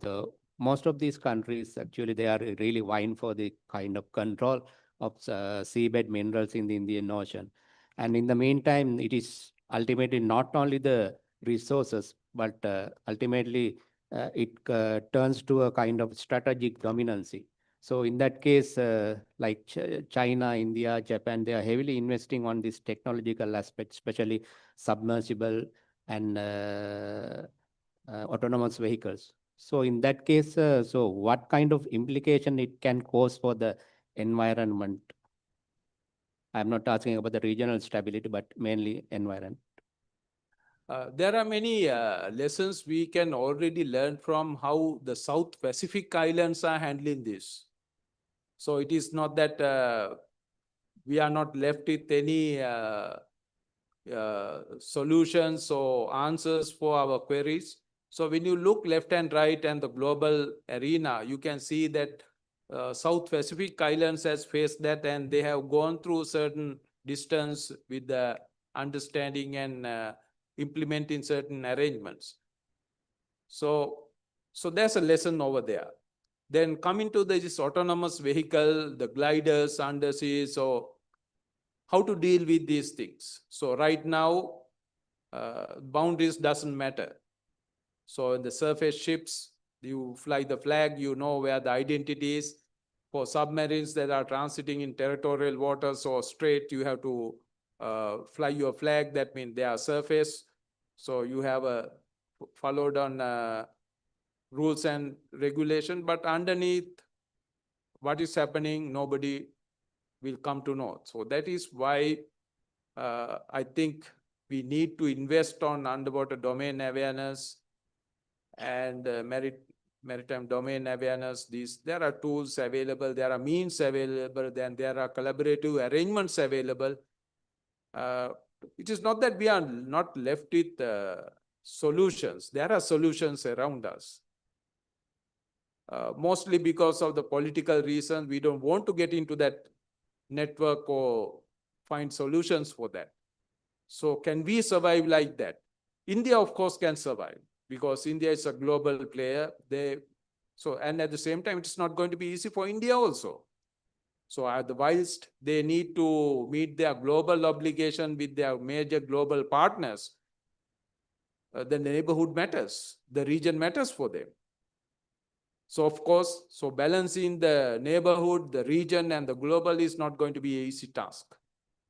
most of these countries, actually, they are really vying for the kind of control of seabed minerals in the Indian Ocean. And in the meantime, it is ultimately not only the resources, but ultimately it turns to a kind of strategic dominancy. So in that case, like China, India, Japan, they are heavily investing on this technological aspect, especially submersible and autonomous vehicles. So in that case, so what kind of implication it can cause for the environment? I'm not asking about the regional stability, but mainly environment. There are many lessons we can already learn from how the South Pacific Islands are handling this. So it is not that we are not left with any solutions or answers for our queries. So when you look left and right and the global arena, you can see that South Pacific Islands has faced that, and they have gone through certain distance with the understanding and implementing certain arrangements. So there's a lesson over there. Then coming to this autonomous vehicle, the gliders, undersea, so how to deal with these things. So right now, boundaries doesn't matter. So in the surface ships, you fly the flag, you know where the identity is. For submarines that are transiting in territorial waters or strait, you have to fly your flag. That means they are surface. So you have followed on rules and regulation, but underneath what is happening, nobody will come to know. So that is why I think we need to invest on underwater domain awareness and maritime domain awareness. There are tools available, there are means available, then there are collaborative arrangements available. It is not that we are not left with solutions. There are solutions around us. Mostly because of the political reason, we don't want to get into that network or find solutions for that. So can we survive like that? India, of course, can survive because India is a global player. And at the same time, it's not going to be easy for India also. So whilst they need to meet their global obligation with their major global partners, the neighborhood matters, the region matters for them. So of course, so balancing the neighborhood, the region, and the global is not going to be an easy task.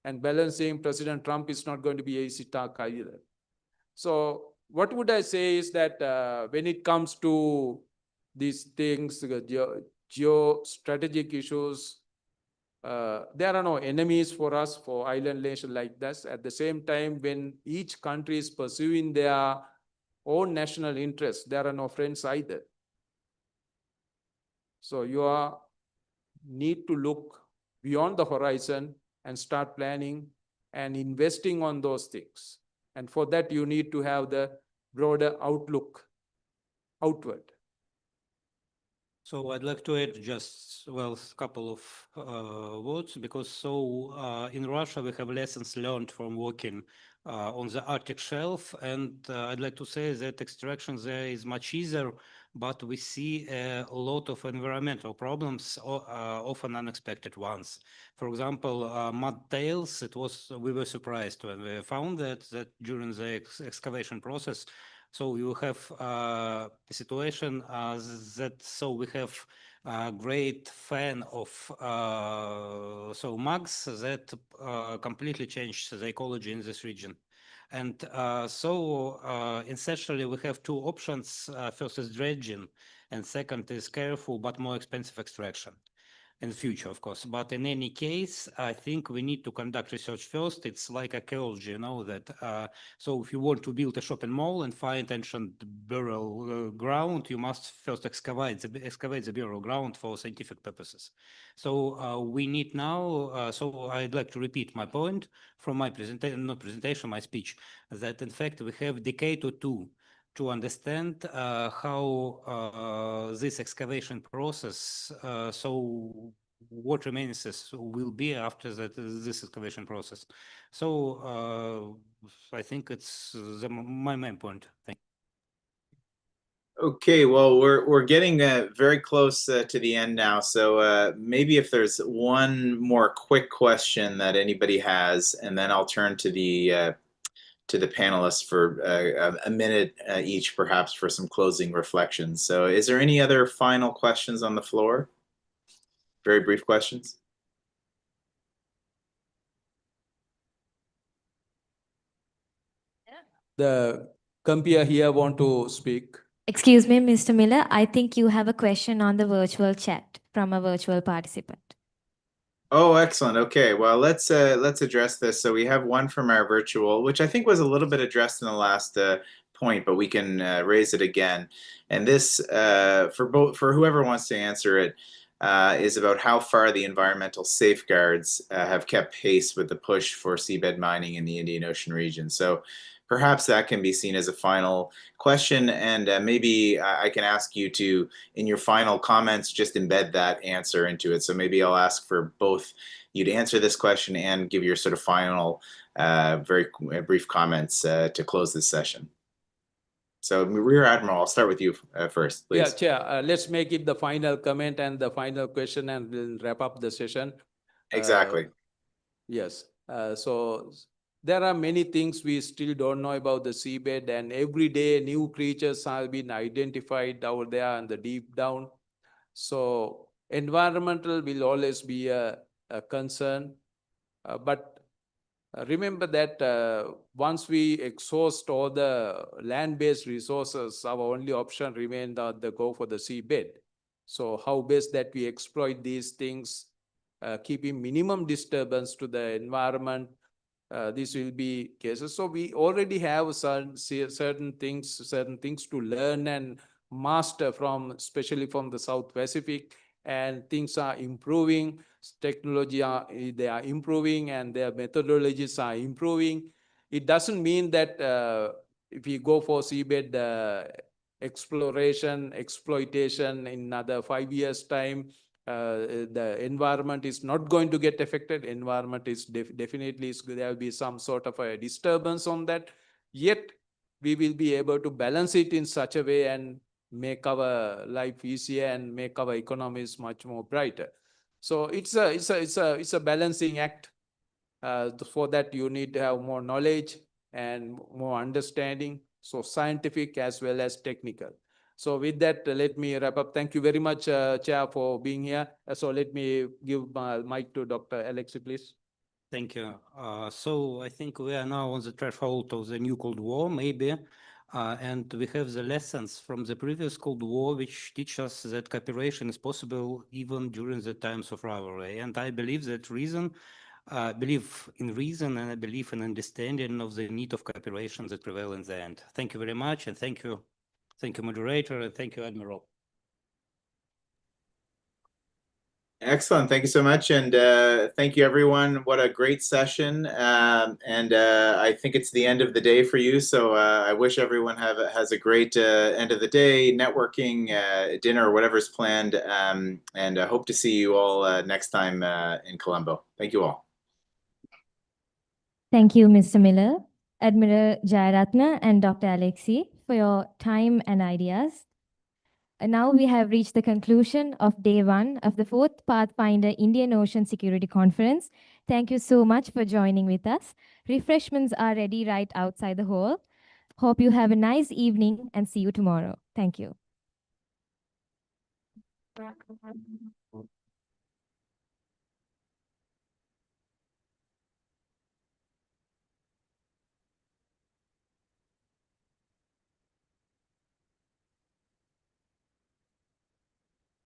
And balancing President Trump is not going to be an easy task either. So what would I say is that when it comes to these things, geostrategic issues, there are no enemies for us, for island nation like this. At the same time, when each country is pursuing their own national interests, there are no friends either. So you need to look beyond the horizon and start planning and investing on those things. And for that, you need to have the broader outlook outward. So I'd like to add just, well, a couple of words, because in Russia, we have lessons learned from working on the Arctic shelf. And I'd like to say that extraction there is much easier, but we see a lot of environmental problems, often unexpected ones. For example, mud tails, we were surprised when we found that during the excavation process. So you have a situation we have a great fan of mugs that completely changed the ecology in this region. And essentially we have two options. First is dredging, and second is careful but more expensive extraction in the future, of course. But in any case, I think we need to conduct research first. It's like archaeology, you know, that so if you want to build a shopping mall and find ancient burial ground, you must first excavate the burial ground for scientific purposes. So we need now, so I'd like to repeat my point from my my speech, that in fact we have a decade or two to understand how this excavation process, so what remains will be after this excavation process. So I think it's my main point. Thank you. Okay, well, we're getting very close to the end now. So maybe if there's one more quick question that anybody has, and then I'll turn to the panelists for a minute each, perhaps for some closing reflections. So is there any other final questions on the floor? Very brief questions. The compeer here want to speak. Excuse me, Mr. Miller. I think you have a question on the virtual chat from a virtual participant. Oh, excellent. Okay, well, let's address this. So we have one from our virtual, which I think was a little bit addressed in the last point, but we can raise it again. And this, for whoever wants to answer it, is about how far the environmental safeguards have kept pace with the push for seabed mining in the Indian Ocean region. So perhaps that can be seen as a final question, and maybe I can ask you to, in your final comments, just embed that answer into it. So maybe I'll ask for both you to answer this question and give your sort of final, very brief comments to close this session. So Rear Admiral, I'll start with you first, please. Yeah, Chair, let's make it the final comment and the final question, and we'll wrap up the session. Exactly. Yes. So there are many things we still don't know about the seabed, and every day new creatures have been identified out there in the deep down. So environmental will always be a concern, but remember that once we exhaust all the land-based resources, our only option remains the go for the seabed. So how best that we exploit these things, keeping minimum disturbance to the environment, this will be cases. So we already have certain things to learn and master from, especially from the South Pacific, and things are improving. Technology they are improving, and their methodologies are improving. It doesn't mean that if we go for seabed exploration, exploitation in another 5 years' time, the environment is not going to get affected. Environment is definitely there will be some sort of a disturbance on that. Yet we will be able to balance it in such a way and make our life easier and make our economies much more brighter. So it's a balancing act. For that, you need to have more knowledge and more understanding, so scientific as well as technical. So with that, let me wrap up. Thank you very much, Chair, for being here. So let me give my mic to Dr. Alexi, please. Thank you. So I think we are now on the threshold of the new Cold War, maybe. And we have the lessons from the previous Cold War, which teach us that cooperation is possible even during the times of rivalry. And I believe that believe in reason, and I believe in understanding of the need of cooperation that prevail in the end. Thank you very much, and thank you, moderator, and thank you, Admiral. Excellent. Thank you so much. And thank you, everyone. What a great session. And I think it's the end of the day for you. So I wish everyone has a great end of the day, networking, dinner, whatever's planned. And I hope to see you all next time in Colombo. Thank you all. Thank you, Mr. Miller, Admiral Jayaratna, and Dr. Alexi for your time and ideas. And now we have reached the conclusion of day 1 of the 4th Pathfinder Indian Ocean Security Conference. Thank you so much for joining with us. Refreshments are ready right outside the hall. Hope you have a nice evening and see you tomorrow. Thank you.